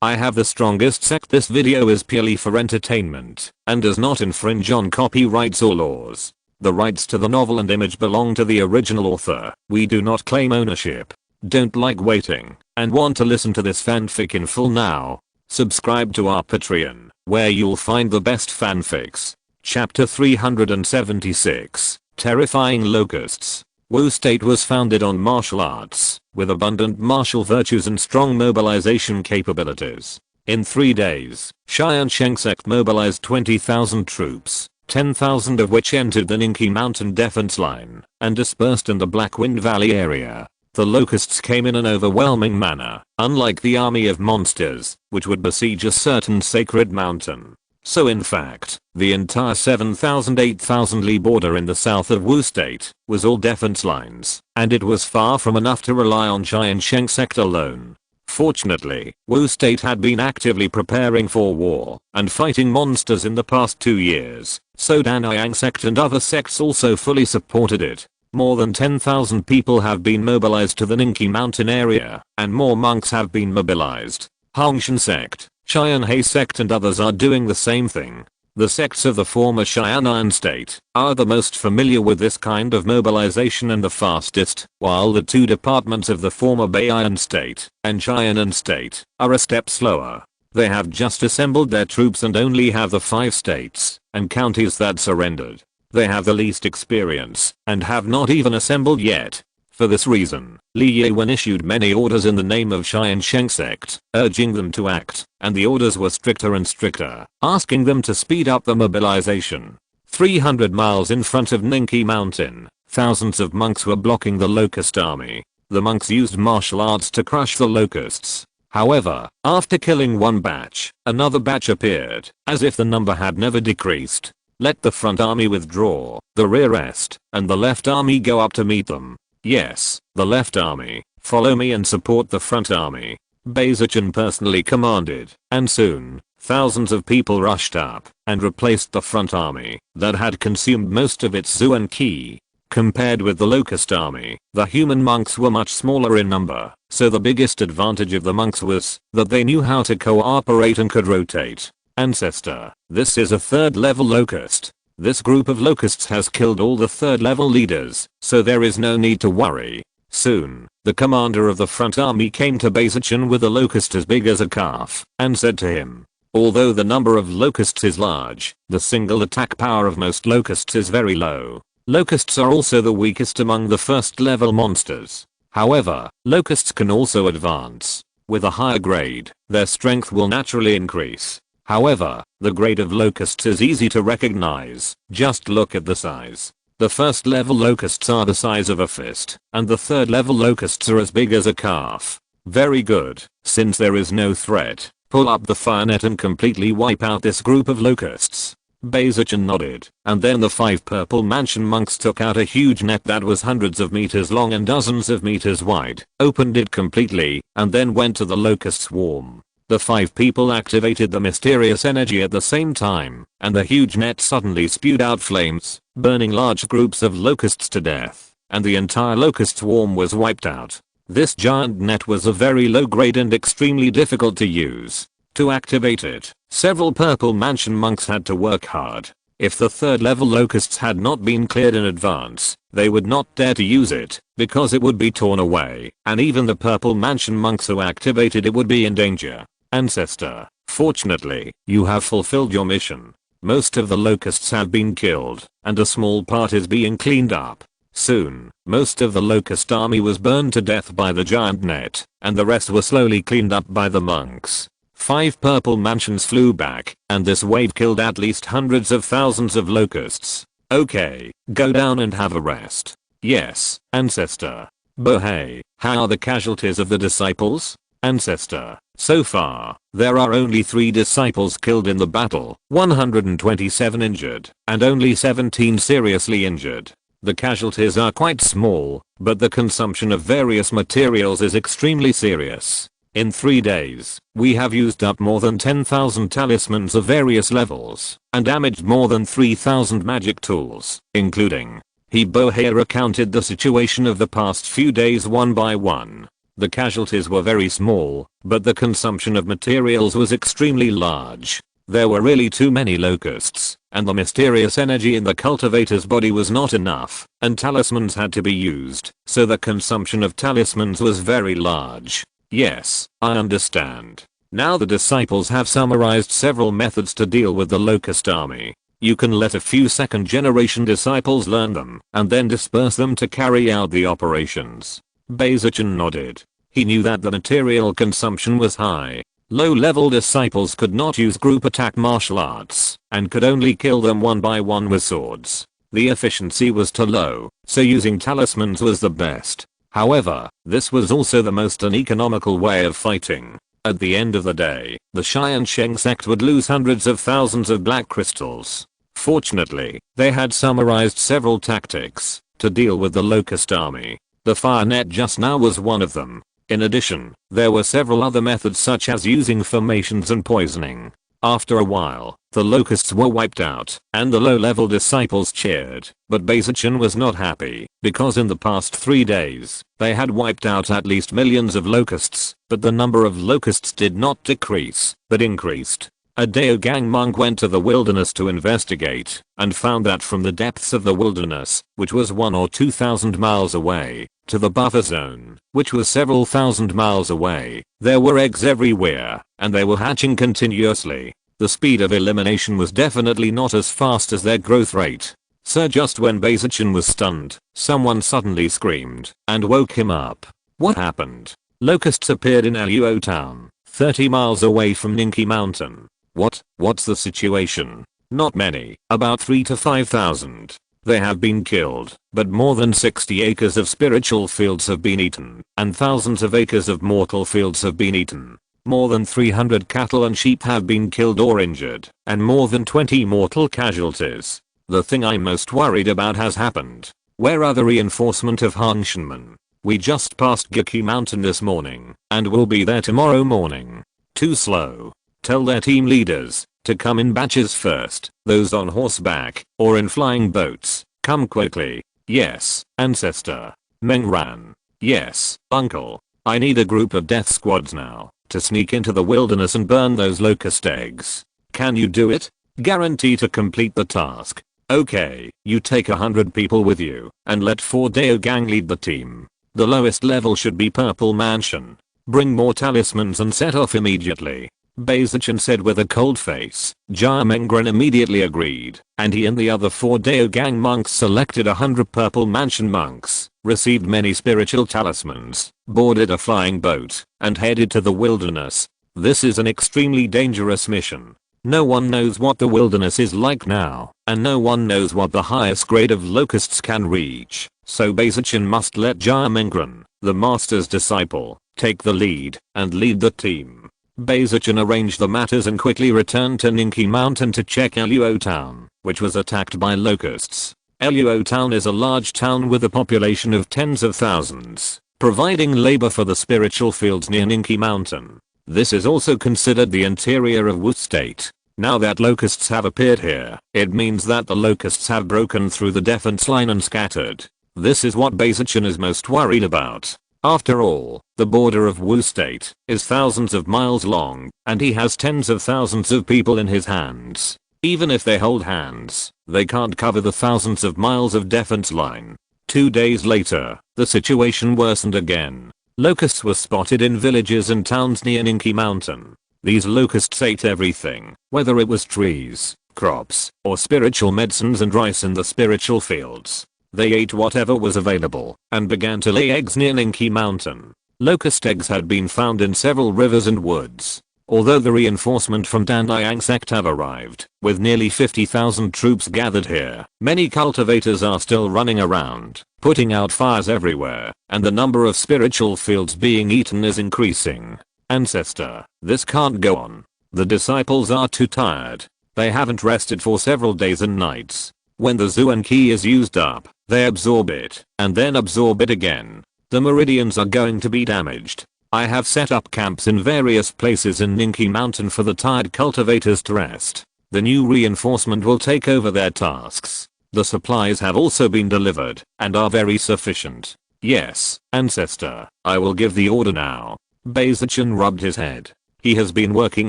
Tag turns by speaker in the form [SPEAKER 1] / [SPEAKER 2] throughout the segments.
[SPEAKER 1] I have the strongest sect. This video is purely for entertainment and does not infringe on copyrights or laws. The rights to the novel and image belong to the original author. We do not claim ownership. Don't like waiting and want to listen to this fanfic in full now? Subscribe to our Patreon, where you'll find the best fanfics. Chapter 376, Terrifying Locusts. Wu State was founded on martial arts, with abundant martial virtues and strong mobilization capabilities. In 3 days, Tiansheng Sect mobilized 20,000 troops, 10,000 of which entered the Ningqi Mountain defense line and dispersed in the Black Wind Valley area. The locusts came in an overwhelming manner, unlike the army of monsters, which would besiege a certain sacred mountain. So in fact, the entire 7,000-8,000 li border in the south of Wu State was all defense lines, and it was far from enough to rely on Tiansheng Sect alone. Fortunately, Wu State had been actively preparing for war and fighting monsters in the past 2 years, so Tiansheng Sect and other sects also fully supported it. More than 10,000 people have been mobilized to the Ningqi Mountain area, and more monks have been mobilized. Hongshan Sect, Tianhe Sect and others are doing the same thing. The sects of the former Xiaonan state are the most familiar with this kind of mobilization and the fastest, while the 2 departments of the former Beian state and Xiaonan state are a step slower. They have just assembled their troops and only have the 5 states and counties that surrendered. They have the least experience and have not even assembled yet. For this reason, Li Yuan issued many orders in the name of Tiansheng Sect, urging them to act, and the orders were stricter and stricter, asking them to speed up the mobilization. 300 miles in front of Ningqi Mountain, thousands of monks were blocking the locust army. The monks used martial arts to crush the locusts. However, after killing one batch, another batch appeared, as if the number had never decreased. Let the front army withdraw, the rear rest, and the left army go up to meet them. Yes, the left army, follow me and support the front army. Beizichan personally commanded, and soon, thousands of people rushed up and replaced the front army that had consumed most of its Zuan Qi. Compared with the locust army, the human monks were much smaller in number, so the biggest advantage of the monks was that they knew how to cooperate and could rotate. Ancestor, this is a 3rd level locust. This group of locusts has killed all the 3rd level leaders, so there is no need to worry. Soon, the commander of the front army came to Beizichan with a locust as big as a calf, and said to him, although the number of locusts is large, the single attack power of most locusts is very low. Locusts are also the weakest among the 1st level monsters. However, locusts can also advance. With a higher grade, their strength will naturally increase. However, the grade of locusts is easy to recognize. Just look at the size. The 1st level locusts are the size of a fist, and the 3rd level locusts are as big as a calf. Very good. Since there is no threat, pull up the fire net and completely wipe out this group of locusts. Beizichan nodded, and then the 5 purple mansion monks took out a huge net that was hundreds of meters long and dozens of meters wide, opened it completely, and then went to the locust swarm. The 5 people activated the mysterious energy at the same time, and the huge net suddenly spewed out flames, burning large groups of locusts to death, and the entire locust swarm was wiped out. This giant net was of very low grade and extremely difficult to use. To activate it, several purple mansion monks had to work hard. If the 3rd level locusts had not been cleared in advance, they would not dare to use it, because it would be torn away, and even the purple mansion monks who activated it would be in danger. Ancestor, fortunately, you have fulfilled your mission. Most of the locusts have been killed, and a small part is being cleaned up. Soon, most of the locust army was burned to death by the giant net, and the rest were slowly cleaned up by the monks. 5 purple mansions flew back, and this wave killed at least hundreds of thousands of locusts. Okay, go down and have a rest. Yes, Ancestor. But hey, how are the casualties of the disciples? Ancestor, so far, there are only 3 disciples killed in the battle, 127 injured, and only 17 seriously injured. The casualties are quite small, but the consumption of various materials is extremely serious. In 3 days, we have used up more than 10,000 talismans of various levels, and damaged more than 3,000 magic tools, including. He Bohea recounted the situation of the past few days one by one. The casualties were very small, but the consumption of materials was extremely large. There were really too many locusts, and the mysterious energy in the cultivator's body was not enough, and talismans had to be used, so the consumption of talismans was very large. Yes, I understand. Now the disciples have summarized several methods to deal with the locust army. You can let a few second generation disciples learn them, and then disperse them to carry out the operations. Bayzichan nodded. He knew that the material consumption was high. Low-level disciples could not use group attack martial arts, and could only kill them one by one with swords. The efficiency was too low, so using talismans was the best. However, this was also the most uneconomical way of fighting. At the end of the day, the Tiansheng Sect would lose hundreds of thousands of black crystals. Fortunately, they had summarized several tactics to deal with the locust army. The fire net just now was one of them. In addition, there were several other methods such as using formations and poisoning. After a while, the locusts were wiped out, and the low-level disciples cheered. But Bayzichan was not happy, because in the past 3 days, they had wiped out at least millions of locusts, but the number of locusts did not decrease, but increased. A Daogang monk went to the wilderness to investigate, and found that from the depths of the wilderness, which was 1 or 2,000 miles away, to the buffer zone, which was several thousand miles away, there were eggs everywhere, and they were hatching continuously. The speed of elimination was definitely not as fast as their growth rate. So just when Bayzichan was stunned, someone suddenly screamed, and woke him up. What happened? Locusts appeared in Luo town, 30 miles away from Ninki Mountain. What's the situation? Not many, about 3 to 5,000. They have been killed, but more than 60 acres of spiritual fields have been eaten, and thousands of acres of mortal fields have been eaten. More than 300 cattle and sheep have been killed or injured, and more than 20 mortal casualties. The thing I'm most worried about has happened. Where are the reinforcement of Hanshinmen? We just passed Geki Mountain this morning, and will be there tomorrow morning. Too slow. Tell their team leaders to come in batches first, those on horseback or in flying boats. Come quickly. Yes, ancestor. Meng ran. Yes, uncle. I need a group of death squads now to sneak into the wilderness and burn those locust eggs. Can you do it? Guarantee to complete the task. Okay, you take 100 people with you and let 4 Daogang lead the team. The lowest level should be Purple Mansion. Bring more talismans and set off immediately. Bayzichan said with a cold face. Jia Mengren immediately agreed, and he and the other 4 Daogang monks selected 100 Purple Mansion monks, received many spiritual talismans, boarded a flying boat, and headed to the wilderness. This is an extremely dangerous mission. No one knows what the wilderness is like now, and no one knows what the highest grade of locusts can reach, so Bayzichan must let Jia Mengren, the master's disciple, take the lead, and lead the team. Bayzichan arranged the matters and quickly returned to Ninki Mountain to check Luo town, which was attacked by locusts. Luo town is a large town with a population of tens of thousands, providing labor for the spiritual fields near Ninki Mountain. This is also considered the interior of Wu State. Now that locusts have appeared here, it means that the locusts have broken through the defense line and scattered. This is what Bayzichan is most worried about. After all, the border of Wu State is thousands of miles long, and he has tens of thousands of people in his hands. Even if they hold hands, they can't cover the thousands of miles of defense line. 2 days later, the situation worsened again. Locusts were spotted in villages and towns near Ninki Mountain. These locusts ate everything, whether it was trees, crops, or spiritual medicines and rice in the spiritual fields. They ate whatever was available, and began to lay eggs near Ninki Mountain. Locust eggs had been found in several rivers and woods. Although the reinforcement from Tiansheng Sect have arrived, with nearly 50,000 troops gathered here, many cultivators are still running around, putting out fires everywhere, and the number of spiritual fields being eaten is increasing. Ancestor, this can't go on. The disciples are too tired. They haven't rested for several days and nights. When the Zuan Qi is used up, they absorb it, and then absorb it again. The meridians are going to be damaged. I have set up camps in various places in Ninki Mountain for the tired cultivators to rest. The new reinforcement will take over their tasks. The supplies have also been delivered, and are very sufficient. Yes, ancestor, I will give the order now. Beizichin rubbed his head. He has been working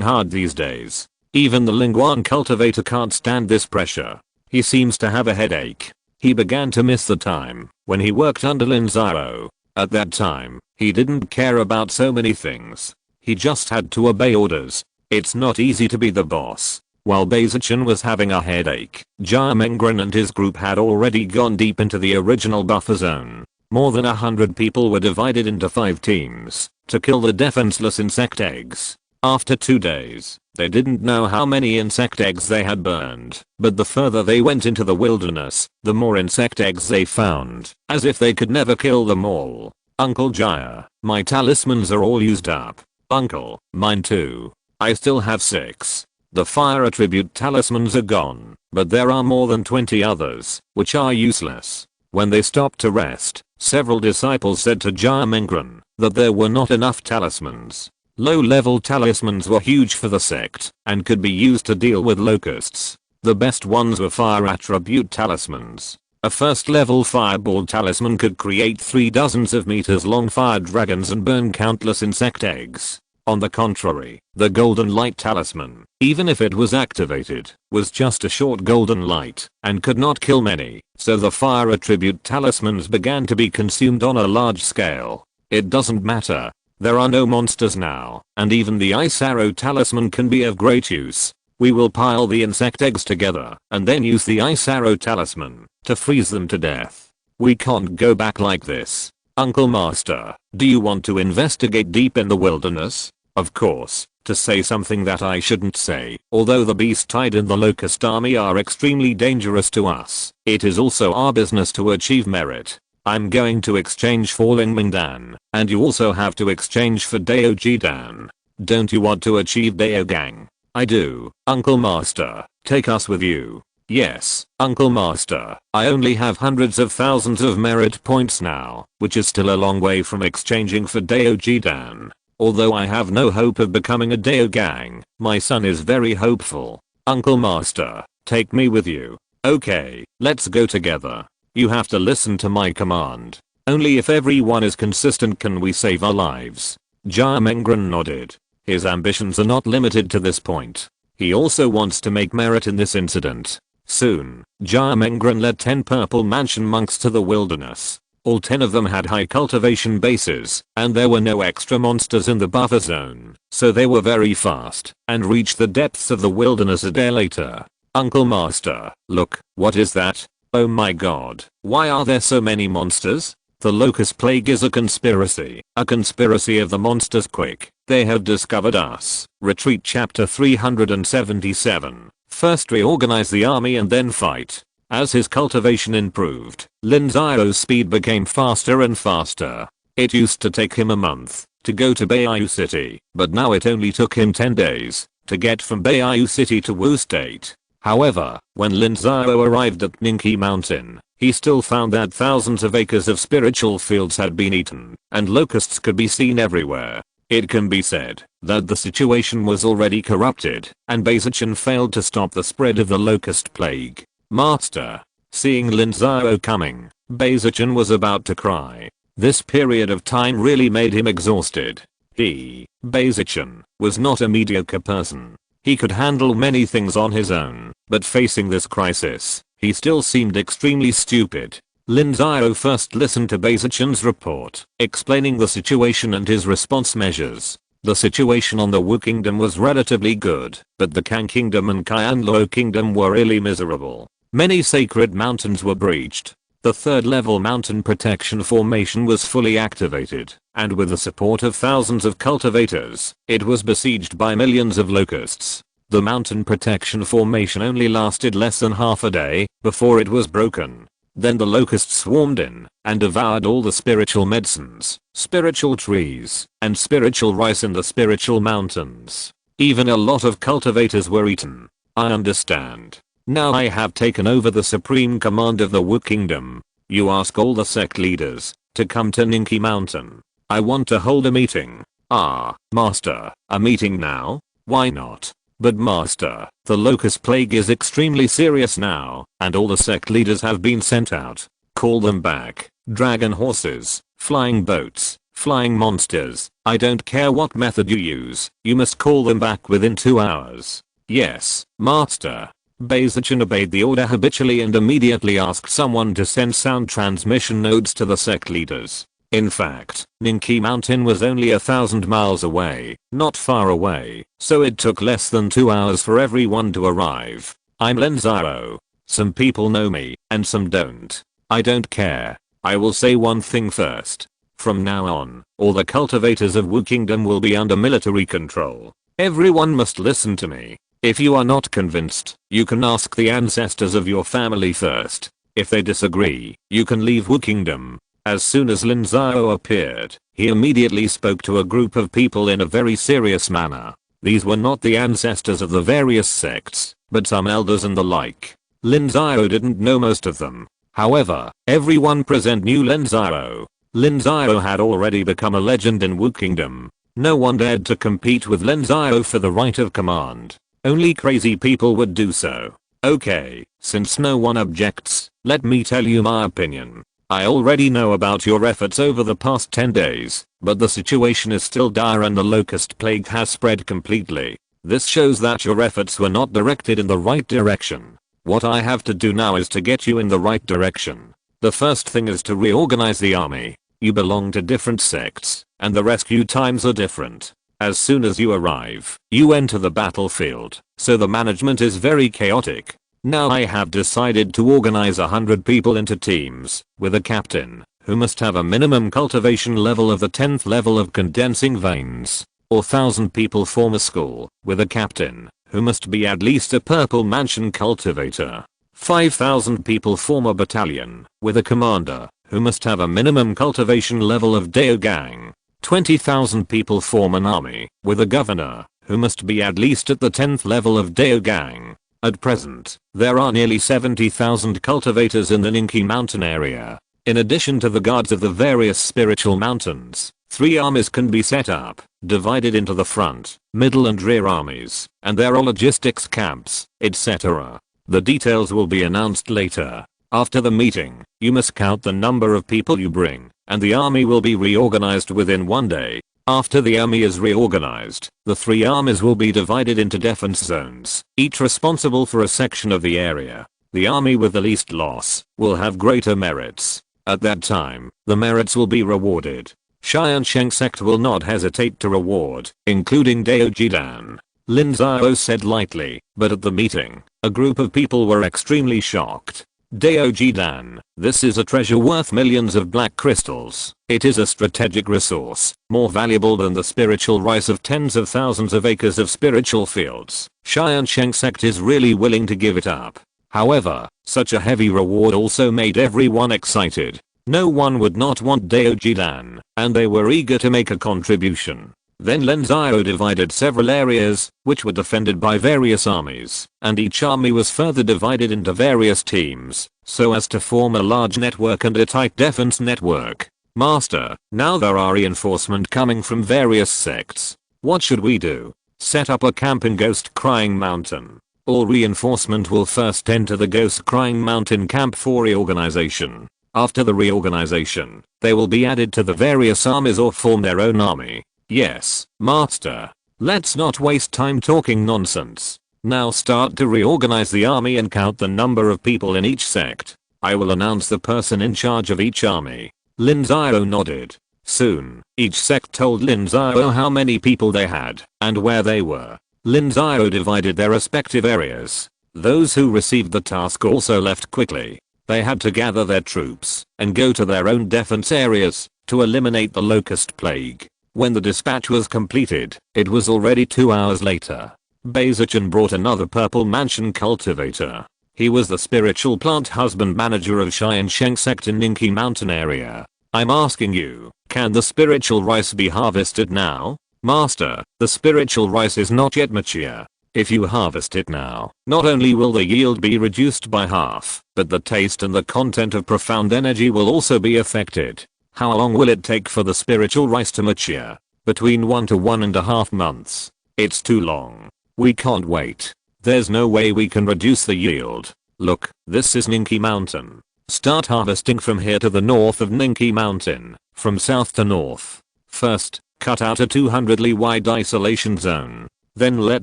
[SPEAKER 1] hard these days. Even the Lingguan cultivator can't stand this pressure. He seems to have a headache. He began to miss the time when he worked under Lin Xiao. At that time, he didn't care about so many things. He just had to obey orders. It's not easy to be the boss. While Beizichin was having a headache, Jia Mengren and his group had already gone deep into the original buffer zone. More than 100 people were divided into 5 teams to kill the defenseless insect eggs. After 2 days, they didn't know how many insect eggs they had burned, but the further they went into the wilderness, the more insect eggs they found, as if they could never kill them all. Uncle Jaya, my talismans are all used up. Uncle, mine too. I still have 6. The fire attribute talismans are gone, but there are more than 20 others, which are useless. When they stopped to rest, several disciples said to Jia Mengren that there were not enough talismans. Low-level talismans were huge for the sect and could be used to deal with locusts. The best ones were fire attribute talismans. A first-level fireball talisman could create 3 dozens of meters long fire dragons and burn countless insect eggs. On the contrary, the golden light talisman, even if it was activated, was just a short golden light and could not kill many, so the fire attribute talismans began to be consumed on a large scale. It doesn't matter. There are no monsters now, and even the ice arrow talisman can be of great use. We will pile the insect eggs together and then use the ice arrow talisman to freeze them to death. We can't go back like this. Uncle Master, do you want to investigate deep in the wilderness? Of course, to say something that I shouldn't say, although the beast tide and the locust army are extremely dangerous to us, it is also our business to achieve merit. I'm going to exchange for Ling Mingdan, and you also have to exchange for Dao Jidan. Don't you want to achieve Dao Gang? I do, Uncle Master, take us with you. Yes, Uncle Master, I only have hundreds of thousands of merit points now, which is still a long way from exchanging for Dao Jidan. Although I have no hope of becoming a Dao Gang, my son is very hopeful. Uncle Master, take me with you. Okay, let's go together. You have to listen to my command. Only if everyone is consistent can we save our lives. Jia Mengren nodded. His ambitions are not limited to this point. He also wants to make merit in this incident. Soon, Jia Mengren led 10 purple mansion monks to the wilderness. All 10 of them had high cultivation bases, and there were no extra monsters in the buffer zone, so they were very fast and reached the depths of the wilderness a day later. Uncle Master, look, what is that? Oh my god, why are there so many monsters? The locust plague is a conspiracy of the monsters. Quick, they have discovered us. Retreat chapter 377. First reorganize the army and then fight. As his cultivation improved, Lin Xiao's speed became faster and faster. It used to take him a month to go to Beiyu City, but now it only took him 10 days to get from Beiyu City to Wu State. However, when Lin Xiao arrived at Ningqi Mountain, he still found that thousands of acres of spiritual fields had been eaten, and locusts could be seen everywhere. It can be said that the situation was already corrupted, and Beizichin failed to stop the spread of the locust plague. Master. Seeing Lin Xiao coming, Beizichin was about to cry. This period of time really made him exhausted. Beizichin, was not a mediocre person. He could handle many things on his own, but facing this crisis, he still seemed extremely stupid. Lin Xiao first listened to Beizichin's report, explaining the situation and his response measures. The situation on the Wu Kingdom was relatively good, but the Kang Kingdom and Qianluo Kingdom were really miserable. Many sacred mountains were breached. The 3rd level mountain protection formation was fully activated, and with the support of thousands of cultivators, it was besieged by millions of locusts. The mountain protection formation only lasted less than half a day before it was broken. Then the locusts swarmed in and devoured all the spiritual medicines, spiritual trees, and spiritual rice in the spiritual mountains. Even a lot of cultivators were eaten. I understand. Now I have taken over the supreme command of the Wu Kingdom. You ask all the sect leaders to come to Ningqi Mountain. I want to hold a meeting. Master, a meeting now? Why not? But Master, the locust plague is extremely serious now, and all the sect leaders have been sent out. call them back. Dragon horses, flying boats, flying monsters, I don't care what method you use, you must call them back within 2 hours. Yes, master. Beizichin obeyed the order habitually and immediately asked someone to send sound transmission nodes to the sect leaders. In fact, Ninki Mountain was only 1,000 miles away, not far away, so it took less than 2 hours for everyone to arrive. I'm Lin Xiao. Some people know me, and some don't. I don't care. I will say one thing first. From now on, all the cultivators of Wu Kingdom will be under military control. Everyone must listen to me. If you are not convinced, you can ask the ancestors of your family first. If they disagree, you can leave Wu Kingdom. As soon as Lin Xiao appeared, he immediately spoke to a group of people in a very serious manner. These were not the ancestors of the various sects, but some elders and the like. Lin Xiao didn't know most of them. However, everyone present knew Lin Xiao. Lin Xiao had already become a legend in Wu Kingdom. No one dared to compete with Lin Xiao for the right of command. Only crazy people would do so. Okay, since no one objects, let me tell you my opinion. I already know about your efforts over the past 10 days, but the situation is still dire and the locust plague has spread completely. This shows that your efforts were not directed in the right direction. What I have to do now is to get you in the right direction. The first thing is to reorganize the army. You belong to different sects, and the rescue times are different. As soon as you arrive, you enter the battlefield, so the management is very chaotic. Now I have decided to organize 100 people into teams, with a captain, who must have a minimum cultivation level of the 10th level of condensing veins. Or 1,000 people form a school, with a captain, who must be at least a purple mansion cultivator. 5,000 people form a battalion, with a commander, who must have a minimum cultivation level of Daogang. 20,000 people form an army, with a governor, who must be at least at the 10th level of Daogang. At present, there are nearly 70,000 cultivators in the Ninki Mountain area. In addition to the guards of the various spiritual mountains, 3 armies can be set up, divided into the front, middle and rear armies, and there are logistics camps, etc. The details will be announced later. After the meeting, you must count the number of people you bring, and the army will be reorganized within 1 day. After the army is reorganized, the 3 armies will be divided into defense zones, each responsible for a section of the area. The army with the least loss will have greater merits. At that time, the merits will be rewarded. Tiansheng Sect will not hesitate to reward, including Daojidan. Lin Xiao said lightly, but at the meeting, a group of people were extremely shocked. Daojidan, this is a treasure worth millions of black crystals. It is a strategic resource, more valuable than the spiritual rice of tens of thousands of acres of spiritual fields. Tiansheng Sect is really willing to give it up. However, such a heavy reward also made everyone excited. No one would not want Daojidan, and they were eager to make a contribution. Then Lin Xiao divided several areas, which were defended by various armies, and each army was further divided into various teams, so as to form a large network and a tight defense network. Master, now there are reinforcement coming from various sects. What should we do? Set up a camp in Ghost Crying Mountain. All reinforcement will first enter the Ghost Crying Mountain camp for reorganization. After the reorganization, they will be added to the various armies or form their own army. Yes, master. Let's not waste time talking nonsense. Now start to reorganize the army and count the number of people in each sect. I will announce the person in charge of each army. Lin Xiao nodded. Soon, each sect told Lin Xiao how many people they had and where they were. Lin Xiao divided their respective areas. Those who received the task also left quickly. They had to gather their troops and go to their own defense areas to eliminate the locust plague. When the dispatch was completed, it was already 2 hours later. Beizichin brought another purple mansion cultivator. He was the spiritual plant husband manager of Tiansheng Sect in Ninki Mountain area. I'm asking you, can the spiritual rice be harvested now? Master, the spiritual rice is not yet mature. If you harvest it now, not only will the yield be reduced by half, but the taste and the content of profound energy will also be affected. How long will it take for the spiritual rice to mature? Between 1 to 1.5 months. It's too long. We can't wait. There's no way we can reduce the yield. Look, this is Ninki Mountain. Start harvesting from here to the north of Ninki Mountain, from south to north. First, cut out a 200 li wide isolation zone. Then let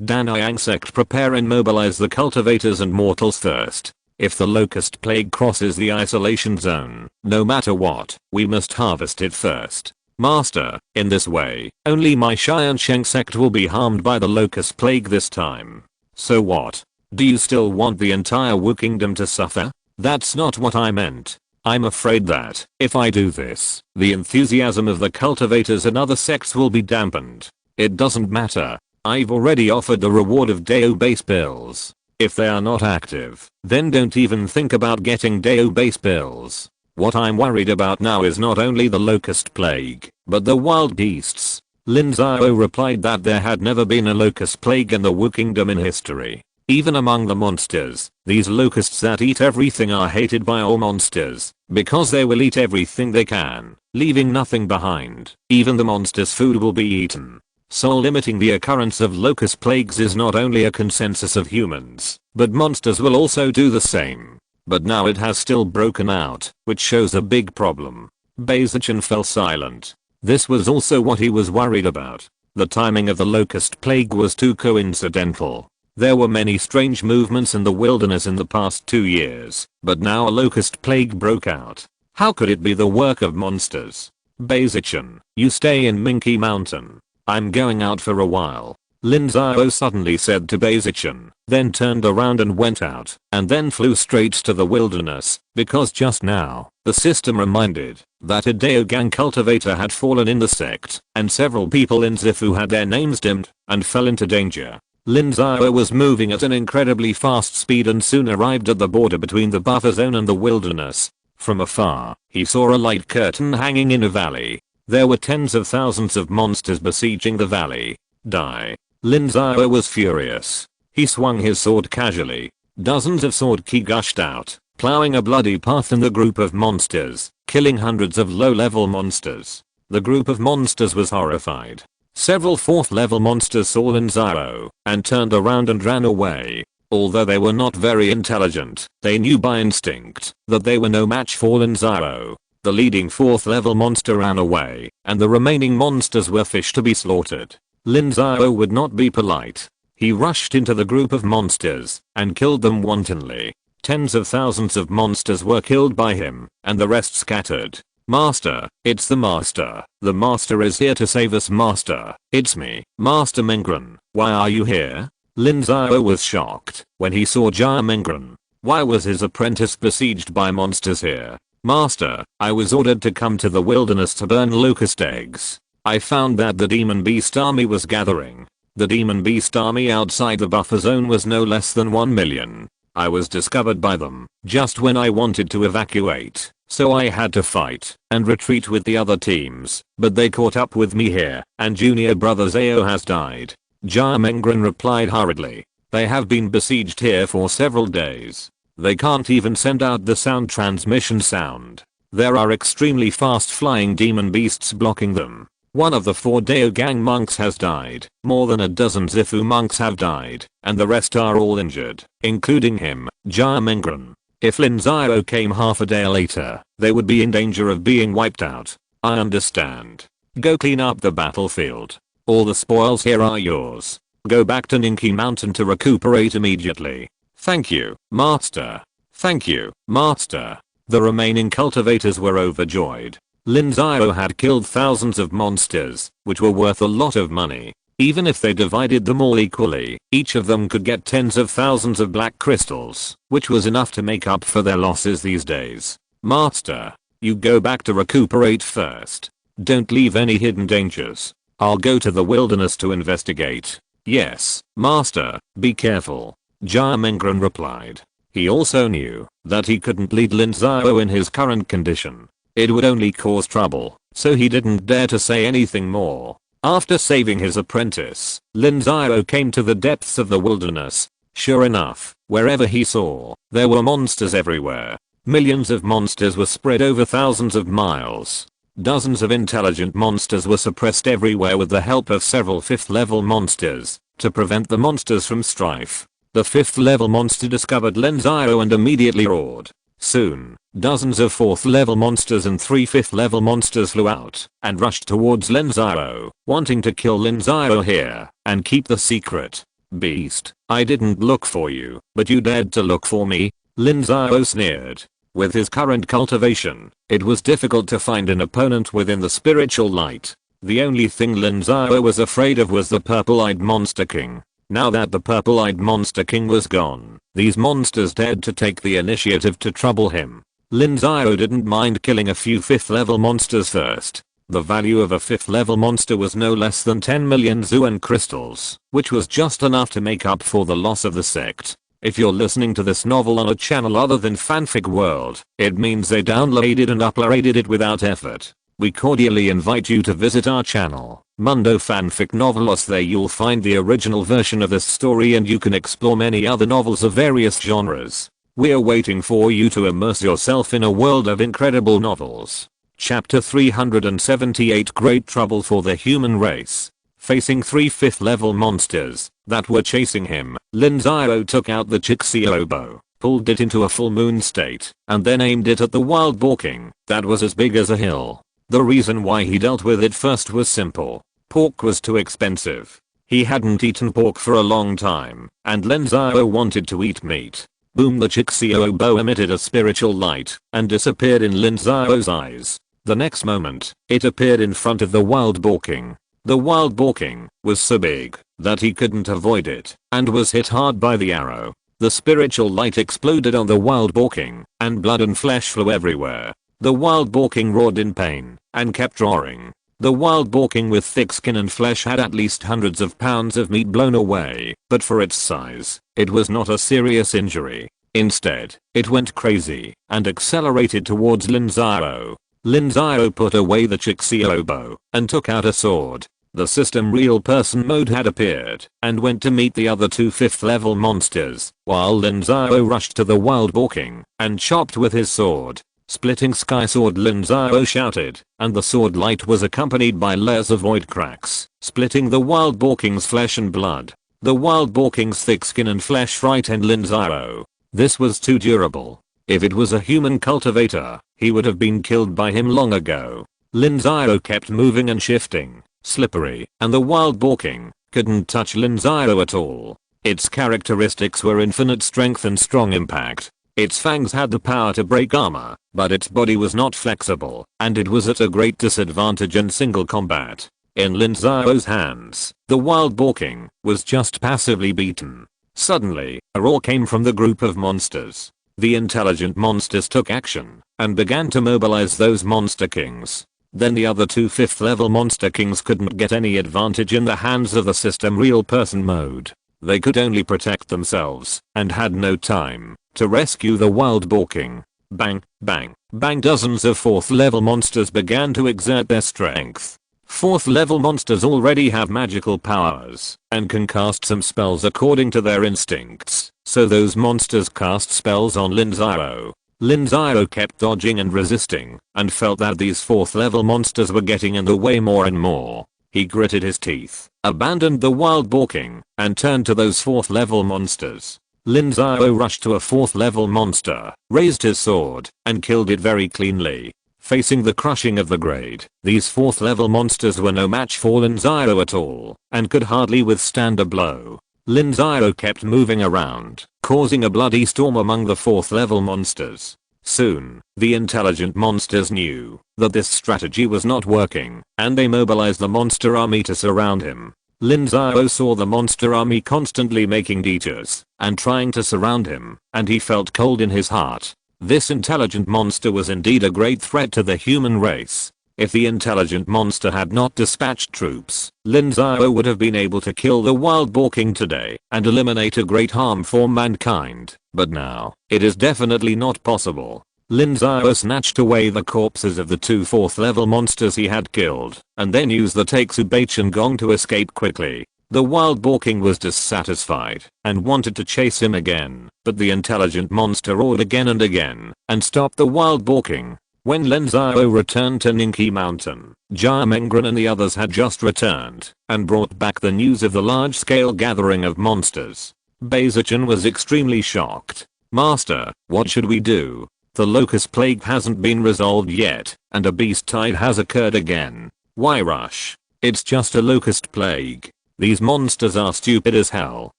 [SPEAKER 1] Tiansheng Sect prepare and mobilize the cultivators and mortals first. If the locust plague crosses the isolation zone, no matter what, we must harvest it first. Master, in this way, only my Tiansheng Sect will be harmed by the locust plague this time. So what? Do you still want the entire Wu Kingdom to suffer? That's not what I meant. I'm afraid that, if I do this, the enthusiasm of the cultivators and other sects will be dampened. It doesn't matter. I've already offered the reward of Dao base bills. If they are not active, then don't even think about getting Dao base bills. What I'm worried about now is not only the locust plague, but the wild beasts. Lin Xiao replied that there had never been a locust plague in the Wu Kingdom in history. Even among the monsters, these locusts that eat everything are hated by all monsters, because they will eat everything they can, leaving nothing behind. Even the monster's food will be eaten. So limiting the occurrence of locust plagues is not only a consensus of humans, but monsters will also do the same. But now it has still broken out, which shows a big problem. Beizichan fell silent. This was also what he was worried about. The timing of the locust plague was too coincidental. There were many strange movements in the wilderness in the past 2 years, but now a locust plague broke out. How could it be the work of monsters? Beizichan, you stay in Minky Mountain. I'm going out for a while. Lin Xiao suddenly said to Beizichan, then turned around and went out, and then flew straight to the wilderness, because just now, the system reminded that a Daogang cultivator had fallen in the sect, and several people in Zifu had their names dimmed, and fell into danger. Lin Xiao was moving at an incredibly fast speed and soon arrived at the border between the buffer zone and the wilderness. From afar, he saw a light curtain hanging in a valley. There were tens of thousands of monsters besieging the valley. Die. Lin Xiao was furious. He swung his sword casually. Dozens of sword ki gushed out, plowing a bloody path in the group of monsters, killing hundreds of low-level monsters. The group of monsters was horrified. Several 4th level monsters saw Lin Xiao and turned around and ran away. Although they were not very intelligent, they knew by instinct that they were no match for Lin Xiao. The leading 4th level monster ran away, and the remaining monsters were fish to be slaughtered. Lin Xiao would not be polite. He rushed into the group of monsters and killed them wantonly. Tens of thousands of monsters were killed by him, and the rest scattered. Master, it's the master. The master is here to save us, master. It's me, Master Mengren. Why are you here? Lin Xiao was shocked when he saw Jia Mengren. Why was his apprentice besieged by monsters here? Master, I was ordered to come to the wilderness to burn locust eggs. I found that the demon beast army was gathering. The demon beast army outside the buffer zone was no less than 1 million. I was discovered by them just when I wanted to evacuate, so I had to fight and retreat with the other teams, but they caught up with me here, and junior brother Zhao has died. Jia Mengren replied hurriedly. They have been besieged here for several days. They can't even send out the sound transmission sound. There are extremely fast flying demon beasts blocking them. One of the 4 Daogang monks has died, more than a dozen Zifu monks have died, and the rest are all injured, including him, Jia Mengren. If Lin Xiao came half a day later, they would be in danger of being wiped out. I understand. Go clean up the battlefield. All the spoils here are yours. Go back to Ninki Mountain to recuperate immediately. Thank you, master. Thank you, master. The remaining cultivators were overjoyed. Lin Xiao had killed thousands of monsters, which were worth a lot of money. Even if they divided them all equally, each of them could get tens of thousands of black crystals, which was enough to make up for their losses these days. Master, you go back to recuperate first. Don't leave any hidden dangers. I'll go to the wilderness to investigate. Yes, master, be careful. Jia Mengren replied. He also knew that he couldn't lead Lin Xiao in his current condition. It would only cause trouble, so he didn't dare to say anything more. After saving his apprentice, Lin Xiao came to the depths of the wilderness. Sure enough, wherever he saw, there were monsters everywhere. Millions of monsters were spread over thousands of miles. Dozens of intelligent monsters were suppressed everywhere with the help of several 5th level monsters, to prevent the monsters from strife. The 5th level monster discovered Lin Xiao and immediately roared. Soon, dozens of 4th level monsters and 3 5th level monsters flew out and rushed towards Lin Xiao, wanting to kill Lin Xiao here and keep the secret. Beast, I didn't look for you, but you dared to look for me? Lin Xiao sneered. With his current cultivation, it was difficult to find an opponent within the spiritual light. The only thing Lin Xiao was afraid of was the purple-eyed Monster King. Now that the purple-eyed Monster King was gone, these monsters dared to take the initiative to trouble him. Lin Xiao didn't mind killing a few 5th level monsters first. The value of a 5th level monster was no less than 10 million Zuan crystals, which was just enough to make up for the loss of the sect. If you're listening to this novel on a channel other than Fanfic World, it means they downloaded and uploaded it without effort. We cordially invite you to visit our channel, Mundo Fanfic Novelos. There you'll find the original version of this story and you can explore many other novels of various genres. We're waiting for you to immerse yourself in a world of incredible novels. Chapter 378 Great Trouble for the Human Race. Facing 3 5th level monsters that were chasing him, Lin Xiao took out the Xiao bow, pulled it into a full moon state, and then aimed it at the wild boar king that was as big as a hill. The reason why he dealt with it first was simple. Pork was too expensive. He hadn't eaten pork for a long time, and Lin Xiao wanted to eat meat. Boom, the Xiao bow emitted a spiritual light and disappeared in Lin Xiao's eyes. The next moment, it appeared in front of the wild boar king. The wild boar king was so big that he couldn't avoid it and was hit hard by the arrow. The spiritual light exploded on the wild boar king and blood and flesh flew everywhere. The wild boar king roared in pain and kept roaring. The wild boar king with thick skin and flesh had at least hundreds of pounds of meat blown away, but for its size, it was not a serious injury. Instead, it went crazy and accelerated towards Lin Xiao. Lin Xiao put away the Xiao bow and took out a sword. The system real person mode had appeared and went to meet the other 2 5th level monsters, while Lin Xiao rushed to the wild boar king and chopped with his sword. Splitting sky sword, Lin Xiao shouted, and the sword light was accompanied by layers of void cracks, splitting the wild boar king's flesh and blood. The wild boar king's thick skin and flesh frightened Lin Xiao. This was too durable. If it was a human cultivator, he would have been killed by him long ago. Lin Xiao kept moving and shifting, slippery, and the wild boar king couldn't touch Lin Xiao at all. Its characteristics were infinite strength and strong impact. Its fangs had the power to break armor, but its body was not flexible, and it was at a great disadvantage in single combat. In Lin Xiao's hands, the wild boar king was just passively beaten. Suddenly, a roar came from the group of monsters. The intelligent monsters took action and began to mobilize those monster kings. Then the other 2 5th level monster kings couldn't get any advantage in the hands of the system real person mode. They could only protect themselves and had no time to rescue the wild boar king. Bang, bang, bang, dozens of 4th level monsters began to exert their strength. 4th level monsters already have magical powers and can cast some spells according to their instincts, so those monsters cast spells on Lin Xiao. Lin Xiao kept dodging and resisting and felt that these 4th level monsters were getting in the way more and more. He gritted his teeth, abandoned the wild boar king, and turned to those 4th level monsters. Lin Xiao rushed to a 4th level monster, raised his sword, and killed it very cleanly. Facing the crushing of the grade, these 4th level monsters were no match for Lin Xiao at all, and could hardly withstand a blow. Lin Xiao kept moving around, causing a bloody storm among the 4th level monsters. Soon, the intelligent monsters knew that this strategy was not working, and they mobilized the monster army to surround him. Lin Xiao saw the monster army constantly making detours and trying to surround him, and he felt cold in his heart. This intelligent monster was indeed a great threat to the human race. If the intelligent monster had not dispatched troops, Lin Xiao would have been able to kill the wild boar king today and eliminate a great harm for mankind, but now, it is definitely not possible. Lin Xiao snatched away the corpses of the 2 4th level monsters he had killed, and then used the Taitsubachin gong to escape quickly. The wild boar king was dissatisfied and wanted to chase him again, but the intelligent monster roared again and again and stopped the wild boar king. When Lin Xiao returned to Ninki Mountain, Jia Mengren and the others had just returned and brought back the news of the large-scale gathering of monsters. Beizichin was extremely shocked. "Master, what should we do?" The locust plague hasn't been resolved yet, and a beast tide has occurred again. Why rush? It's just a locust plague. These monsters are stupid as hell.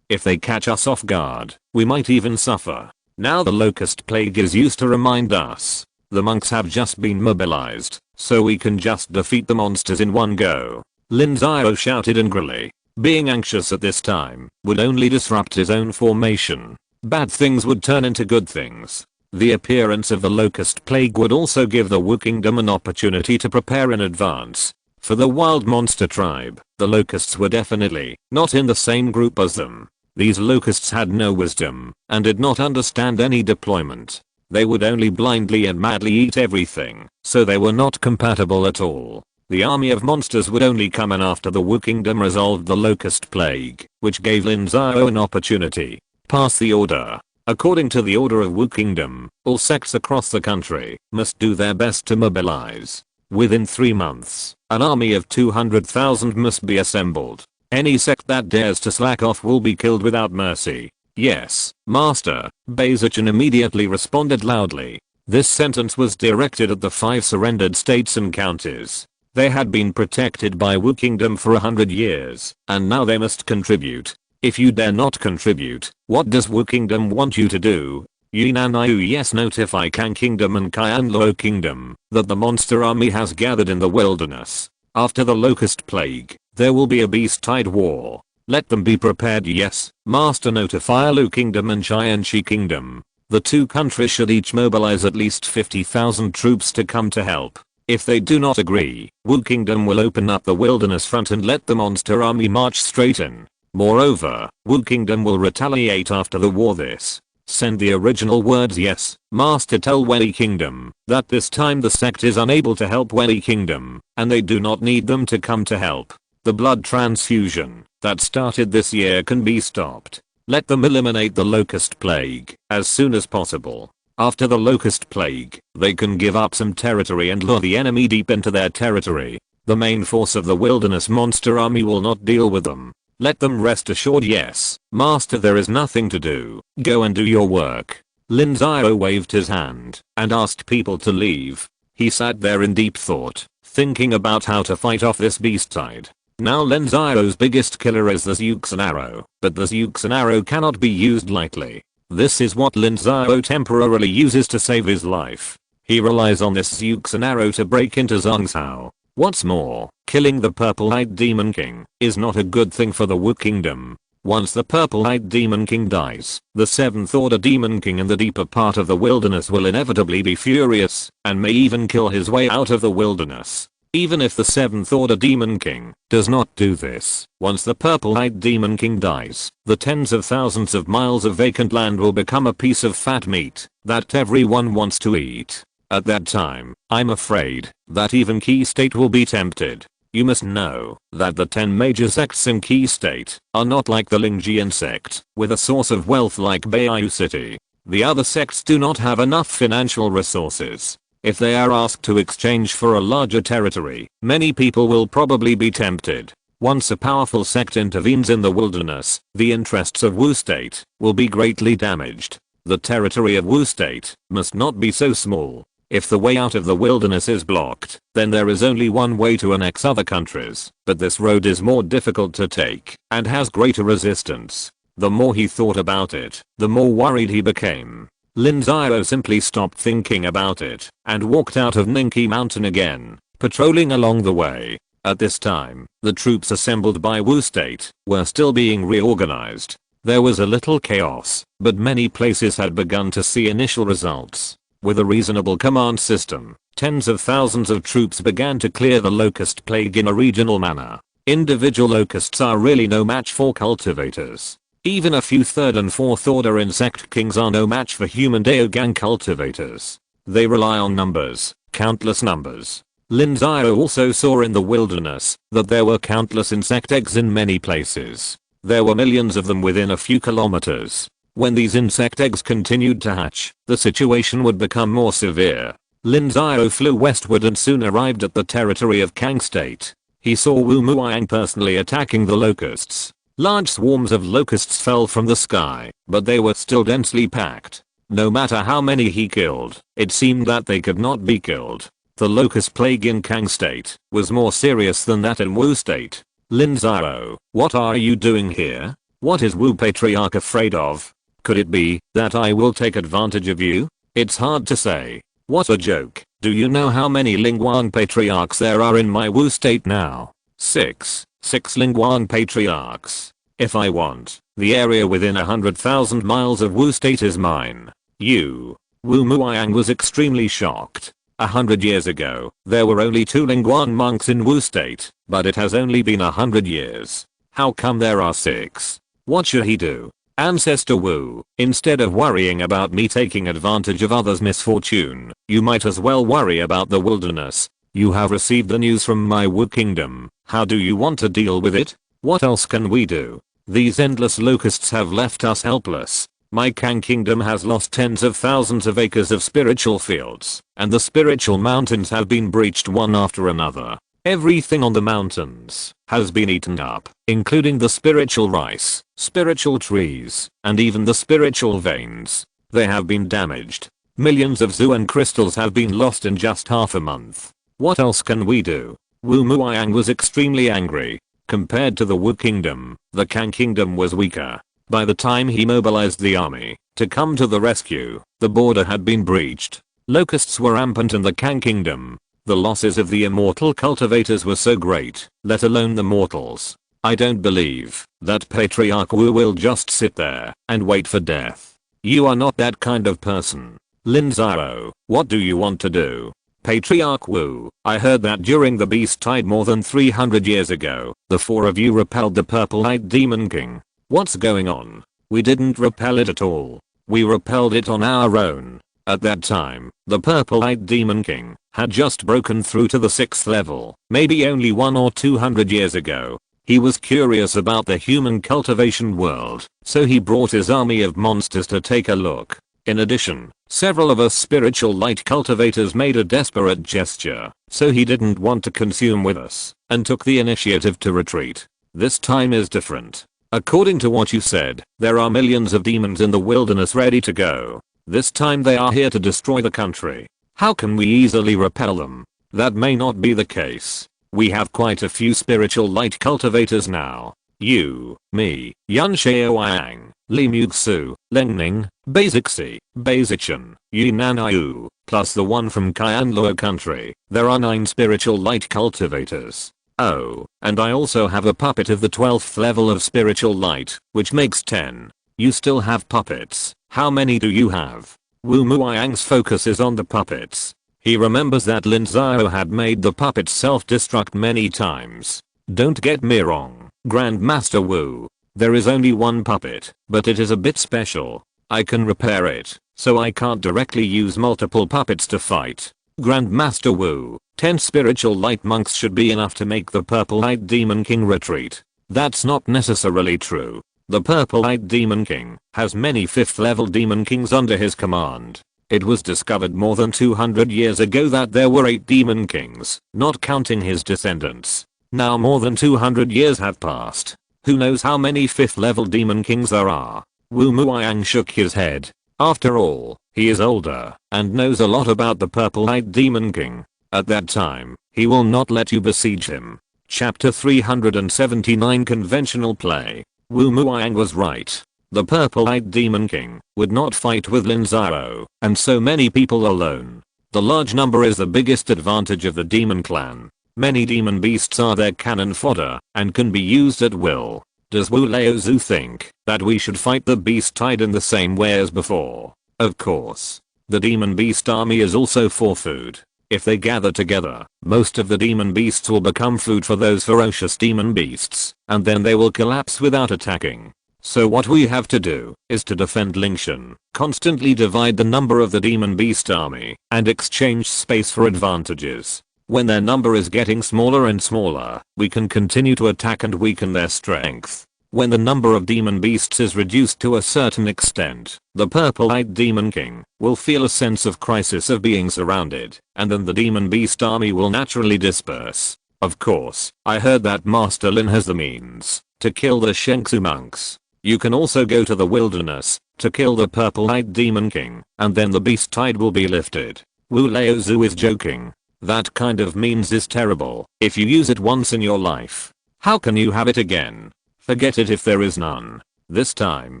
[SPEAKER 1] If they catch us off guard, we might even suffer. Now the locust plague is used to remind us. The monks have just been mobilized, so we can just defeat the monsters in one go. Lin Xiao shouted angrily. Being anxious at this time would only disrupt his own formation. Bad things would turn into good things. The appearance of the locust plague would also give the Wu Kingdom an opportunity to prepare in advance. For the wild monster tribe, the locusts were definitely not in the same group as them. These locusts had no wisdom and did not understand any deployment. They would only blindly and madly eat everything, so they were not compatible at all. The army of monsters would only come in after the Wu Kingdom resolved the locust plague, which gave Lin Xiao an opportunity. Pass the order. According to the order of Wu Kingdom, all sects across the country must do their best to mobilize. Within 3 months, an army of 200,000 must be assembled. Any sect that dares to slack off will be killed without mercy. Yes, Master, Beizichan immediately responded loudly. This sentence was directed at the 5 surrendered states and counties. They had been protected by Wu Kingdom for 100 years, and now they must contribute. If you dare not contribute, what does Wu Kingdom want you to do? Yunnan Iu yes, notify Kang Kingdom and Qianluo Kingdom that the monster army has gathered in the wilderness. After the locust plague, there will be a beast tide war. Let them be prepared. Yes, Master, notify Lu Kingdom and Tiansheng Kingdom. The 2 countries should each mobilize at least 50,000 troops to come to help. If they do not agree, Wu Kingdom will open up the wilderness front and let the monster army march straight in. Moreover, Wu Kingdom will retaliate after the war. This. Send the original words. Yes, Master, tell Wei Kingdom that this time the sect is unable to help Wei Kingdom, and they do not need them to come to help. The blood transfusion that started this year can be stopped. Let them eliminate the locust plague as soon as possible. After the locust plague, they can give up some territory and lure the enemy deep into their territory. The main force of the wilderness monster army will not deal with them. Let them rest assured. Yes, Master, there is nothing to do. Go and do your work. Lin Xiao waved his hand and asked people to leave. He sat there in deep thought, thinking about how to fight off this beast tide. Now Lin Xiao's biggest killer is the Xuxin arrow, but the Xuxin arrow cannot be used lightly. This is what Lin Xiao temporarily uses to save his life. He relies on this Xuxin arrow to break into Zhongzhou. What's more, killing the purple-eyed Demon King is not a good thing for the Wu Kingdom. Once the purple-eyed Demon King dies, the 7th Order Demon King in the deeper part of the wilderness will inevitably be furious, and may even kill his way out of the wilderness. Even if the 7th Order Demon King does not do this, once the purple-eyed Demon King dies, the tens of thousands of miles of vacant land will become a piece of fat meat that everyone wants to eat. At that time, I'm afraid that even Key State will be tempted. You must know that the 10 major sects in Key State are not like the Lin Sect, with a source of wealth like Beiyu City. The other sects do not have enough financial resources. If they are asked to exchange for a larger territory, many people will probably be tempted. Once a powerful sect intervenes in the wilderness, the interests of Wu State will be greatly damaged. The territory of Wu State must not be so small. If the way out of the wilderness is blocked, then there is only one way to annex other countries, but this road is more difficult to take and has greater resistance. The more he thought about it, the more worried he became. Lin Xiao simply stopped thinking about it and walked out of Ninki Mountain again, patrolling along the way. At this time, the troops assembled by Wu State were still being reorganized. There was a little chaos, but many places had begun to see initial results. With a reasonable command system, tens of thousands of troops began to clear the locust plague in a regional manner. Individual locusts are really no match for cultivators. Even a few 3rd and 4th order insect kings are no match for human Daogang cultivators. They rely on numbers, countless numbers. Lin Xiao also saw in the wilderness that there were countless insect eggs in many places. There were millions of them within a few kilometers. When these insect eggs continued to hatch, the situation would become more severe. Lin Xiao flew westward and soon arrived at the territory of Kang State. He saw Wu Muang personally attacking the locusts. Large swarms of locusts fell from the sky, but they were still densely packed. No matter how many he killed, it seemed that they could not be killed. The locust plague in Kang State was more serious than that in Wu State. Lin Xiao, what are you doing here? What is Wu Patriarch afraid of? Could it be that I will take advantage of you? It's hard to say. What a joke. Do you know how many Lingguang Patriarchs there are in my Wu State now? 6 Lingguang Patriarchs. If I want, the area within 100,000 miles of Wu State is mine. Wu Muiyang was extremely shocked. 100 years ago, there were only 2 Lingguang monks in Wu State, but it has only been 100 years. How come there are 6? What should he do? Ancestor Wu, instead of worrying about me taking advantage of others' misfortune, you might as well worry about the wilderness. You have received the news from my Wu kingdom. How do you want to deal with it? What else can we do? These endless locusts have left us helpless. My Kang kingdom has lost tens of thousands of acres of spiritual fields, and the spiritual mountains have been breached one after another. Everything on the mountains has been eaten up, including the spiritual rice, spiritual trees, and even the spiritual veins. They have been damaged. Millions of Zuan crystals have been lost in just half a month. What else can we do? Wu Muiyang was extremely angry. Compared to the Wu kingdom, the Kang kingdom was weaker. By the time he mobilized the army to come to the rescue, the border had been breached. Locusts were rampant in the Kang kingdom. The losses of the immortal cultivators were so great, let alone the mortals. I don't believe that Patriarch Wu will just sit there and wait for death. You are not that kind of person. Lin Xiao, what do you want to do? Patriarch Wu, I heard that during the Beast Tide more than 300 years ago, the 4 of you repelled the purple-eyed Demon King. What's going on? We didn't repel it at all. We repelled it on our own. At that time, the purple-eyed Demon King had just broken through to the 6th level, maybe only 100 or 200 years ago. He was curious about the human cultivation world, so he brought his army of monsters to take a look. In addition, several of us spiritual light cultivators made a desperate gesture, so he didn't want to consume with us, and took the initiative to retreat. This time is different. According to what you said, there are millions of demons in the wilderness ready to go. This time they are here to destroy the country. How can we easily repel them? That may not be the case. We have quite a few spiritual light cultivators now. You, me, Yun Xiaoyang, Li Muxu, Leng Ning, Basixi, Basichan, Yunanayu, plus the one from Qianluo country. There are 9 spiritual light cultivators. Oh, and I also have a puppet of the 12th level of spiritual light, which makes 10. You still have puppets. How many do you have? Wu Muiyang's focus is on the puppets. He remembers that Lin Xiao had made the puppets self-destruct many times. Don't get me wrong, Grandmaster Wu. There is only one puppet, but it is a bit special. I can repair it, so I can't directly use multiple puppets to fight. Grandmaster Wu, 10 spiritual light monks should be enough to make the purple-eyed Demon King retreat. That's not necessarily true. The purple-eyed Demon King has many 5th level Demon Kings under his command. It was discovered more than 200 years ago that there were 8 Demon Kings, not counting his descendants. Now more than 200 years have passed. Who knows how many 5th level Demon Kings there are? Wu Muiyang shook his head. After all, he is older and knows a lot about the purple-eyed Demon King. At that time, he will not let you besiege him. Chapter 379 Conventional Play. Wu Muiyang was right. The purple-eyed Demon King would not fight with Lin Xiao and so many people alone. The large number is the biggest advantage of the demon clan. Many demon beasts are their cannon fodder and can be used at will. Does Wu Laozu think that we should fight the beast tide in the same way as before? Of course. The demon beast army is also for food. If they gather together, most of the demon beasts will become food for those ferocious demon beasts, and then they will collapse without attacking. So what we have to do is to defend Lingshan, constantly divide the number of the demon beast army, and exchange space for advantages. When their number is getting smaller and smaller, we can continue to attack and weaken their strength. When the number of demon beasts is reduced to a certain extent, the purple-eyed Demon King will feel a sense of crisis of being surrounded, and then the demon beast army will naturally disperse. Of course, I heard that Master Lin has the means to kill the Shengsu monks. You can also go to the wilderness, to kill the purple-eyed demon king, and then the beast tide will be lifted. Wu Laozu is joking. That kind of means is terrible. If you use it once in your life, how can you have it again? Forget it if there is none. This time,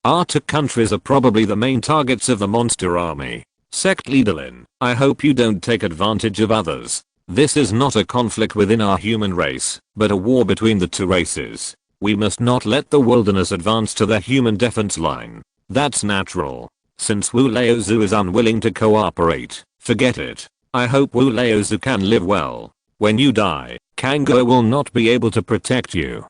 [SPEAKER 1] our two countries are probably the main targets of the monster army. Sect leader Lin, I hope you don't take advantage of others. This is not a conflict within our human race, but a war between the two races. We must not let the wilderness advance to the human defense line. That's natural. Since Wu Laozu is unwilling to cooperate, forget it. I hope Wu Laozu can live well. When you die, Kangou will not be able to protect you.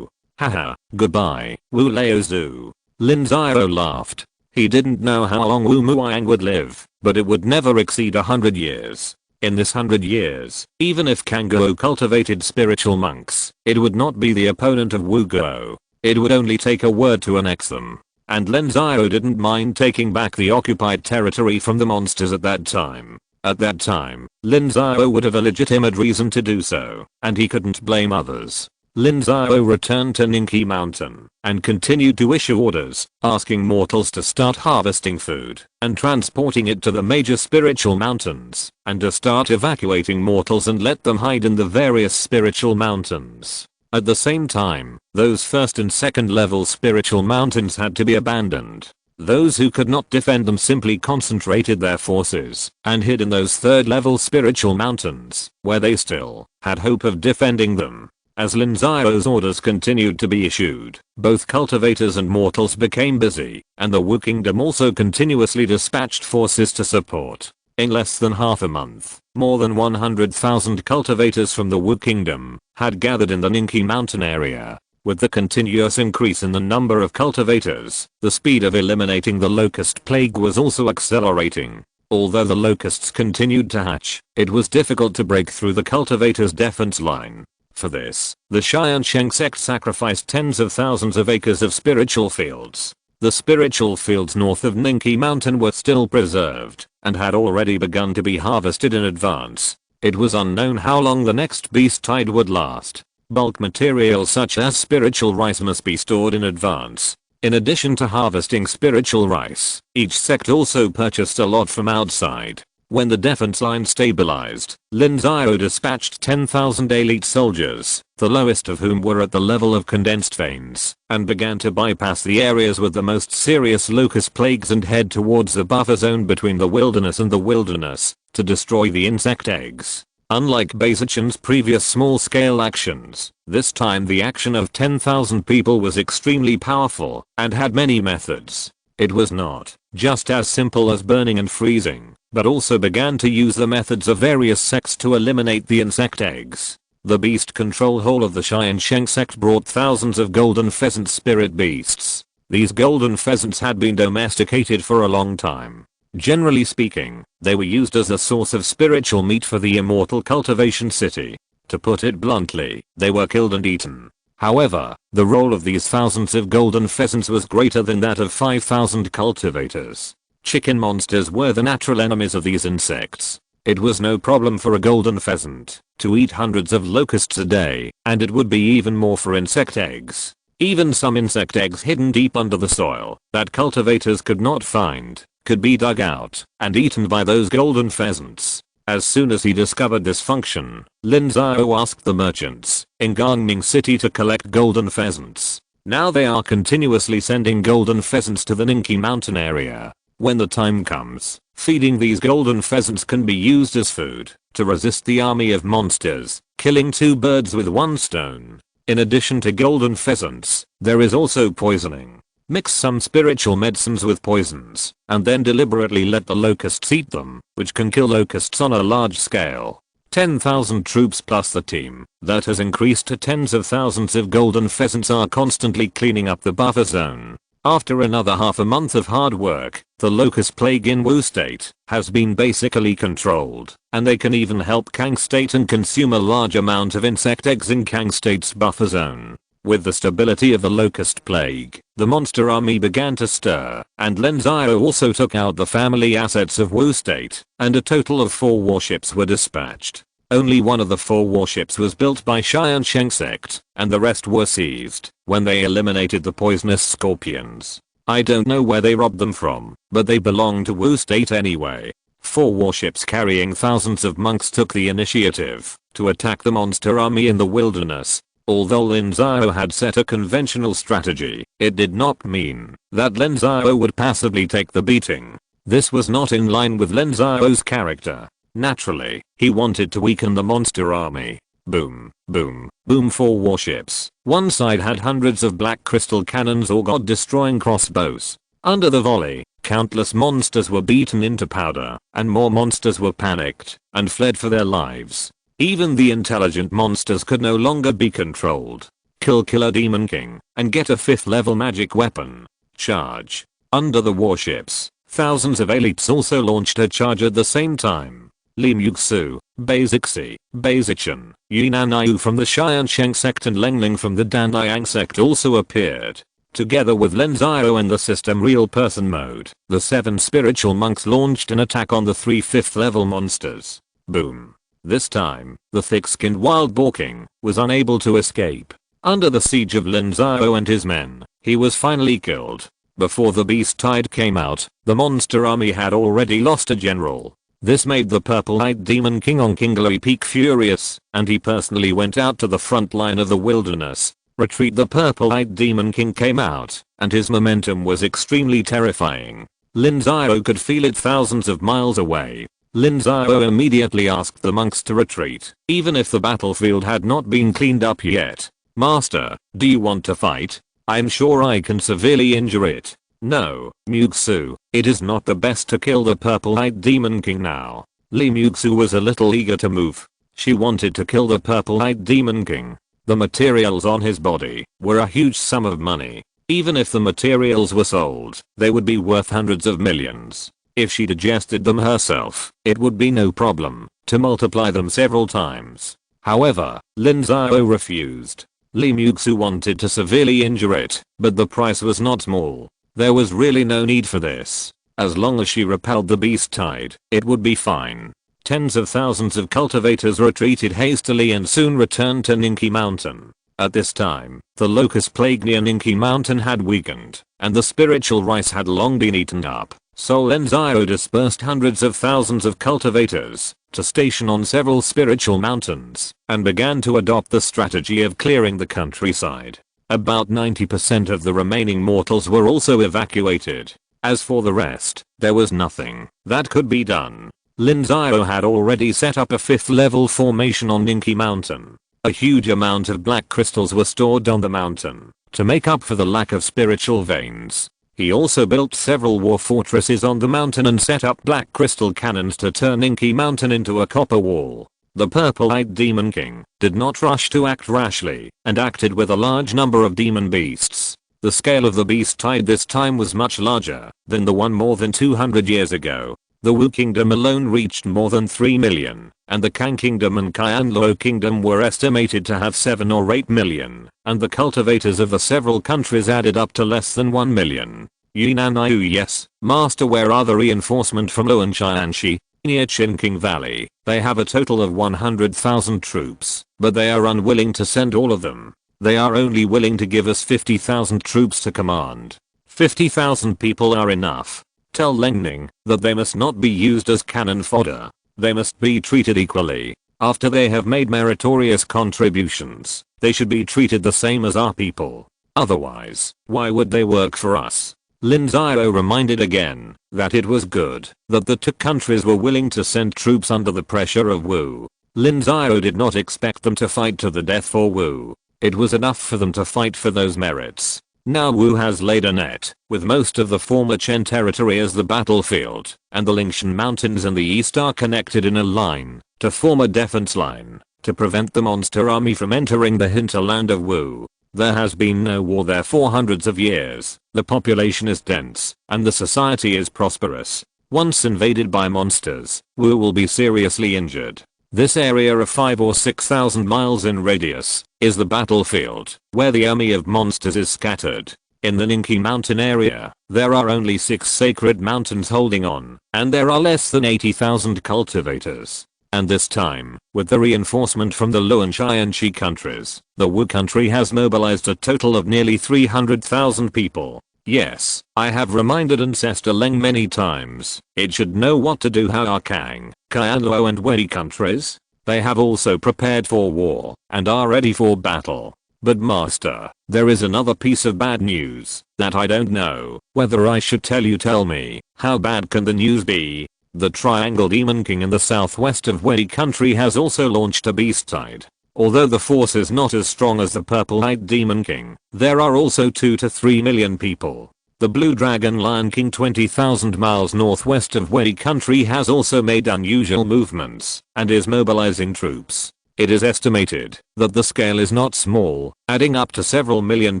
[SPEAKER 1] Haha, goodbye, Wu Laozu. Lin Xiao laughed. He didn't know how long Wu Muang would live, but it would never exceed 100 years. In this 100 years, even if Kangou cultivated spiritual monks, it would not be the opponent of Wu Guo. It would only take a word to annex them. And Lin Xiao didn't mind taking back the occupied territory from the monsters at that time. At that time, Lin Xiao would have a legitimate reason to do so, and he couldn't blame others. Lin Xiao returned to Ninki Mountain and continued to issue orders, asking mortals to start harvesting food and transporting it to the major spiritual mountains, and to start evacuating mortals and let them hide in the various spiritual mountains. At the same time, those first and second level spiritual mountains had to be abandoned. Those who could not defend them simply concentrated their forces and hid in those third level spiritual mountains, where they still had hope of defending them. As Lin Xiao's orders continued to be issued, both cultivators and mortals became busy, and the Wu Kingdom also continuously dispatched forces to support. In less than half a month, more than 100,000 cultivators from the Wu Kingdom had gathered in the Ninki Mountain area. With the continuous increase in the number of cultivators, the speed of eliminating the locust plague was also accelerating. Although the locusts continued to hatch, it was difficult to break through the cultivators' defense line. For this, the Tiansheng Sect sacrificed tens of thousands of acres of spiritual fields. The spiritual fields north of Ninki Mountain were still preserved, and had already begun to be harvested in advance. It was unknown how long the next beast tide would last. Bulk materials such as spiritual rice must be stored in advance. In addition to harvesting spiritual rice, each sect also purchased a lot from outside. When the defense line stabilized, Lin Xiao dispatched 10,000 elite soldiers, the lowest of whom were at the level of condensed veins, and began to bypass the areas with the most serious locust plagues and head towards the buffer zone between the wilderness and the wilderness, to destroy the insect eggs. Unlike Basichan's previous small-scale actions, this time the action of 10,000 people was extremely powerful and had many methods. It was not just as simple as burning and freezing, but also began to use the methods of various sects to eliminate the insect eggs. The beast control hall of the Tiansheng Sect brought thousands of golden pheasant spirit beasts. These golden pheasants had been domesticated for a long time. Generally speaking, they were used as a source of spiritual meat for the immortal cultivation city. To put it bluntly, they were killed and eaten. However, the role of these thousands of golden pheasants was greater than that of 5,000 cultivators. Chicken monsters were the natural enemies of these insects. It was no problem for a golden pheasant to eat hundreds of locusts a day, and it would be even more for insect eggs. Even some insect eggs hidden deep under the soil that cultivators could not find could be dug out and eaten by those golden pheasants. As soon as he discovered this function, Lin Xiao asked the merchants in Gangming City to collect golden pheasants. Now they are continuously sending golden pheasants to the Ninki Mountain area. When the time comes, feeding these golden pheasants can be used as food to resist the army of monsters, killing two birds with one stone. In addition to golden pheasants, there is also poisoning. Mix some spiritual medicines with poisons, and then deliberately let the locusts eat them, which can kill locusts on a large scale. 10,000 troops plus the team that has increased to tens of thousands of golden pheasants are constantly cleaning up the buffer zone. After another half a month of hard work, the locust plague in Wu State has been basically controlled, and they can even help Kang State and consume a large amount of insect eggs in Kang State's buffer zone. With the stability of the locust plague, the monster army began to stir, and Lin Xiao also took out the family assets of Wu State, and a total of 4 warships were dispatched. Only one of the 4 warships was built by Tiansheng Sect, and the rest were seized when they eliminated the poisonous scorpions. I don't know where they robbed them from, but they belong to Wu state anyway. 4 warships carrying thousands of monks took the initiative to attack the monster army in the wilderness. Although Lin Xiao had set a conventional strategy, it did not mean that Lin Xiao would passively take the beating. This was not in line with Lin Xiao's character. Naturally, he wanted to weaken the monster army. Boom, boom, boom. 4 warships. One side had hundreds of black crystal cannons or god-destroying crossbows. Under the volley, countless monsters were beaten into powder, and more monsters were panicked and fled for their lives. Even the intelligent monsters could no longer be controlled. Kill Killer Demon King and get a 5th level magic weapon. Charge. Under the warships, thousands of elites also launched a charge at the same time. Li Muxu, Beizixi, Beizichan, Yunanayu from the Tiansheng Sect and Lengling from the Danliang Sect also appeared. Together with Lin Xiao in the system real person mode, the 7 spiritual monks launched an attack on the 3 5th level monsters. Boom. This time, the thick-skinned wild boar king was unable to escape. Under the siege of Lin Xiao and his men, he was finally killed. Before the beast tide came out, the monster army had already lost a general. This made the purple-eyed demon king on Kinglery Peak furious, and he personally went out to the front line of the wilderness. Retreat. The purple-eyed demon king came out, and his momentum was extremely terrifying. Lin Xiao could feel it thousands of miles away. Lin Xiao immediately asked the monks to retreat, even if the battlefield had not been cleaned up yet. Master, do you want to fight? I'm sure I can severely injure it. No, Muxu, it is not the best to kill the purple-eyed demon king now. Li Muxu was a little eager to move. She wanted to kill the purple-eyed demon king. The materials on his body were a huge sum of money. Even if the materials were sold, they would be worth hundreds of millions. If she digested them herself, it would be no problem to multiply them several times. However, Lin Xiao refused. Li Muxu wanted to severely injure it, but the price was not small. There was really no need for this. As long as she repelled the beast tide, it would be fine. Tens of thousands of cultivators retreated hastily and soon returned to Ninki Mountain. At this time, the locust plague near Ninki Mountain had weakened, and the spiritual rice had long been eaten up. So Lin Xiao dispersed hundreds of thousands of cultivators to station on several spiritual mountains and began to adopt the strategy of clearing the countryside. About 90% of the remaining mortals were also evacuated. As for the rest, there was nothing that could be done. Lin Xiao had already set up a 5th level formation on Ninki Mountain. A huge amount of black crystals were stored on the mountain to make up for the lack of spiritual veins. He also built several war fortresses on the mountain and set up black crystal cannons to turn Ninki Mountain into a copper wall. The purple-eyed demon king did not rush to act rashly and acted with a large number of demon beasts. The scale of the beast tide this time was much larger than the one more than 200 years ago. The Wu kingdom alone reached more than 3 million, and the Kang kingdom and Qianluo kingdom were estimated to have 7 or 8 million, and the cultivators of the several countries added up to less than 1 million. Yunanayu. Yes, master. Where are the reinforcement from Luanshianshi? Near Qingqing Valley. They have a total of 100,000 troops, but they are unwilling to send all of them. They are only willing to give us 50,000 troops to command. 50,000 people are enough. Tell Lengning that they must not be used as cannon fodder. They must be treated equally. After they have made meritorious contributions, they should be treated the same as our people. Otherwise, why would they work for us? Lin Xiao reminded again that it was good that the two countries were willing to send troops under the pressure of Wu. Lin Xiao did not expect them to fight to the death for Wu. It was enough for them to fight for those merits. Now Wu has laid a net with most of the former Chen territory as the battlefield, and the Lingshan Mountains in the east are connected in a line to form a defense line to prevent the monster army from entering the hinterland of Wu. There has been no war there for hundreds of years. The population is dense, and the society is prosperous. Once invaded by monsters, Wu will be seriously injured. This area of 5 or 6,000 miles in radius is the battlefield, where the army of monsters is scattered. In the Ninki Mountain area, there are only 6 sacred mountains holding on, and there are less than 80,000 cultivators. And this time, with the reinforcement from the Luanshianshi countries, the Wu country has mobilized a total of nearly 300,000 people. Yes, I have reminded Ancestor Leng many times. It should know what to do. How are Kang, Kyanlo and Wei countries? They have also prepared for war and are ready for battle. But master, there is another piece of bad news that I don't know whether I should tell you. Tell me, how bad can the news be? The Triangle Demon King in the southwest of Wei country has also launched a beast tide. Although the force is not as strong as the Purple Knight Demon King, there are also 2 to 3 million people. The Blue Dragon Lion King 20,000 miles northwest of Wei country has also made unusual movements and is mobilizing troops. It is estimated that the scale is not small, adding up to several million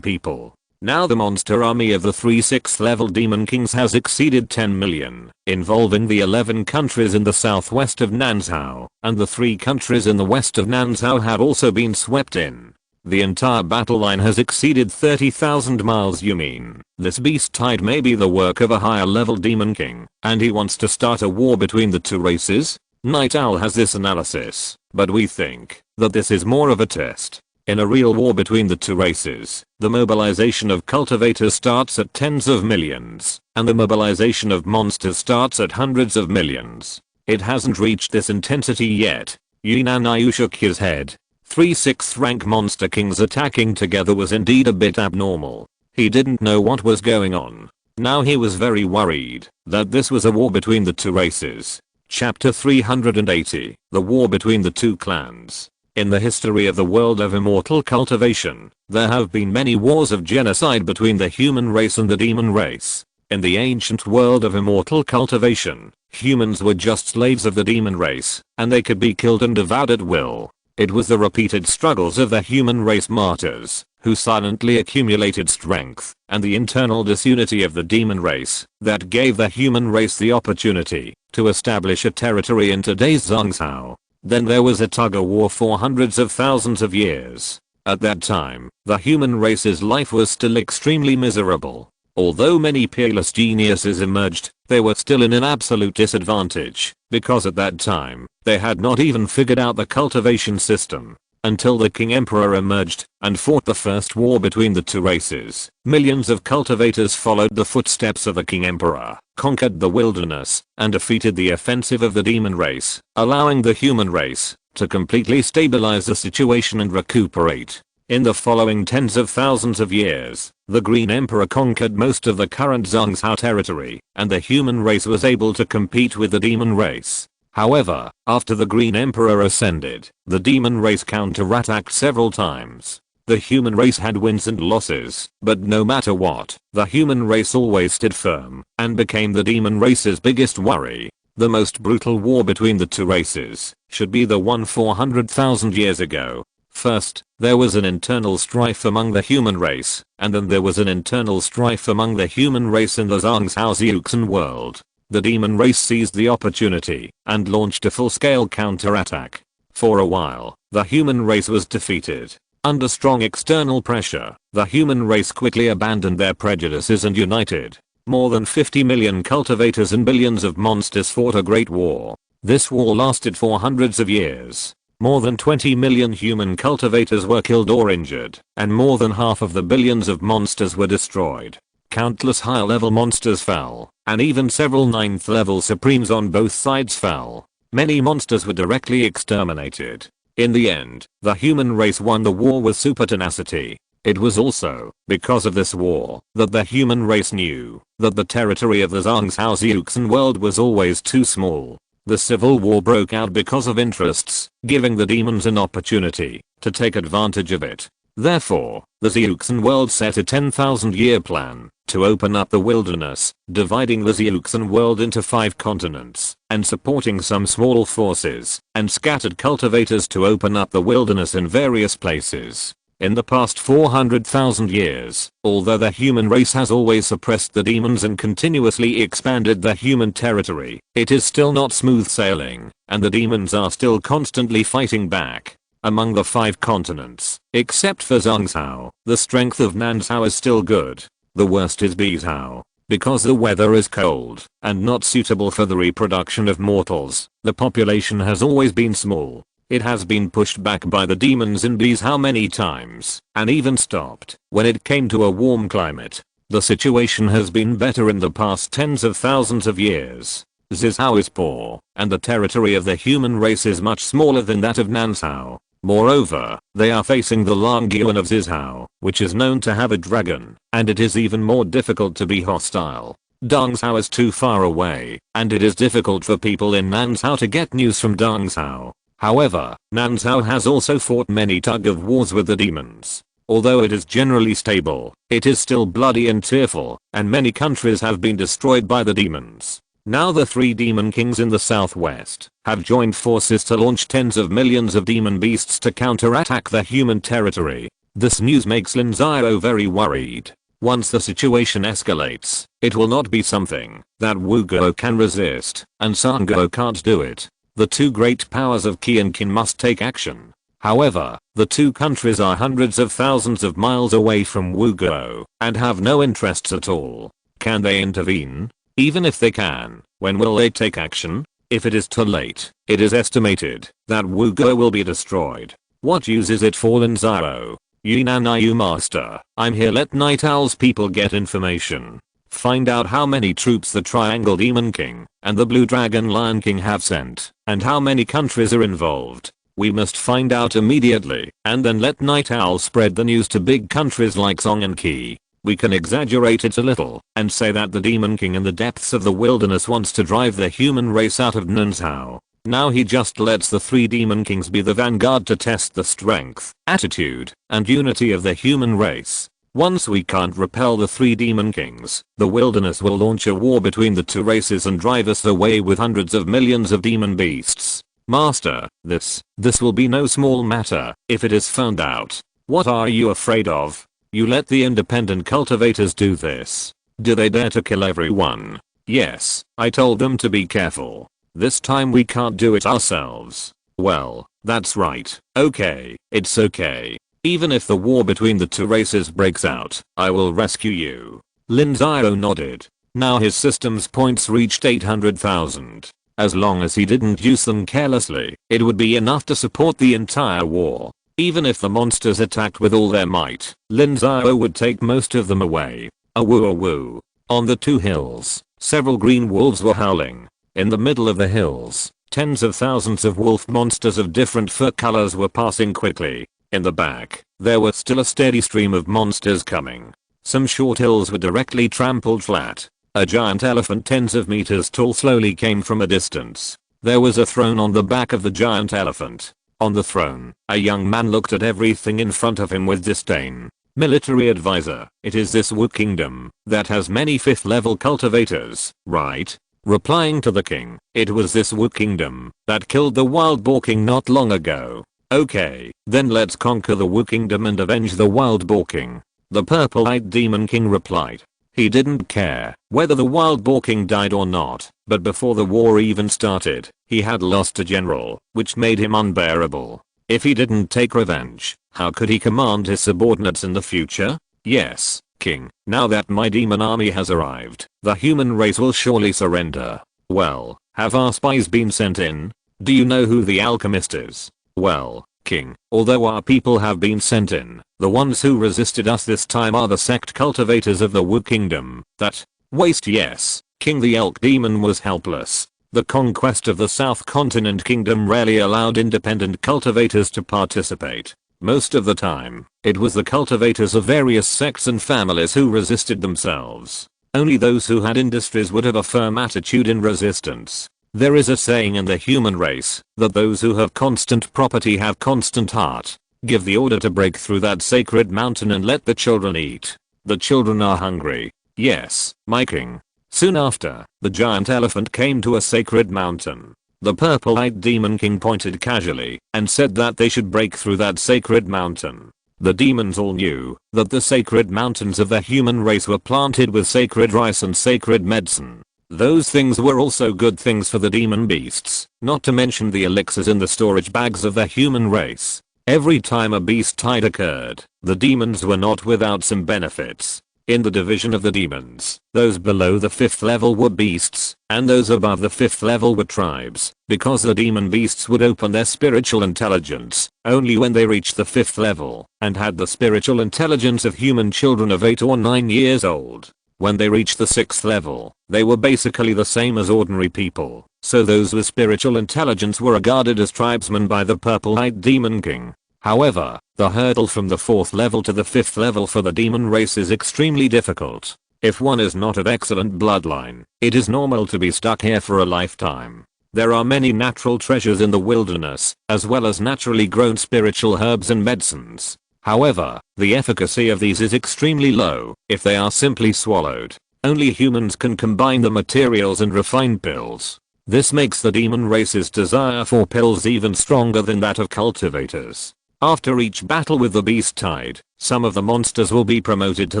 [SPEAKER 1] people. Now the monster army of the 3 6th level Demon Kings has exceeded 10 million, involving the 11 countries in the southwest of Nanzhao, and the 3 countries in the west of Nanzhao have also been swept in. The entire battle line has exceeded 30,000 miles. You mean, this beast tide may be the work of a higher level Demon King, and he wants to start a war between the 2 races? Night Owl has this analysis, but we think that this is more of a test. In a real war between the 2 races, the mobilization of cultivators starts at tens of millions, and the mobilization of monsters starts at hundreds of millions. It hasn't reached this intensity yet. Yinan Ayu shook his head. 3 6th rank monster kings attacking together was indeed a bit abnormal. He didn't know what was going on. Now he was very worried that this was a war between the 2 races. Chapter 380, The War Between the 2 Clans. In the history of the world of immortal cultivation, there have been many wars of genocide between the human race and the demon race. In the ancient world of immortal cultivation, humans were just slaves of the demon race, and they could be killed and devoured at will. It was the repeated struggles of the human race martyrs, who silently accumulated strength, and the internal disunity of the demon race, that gave the human race the opportunity to establish a territory in today's Zhangzhou. Then there was a tug-of-war for hundreds of thousands of years. At that time, the human race's life was still extremely miserable. Although many peerless geniuses emerged, they were still in an absolute disadvantage, because at that time, they had not even figured out the cultivation system. Until the King Emperor emerged and fought the first war between the 2 races, millions of cultivators followed the footsteps of the King Emperor, conquered the wilderness, and defeated the offensive of the demon race, allowing the human race to completely stabilize the situation and recuperate. In the following tens of thousands of years, the Green Emperor conquered most of the current Zhangzhou territory, and the human race was able to compete with the demon race. However, after the Green Emperor ascended, the demon race counterattacked several times. The human race had wins and losses, but no matter what, the human race always stood firm and became the demon race's biggest worry. The most brutal war between the 2 races should be the one 400,000 years ago. First, there was an internal strife among the human race, and then there was an internal strife among the human race in the Zhangzhou Xiuxin world. The demon race seized the opportunity and launched a full-scale counterattack. For a while, the human race was defeated. Under strong external pressure, the human race quickly abandoned their prejudices and united. More than 50 million cultivators and billions of monsters fought a great war. This war lasted for hundreds of years. More than 20 million human cultivators were killed or injured, and more than half of the billions of monsters were destroyed. Countless high-level monsters fell, and even several 9th level supremes on both sides fell. Many monsters were directly exterminated. In the end, the human race won the war with super tenacity. It was also because of this war that the human race knew that the territory of the Zhangzhou Xiuxin world was always too small. The civil war broke out because of interests, giving the demons an opportunity to take advantage of it. Therefore, the Xiuxin world set a 10,000-year plan to open up the wilderness, dividing the Xiuxin world into 5 continents, and supporting some small forces and scattered cultivators to open up the wilderness in various places. In the past 400,000 years, although the human race has always suppressed the demons and continuously expanded the human territory, it is still not smooth sailing, and the demons are still constantly fighting back. Among the 5 continents, except for Zhangzhou, the strength of Nanzhou is still good. The worst is Bizhou. Because the weather is cold and not suitable for the reproduction of mortals, the population has always been small. It has been pushed back by the demons in Bizhou many times, and even stopped when it came to a warm climate. The situation has been better in the past tens of thousands of years. Zizhao is poor, and the territory of the human race is much smaller than that of Nansao. Moreover, they are facing the Longyuan of Zizhao, which is known to have a dragon, and it is even more difficult to be hostile. Dongzhao is too far away, and it is difficult for people in Nansao to get news from Dongzhao. However, Nansao has also fought many tug-of-wars with the demons. Although it is generally stable, it is still bloody and tearful, and many countries have been destroyed by the demons. Now the 3 demon kings in the southwest have joined forces to launch tens of millions of demon beasts to counterattack the human territory. This news makes Lin Xiao very worried. Once the situation escalates, it will not be something that Wu Guo can resist, and Sun Guo can't do it. The 2 great powers of Qi and Qin must take action. However, the 2 countries are hundreds of thousands of miles away from Wu Guo and have no interests at all. Can they intervene? Even if they can, when will they take action? If it is too late, it is estimated that Wu Guo will be destroyed. What use is it for Lin Xiao? Yunanayu master, I'm here, let Night Owl's people get information. Find out how many troops the Triangle Demon King and the Blue Dragon Lion King have sent, and how many countries are involved. We must find out immediately, and then let Night Owl spread the news to big countries like Song and Qi. We can exaggerate it a little and say that the Demon King in the depths of the wilderness wants to drive the human race out of Nansao. Now he just lets the 3 Demon Kings be the vanguard to test the strength, attitude, and unity of the human race. Once we can't repel the 3 Demon Kings, the wilderness will launch a war between the 2 races and drive us away with hundreds of millions of demon beasts. Master, this will be no small matter if it is found out. What are you afraid of? You let the independent cultivators do this. Do they dare to kill everyone? Yes, I told them to be careful. This time we can't do it ourselves. Well, that's right. Okay, it's okay. Even if the war between the 2 races breaks out, I will rescue you. Lin Xiao nodded. Now his system's points reached 800,000. As long as he didn't use them carelessly, it would be enough to support the entire war. Even if the monsters attacked with all their might, Lin Xiao would take most of them away. Awoo. On the 2 hills, several green wolves were howling. In the middle of the hills, tens of thousands of wolf monsters of different fur colors were passing quickly. In the back, there was still a steady stream of monsters coming. Some short hills were directly trampled flat. A giant elephant tens of meters tall slowly came from a distance. There was a throne on the back of the giant elephant. On the throne, a young man looked at everything in front of him with disdain. Military advisor, it is this Wu kingdom that has many 5th level cultivators, right? Replying to the king, it was this Wu kingdom that killed the wild boar king not long ago. Okay, then let's conquer the Wu kingdom and avenge the wild boar king. The purple-eyed demon king replied. He didn't care whether the wild boar king died or not, but before the war even started, he had lost a general, which made him unbearable. If he didn't take revenge, how could he command his subordinates in the future? Yes, king, now that my demon army has arrived, the human race will surely surrender. Well, have our spies been sent in? Do you know who the alchemist is? Well, king, although our people have been sent in, the ones who resisted us this time are the sect cultivators of the Wu kingdom. That waste, yes, king, the elk demon was helpless. The conquest of the South Continent Kingdom rarely allowed independent cultivators to participate. Most of the time, it was the cultivators of various sects and families who resisted themselves. Only those who had industries would have a firm attitude in resistance. There is a saying in the human race that those who have constant property have constant heart. Give the order to break through that sacred mountain and let the children eat. The children are hungry. Yes, my king. Soon after, the giant elephant came to a sacred mountain. The purple-eyed demon king pointed casually and said that they should break through that sacred mountain. The demons all knew that the sacred mountains of the human race were planted with sacred rice and sacred medicine. Those things were also good things for the demon beasts, not to mention the elixirs in the storage bags of the human race. Every time a beast tide occurred, the demons were not without some benefits. In the division of the demons, those below the 5th level were beasts, and those above the 5th level were tribes, because the demon beasts would open their spiritual intelligence only when they reached the 5th level, and had the spiritual intelligence of human children of 8 or 9 years old. When they reached the 6th level, they were basically the same as ordinary people, so those with spiritual intelligence were regarded as tribesmen by the purple-eyed demon king. However, the hurdle from the 4th level to the 5th level for the demon race is extremely difficult. If one is not of excellent bloodline, it is normal to be stuck here for a lifetime. There are many natural treasures in the wilderness, as well as naturally grown spiritual herbs and medicines. However, the efficacy of these is extremely low if they are simply swallowed. Only humans can combine the materials and refine pills. This makes the demon race's desire for pills even stronger than that of cultivators. After each battle with the beast tide, some of the monsters will be promoted to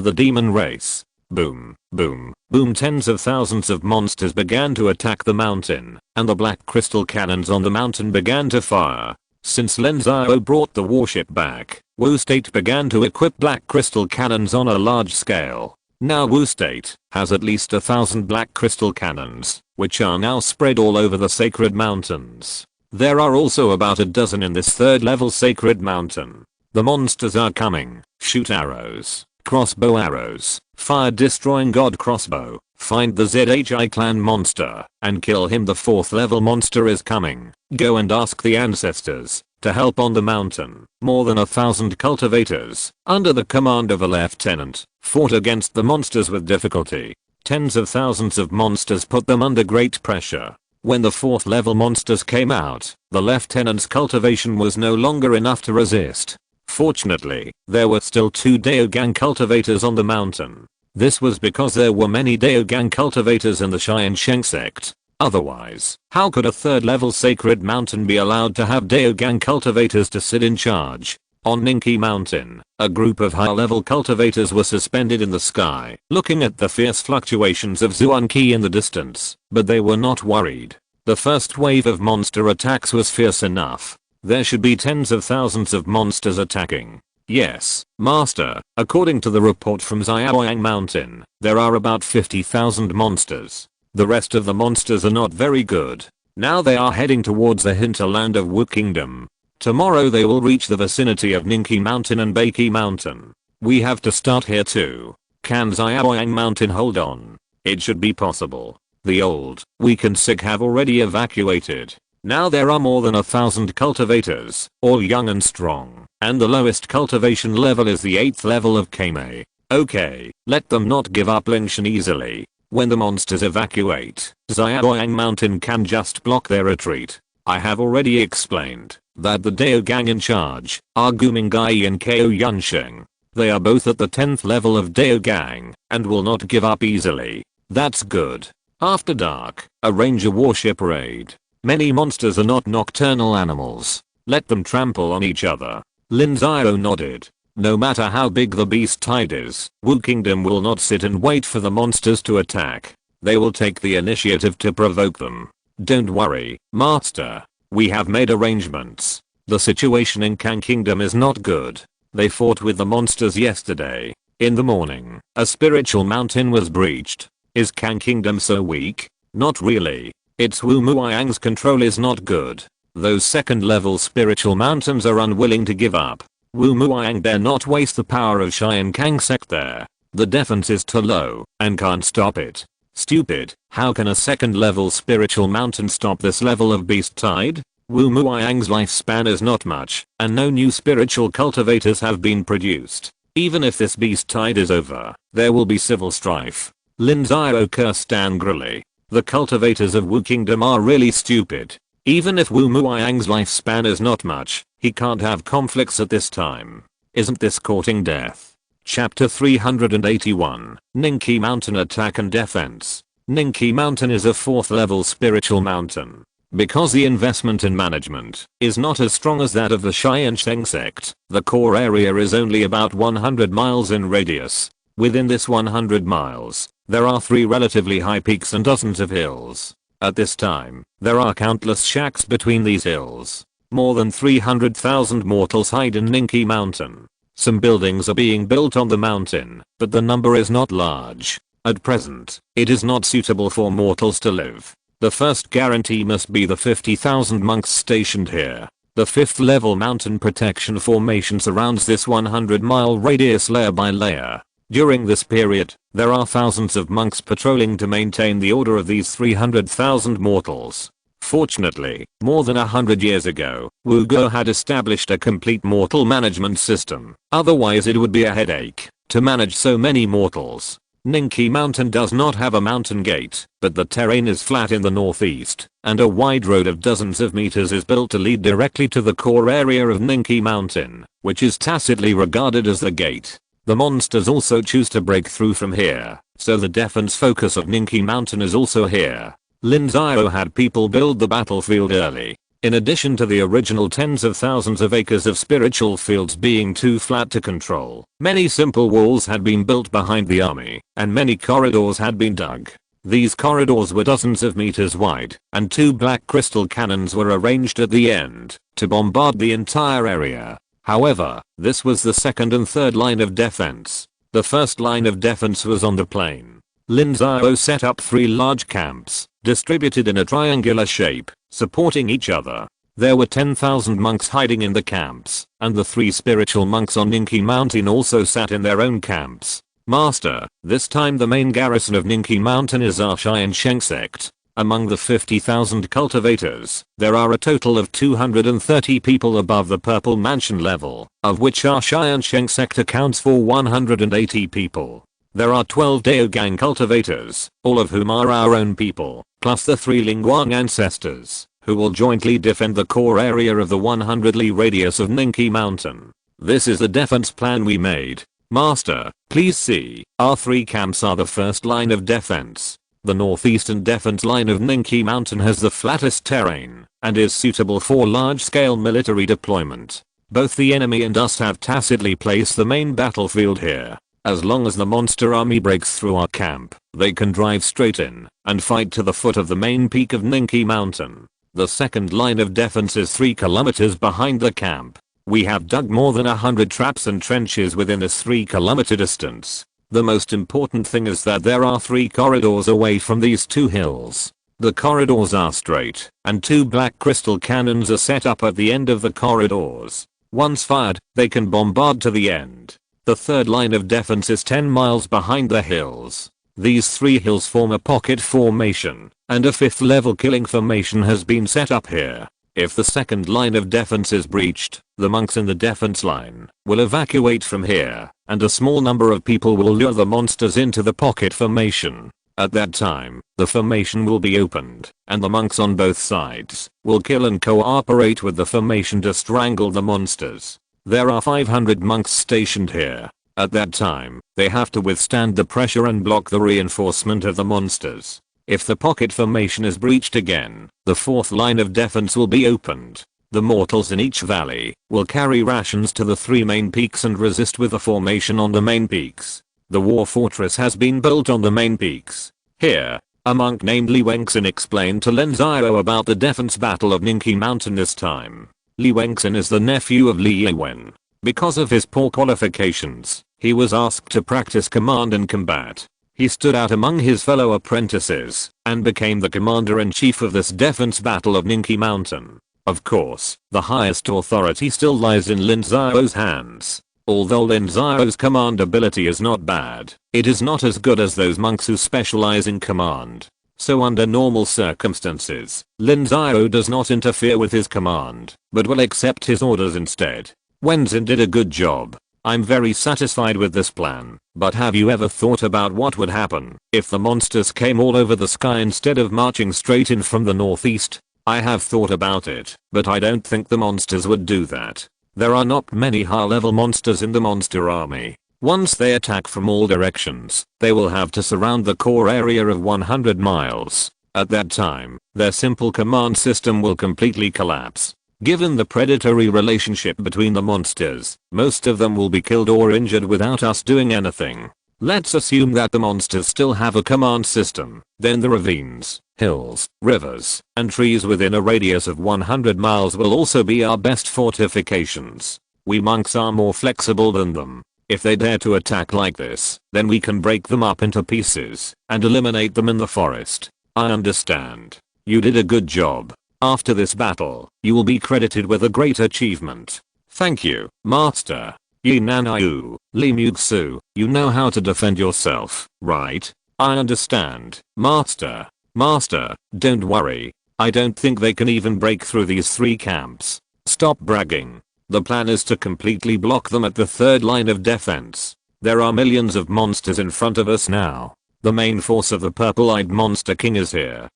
[SPEAKER 1] the demon race. Boom, boom, boom. Tens of thousands of monsters began to attack the mountain, and the black crystal cannons on the mountain began to fire. Since Lin Xiao brought the warship back, Wu State began to equip black crystal cannons on a large scale. Now Wu State has at least 1,000 black crystal cannons, which are now spread all over the sacred mountains. There are also about a dozen in this 3rd level sacred mountain. The monsters are coming. Shoot arrows, crossbow arrows, fire destroying god crossbow. Find the ZHI clan monster and kill him. The 4th level monster is coming. Go and ask the ancestors to help on the mountain. More than 1,000 cultivators, under the command of a lieutenant, fought against the monsters with difficulty. Tens of thousands of monsters put them under great pressure. When the 4th level monsters came out, the lieutenant's cultivation was no longer enough to resist. Fortunately, there were still 2 Daogang cultivators on the mountain. This was because there were many Daogang cultivators in the Tiansheng Sect. Otherwise, how could a 3rd level sacred mountain be allowed to have Daogang cultivators to sit in charge? On Ninki Mountain, a group of high-level cultivators were suspended in the sky, looking at the fierce fluctuations of Zuanqi in the distance, but they were not worried. The first wave of monster attacks was fierce enough. There should be tens of thousands of monsters attacking. Yes, Master, according to the report from Xiaoyang Mountain, there are about 50,000 monsters. The rest of the monsters are not very good. Now they are heading towards the hinterland of Wu Kingdom. Tomorrow they will reach the vicinity of Ninki Mountain and Beiki Mountain. We have to start here too. Can Xiaoyang Mountain hold on? It should be possible. The old, weak and sick have already evacuated. Now there are more than 1,000 cultivators, all young and strong, and the lowest cultivation level is the 8th level of Kame. Okay, let them not give up Lingshan easily. When the monsters evacuate, Xiaoyang Mountain can just block their retreat. I have already explained that the Daogang in charge are Gumingai and Ko Yunsheng. They are both at the 10th level of Daogang and will not give up easily. That's good. After dark, arrange a warship raid. Many monsters are not nocturnal animals. Let them trample on each other. Lin Xiao nodded. No matter how big the beast tide is, Wu Kingdom will not sit and wait for the monsters to attack. They will take the initiative to provoke them. Don't worry, Master. We have made arrangements. The situation in Kang Kingdom is not good. They fought with the monsters yesterday. In the morning, a spiritual mountain was breached. Is Kang Kingdom so weak? Not really. Its Wu Muayang's control is not good. Those 2nd level spiritual mountains are unwilling to give up. Wu Muayang dare not waste the power of Tiansheng Sect there. The defense is too low and can't stop it. Stupid, how can a 2nd level spiritual mountain stop this level of beast tide? Wu Muayang's lifespan is not much, and no new spiritual cultivators have been produced. Even if this beast tide is over, there will be civil strife. Lin Xiao cursed angrily. The cultivators of Wu Kingdom are really stupid. Even if Wu Muayang's lifespan is not much, he can't have conflicts at this time. Isn't this courting death? Chapter 381, Ninki Mountain Attack and Defense. Ninki Mountain is a 4th level spiritual mountain. Because the investment in management is not as strong as that of the Tiansheng Sect, the core area is only about 100 miles in radius. Within this 100 miles, there are 3 relatively high peaks and dozens of hills. At this time, there are countless shacks between these hills. More than 300,000 mortals hide in Ninki Mountain. Some buildings are being built on the mountain, but the number is not large. At present, it is not suitable for mortals to live. The first guarantee must be the 50,000 monks stationed here. The 5th level mountain protection formation surrounds this 100-mile radius layer by layer. During this period, there are thousands of monks patrolling to maintain the order of these 300,000 mortals. Fortunately, more than 100 years ago, Wu Go had established a complete mortal management system. Otherwise it would be a headache to manage so many mortals. Ningqi Mountain does not have a mountain gate, but the terrain is flat in the northeast, and a wide road of dozens of meters is built to lead directly to the core area of Ningqi Mountain, which is tacitly regarded as the gate. The monsters also choose to break through from here, so the defense focus of Ningqi Mountain is also here. Lin Xiao had people build the battlefield early. In addition to the original tens of thousands of acres of spiritual fields being too flat to control, many simple walls had been built behind the army, and many corridors had been dug. These corridors were dozens of meters wide, and 2 black crystal cannons were arranged at the end to bombard the entire area. However, this was the second and third line of defense. The first line of defense was on the plain. Lin Xiao set up 3 large camps, distributed in a triangular shape, supporting each other. There were 10,000 monks hiding in the camps, and the 3 spiritual monks on Ningqi Mountain also sat in their own camps. Master, this time the main garrison of Ningqi Mountain is our Tiansheng Sect. Among the 50,000 cultivators, there are a total of 230 people above the purple mansion level, of which our Tiansheng Sect accounts for 180 people. There are 12 Daogang cultivators, all of whom are our own people, plus the 3 Lingguang ancestors, who will jointly defend the core area of the 100-li radius of Ningqi Mountain. This is the defense plan we made. Master, please see, our 3 camps are the first line of defense. The northeastern defense line of Ningqi Mountain has the flattest terrain, and is suitable for large-scale military deployment. Both the enemy and us have tacitly placed the main battlefield here. As long as the monster army breaks through our camp, they can drive straight in and fight to the foot of the main peak of Ningqi Mountain. The second line of defense is 3 kilometers behind the camp. We have dug more than 100 traps and trenches within this 3-kilometer distance. The most important thing is that there are 3 corridors away from these 2 hills. The corridors are straight, and 2 black crystal cannons are set up at the end of the corridors. Once fired, they can bombard to the end. The third line of defense is 10 miles behind the hills. These 3 hills form a pocket formation, and a 5th level killing formation has been set up here. If the second line of defense is breached, the monks in the defense line will evacuate from here, and a small number of people will lure the monsters into the pocket formation. At that time, the formation will be opened, and the monks on both sides will kill and cooperate with the formation to strangle the monsters. There are 500 monks stationed here. At that time, they have to withstand the pressure and block the reinforcement of the monsters. If the pocket formation is breached again, the 4th line of defense will be opened. The mortals in each valley will carry rations to the 3 main peaks and resist with the formation on the main peaks. The war fortress has been built on the main peaks. Here, a monk named Li Wengxin explained to Lin Xiao about the defense battle of Ningqi Mountain this time. Li Wengxin is the nephew of Li Yiwen. Because of his poor qualifications, he was asked to practice command and combat. He stood out among his fellow apprentices and became the commander-in-chief of this defense battle of Ningqi Mountain. Of course, the highest authority still lies in Lin Xiao's hands. Although Lin Xiao's command ability is not bad, it is not as good as those monks who specialize in command. So under normal circumstances, Lin Xiao does not interfere with his command, but will accept his orders instead. Wenzin did a good job. I'm very satisfied with this plan, but have you ever thought about what would happen if the monsters came all over the sky instead of marching straight in from the northeast? I have thought about it, but I don't think the monsters would do that. There are not many high-level monsters in the monster army. Once they attack from all directions, they will have to surround the core area of 100 miles. At that time, their simple command system will completely collapse. Given the predatory relationship between the monsters, most of them will be killed or injured without us doing anything. Let's assume that the monsters still have a command system, then the ravines, hills, rivers, and trees within a radius of 100 miles will also be our best fortifications. We monks are more flexible than them. If they dare to attack like this, then we can break them up into pieces and eliminate them in the forest. I understand. You did a good job. After this battle, you will be credited with a great achievement. Thank you, Master. Yi Nanayu, Li Mugsu, you know how to defend yourself, right? I understand, Master. Master, don't worry. I don't think they can even break through these 3 camps. Stop bragging. The plan is to completely block them at the 3rd line of defense. There are millions of monsters in front of us now. The main force of the purple-eyed monster king is here.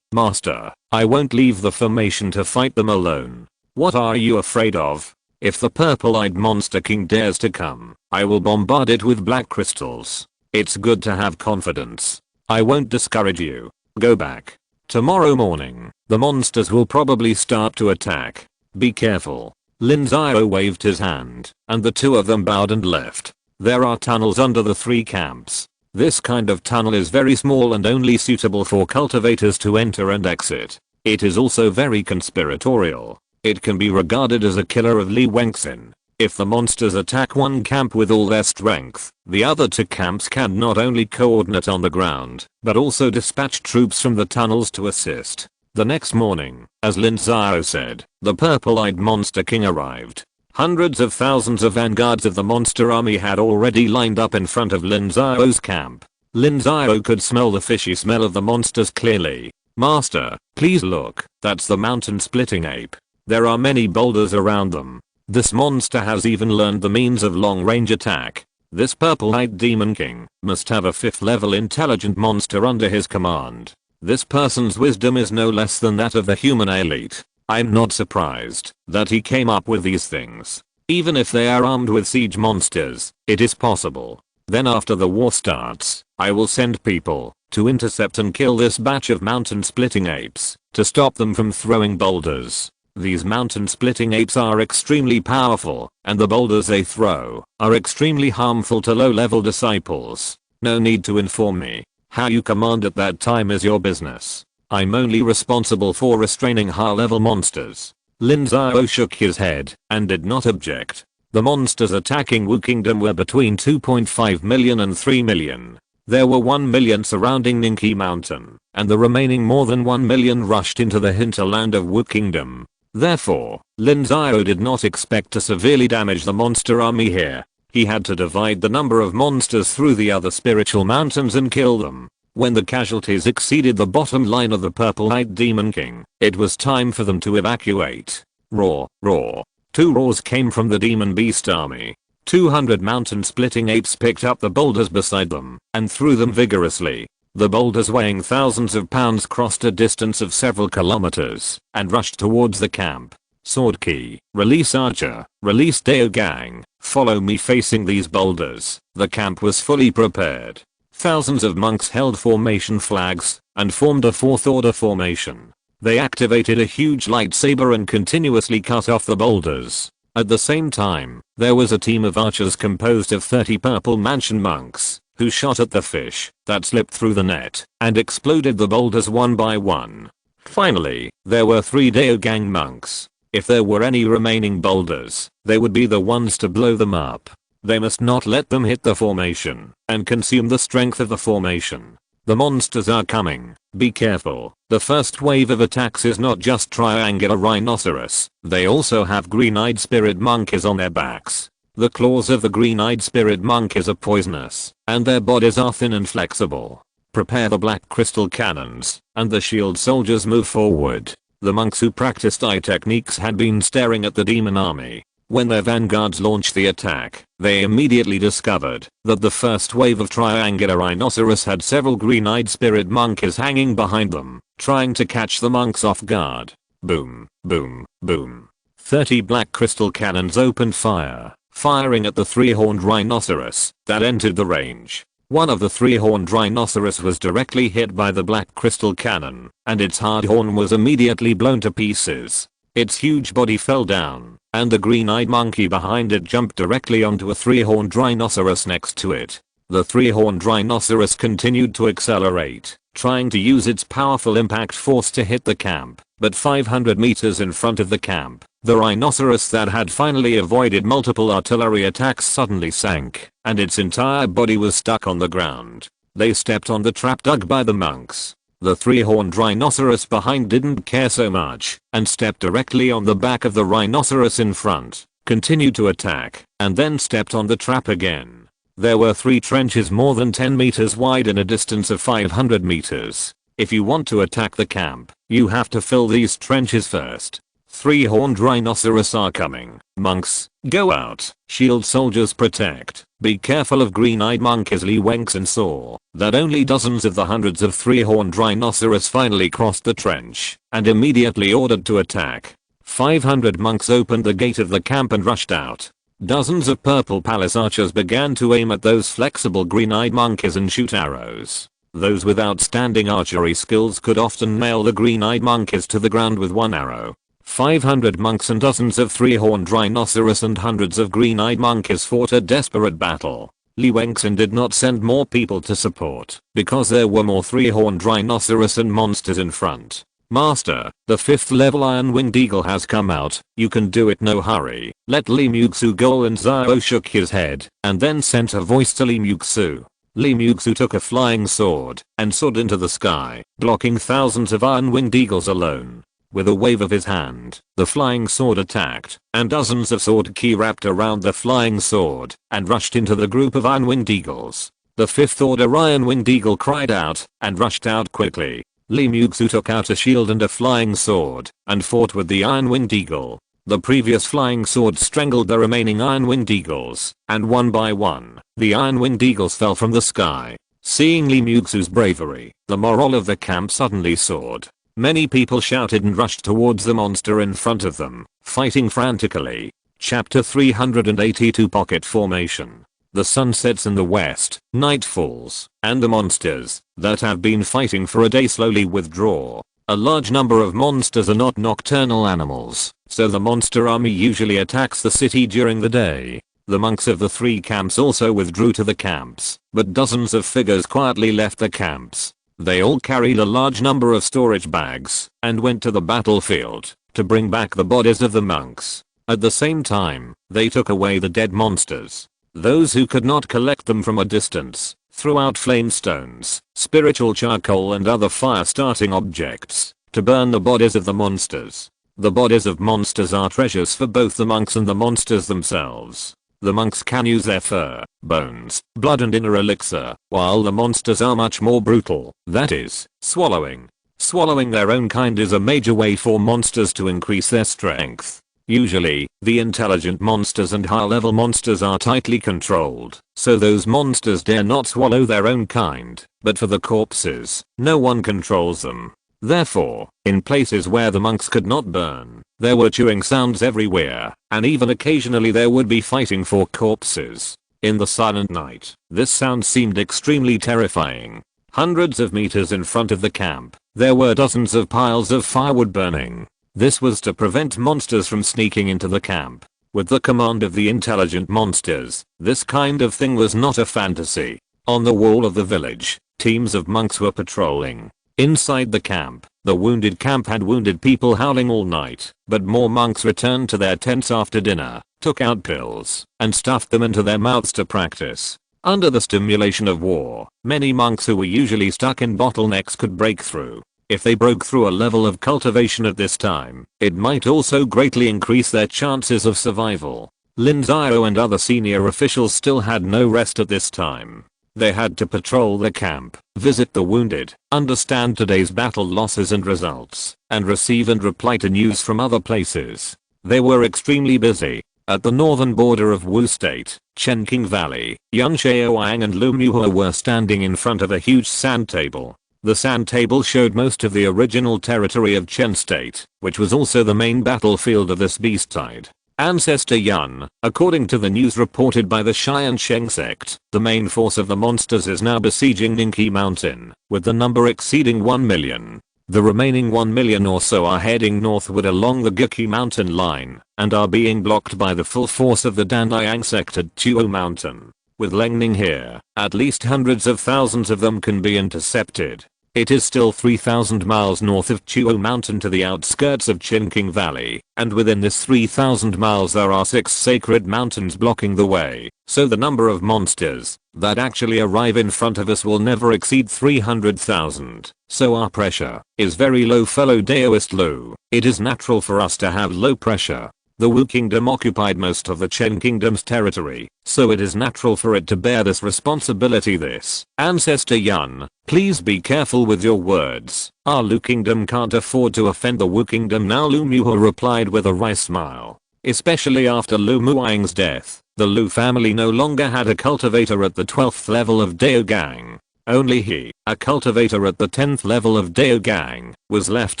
[SPEAKER 1] Master, I won't leave the formation to fight them alone. What are you afraid of? If the purple-eyed monster king dares to come, I will bombard it with black crystals. It's good to have confidence. I won't discourage you. Go back. Tomorrow morning, the monsters will probably start to attack. Be careful. Lin Xiao waved his hand, and the 2 of them bowed and left. There are tunnels under the 3 camps. This kind of tunnel is very small and only suitable for cultivators to enter and exit. It is also very conspiratorial. It can be regarded as a killer of Li Wengxin. If the monsters attack one camp with all their strength, the other 2 camps can not only coordinate on the ground, but also dispatch troops from the tunnels to assist. The next morning, as Lin Xiao said, the purple-eyed monster king arrived. Hundreds of thousands of vanguards of the monster army had already lined up in front of Lin Xiao's camp. Lin Xiao could smell the fishy smell of the monsters clearly. Master, please look, that's the mountain-splitting ape. There are many boulders around them. This monster has even learned the means of long-range attack. This purple-eyed demon king must have a 5th level intelligent monster under his command. This person's wisdom is no less than that of the human elite. I'm not surprised that he came up with these things. Even if they are armed with siege monsters, it is possible. Then after the war starts, I will send people to intercept and kill this batch of mountain-splitting apes to stop them from throwing boulders. These mountain-splitting apes are extremely powerful, and the boulders they throw are extremely harmful to low-level disciples. No need to inform me. How you command at that time is your business. I'm only responsible for restraining high-level monsters. Lin Xiao shook his head and did not object. The monsters attacking Wu Kingdom were between 2.5 million and 3 million. There were 1 million surrounding Ninki Mountain, and the remaining more than 1 million rushed into the hinterland of Wu Kingdom. Therefore, Lin Xiao did not expect to severely damage the monster army here. He had to divide the number of monsters through the other spiritual mountains and kill them. When the casualties exceeded the bottom line of the purple-eyed demon king, it was time for them to evacuate. Roar, roar. 2 roars came from the demon beast army. 200 mountain-splitting apes picked up the boulders beside them and threw them vigorously. The boulders weighing thousands of pounds crossed a distance of several kilometers and rushed towards the camp. Sword key, release archer, release Dao gang, follow me facing these boulders. The camp was fully prepared. Thousands of monks held formation flags and formed a 4th order formation. They activated a huge lightsaber and continuously cut off the boulders. At the same time, there was a team of archers composed of 30 purple mansion monks who shot at the fish that slipped through the net and exploded the boulders one by one. Finally, there were 3 Dao gang monks. If there were any remaining boulders, they would be the ones to blow them up. They must not let them hit the formation and consume the strength of the formation. The monsters are coming. Be careful. The first wave of attacks is not just triangular rhinoceros. They also have green-eyed spirit monkeys on their backs. The claws of the green-eyed spirit monkeys are poisonous, and their bodies are thin and flexible. Prepare the black crystal cannons, and the shield soldiers move forward. The monks who practiced eye techniques had been staring at the demon army. When their vanguards launched the attack, they immediately discovered that the first wave of triangular rhinoceros had several green-eyed spirit monkeys hanging behind them, trying to catch the monks off guard. Boom, boom, boom. 30 black crystal cannons opened fire, firing at the 3-horned rhinoceros that entered the range. One of the 3-horned rhinoceros was directly hit by the black crystal cannon, and its hard horn was immediately blown to pieces. Its huge body fell down, and the green-eyed monkey behind it jumped directly onto a 3-horned rhinoceros next to it. The 3-horned rhinoceros continued to accelerate, trying to use its powerful impact force to hit the camp, but 500 meters in front of the camp, The rhinoceros that had finally avoided multiple artillery attacks suddenly sank, and its entire body was stuck on the ground. They stepped on the trap dug by the monks. The three-horned rhinoceros behind didn't care so much, and stepped directly on the back of the rhinoceros in front, continued to attack, and then stepped on the trap again. There were 3 trenches more than 10 meters wide in a distance of 500 meters. If you want to attack the camp, you have to fill these trenches first. 3-horned rhinoceros are coming. Monks, go out. Shield soldiers protect. Be careful of green-eyed monkeys. Li Wengxin saw that only dozens of the hundreds of 3-horned rhinoceros finally crossed the trench, and immediately ordered to attack. 500 monks opened the gate of the camp and rushed out. Dozens of purple palace archers began to aim at those flexible green-eyed monkeys and shoot arrows. Those with outstanding archery skills could often nail the green-eyed monkeys to the ground with one arrow. 500 monks and dozens of 3-horned rhinoceros and hundreds of green-eyed monkeys fought a desperate battle. Li Wengxin did not send more people to support, because there were more 3-horned rhinoceros and monsters in front. Master, the 5th level iron-winged eagle has come out. You can do it, no hurry. Let Li Muxu go. Lin Xiao shook his head, and then sent a voice to Li Muxu. Li Muxu took a flying sword, and soared into the sky, blocking thousands of iron-winged eagles alone. With a wave of his hand, the flying sword attacked, and dozens of sword ki wrapped around the flying sword, and rushed into the group of iron-winged eagles. The 5th order iron-winged eagle cried out, and rushed out quickly. Li Muxu took out a shield and a flying sword, and fought with the iron-winged eagle. The previous flying sword strangled the remaining iron-winged eagles, and one by one, the iron-winged eagles fell from the sky. Seeing Li Muxu's bravery, the morale of the camp suddenly soared. Many people shouted and rushed towards the monster in front of them, fighting frantically. Chapter 382 Pocket Formation. The sun sets in the west, night falls, and the monsters that have been fighting for a day slowly withdraw. A large number of monsters are not nocturnal animals, so the monster army usually attacks the city during the day. The monks of the 3 camps also withdrew to the camps, but dozens of figures quietly left the camps. They all carried a large number of storage bags and went to the battlefield to bring back the bodies of the monks. At the same time, they took away the dead monsters. Those who could not collect them from a distance threw out flame stones, spiritual charcoal and other fire-starting objects to burn the bodies of the monsters. The bodies of monsters are treasures for both the monks and the monsters themselves. The monks can use their fur, bones, blood and inner elixir, while the monsters are much more brutal, that is, swallowing. Swallowing their own kind is a major way for monsters to increase their strength. Usually, the intelligent monsters and high-level monsters are tightly controlled, so those monsters dare not swallow their own kind, but for the corpses, no one controls them. Therefore, in places where the monks could not burn, there were chewing sounds everywhere, and even occasionally there would be fighting for corpses. In the silent night, this sound seemed extremely terrifying. Hundreds of meters in front of the camp, there were dozens of piles of firewood burning. This was to prevent monsters from sneaking into the camp. With the command of the intelligent monsters, this kind of thing was not a fantasy. On the wall of the village, teams of monks were patrolling. Inside the camp, the wounded camp had wounded people howling all night, but more monks returned to their tents after dinner, took out pills, and stuffed them into their mouths to practice. Under the stimulation of war, many monks who were usually stuck in bottlenecks could break through. If they broke through a level of cultivation at this time, it might also greatly increase their chances of survival. Lin Xiao and other senior officials still had no rest at this time. They had to patrol the camp, visit the wounded, understand today's battle losses and results, and receive and reply to news from other places. They were extremely busy. At the northern border of Wu State, Chenqing Valley, Yun Xiaoang and Lu Muhe were standing in front of a huge sand table. The sand table showed most of the original territory of Chen State, which was also the main battlefield of this beastside. Ancestor Yun, according to the news reported by the Tiansheng Sect, the main force of the monsters is now besieging Ningqi Mountain, with the number exceeding 1 million. The remaining 1 million or so are heading northward along the Guqi mountain line, and are being blocked by the full force of the Danliang Sect at Chuo Mountain. With Lengning here, at least hundreds of thousands of them can be intercepted. It is still 3,000 miles north of Chuo Mountain to the outskirts of Qinqing Valley, and within this 3,000 miles there are 6 sacred mountains blocking the way, so the number of monsters that actually arrive in front of us will never exceed 300,000, so our pressure is very low, fellow Daoist Lu. It is natural for us to have low pressure. The Wu Kingdom occupied most of the Chen Kingdom's territory, so it is natural for it to bear this responsibility. This Ancestor Yun, please be careful with your words. Our Lu Kingdom can't afford to offend the Wu Kingdom now, Lu Muhe replied with a wry smile. Especially after Lu Muang's death, the Lu family no longer had a cultivator at the 12th level of Daogang. Only he, a cultivator at the 10th level of Daogang, was left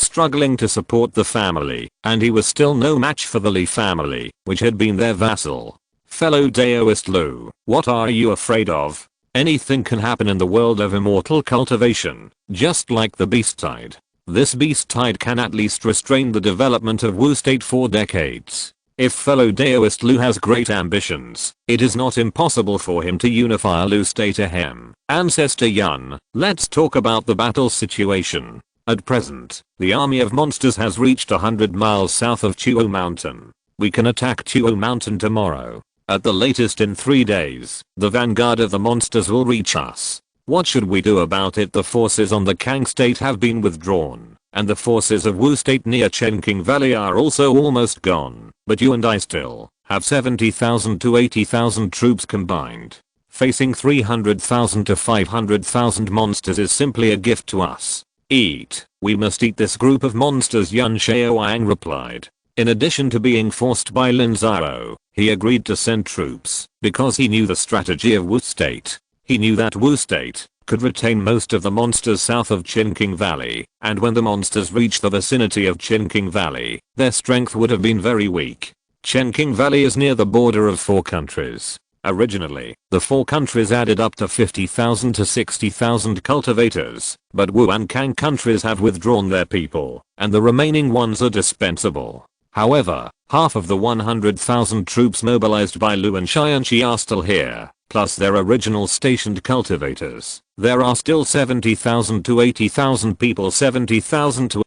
[SPEAKER 1] struggling to support the family, and he was still no match for the Li family, which had been their vassal. Fellow Daoist Lu, what are you afraid of? Anything can happen in the world of immortal cultivation, just like the beast tide. This beast tide can at least restrain the development of Wu state for decades. If fellow Daoist Lu has great ambitions, it is not impossible for him to unify Lu state ahem. Ancestor Yun, let's talk about the battle situation. At present, the army of monsters has reached 100 miles south of Chuo Mountain. We can attack Chuo Mountain tomorrow. At the latest in 3 days, the vanguard of the monsters will reach us. What should we do about it? The forces on the Kang state have been withdrawn, and the forces of Wu state near Qinqing Valley are also almost gone, but you and I still have 70,000 to 80,000 troops combined. Facing 300,000 to 500,000 monsters is simply a gift to us. Eat. We must eat this group of monsters, Lin Xiao replied. In addition to being forced by Lin Xiao, he agreed to send troops because he knew the strategy of Wu state. He knew that Wu state could retain most of the monsters south of Qinqing Valley, and when the monsters reached the vicinity of Qinqing Valley, their strength would have been very weak. Qinqing Valley is near the border of 4 countries. Originally, the 4 countries added up to 50,000 to 60,000 cultivators, but Wu and Kang countries have withdrawn their people, and the remaining ones are dispensable. However, half of the 100,000 troops mobilized by Lu and Tiansheng are still here, plus their original stationed cultivators. There are still 70,000 to 80,000 people, 70,000 to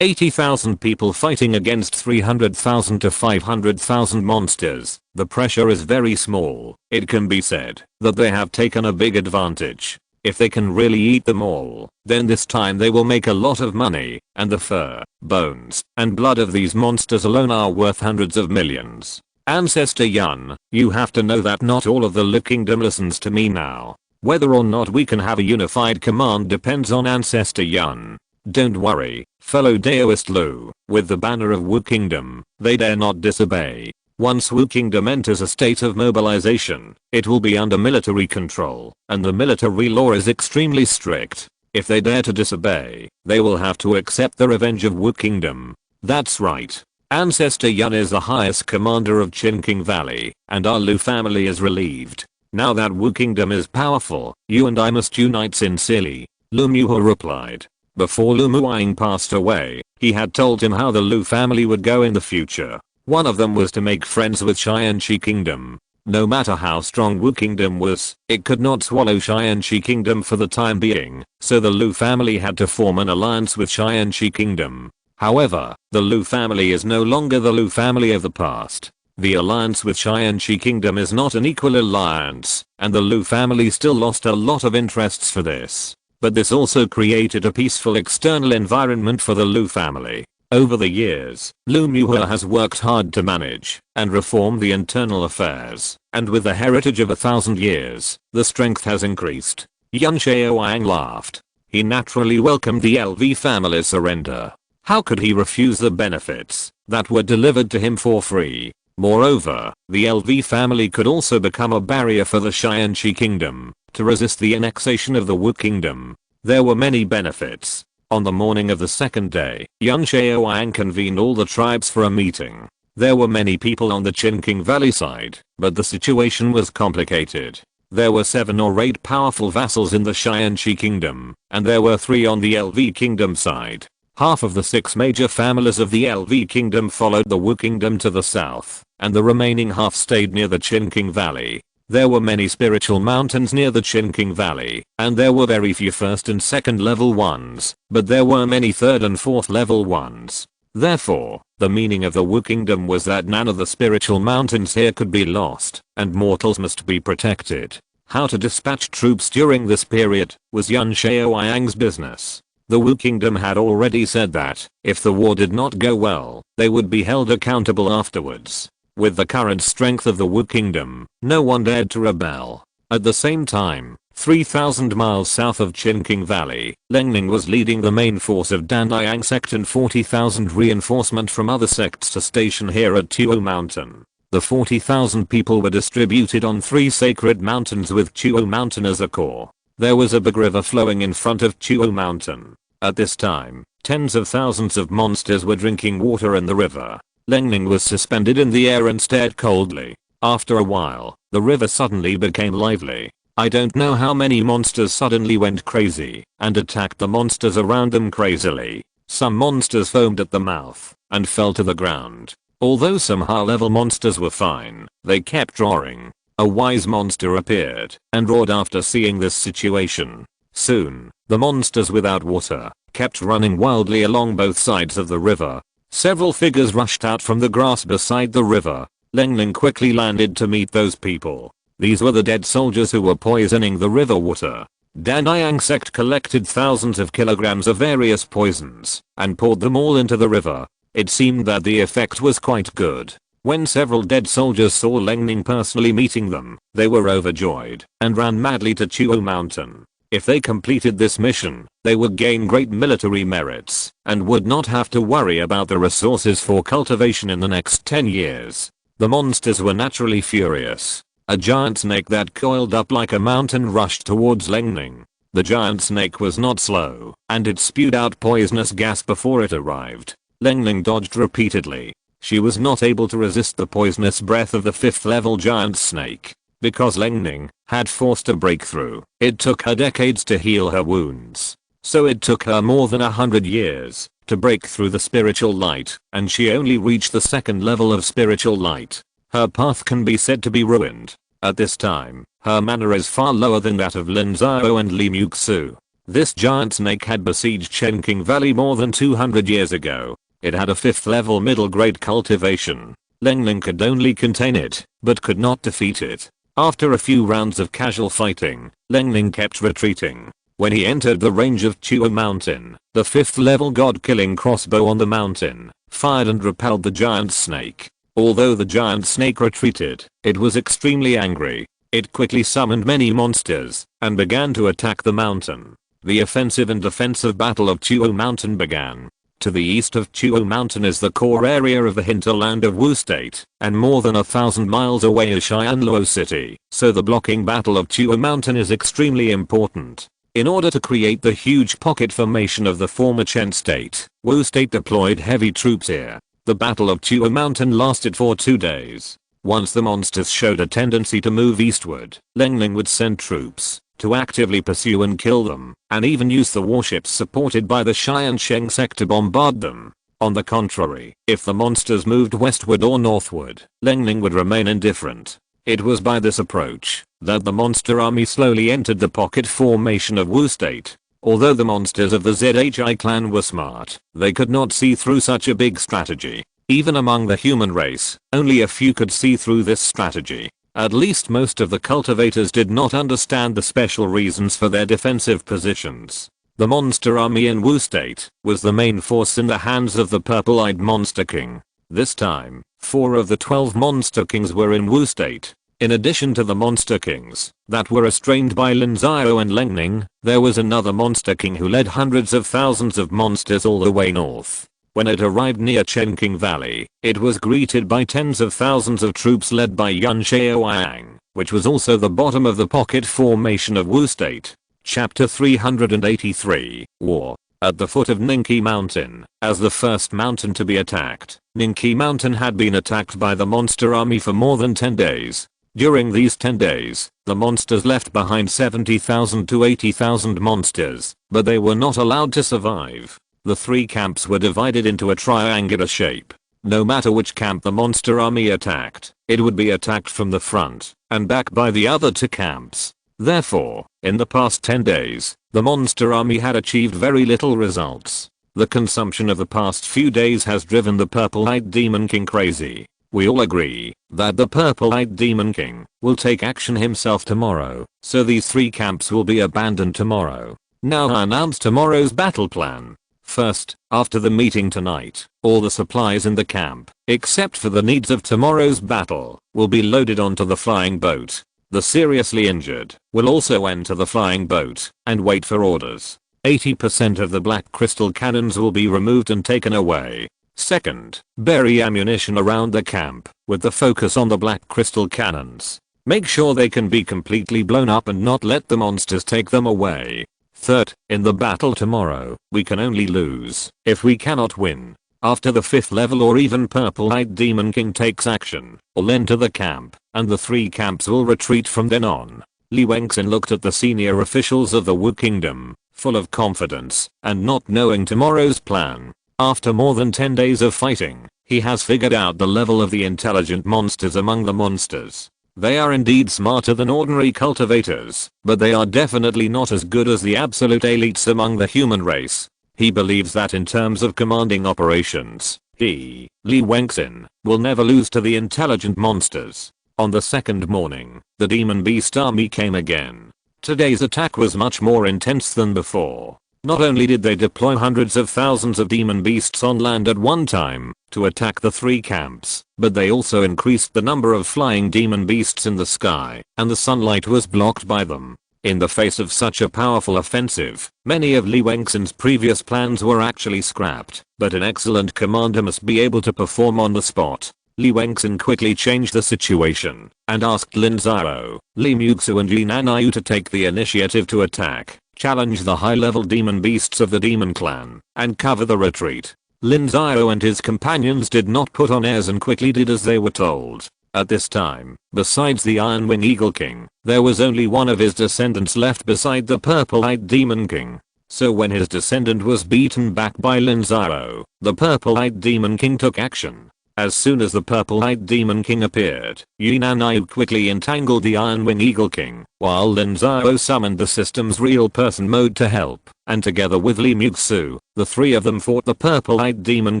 [SPEAKER 1] 80,000 people fighting against 300,000 to 500,000 monsters. The pressure is very small. It can be said that they have taken a big advantage. If they can really eat them all, then this time they will make a lot of money, and the fur, bones, and blood of these monsters alone are worth hundreds of millions. Ancestor Yun, you have to know that not all of the Lu Kingdom listens to me now. Whether or not we can have a unified command depends on Ancestor Yun. Don't worry, fellow Daoist Lu, with the banner of Wu Kingdom, they dare not disobey. Once Wu Kingdom enters a state of mobilization, it will be under military control, and the military law is extremely strict. If they dare to disobey, they will have to accept the revenge of Wu Kingdom. That's right. Ancestor Yun is the highest commander of Qinqing Valley, and our Lu family is relieved. Now that Wu Kingdom is powerful, you and I must unite sincerely. Lu Muhe replied. Before Lu Muang passed away, he had told him how the Lu family would go in the future. One of them was to make friends with Tiansheng Kingdom. No matter how strong Wu Kingdom was, it could not swallow Tiansheng Kingdom for the time being, so the Lu family had to form an alliance with Tiansheng Kingdom. However, the Lu family is no longer the Lu family of the past. The alliance with Tiansheng Kingdom is not an equal alliance, and the Lu family still lost a lot of interests for this. But this also created a peaceful external environment for the Lu family. Over the years, Lu Muhe has worked hard to manage and reform the internal affairs, and with the heritage of 1,000 years, the strength has increased. Lin Xiao laughed. He naturally welcomed the LV family's surrender. How could he refuse the benefits that were delivered to him for free? Moreover, the LV family could also become a barrier for the Tiansheng Kingdom to resist the annexation of the Wu Kingdom. There were many benefits. On the morning of the second day, Lin Xiao convened all the tribes for a meeting. There were many people on the Qinqing Valley side, but the situation was complicated. There were 7 or 8 powerful vassals in the Tiansheng Kingdom, and there were 3 on the LV Kingdom side. Half of the 6 major families of the LV Kingdom followed the Wu Kingdom to the south, and the remaining half stayed near the Qinqing Valley. There were many spiritual mountains near the Chinking Valley, and there were very few first and second level ones, but there were many third and fourth level ones. Therefore, the meaning of the Wu Kingdom was that none of the spiritual mountains here could be lost, and mortals must be protected. How to dispatch troops during this period was Lin Xiao's business. The Wu Kingdom had already said that, if the war did not go well, they would be held accountable afterwards. With the current strength of the Wu Kingdom, no one dared to rebel. At the same time, 3,000 miles south of Chinking Valley, Lin was leading the main force of Tiansheng Sect and 40,000 reinforcement from other sects to station here at Tuo Mountain. The 40,000 people were distributed on 3 sacred mountains with Tuo Mountain as a core. There was a big river flowing in front of Tuo Mountain. At this time, tens of thousands of monsters were drinking water in the river. Lin was suspended in the air and stared coldly. After a while, the river suddenly became lively. I don't know how many monsters suddenly went crazy and attacked the monsters around them crazily. Some monsters foamed at the mouth and fell to the ground. Although some high-level monsters were fine, they kept roaring. A wise monster appeared and roared after seeing this situation. Soon, the monsters without water kept running wildly along both sides of the river. Several figures rushed out from the grass beside the river. Lin quickly landed to meet those people. These were the dead soldiers who were poisoning the river water. Tiansheng Sect collected thousands of kilograms of various poisons and poured them all into the river. It seemed that the effect was quite good. When several dead soldiers saw Lin personally meeting them, they were overjoyed and ran madly to Tuo Mountain. If they completed this mission, they would gain great military merits and would not have to worry about the resources for cultivation in the next 10 years. The monsters were naturally furious. A giant snake that coiled up like a mountain rushed towards Lin. The giant snake was not slow, and it spewed out poisonous gas before it arrived. Lin dodged repeatedly. She was not able to resist the poisonous breath of the 5th level giant snake. Because Lin had forced a breakthrough, it took her decades to heal her wounds. So it took her more than 100 years to break through the spiritual light, and she only reached the 2nd level of spiritual light. Her path can be said to be ruined. At this time, her mana is far lower than that of Lin Xiao and Li Xiao. This giant snake had besieged Chinking Valley more than 200 years ago. It had a 5th level middle grade cultivation. Lin could only contain it, but could not defeat it. After a few rounds of casual fighting, Lin kept retreating. When he entered the range of Tuo Mountain, the 5th level god-killing crossbow on the mountain fired and repelled the giant snake. Although the giant snake retreated, it was extremely angry. It quickly summoned many monsters and began to attack the mountain. The offensive and defensive battle of Tuo Mountain began. To the east of Tuo Mountain is the core area of the hinterland of Wu State, and more than 1,000 miles away is Xianluo City, so the blocking battle of Tuo Mountain is extremely important. In order to create the huge pocket formation of the former Chen State, Wu State deployed heavy troops here. The Battle of Tuo Mountain lasted for 2 days. Once the monsters showed a tendency to move eastward, Lin would send troops to actively pursue and kill them, and even use the warships supported by the Tiansheng Sect to bombard them. On the contrary, if the monsters moved westward or northward, Lin would remain indifferent. It was by this approach that the monster army slowly entered the pocket formation of Wu State. Although the monsters of the ZHI clan were smart, they could not see through such a big strategy. Even among the human race, only a few could see through this strategy. At least most of the cultivators did not understand the special reasons for their defensive positions. The monster army in Wu State was the main force in the hands of the purple-eyed Monster King. This time, 4 of the 12 Monster Kings were in Wu State. In addition to the Monster Kings that were restrained by Lin Xiao and Lin, there was another Monster King who led hundreds of thousands of monsters all the way north. When it arrived near Chinking Valley, it was greeted by tens of thousands of troops led by Lin Xiao, which was also the bottom of the pocket formation of Wu State. Chapter 383, War. At the foot of Ningqi Mountain, as the first mountain to be attacked, Ningqi Mountain had been attacked by the monster army for more than 10 days. During these 10 days, the monsters left behind 70,000 to 80,000 monsters, but they were not allowed to survive. The 3 camps were divided into a triangular shape. No matter which camp the monster army attacked, it would be attacked from the front and back by the other two camps. Therefore, in the past 10 days, the monster army had achieved very little results. The consumption of the past few days has driven the purple-eyed Demon King crazy. We all agree that the purple-eyed Demon King will take action himself tomorrow, so these 3 camps will be abandoned tomorrow. Now I announce tomorrow's battle plan. First, after the meeting tonight, all the supplies in the camp, except for the needs of tomorrow's battle, will be loaded onto the flying boat. The seriously injured will also enter the flying boat and wait for orders. 80% of the black crystal cannons will be removed and taken away. Second, bury ammunition around the camp with the focus on the black crystal cannons. Make sure they can be completely blown up and not let the monsters take them away. Third, in the battle tomorrow, we can only lose if we cannot win. After the 5th level or even purple-eyed Demon King takes action, all enter the camp, and the 3 camps will retreat from then on. Li Wengxin looked at the senior officials of the Wu Kingdom, full of confidence, and not knowing tomorrow's plan. After more than 10 days of fighting, he has figured out the level of the intelligent monsters among the monsters. They are indeed smarter than ordinary cultivators, but they are definitely not as good as the absolute elites among the human race. He believes that in terms of commanding operations, he, Li Wengxin, will never lose to the intelligent monsters. On the second morning, the demon beast army came again. Today's attack was much more intense than before. Not only did they deploy hundreds of thousands of demon beasts on land at one time to attack the 3 camps, but they also increased the number of flying demon beasts in the sky, and the sunlight was blocked by them. In the face of such a powerful offensive, many of Li Wengxin's previous plans were actually scrapped, but an excellent commander must be able to perform on the spot. Li Wengxin quickly changed the situation and asked Lin Xiao, Li Muxu and Yi Naniu to take the initiative to attack, challenge the high-level demon beasts of the demon clan, and cover the retreat. Lin Xiao and his companions did not put on airs and quickly did as they were told. At this time, besides the Iron Wing Eagle King, there was only one of his descendants left beside the purple-eyed Demon King. So when his descendant was beaten back by Lin Xiao, the purple-eyed Demon King took action. As soon as the purple-eyed Demon King appeared, Yi Naniu quickly entangled the Iron Wing Eagle King, while Lin Xiao summoned the system's real person mode to help, and together with Li Muxu, the 3 of them fought the purple-eyed Demon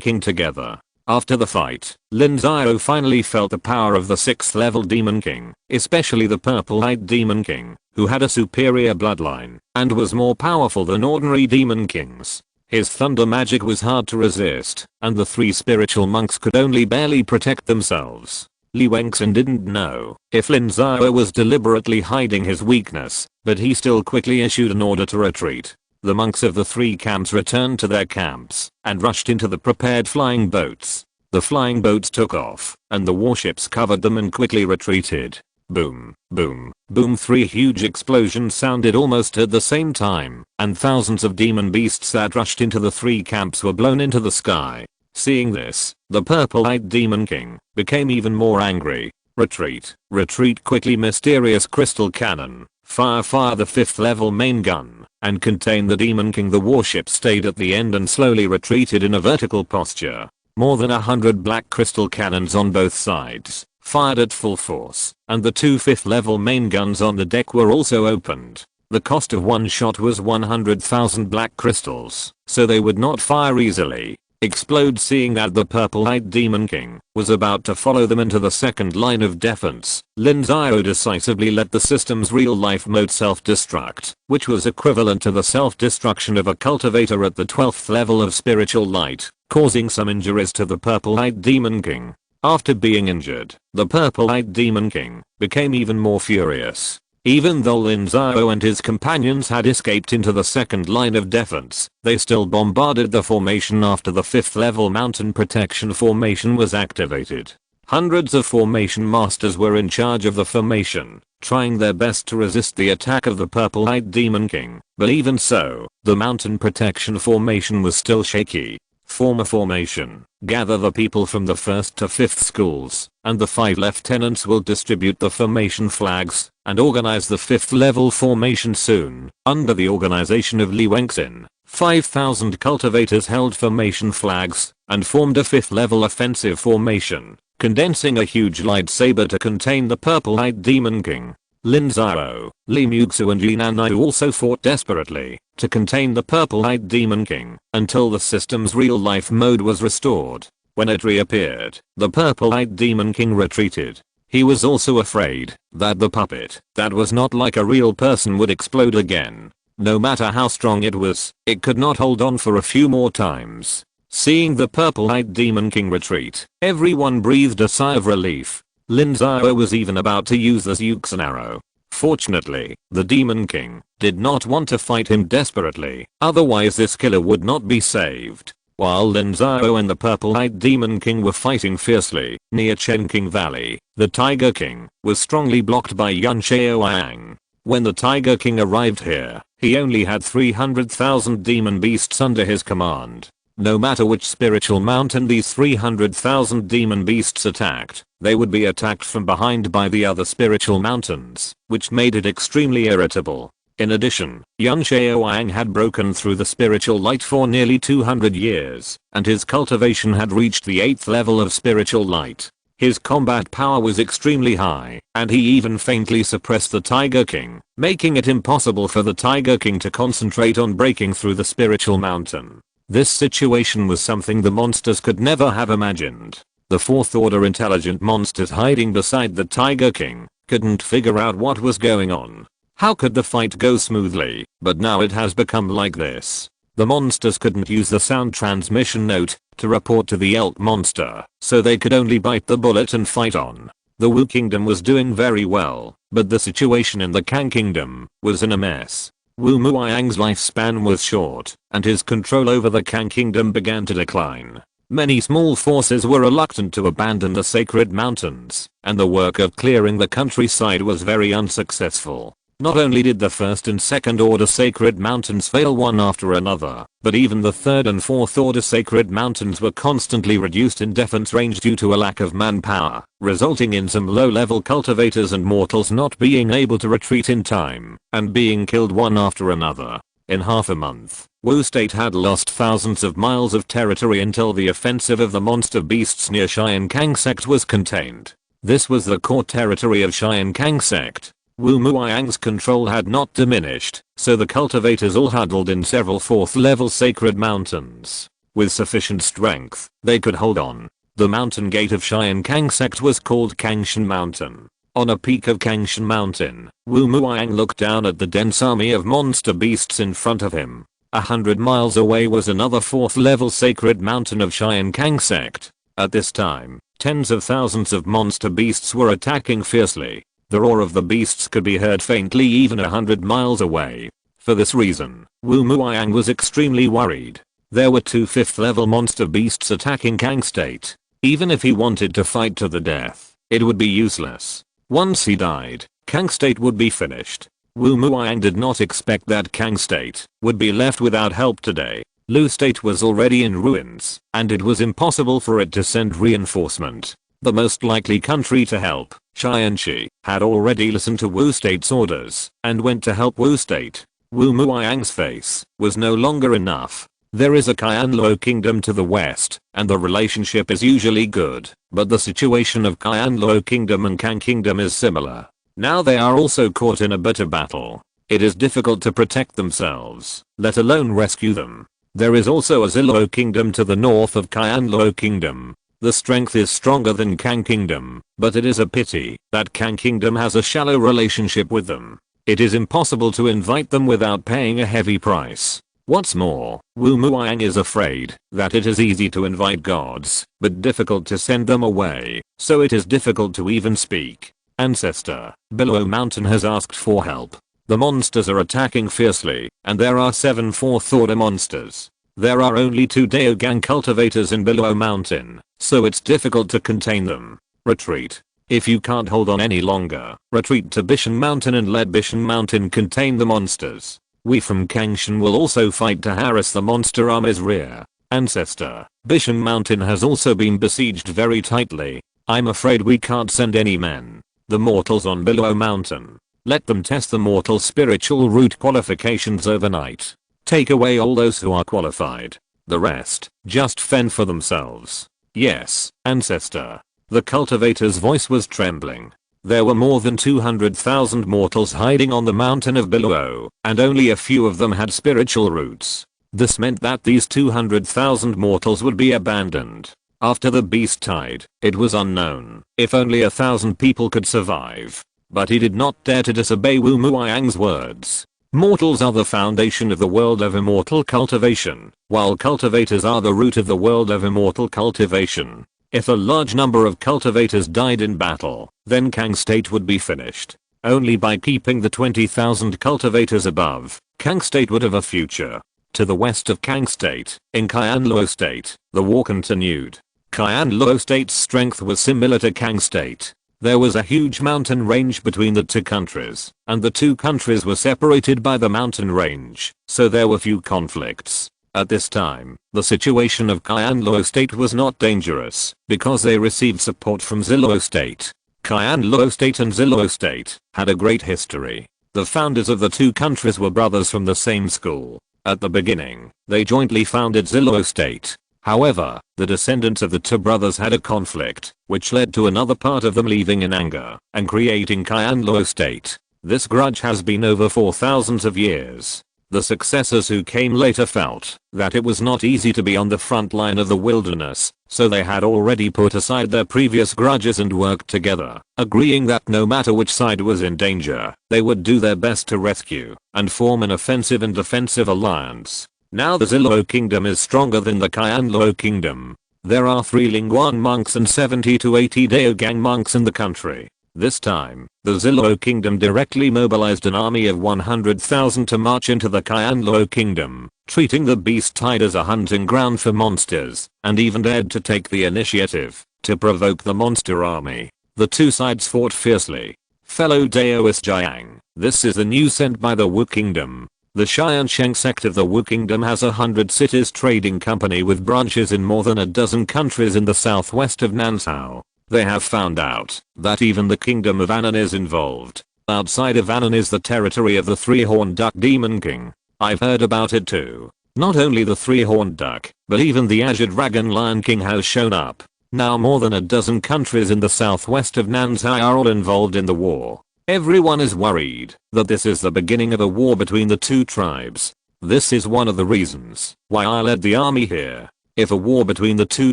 [SPEAKER 1] King together. After the fight, Lin Xiao finally felt the power of the 6th level Demon King, especially the purple-eyed Demon King, who had a superior bloodline, and was more powerful than ordinary Demon Kings. His thunder magic was hard to resist, and the 3 spiritual monks could only barely protect themselves. Li Wengxin didn't know if Lin Xiao was deliberately hiding his weakness, but he still quickly issued an order to retreat. The monks of the 3 camps returned to their camps and rushed into the prepared flying boats. The flying boats took off, and the warships covered them and quickly retreated. Boom, boom, boom. 3 huge explosions sounded almost at the same time, and thousands of demon beasts that rushed into the 3 camps were blown into the sky. Seeing this, the purple-eyed Demon King became even more angry. Retreat, retreat quickly. Mysterious crystal cannon, fire the 5th level main gun, and contain the Demon King. The warship stayed at the end and slowly retreated in a vertical posture. More than 100 black crystal cannons on both sides fired at full force, and the 2 5th level main guns on the deck were also opened. The cost of one shot was 100,000 black crystals, so they would not fire easily. Explode. Seeing that the purple-eyed Demon King was about to follow them into the second line of defense, Lin Xiao decisively let the system's real-life mode self-destruct, which was equivalent to the self-destruction of a cultivator at the 12th level of spiritual light, causing some injuries to the purple-eyed Demon King. After being injured, the purple-eyed Demon King became even more furious. Even though Lin Xiao and his companions had escaped into the second line of defense, they still bombarded the formation after the 5th level mountain protection formation was activated. Hundreds of formation masters were in charge of the formation, trying their best to resist the attack of the purple-eyed Demon King, but even so, the mountain protection formation was still shaky. Form a formation, gather the people from the 1st to 5th schools, and the 5 lieutenants will distribute the formation flags, and organize the 5th level formation soon. Under the organization of Li Wengxin, 5,000 cultivators held formation flags and formed a 5th level offensive formation, condensing a huge lightsaber to contain the purple-eyed Demon King. Lin Xiao, Li Muxu and Yinanai also fought desperately to contain the purple-eyed Demon King until the system's real-life mode was restored. When it reappeared, the purple-eyed Demon King retreated. He was also afraid that the puppet that was not like a real person would explode again. No matter how strong it was, it could not hold on for a few more times. Seeing the purple-eyed Demon King retreat, everyone breathed a sigh of relief. Lin Xiao was even about to use the Zhuxan arrow. Fortunately, the Demon King did not want to fight him desperately, otherwise this killer would not be saved. While Lin Xiao and the purple-eyed Demon King were fighting fiercely near Tiansheng Valley, the Tiger King was strongly blocked by Lin Xiao. When the Tiger King arrived here, he only had 300,000 demon beasts under his command. No matter which spiritual mountain these 300,000 demon beasts attacked, they would be attacked from behind by the other spiritual mountains, which made it extremely irritable. In addition, Lin Xiao had broken through the spiritual light for nearly 200 years, and his cultivation had reached the 8th level of spiritual light. His combat power was extremely high, and he even faintly suppressed the Tiger King, making it impossible for the Tiger King to concentrate on breaking through the spiritual mountain. This situation was something the monsters could never have imagined. The 4th order intelligent monsters hiding beside the Tiger King couldn't figure out what was going on. How could the fight go smoothly, but now it has become like this? The monsters couldn't use the sound transmission note to report to the elk monster, so they could only bite the bullet and fight on. The Wu Kingdom was doing very well, but the situation in the Kang Kingdom was in a mess. Wu Muiyang's lifespan was short, and his control over the Kang Kingdom began to decline. Many small forces were reluctant to abandon the sacred mountains, and the work of clearing the countryside was very unsuccessful. Not only did the 1st and 2nd order sacred mountains fail one after another, but even the 3rd and 4th order sacred mountains were constantly reduced in defense range due to a lack of manpower, resulting in some low-level cultivators and mortals not being able to retreat in time, and being killed one after another. In half a month, Wu State had lost thousands of miles of territory until the offensive of the monster beasts near Tiansheng Sect was contained. This was the core territory of Tiansheng Sect. Wu Muiyang's control had not diminished, so the cultivators all huddled in several 4th level sacred mountains. With sufficient strength, they could hold on. The mountain gate of Tiansheng Sect was called Kangshan Mountain. On a peak of Kangshan Mountain, Wu Muiyang looked down at the dense army of monster beasts in front of him. 100 miles away was another 4th level sacred mountain of Tiansheng Sect. At this time, tens of thousands of monster beasts were attacking fiercely. The roar of the beasts could be heard faintly even 100 miles away. For this reason, Wu Muiyang was extremely worried. There were 2 5th level monster beasts attacking Kang State. Even if he wanted to fight to the death, it would be useless. Once he died, Kang State would be finished. Wu Muiyang did not expect that Kang State would be left without help today. Lu State was already in ruins, and it was impossible for it to send reinforcement. The most likely country to help, Tianshi, had already listened to Wu State's orders and went to help Wu State. Wu Muiyang's face was no longer enough. There is a Qianluo kingdom to the west, and the relationship is usually good, but the situation of Qianluo kingdom and Kang kingdom is similar. Now they are also caught in a bitter battle. It is difficult to protect themselves, let alone rescue them. There is also a Ziluo kingdom to the north of Qianluo kingdom. The strength is stronger than Kang Kingdom, but it is a pity that Kang Kingdom has a shallow relationship with them. It is impossible to invite them without paying a heavy price. What's more, Wu Muiyang is afraid that it is easy to invite gods, but difficult to send them away, so it is difficult to even speak. Ancestor, Below Mountain has asked for help. The monsters are attacking fiercely, and there are 7 4th order monsters. There are only 2 Daogang cultivators in Below Mountain, so it's difficult to contain them. Retreat. If you can't hold on any longer, retreat to Bishan Mountain and let Bishan Mountain contain the monsters. We from Kangshan will also fight to harass the monster army's rear. Ancestor, Bishan Mountain has also been besieged very tightly. I'm afraid we can't send any men. The mortals on Below Mountain. Let them test the mortal spiritual root qualifications overnight. Take away all those who are qualified. The rest, just fend for themselves. Yes, ancestor. The cultivator's voice was trembling. There were more than 200,000 mortals hiding on the mountain of below, and only a few of them had spiritual roots. This meant that these 200,000 mortals would be abandoned. After the beast tide, it was unknown if only 1,000 people could survive. But he did not dare to disobey Wu Muiyang's words. Mortals are the foundation of the world of immortal cultivation, while cultivators are the root of the world of immortal cultivation. If a large number of cultivators died in battle, then Kang State would be finished. Only by keeping the 20,000 cultivators above, Kang State would have a future. To the west of Kang State, in Qianluo State, the war continued. Qianluo State's strength was similar to Kang State. There was a huge mountain range between the two countries, and the two countries were separated by the mountain range, so there were few conflicts. At this time, the situation of Qianluo State was not dangerous, because they received support from Ziluo State. Qianluo State and Ziluo State had a great history. The founders of the two countries were brothers from the same school. At the beginning, they jointly founded Ziluo State. However, the descendants of the two brothers had a conflict, which led to another part of them leaving in anger and creating Qianluo State. This grudge has been over for thousands of years. The successors who came later felt that it was not easy to be on the front line of the wilderness, so they had already put aside their previous grudges and worked together, agreeing that no matter which side was in danger, they would do their best to rescue and form an offensive and defensive alliance. Now the Ziluo Kingdom is stronger than the Qianluo Kingdom. There are 3 Lingguan monks and 70 to 80 Daogang monks in the country. This time, the Ziluo Kingdom directly mobilized an army of 100,000 to march into the Qianluo Kingdom, treating the beast tide as a hunting ground for monsters, and even dared to take the initiative to provoke the monster army. The two sides fought fiercely. Fellow Daoist Jiang, this is the news sent by the Wu Kingdom. The Tiansheng Sect of the Wu Kingdom has 100 cities trading company with branches in more than a dozen countries in the southwest of Nansao. They have found out that even the kingdom of Anan is involved. Outside of Anan is the territory of the three-horned duck demon king. I've heard about it too. Not only the three-horned duck, but even the Azure Dragon Lion King has shown up. Now more than a dozen countries in the southwest of Nansai are all involved in the war. Everyone is worried that this is the beginning of a war between the two tribes. This is one of the reasons why I led the army here. If a war between the two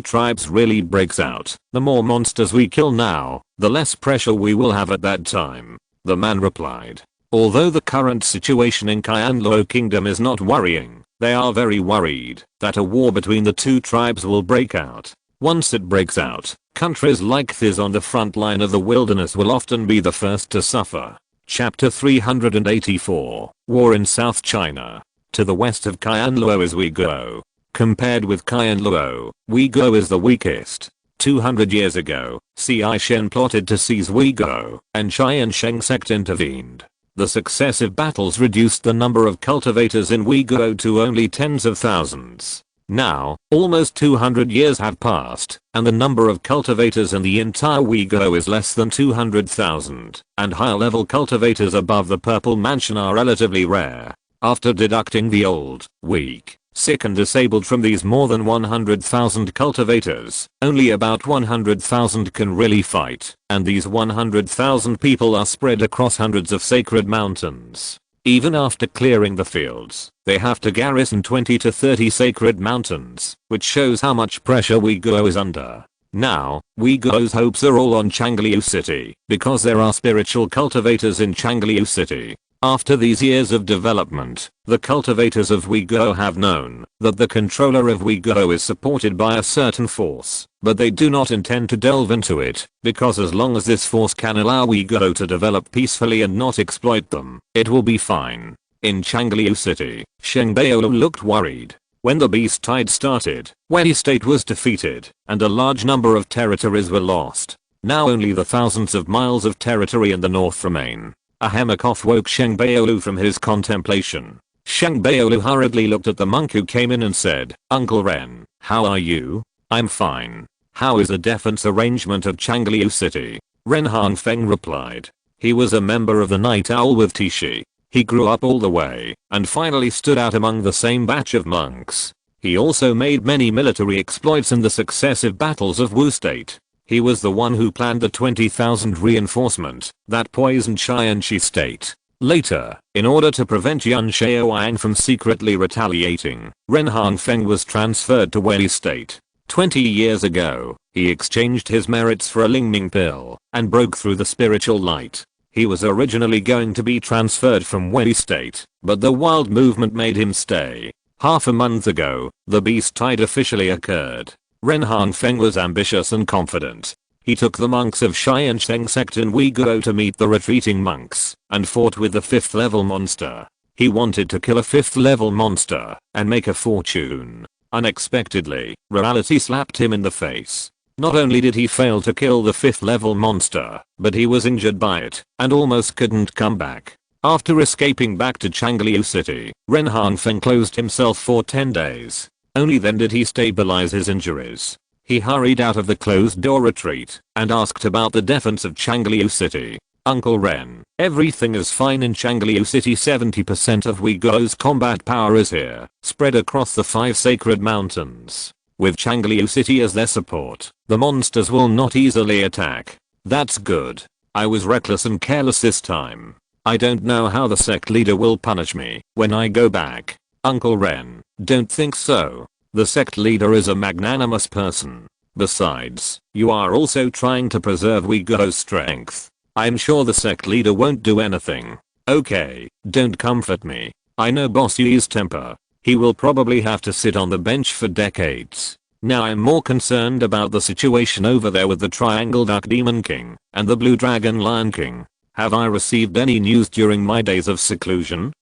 [SPEAKER 1] tribes really breaks out, the more monsters we kill now, the less pressure we will have at that time. The man replied. Although the current situation in Qianluo Kingdom is not worrying, they are very worried that a war between the two tribes will break out. Once it breaks out, countries like this on the front line of the wilderness will often be the first to suffer. Chapter 384, War in South China. To the west of Qianluo is Uyghur. Compared with Qianluo, Uyghur is the weakest. 200 years ago, Ci Shen plotted to seize Uyghur, and Tiansheng Sect intervened. The successive battles reduced the number of cultivators in Uyghur to only tens of thousands. Now, almost 200 years have passed, and the number of cultivators in the entire Uyghur is less than 200,000, and higher-level cultivators above the Purple Mansion are relatively rare. After deducting the old, weak, sick and disabled from these more than 100,000 cultivators, only about 100,000 can really fight, and these 100,000 people are spread across hundreds of sacred mountains. Even after clearing the fields, they have to garrison 20 to 30 sacred mountains, which shows how much pressure Uyghur is under. Now, Uyghur's hopes are all on Changliu City, because there are spiritual cultivators in Changliu City. After these years of development, the cultivators of Uyghur have known that the controller of Uyghur is supported by a certain force, but they do not intend to delve into it, because as long as this force can allow Uyghur to develop peacefully and not exploit them, it will be fine. In Changliu City, Sheng Baolu looked worried. When the beast tide started, Wei State was defeated, and a large number of territories were lost. Now only the thousands of miles of territory in the north remain. A hammer cough woke Sheng Baolu from his contemplation. Sheng Baolu hurriedly looked at the monk who came in and said, "Uncle Ren, how are you?" "I'm fine. How is the defense arrangement of Changliu City?" Ren Hanfeng replied. He was a member of the Night Owl with Tishi. He grew up all the way and finally stood out among the same batch of monks. He also made many military exploits in the successive battles of Wu State. He was the one who planned the 20,000 reinforcement that poisoned Tiansheng State. Later, in order to prevent Lin Xiao from secretly retaliating, Ren Hongfeng was transferred to Wei State. 20 years ago, he exchanged his merits for a Lingming pill and broke through the spiritual light. He was originally going to be transferred from Wei State, but the wild movement made him stay. Half a month ago, the beast tide officially occurred. Ren Hongfeng was ambitious and confident. He took the monks of Tiansheng Sect in Uyghur to meet the retreating monks and fought with the 5th level monster. He wanted to kill a 5th level monster and make a fortune. Unexpectedly, reality slapped him in the face. Not only did he fail to kill the 5th level monster, but he was injured by it and almost couldn't come back. After escaping back to Changliu City, Ren Hongfeng closed himself for 10 days. Only then did he stabilize his injuries. He hurried out of the closed-door retreat and asked about the defense of Changliu City. Uncle Ren, everything is fine in Changliu City. 70% of Uyghur's combat power is here, spread across the 5 sacred mountains. With Changliu City as their support, the monsters will not easily attack. That's good. I was reckless and careless this time. I don't know how the sect leader will punish me when I go back. Uncle Ren, don't think so. The sect leader is a magnanimous person. Besides, you are also trying to preserve Uyghur's strength. I'm sure the sect leader won't do anything. Okay, don't comfort me. I know Boss Yi's temper. He will probably have to sit on the bench for decades. Now I'm more concerned about the situation over there with the Triangle Duck Demon King and the Blue Dragon Lion King. Have I received any news during my days of seclusion?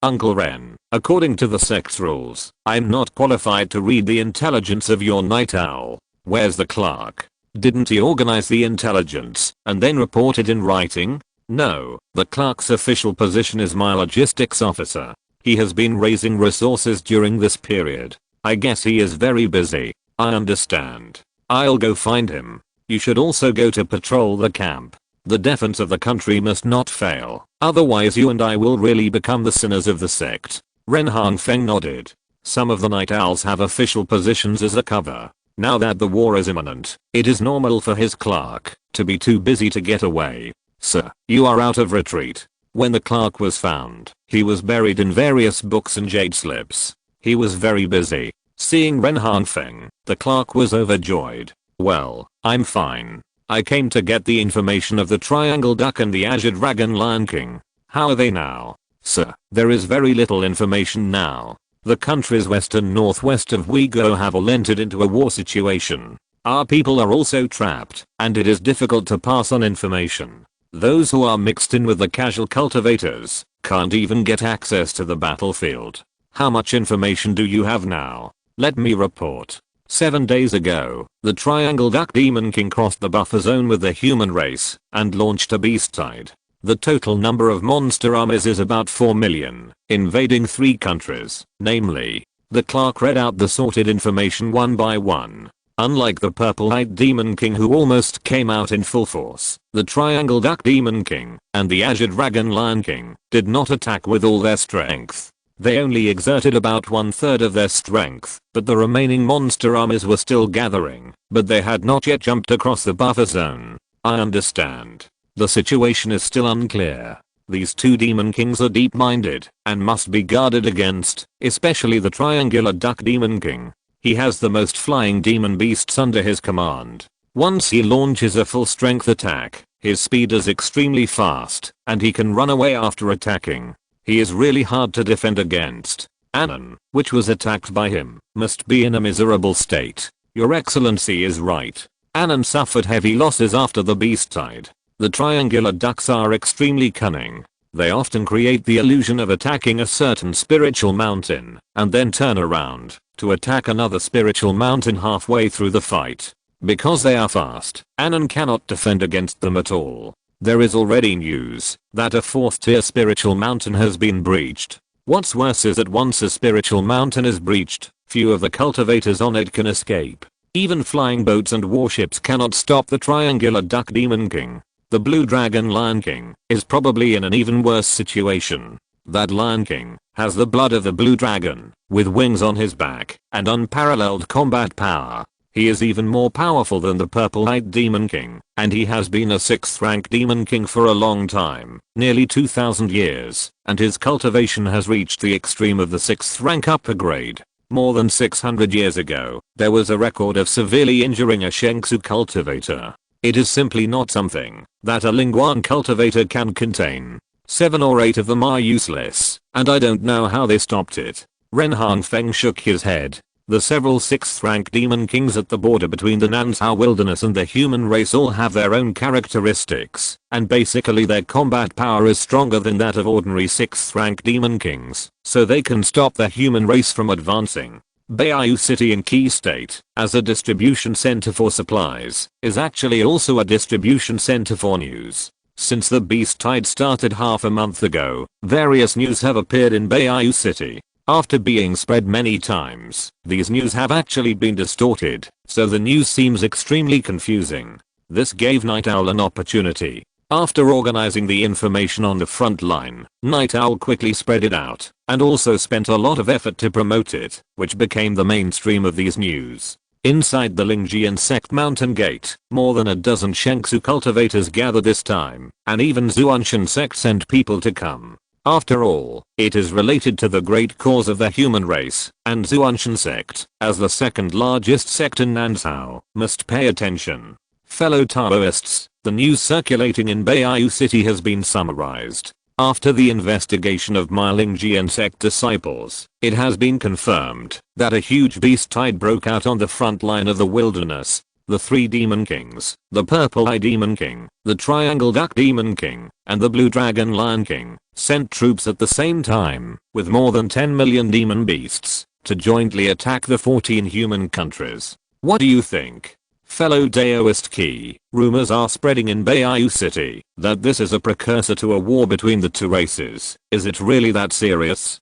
[SPEAKER 1] Uncle Ren, according to the sect's rules, I'm not qualified to read the intelligence of your night owl. Where's the clerk? Didn't he organize the intelligence and then report it in writing? No, the clerk's official position is my logistics officer. He has been raising resources during this period. I guess he is very busy. I understand. I'll go find him. You should also go to patrol the camp. The defense of the country must not fail, otherwise you and I will really become the sinners of the sect. Ren Hongfeng nodded. Some of the night owls have official positions as a cover. Now that the war is imminent, it is normal for his clerk to be too busy to get away. Sir, you are out of retreat. When the clerk was found, he was buried in various books and jade slips. He was very busy. Seeing Ren Hongfeng, the clerk was overjoyed. Well, I'm fine. I came to get the information of the Triangle Duck and the Azure Dragon Lion King. How are they now? Sir, there is very little information now. The countries west and northwest of Uyghur have all entered into a war situation. Our people are also trapped, and it is difficult to pass on information. Those who are mixed in with the casual cultivators can't even get access to the battlefield. How much information do you have now? Let me report. 7 days ago, the Triangle Duck Demon King crossed the buffer zone with the human race and launched a beast tide. The total number of monster armies is about 4 million, invading 3 countries, namely. The clerk read out the sorted information one by one. Unlike the purple-eyed Demon King who almost came out in full force, the Triangle Duck Demon King and the Azure Dragon Lion King did not attack with all their strength. They only exerted about 1/3 of their strength, but the remaining monster armies were still gathering, but they had not yet jumped across the buffer zone. I understand. The situation is still unclear. These 2 Demon Kings are deep-minded and must be guarded against, especially the Triangular Duck Demon King. He has the most flying demon beasts under his command. Once he launches a full-strength attack, his speed is extremely fast, and he can run away after attacking. He is really hard to defend against. Anon, which was attacked by him, must be in a miserable state. Your Excellency is right. Anon suffered heavy losses after the beast tide. The triangular ducks are extremely cunning. They often create the illusion of attacking a certain spiritual mountain, and then turn around to attack another spiritual mountain halfway through the fight. Because they are fast, Anon cannot defend against them at all. There is already news that a 4th tier spiritual mountain has been breached. What's worse is that once a spiritual mountain is breached, few of the cultivators on it can escape. Even flying boats and warships cannot stop the triangular duck demon king. The blue dragon lion king is probably in an even worse situation. That Lion King has the blood of the blue dragon, with wings on his back, and unparalleled combat power. He is even more powerful than the purple-eyed Demon King, and he has been a 6th rank Demon King for a long time, nearly 2000 years, and his cultivation has reached the extreme of the 6th rank upper grade. More than 600 years ago, there was a record of severely injuring a Shengsu cultivator. It is simply not something that a Lingguan cultivator can contain. 7 or 8 of them are useless, and I don't know how they stopped it. Ren Hangfeng shook his head. The several 6th rank Demon Kings at the border between the Nansao wilderness and the human race all have their own characteristics, and basically their combat power is stronger than that of ordinary 6th rank Demon Kings, so they can stop the human race from advancing. Beiyu City in Qi State, as a distribution center for supplies, is actually also a distribution center for news. Since the beast tide started half a month ago, various news have appeared in Beiyu City. After being spread many times, these news have actually been distorted, so the news seems extremely confusing. This gave Night Owl an opportunity. After organizing the information on the front line, Night Owl quickly spread it out, and also spent a lot of effort to promote it, which became the mainstream of these news. Inside the Tiansheng Sect mountain gate, more than a dozen Shengsu cultivators gathered this time, and even Tiansheng Sect sent people to come. After all, it is related to the great cause of the human race, and Tiansheng Sect, as the second largest sect in Nansao, must pay attention. Fellow Taoists, the news circulating in Beiyu City has been summarized. After the investigation of my Lin Sect disciples, it has been confirmed that a huge beast tide broke out on the front line of the wilderness. The 3 Demon Kings, the Purple Eye Demon King, the Triangle Duck Demon King, and the Blue Dragon Lion King, sent troops at the same time, with more than 10 million demon beasts, to jointly attack the 14 human countries. What do you think? Fellow Daoist Key, rumors are spreading in Beiyu City that this is a precursor to a war between the 2 races. Is it really that serious?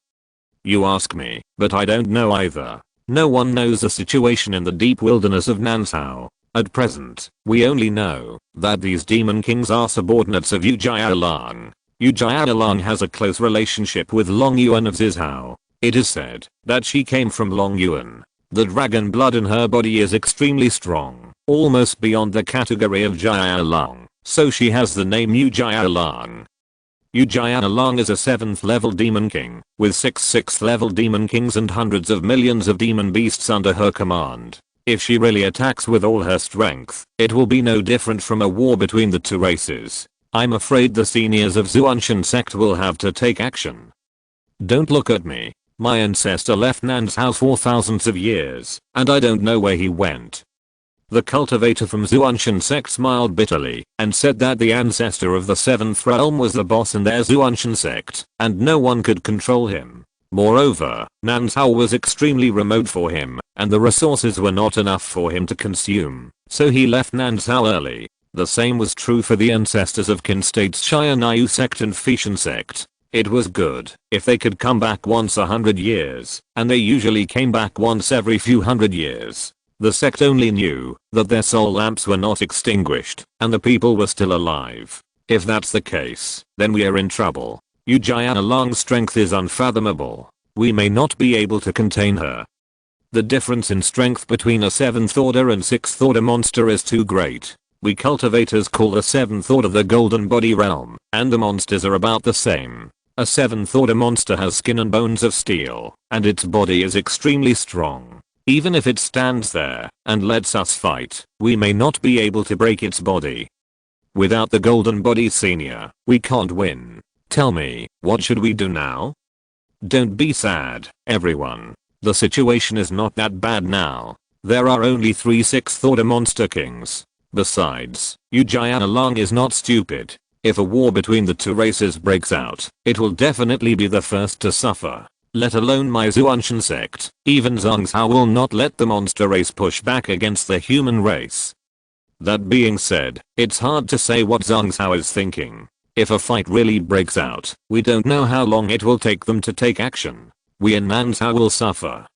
[SPEAKER 1] You ask me, but I don't know either. No one knows the situation in the deep wilderness of Nansao. At present, we only know that these Demon Kings are subordinates of Yu Jialang. Yu Jialang has a close relationship with Long Yuan of Zizhao. It is said that she came from Long Yuan. The dragon blood in her body is extremely strong, almost beyond the category of Jialang, so she has the name Yu Jialang. Yu Jialang is a 7th level Demon King, with 6 6th level Demon Kings and hundreds of millions of demon beasts under her command. If she really attacks with all her strength, it will be no different from a war between the 2 races. I'm afraid the seniors of Tiansheng Sect will have to take action. Don't look at me. My ancestor left Nansao for thousands of years, and I don't know where he went. The cultivator from Tiansheng Sect smiled bitterly, and said that the ancestor of the 7th realm was the boss in their Tiansheng Sect, and no one could control him. Moreover, Nansao was extremely remote for him, and the resources were not enough for him to consume, so he left Nansao early. The same was true for the ancestors of Qin State's Xianyu Sect and Feishan Sect. It was good if they could come back once 100 years, and they usually came back once every few hundred years. The sect only knew that their soul lamps were not extinguished, and the people were still alive. If that's the case, then we are in trouble. Yu Jialang's strength is unfathomable. We may not be able to contain her. The difference in strength between a 7th order and 6th order monster is too great. We cultivators call the 7th order the golden body realm, and the monsters are about the same. A 7th order monster has skin and bones of steel, and its body is extremely strong. Even if it stands there and lets us fight, we may not be able to break its body. Without the golden body senior, we can't win. Tell me, what should we do now? Don't be sad, everyone. The situation is not that bad now. There are only 3 6th order monster kings. Besides, Yu Jialang is not stupid. If a war between the 2 races breaks out, it will definitely be the first to suffer. Let alone my Tiansheng Sect. Even Zhongzhao will not let the monster race push back against the human race. That being said, it's hard to say what Zhongzhao is thinking. If a fight really breaks out, we don't know how long it will take them to take action. We in Nansao will suffer.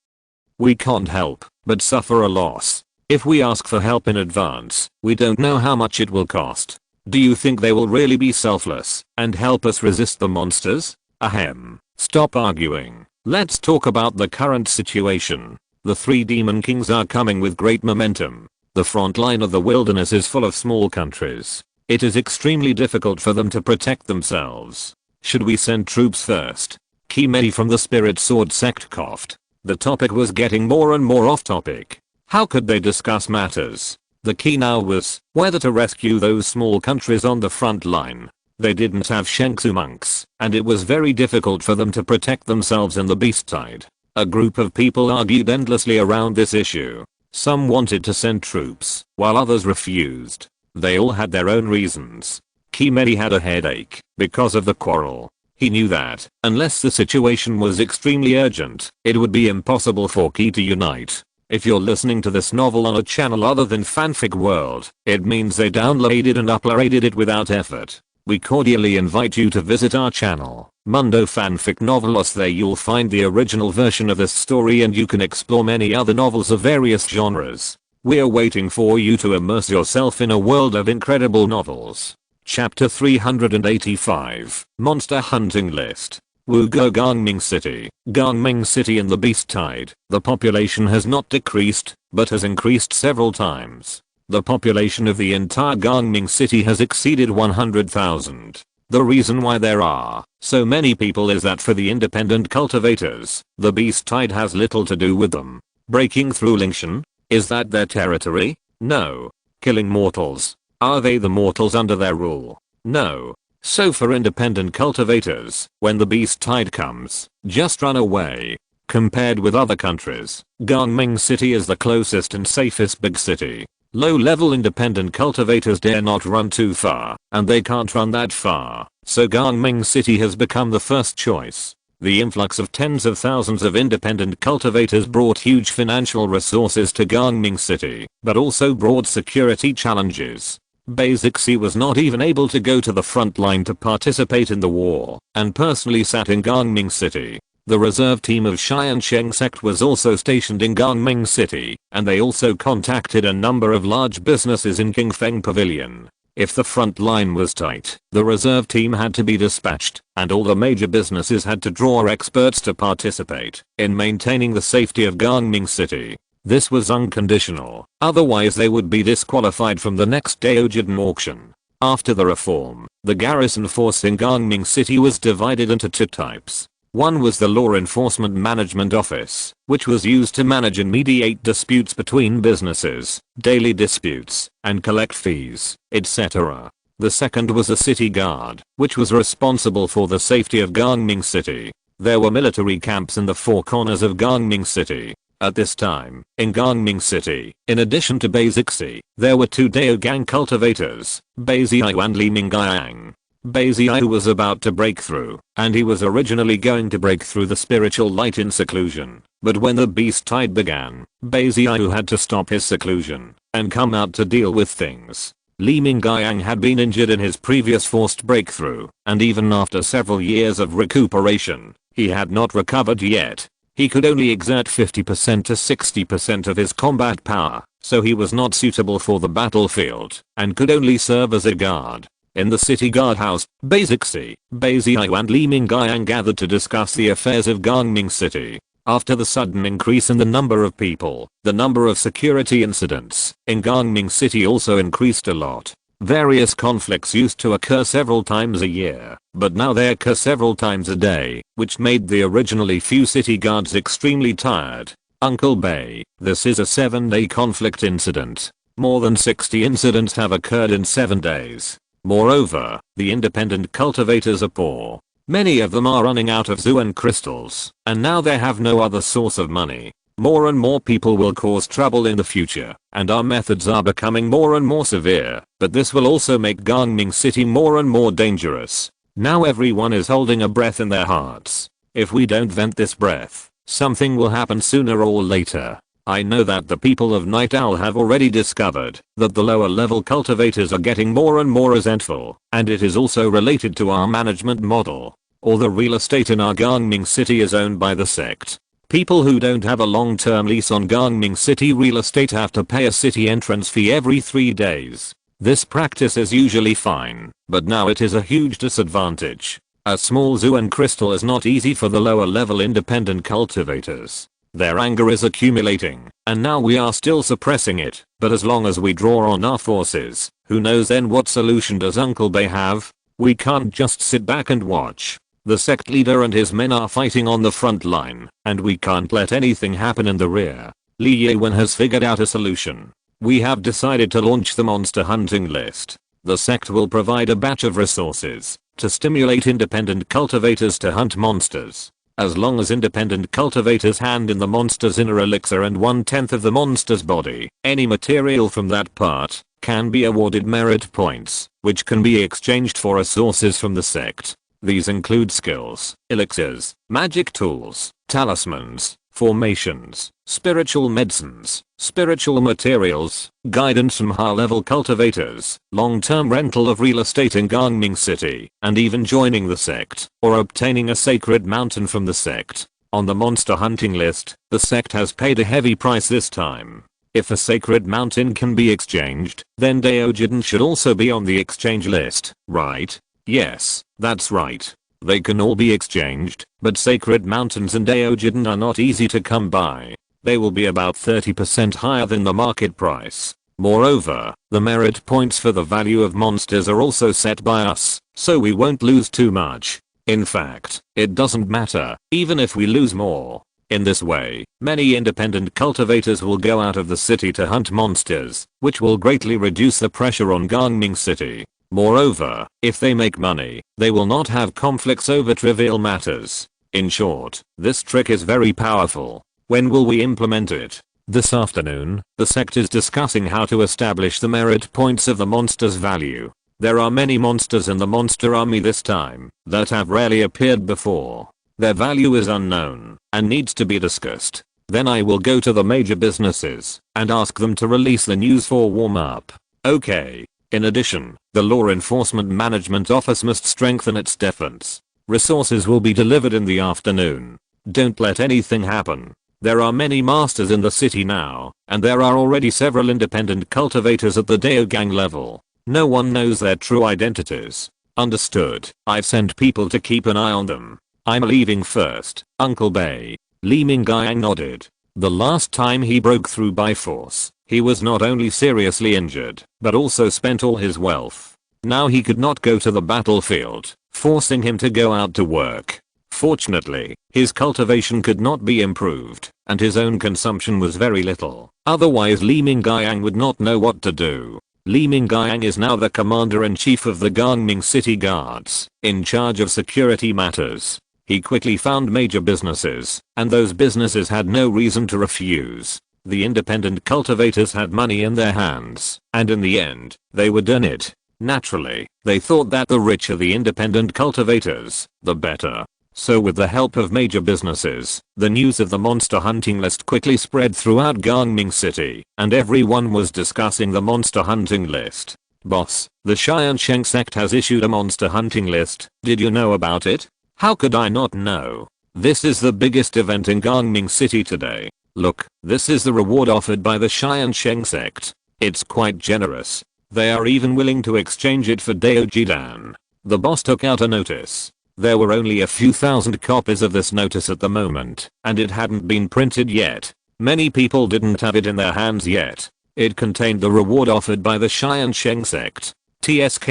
[SPEAKER 1] We can't help but suffer a loss. If we ask for help in advance, we don't know how much it will cost. Do you think they will really be selfless and help us resist the monsters? Ahem. Stop arguing. Let's talk about the current situation. The 3 demon kings are coming with great momentum. The front line of the wilderness is full of small countries. It is extremely difficult for them to protect themselves. Should we send troops first? Kimedi from the Spirit Sword Sect coughed. The topic was getting more and more off topic. How could they discuss matters? The key now was whether to rescue those small countries on the front line. They didn't have Shengsu monks, and it was very difficult for them to protect themselves in the beast tide. A group of people argued endlessly around this issue. Some wanted to send troops, while others refused. They all had their own reasons. Kimedi had a headache because of the quarrel. He knew that, unless the situation was extremely urgent, it would be impossible for Ki to unite. If you're listening to this novel on a channel other than Fanfic World, it means they downloaded and uploaded it without effort. We cordially invite you to visit our channel, Mundo Fanfic Novelos. There you'll find the original version of this story and you can explore many other novels of various genres. We're waiting for you to immerse yourself in a world of incredible novels. Chapter 385, Monster Hunting List. Wugo Gangming City. Gangming City in the Beast Tide. The population has not decreased, but has increased several times. The population of the entire Gangming City has exceeded 100,000. The reason why there are so many people is that for the independent cultivators, the Beast Tide has little to do with them. Breaking through Lingshan? Is that their territory? No. Killing mortals? Are they the mortals under their rule? No. So for independent cultivators, when the beast tide comes, just run away. Compared with other countries, Gangming City is the closest and safest big city. Low-level independent cultivators dare not run too far, and they can't run that far, so Gangming City has become the first choice. The influx of tens of thousands of independent cultivators brought huge financial resources to Gangming City, but also brought security challenges. Basic C was not even able to go to the front line to participate in the war, and personally sat in Gangming City. The reserve team of Tiansheng Sect was also stationed in Gangming City, and they also contacted a number of large businesses in Qingfeng Pavilion. If the front line was tight, the reserve team had to be dispatched, and all the major businesses had to draw experts to participate in maintaining the safety of Gangming City. This was unconditional, otherwise they would be disqualified from the next Daojin auction. After the reform, the garrison force in Gangming City was divided into 2 types. One was the Law Enforcement Management Office, which was used to manage and mediate disputes between businesses, daily disputes, and collect fees, etc. The second was a City Guard, which was responsible for the safety of Gangming City. There were military camps in the 4 corners of Gangming City. At this time, in Gangming City, in addition to Basic C, there were 2 Daogang cultivators, Baiziao and Li Mingyang. Baiziao was about to break through, and he was originally going to break through the spiritual light in seclusion, but when the beast tide began, Baiziao had to stop his seclusion, and come out to deal with things. Li Mingyang had been injured in his previous forced breakthrough, and even after several years of recuperation, he had not recovered yet. He could only exert 50% to 60% of his combat power, so he was not suitable for the battlefield, and could only serve as a guard. In the city guardhouse, Basic C, Baiziao and Li Mingyang gathered to discuss the affairs of Gangming City. After the sudden increase in the number of people, the number of security incidents in Gangming City also increased a lot. Various conflicts used to occur several times a year, but now they occur several times a day, which made the originally few city guards extremely tired. Uncle Bay, this is a 7-day conflict incident. More than 60 incidents have occurred in 7 days. Moreover, the independent cultivators are poor. Many of them are running out of Zuan crystals, and now they have no other source of money. More and more people will cause trouble in the future, and our methods are becoming more and more severe, but this will also make Gangming City more and more dangerous. Now everyone is holding a breath in their hearts. If we don't vent this breath, something will happen sooner or later. I know that the people of Night Owl have already discovered that the lower level cultivators are getting more and more resentful, and it is also related to our management model. All the real estate in our Gangming City is owned by the sect. People who don't have a long-term lease on Gangming City real estate have to pay a city entrance fee every 3 days. This practice is usually fine, but now it is a huge disadvantage. A small Zuan crystal is not easy for the lower level independent cultivators. Their anger is accumulating, and now we are still suppressing it, but as long as we draw on our forces, who knows then what solution does Uncle Bay have? We can't just sit back and watch. The sect leader and his men are fighting on the front line, and we can't let anything happen in the rear. Li Yuan has figured out a solution. We have decided to launch the monster hunting list. The sect will provide a batch of resources to stimulate independent cultivators to hunt monsters. As long as independent cultivators hand in the monster's inner elixir and 1/10 of the monster's body, any material from that part can be awarded merit points, which can be exchanged for resources from the sect. These include skills, elixirs, magic tools, talismans, formations, spiritual medicines, spiritual materials, guidance from high-level cultivators, long-term rental of real estate in Gangming City, and even joining the sect, or obtaining a sacred mountain from the sect. On the monster hunting list, the sect has paid a heavy price this time. If a sacred mountain can be exchanged, then Daojiden should also be on the exchange list, right? Yes, that's right. They can all be exchanged, but sacred mountains and Daojiden are not easy to come by. They will be about 30% higher than the market price. Moreover, the merit points for the value of monsters are also set by us, so we won't lose too much. In fact, it doesn't matter, even if we lose more. In this way, many independent cultivators will go out of the city to hunt monsters, which will greatly reduce the pressure on Gangming City. Moreover, if they make money, they will not have conflicts over trivial matters. In short, this trick is very powerful. When will we implement it? This afternoon, the sect is discussing how to establish the merit points of the monster's value. There are many monsters in the monster army this time that have rarely appeared before. Their value is unknown and needs to be discussed. Then I will go to the major businesses and ask them to release the news for warm-up. Okay. In addition, the Law Enforcement Management Office must strengthen its defense. Resources will be delivered in the afternoon. Don't let anything happen. There are many masters in the city now, and there are already several independent cultivators at the Daogang level. No one knows their true identities. Understood. I've sent people to keep an eye on them. I'm leaving first, Uncle Bay. Li Minggyang nodded. The last time he broke through by force, he was not only seriously injured, but also spent all his wealth. Now he could not go to the battlefield, forcing him to go out to work. Fortunately, his cultivation could not be improved, and his own consumption was very little. Otherwise Li Minggyang would not know what to do. Li Minggyang is now the commander-in-chief of the Gangming City Guards, in charge of security matters. He quickly found major businesses, and those businesses had no reason to refuse. The independent cultivators had money in their hands, and in the end, they would earn it. Naturally, they thought that the richer the independent cultivators, the better. So with the help of major businesses, the news of the monster hunting list quickly spread throughout Gangming City, and everyone was discussing the monster hunting list. Boss, the Tiansheng Sect has issued a monster hunting list. Did you know about it? How could I not know? This is the biggest event in Gangming City today. Look, this is the reward offered by the Tiansheng Sect. It's quite generous. They are even willing to exchange it for Daojidan. The boss took out a notice. There were only a few thousand copies of this notice at the moment, and it hadn't been printed yet. Many people didn't have it in their hands yet. It contained the reward offered by the Tiansheng Sect. TSK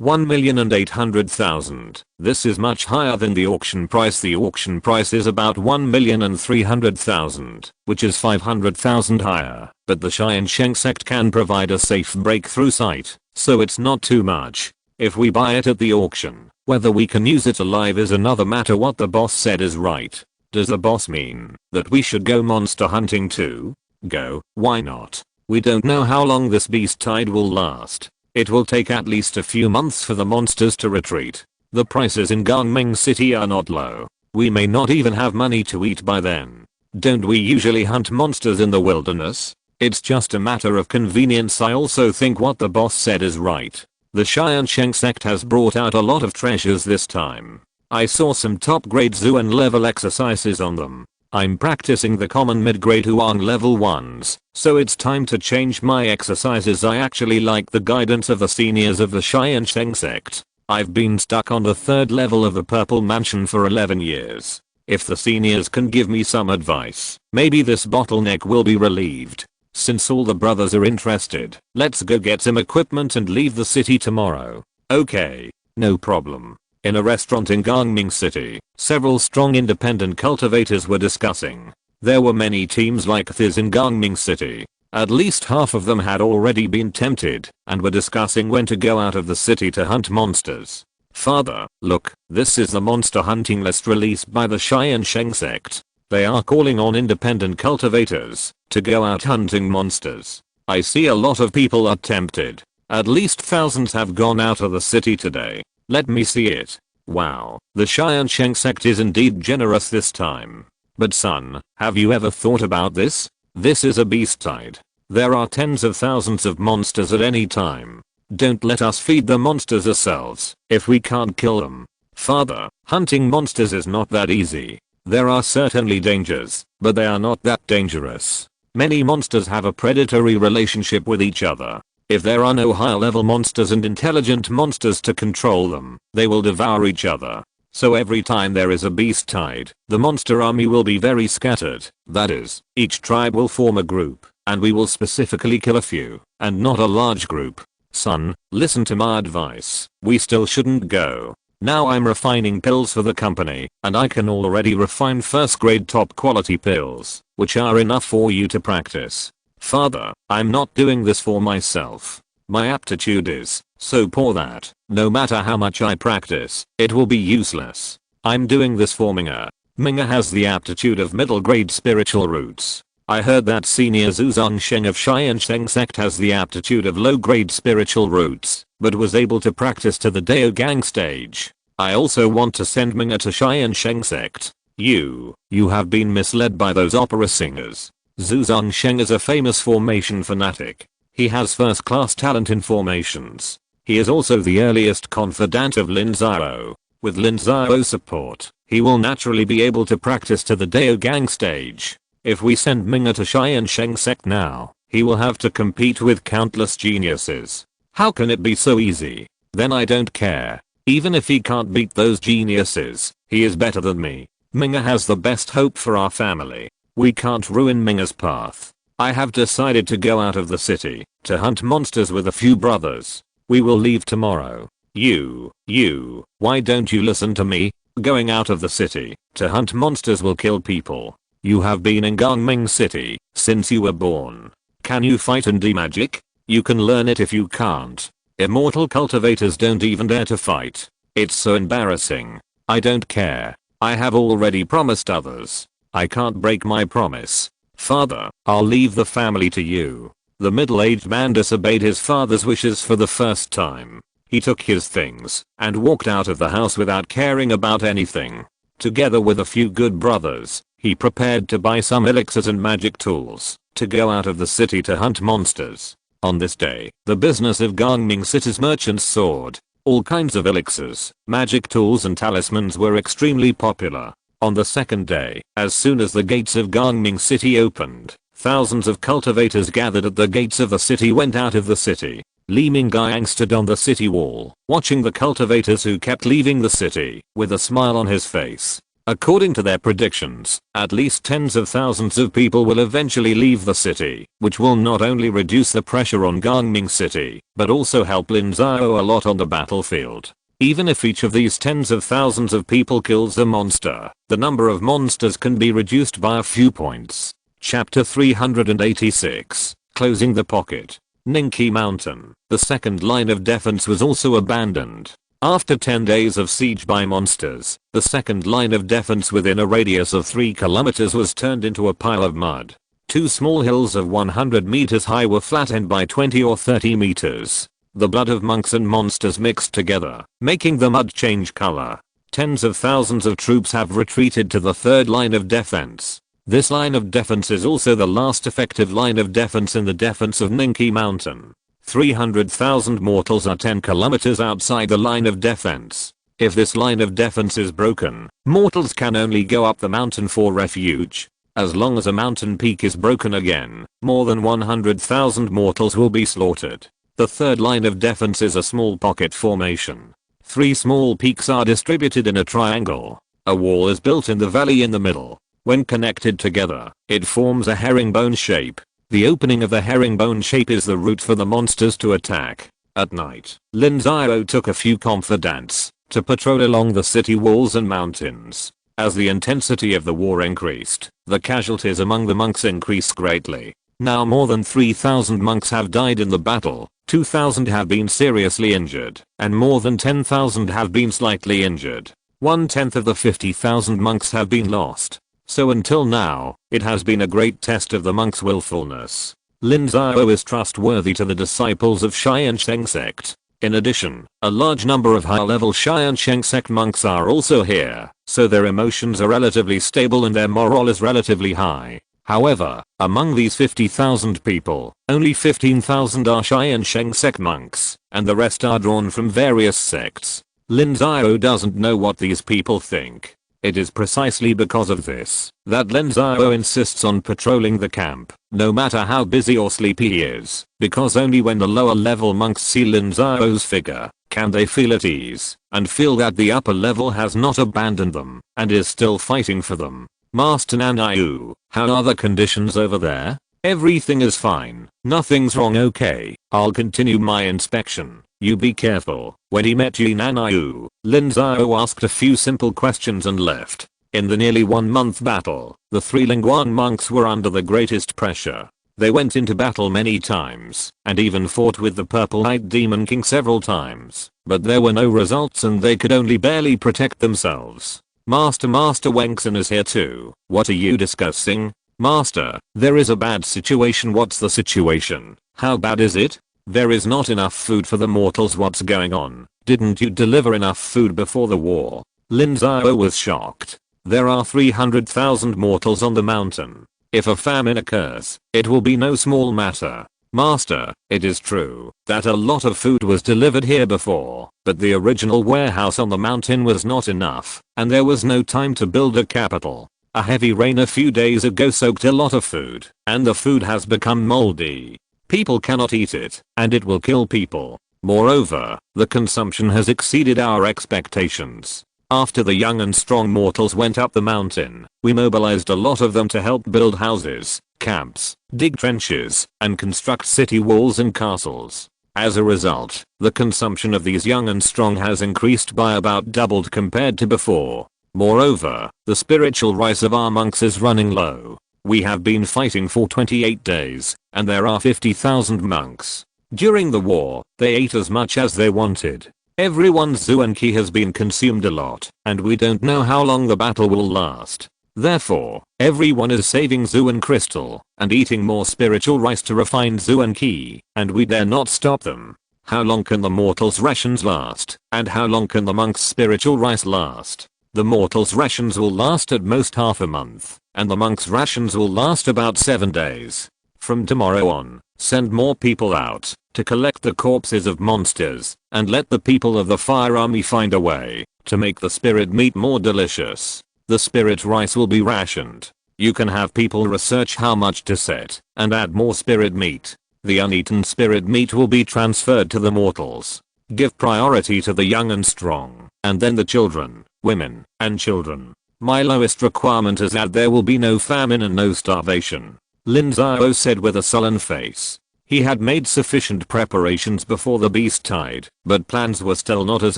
[SPEAKER 1] 1,800,000. This is much higher than the auction price. The auction price is about 1,300,000, which is 500,000 higher, but the Tiansheng Sect can provide a safe breakthrough site, so it's not too much. If we buy it at the auction, whether we can use it alive is another matter. What the boss said is right. Does the boss mean that we should go monster hunting too? Go, why not? We don't know how long this beast tide will last. It will take at least a few months for the monsters to retreat. The prices in Gangming City are not low. We may not even have money to eat by then. Don't we usually hunt monsters in the wilderness? It's just a matter of convenience. I also think what the boss said is right. The Tiansheng Sect has brought out a lot of treasures this time. I saw some top grade Zuan level exercises on them. I'm practicing the common mid-grade Huang level ones, so it's time to change my exercises. I actually like the guidance of the seniors of the Tiansheng Sect. I've been stuck on the third level of the purple mansion for 11 years. If the seniors can give me some advice, maybe this bottleneck will be relieved. Since all the brothers are interested, let's go get some equipment and leave the city tomorrow. Okay, no problem. In a restaurant in Gangming City, several strong independent cultivators were discussing. There were many teams like this in Gangming City. At least half of them had already been tempted and were discussing when to go out of the city to hunt monsters. Father, look, this is the monster hunting list released by the Tiansheng Sect. They are calling on independent cultivators to go out hunting monsters. I see a lot of people are tempted. At least thousands have gone out of the city today. Let me see it. Wow, the Tiansheng Sect is indeed generous this time. But son, have you ever thought about this? This is a beast tide. There are tens of thousands of monsters at any time. Don't let us feed the monsters ourselves if we can't kill them. Father, hunting monsters is not that easy. There are certainly dangers, but they are not that dangerous. Many monsters have a predatory relationship with each other. If there are no higher level monsters and intelligent monsters to control them, they will devour each other. So every time there is a beast tide, the monster army will be very scattered. That is, each tribe will form a group, and we will specifically kill a few, and not a large group. Son, listen to my advice. We still shouldn't go. Now I'm refining pills for the company, and I can already refine first grade top quality pills, which are enough for you to practice. Father, I'm not doing this for myself. My aptitude is so poor that, no matter how much I practice, it will be useless. I'm doing this for Minga. Minga has the aptitude of middle grade spiritual roots. I heard that senior Zhu Zongsheng of Tiansheng Sect has the aptitude of low grade spiritual roots, but was able to practice to the Dao Gang stage. I also want to send Minga to Tiansheng Sect. You have been misled by those opera singers. Zhu Zongsheng is a famous formation fanatic. He has first class talent in formations. He is also the earliest confidant of Lin Xiao. With Lin Xiao's support, he will naturally be able to practice to the Dao Gang stage. If we send Minga to Tiansheng Sect now, he will have to compete with countless geniuses. How can it be so easy? Then I don't care. Even if he can't beat those geniuses, he is better than me. Minga has the best hope for our family. We can't ruin Minga's path. I have decided to go out of the city to hunt monsters with a few brothers. We will leave tomorrow. Why don't you listen to me? Going out of the city to hunt monsters will kill people. You have been in Gangming City since you were born. Can you fight and magic? You can learn it if you can't. Immortal cultivators don't even dare to fight. It's so embarrassing. I don't care. I have already promised others. I can't break my promise. Father, I'll leave the family to you. The middle-aged man disobeyed his father's wishes for the first time. He took his things and walked out of the house without caring about anything. Together with a few good brothers, he prepared to buy some elixirs and magic tools to go out of the city to hunt monsters. On this day, the business of Gangming City's merchants soared. All kinds of elixirs, magic tools and talismans were extremely popular. On the second day, as soon as the gates of Gangming City opened, thousands of cultivators gathered at the gates of the city went out of the city. Li Mingyang stood on the city wall, watching the cultivators who kept leaving the city, with a smile on his face. According to their predictions, at least tens of thousands of people will eventually leave the city, which will not only reduce the pressure on Gangming City, but also help Lin Xiao a lot on the battlefield. Even if each of these tens of thousands of people kills a monster, the number of monsters can be reduced by a few points. Chapter 386, Closing the Pocket. Ningqi Mountain. The second line of defense was also abandoned. After 10 days of siege by monsters, the second line of defense within a radius of 3 kilometers was turned into a pile of mud. Two small hills of 100 meters high were flattened by 20 or 30 meters. The blood of monks and monsters mixed together, making the mud change color. Tens of thousands of troops have retreated to the third line of defense. This line of defense is also the last effective line of defense in the defense of Ningqi Mountain. 300,000 mortals are 10 kilometers outside the line of defense. If this line of defense is broken, mortals can only go up the mountain for refuge. As long as a mountain peak is broken again, more than 100,000 mortals will be slaughtered. The third line of defense is a small pocket formation. 3 small peaks are distributed in a triangle. A wall is built in the valley in the middle. When connected together, it forms a herringbone shape. The opening of the herringbone shape is the route for the monsters to attack. At night, Lin Xiao took a few confidants to patrol along the city walls and mountains. As the intensity of the war increased, the casualties among the monks increased greatly. Now more than 3,000 monks have died in the battle, 2,000 have been seriously injured, and more than 10,000 have been slightly injured. 1/10 of the 50,000 monks have been lost. So until now, it has been a great test of the monks' willfulness. Lin Xiao is trustworthy to the disciples of Tiansheng Sect. In addition, a large number of high-level Tiansheng Sect monks are also here, so their emotions are relatively stable and their morale is relatively high. However, among these 50,000 people, only 15,000 are Tiansheng Sect monks, and the rest are drawn from various sects. Lin Xiao doesn't know what these people think. It is precisely because of this that Lin Xiao insists on patrolling the camp, no matter how busy or sleepy he is, because only when the lower level monks see Lin Xiao's figure can they feel at ease and feel that the upper level has not abandoned them and is still fighting for them. Master Nanayu, how are the conditions over there? Everything is fine, nothing's wrong. Okay, I'll continue my inspection. You be careful. When he met Nanayu, Lin Xiao asked a few simple questions and left. In the nearly 1-month battle, the 3 Lingguan monks were under the greatest pressure. They went into battle many times, and even fought with the Purple-Eyed Demon King several times, but there were no results and they could only barely protect themselves. Master Wengson is here too. What are you discussing? Master, there is a bad situation. What's the situation? How bad is it? There is not enough food for the mortals. What's going on? Didn't you deliver enough food before the war? Lin Xiao was shocked. There are 300,000 mortals on the mountain. If a famine occurs, it will be no small matter. Master, it is true that a lot of food was delivered here before, but the original warehouse on the mountain was not enough, and there was no time to build a capital. A heavy rain a few days ago soaked a lot of food, and the food has become moldy. People cannot eat it, and it will kill people. Moreover, the consumption has exceeded our expectations. After the young and strong mortals went up the mountain, we mobilized a lot of them to help build houses, camps, dig trenches, and construct city walls and castles. As a result, the consumption of these young and strong has increased by about doubled compared to before. Moreover, the spiritual rice of our monks is running low. We have been fighting for 28 days, and there are 50,000 monks. During the war, they ate as much as they wanted. Everyone's Zuan Qi has been consumed a lot, and we don't know how long the battle will last. Therefore, everyone is saving Zuan crystal and eating more spiritual rice to refine Zuan Qi, and we dare not stop them. How long can the mortals' rations last, and how long can the monks' spiritual rice last? The mortals' rations will last at most half a month, and the monks' rations will last about 7 days. From tomorrow on, send more people out to collect the corpses of monsters, and let the people of the Fire Army find a way to make the spirit meat more delicious. The spirit rice will be rationed. You can have people research how much to set, and add more spirit meat. The uneaten spirit meat will be transferred to the mortals. Give priority to the young and strong, and then the children, women, and children. My lowest requirement is that there will be no famine and no starvation. Lin Xiao said with a sullen face. He had made sufficient preparations before the beast tide, but plans were still not as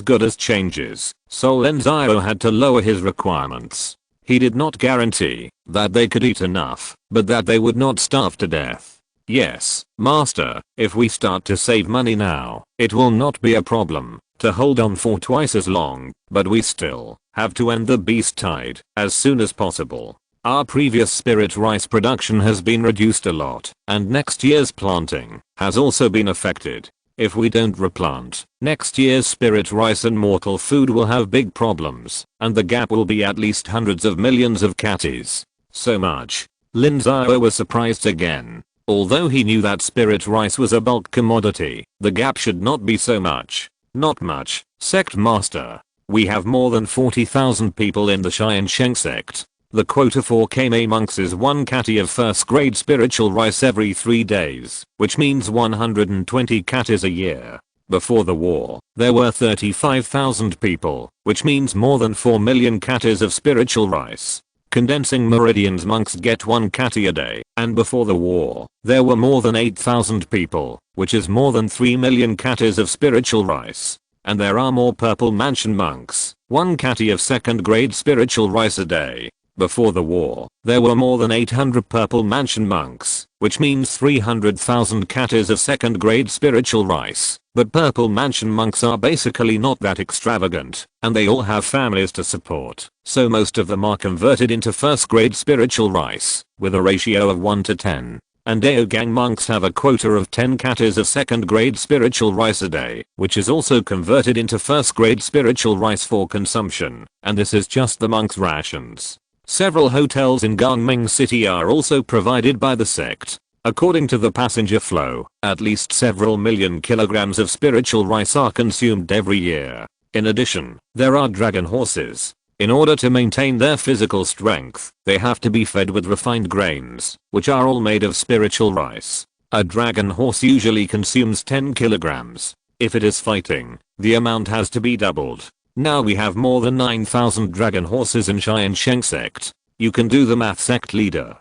[SPEAKER 1] good as changes, so Lin Xiao had to lower his requirements. He did not guarantee that they could eat enough, but that they would not starve to death. Yes, master, if we start to save money now, it will not be a problem to hold on for twice as long, but we still have to end the beast tide as soon as possible. Our previous spirit rice production has been reduced a lot, and next year's planting has also been affected. If we don't replant, next year's spirit rice and mortal food will have big problems, and the gap will be at least hundreds of millions of catties. So much. Lin Xiao was surprised again. Although he knew that spirit rice was a bulk commodity, the gap should not be so much. Not much, Sect Master. We have more than 40,000 people in the Tiansheng Sect. The quota for Kame monks is 1 catty of first grade spiritual rice every 3 days, which means 120 catties a year. Before the war, there were 35,000 people, which means more than 4 million catties of spiritual rice. Condensing meridians, monks get 1 catty a day, and before the war, there were more than 8,000 people, which is more than 3 million catties of spiritual rice. And there are more purple mansion monks, 1 catty of 2nd grade spiritual rice a day. Before the war, there were more than 800 purple mansion monks, which means 300,000 catties of 2nd grade spiritual rice. But purple mansion monks are basically not that extravagant, and they all have families to support, so most of them are converted into 1st grade spiritual rice, with a ratio of 1 to 10. And Daogang monks have a quota of 10 catties of 2nd grade spiritual rice a day, which is also converted into 1st grade spiritual rice for consumption, and this is just the monks' rations. Several hotels in Gangming City are also provided by the sect. According to the passenger flow, at least several million kilograms of spiritual rice are consumed every year. In addition, there are dragon horses. In order to maintain their physical strength, they have to be fed with refined grains, which are all made of spiritual rice. A dragon horse usually consumes 10 kilograms. If it is fighting, the amount has to be doubled. Now we have more than 9,000 dragon horses in Tiansheng Sect. You can do the math, sect leader.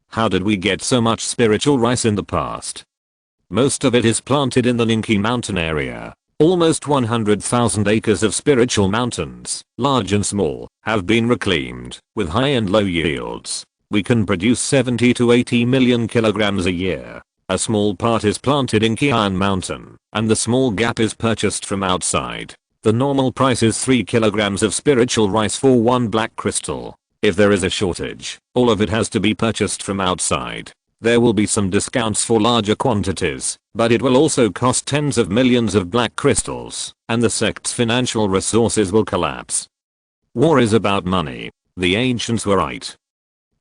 [SPEAKER 1] How did we get so much spiritual rice in the past? Most of it is planted in the Ningqi mountain area. Almost 100,000 acres of spiritual mountains, large and small, have been reclaimed, with high and low yields. We can produce 70 to 80 million kilograms a year. A small part is planted in Qian Mountain, and the small gap is purchased from outside. The normal price is 3 kilograms of spiritual rice for 1 black crystal. If there is a shortage, all of it has to be purchased from outside. There will be some discounts for larger quantities, but it will also cost tens of millions of black crystals, and the sect's financial resources will collapse. War is about money. The ancients were right.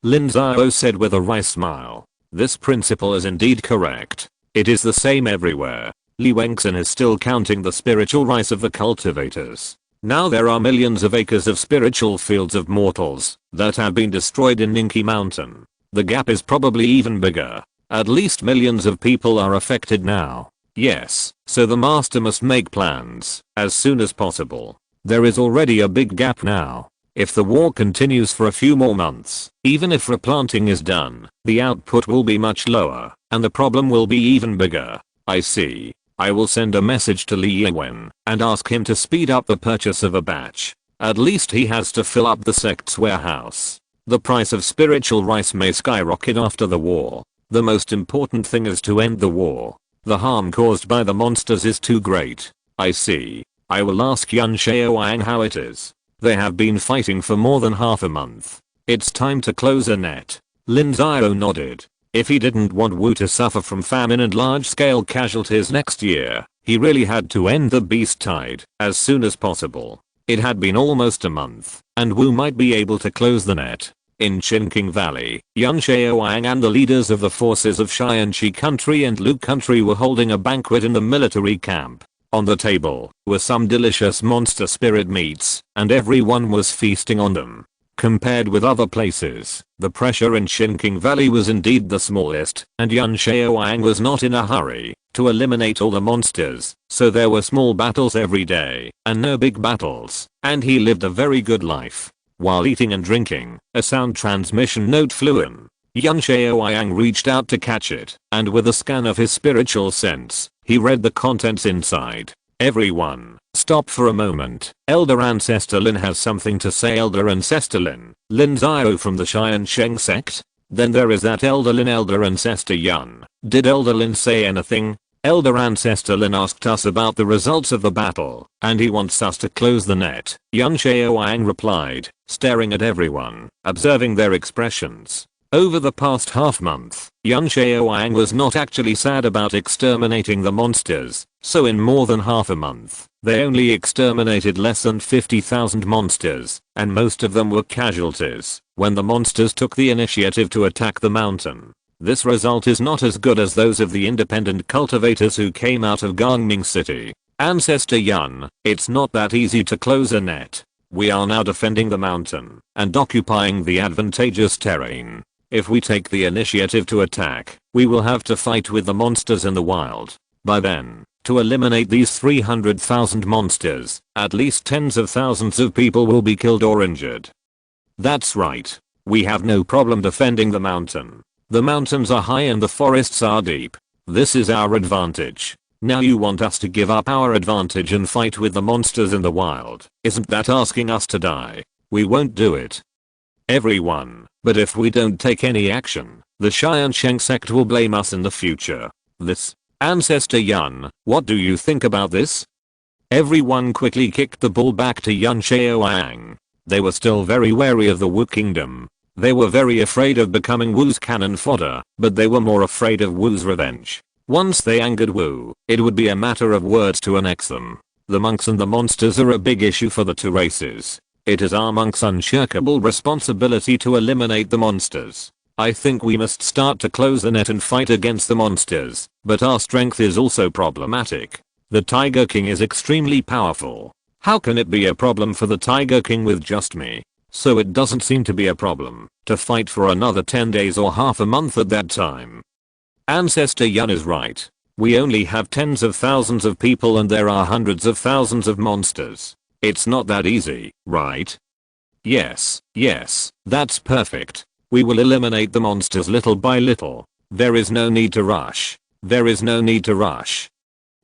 [SPEAKER 1] Lin Xiao said with a wry smile. This principle is indeed correct. It is the same everywhere. Li Wengxin is still counting the spiritual rice of the cultivators. Now there are millions of acres of spiritual fields of mortals that have been destroyed in Ningqi Mountain. The gap is probably even bigger. At least millions of people are affected now. Yes, so the master must make plans as soon as possible. There is already a big gap now. If the war continues for a few more months, even if replanting is done, the output will be much lower, and the problem will be even bigger. I see. I will send a message to Li Yiwen and ask him to speed up the purchase of a batch. At least he has to fill up the sect's warehouse. The price of spiritual rice may skyrocket after the war. The most important thing is to end the war. The harm caused by the monsters is too great. I see. I will ask Lin Xiao how it is. They have been fighting for more than half a month. It's time to close a net. Lin Xiao nodded. If he didn't want Wu to suffer from famine and large-scale casualties next year, he really had to end the beast tide as soon as possible. It had been almost a month, and Wu might be able to close the net. In Qinqing Valley, Lin Xiao and the leaders of the forces of Xianxi country and Lu country were holding a banquet in the military camp. On the table were some delicious monster spirit meats, and everyone was feasting on them. Compared with other places, the pressure in Qinqing Valley was indeed the smallest, and Lin Xiao was not in a hurry to eliminate all the monsters, so there were small battles every day, and no big battles, and he lived a very good life. While eating and drinking, a sound transmission note flew in. Lin Xiao reached out to catch it, and with a scan of his spiritual sense, he read the contents inside. Everyone, stop for a moment. Elder Ancestor Lin has something to say. Elder Ancestor Lin. Lin Xiao from the Tiansheng Sect? Then there is that Elder Lin. Elder Ancestor Yun. Did Elder Lin say anything? Elder Ancestor Lin asked us about the results of the battle, and he wants us to close the net. Lin Xiao replied, staring at everyone, observing their expressions. Over the past half month, Lin Xiao was not actually sad about exterminating the monsters, so in more than half a month, they only exterminated less than 50,000 monsters, and most of them were casualties, when the monsters took the initiative to attack the mountain. This result is not as good as those of the independent cultivators who came out of Gangming City. Ancestor Yun, it's not that easy to close a net. We are now defending the mountain and occupying the advantageous terrain. If we take the initiative to attack, we will have to fight with the monsters in the wild. By then, To eliminate these 300,000 monsters, at least tens of thousands of people will be killed or injured. That's right. We have no problem defending the mountain. The mountains are high and the forests are deep. This is our advantage. Now you want us to give up our advantage and fight with the monsters in the wild. Isn't that asking us to die? We won't do it. Everyone, but if we don't take any action, the Tiansheng Sect will blame us in the future. This Ancestor Yun, what do you think about this? Everyone quickly kicked the ball back to Lin Xiao. They were still very wary of the Wu Kingdom. They were very afraid of becoming Wu's cannon fodder, but they were more afraid of Wu's revenge. Once they angered Wu, it would be a matter of words to annex them. The monks and the monsters are a big issue for the two races. It is our monks' unshakable responsibility to eliminate the monsters. I think we must start to close the net and fight against the monsters, but our strength is also problematic. The Tiger King is extremely powerful. How can it be a problem for the Tiger King with just me? So it doesn't seem to be a problem to fight for another 10 days or half a month at that time. Ancestor Yun is right. We only have tens of thousands of people and there are hundreds of thousands of monsters. It's not that easy, right? Yes, that's perfect. We will eliminate the monsters little by little. There is no need to rush. Lin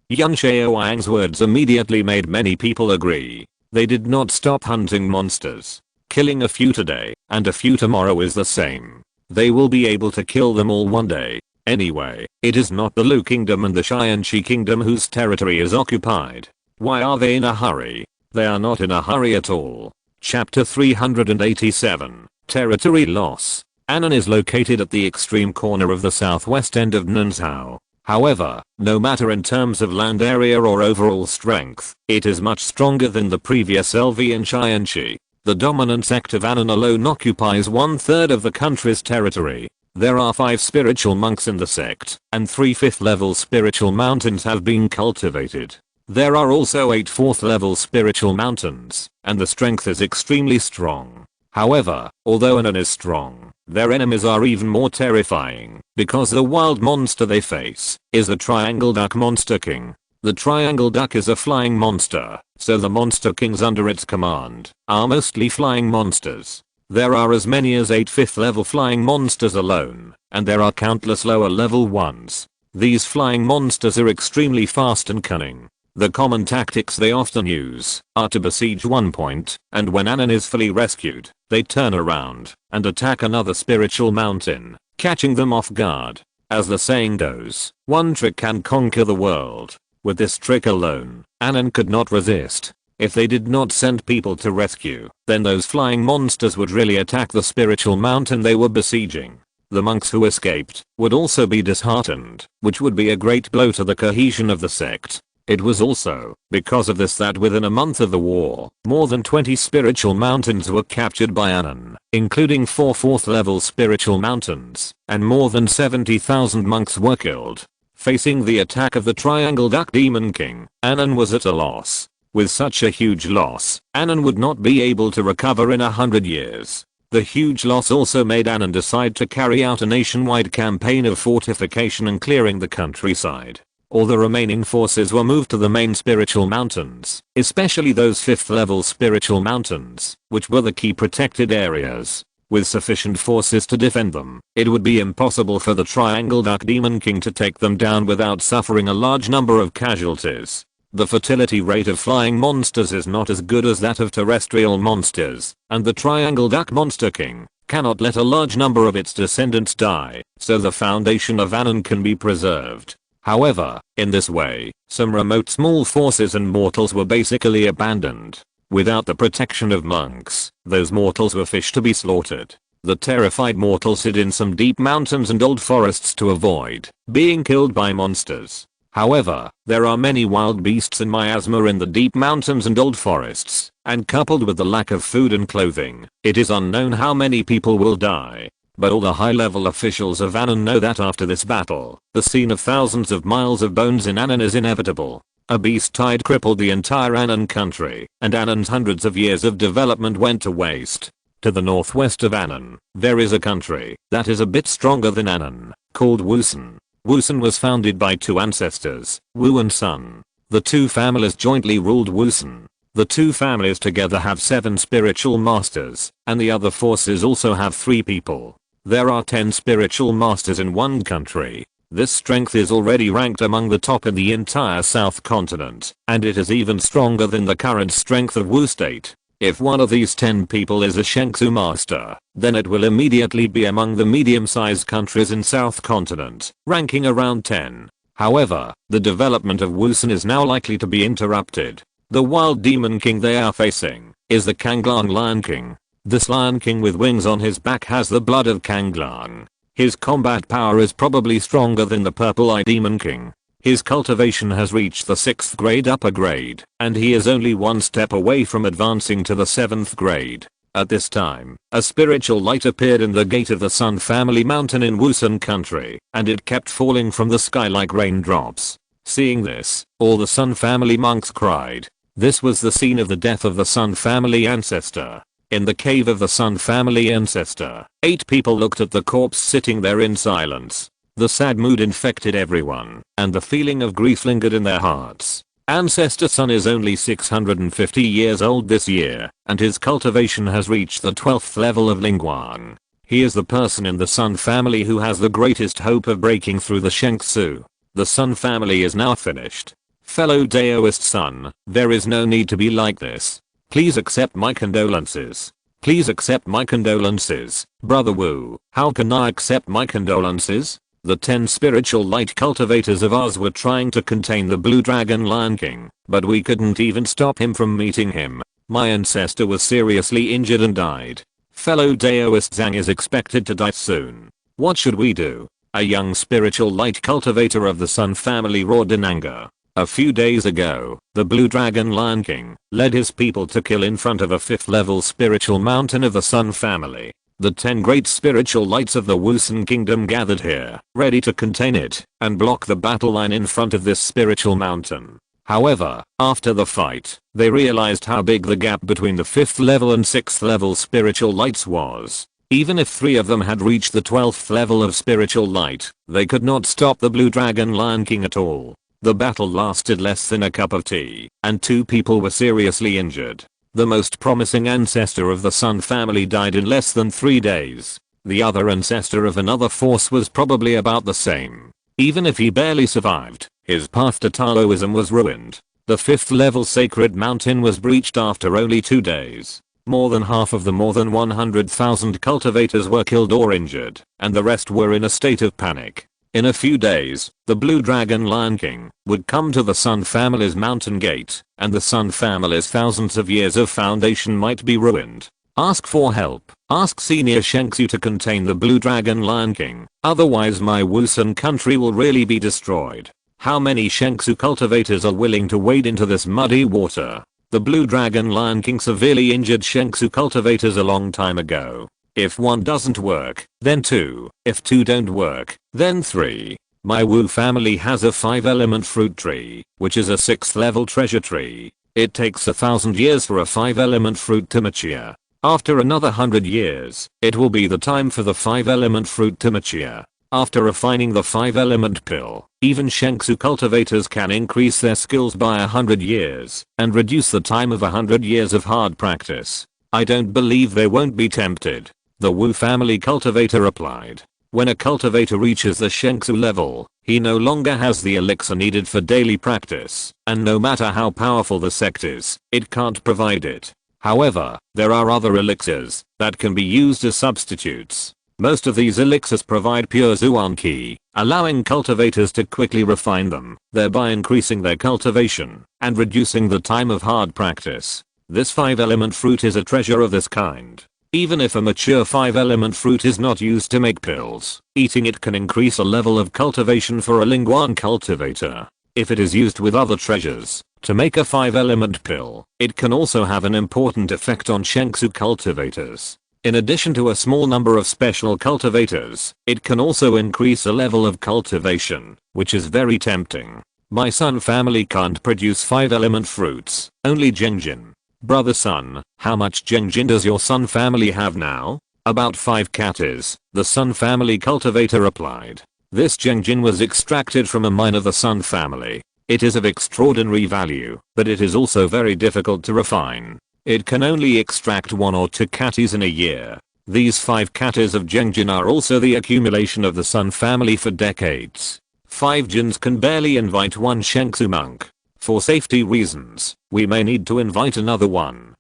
[SPEAKER 1] Xiao's words immediately made many people agree. They did not stop hunting monsters. Killing a few today and a few tomorrow is the same. They will be able to kill them all one day. Anyway, it is not the Lu Kingdom and the Tiansheng Kingdom whose territory is occupied. Why are they in a hurry? They are not in a hurry at all. Chapter 387. Territory loss. Annan is located at the extreme corner of the southwest end of Lin Xiao. However, no matter in terms of land area or overall strength, it is much stronger than the previous LV and Tiansheng. The dominant sect of Annan alone occupies 1/3 of the country's territory. There are 5 spiritual monks in the sect, and 3 5th level spiritual mountains have been cultivated. There are also 8 4th level spiritual mountains, and the strength is extremely strong. However, although Annan is strong, their enemies are even more terrifying, because the wild monster they face is the Triangle Duck Monster King. The Triangle Duck is a flying monster, so the monster kings under its command are mostly flying monsters. There are as many as 8 5th level flying monsters alone, and there are countless lower level ones. These flying monsters are extremely fast and cunning. The common tactics they often use are to besiege one point, and when Annan is fully rescued, they turn around and attack another spiritual mountain, catching them off guard. As the saying goes, one trick can conquer the world. With this trick alone, Annan could not resist. If they did not send people to rescue, then those flying monsters would really attack the spiritual mountain they were besieging. The monks who escaped would also be disheartened, which would be a great blow to the cohesion of the sect. It was also because of this that within a month of the war, more than 20 spiritual mountains were captured by Annan, including 4 4th level spiritual mountains, and more than 70,000 monks were killed. Facing the attack of the Triangle Duck Demon King, Annan was at a loss. With such a huge loss, Annan would not be able to recover in 100 years. The huge loss also made Annan decide to carry out a nationwide campaign of fortification and clearing the countryside. All the remaining forces were moved to the main spiritual mountains, especially those 5th level spiritual mountains, which were the key protected areas. With sufficient forces to defend them, it would be impossible for the Triangle Duck Demon King to take them down without suffering a large number of casualties. The fertility rate of flying monsters is not as good as that of terrestrial monsters, and the Triangle Duck Monster King cannot let a large number of its descendants die, so the foundation of Annan can be preserved. However, in this way, some remote small forces and mortals were basically abandoned. Without the protection of monks, those mortals were fish to be slaughtered. The terrified mortals hid in some deep mountains and old forests to avoid being killed by monsters. However, there are many wild beasts and miasma in the deep mountains and old forests, and coupled with the lack of food and clothing, it is unknown how many people will die. But all the high-level officials of Annan know that after this battle, the scene of thousands of miles of bones in Annan is inevitable. A beast tide crippled the entire Annan country, and Annan's hundreds of years of development went to waste. To the northwest of Annan, there is a country that is a bit stronger than Annan, called Wusun. Wusun was founded by two ancestors, Wu and Sun. The two families jointly ruled Wusun. The two families together have 7 spiritual masters, and the other forces also have 3 people. There are 10 spiritual masters in one country. This strength is already ranked among the top in the entire South continent, and it is even stronger than the current strength of Wu state. If one of these 10 people is a Shengsu master, then it will immediately be among the medium-sized countries in South continent, ranking around 10. However, the development of Wusun is now likely to be interrupted. The wild demon king they are facing is the Kanglang Lion King. This Lion King with wings on his back has the blood of Kanglang. His combat power is probably stronger than the Purple Eye Demon King. His cultivation has reached the 6th grade upper grade, and he is only one step away from advancing to the 7th grade. At this time, a spiritual light appeared in the gate of the Sun Family Mountain in Wusun country, and it kept falling from the sky like raindrops. Seeing this, all the Sun Family monks cried. This was the scene of the death of the Sun Family ancestor. In the cave of the Sun Family ancestor, 8 people looked at the corpse sitting there in silence. The sad mood infected everyone, and the feeling of grief lingered in their hearts. Ancestor Sun is only 650 years old this year, and his cultivation has reached the 12th level of Lingguang. He is the person in the Sun family who has the greatest hope of breaking through the Shengsu. The Sun family is now finished. Fellow Daoist Sun, there is no need to be like this. Please accept my condolences. Please accept my condolences, Brother Wu. How can I accept my condolences? The 10 spiritual light cultivators of ours were trying to contain the Blue Dragon Lion King, but we couldn't even stop him from meeting him. My ancestor was seriously injured and died. Fellow Daoist Zhang is expected to die soon. What should we do? A young spiritual light cultivator of the Sun family roared in anger. A few days ago, the Blue Dragon Lion King led his people to kill in front of a 5th level spiritual mountain of the Sun family. The 10 great spiritual lights of the Wusun kingdom gathered here, ready to contain it and block the battle line in front of this spiritual mountain. However, after the fight, they realized how big the gap between the 5th level and 6th level spiritual lights was. Even if 3 of them had reached the 12th level of spiritual light, they could not stop the Blue Dragon Lion King at all. The battle lasted less than a cup of tea, and 2 people were seriously injured. The most promising ancestor of the Sun family died in less than 3 days. The other ancestor of another force was probably about the same. Even if he barely survived, his path to Taoism was ruined. The 5th level sacred mountain was breached after only 2 days. More than half of the more than 100,000 cultivators were killed or injured, and the rest were in a state of panic. In a few days, the Blue Dragon Lion King would come to the Sun family's mountain gate, and the Sun family's thousands of years of foundation might be ruined. Ask for help. Ask Senior Shengsu to contain the Blue Dragon Lion King, otherwise my Wusun country will really be destroyed. How many Shengsu cultivators are willing to wade into this muddy water? The Blue Dragon Lion King severely injured Shengsu cultivators a long time ago. If 1 doesn't work, then 2. If 2 don't work, then 3. My Wu family has a 5-element fruit tree, which is a 6th level treasure tree. It takes 1,000 years for a 5-element fruit to mature. After another 100 years, it will be the time for the 5-element fruit to mature. After refining the 5-element pill, even Shengsu cultivators can increase their skills by 100 years and reduce the time of 100 years of hard practice. I don't believe they won't be tempted. The Wu family cultivator replied. When a cultivator reaches the Shengsu level, he no longer has the elixir needed for daily practice, and no matter how powerful the sect is, it can't provide it. However, there are other elixirs that can be used as substitutes. Most of these elixirs provide pure Zuan Qi, allowing cultivators to quickly refine them, thereby increasing their cultivation and reducing the time of hard practice. This 5-element fruit is a treasure of this kind. Even if a mature 5-element fruit is not used to make pills, eating it can increase a level of cultivation for a Lingguan cultivator. If it is used with other treasures to make a 5-element pill, it can also have an important effect on Shengsu cultivators. In addition to a small number of special cultivators, it can also increase a level of cultivation, which is very tempting. My Sun family can't produce 5-element fruits, only Jengjin. Brother Sun, how much Jengjin does your Sun family have now? About 5 catties, the Sun family cultivator replied. This Zhengjin was extracted from a mine of the Sun family. It is of extraordinary value, but it is also very difficult to refine. It can only extract 1 or 2 catties in a year. These 5 catties of Zhengjin are also the accumulation of the Sun family for decades. 5 Jins can barely invite 1 Shengsu monk. For safety reasons, we may need to invite another one.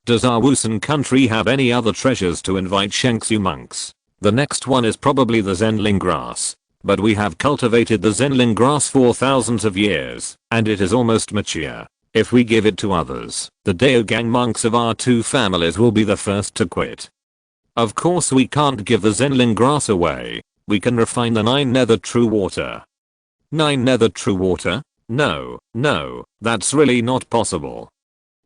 [SPEAKER 1] Does our Wusun country have any other treasures to invite Shengsu monks? The next one is probably the Zenling grass. But we have cultivated the Zenling grass for thousands of years, and it is almost mature. If we give it to others, the Daogang monks of our 2 families will be the first to quit. Of course we can't give the Zenling grass away. We can refine the 9 nether true water. 9 nether true water? No, that's really not possible.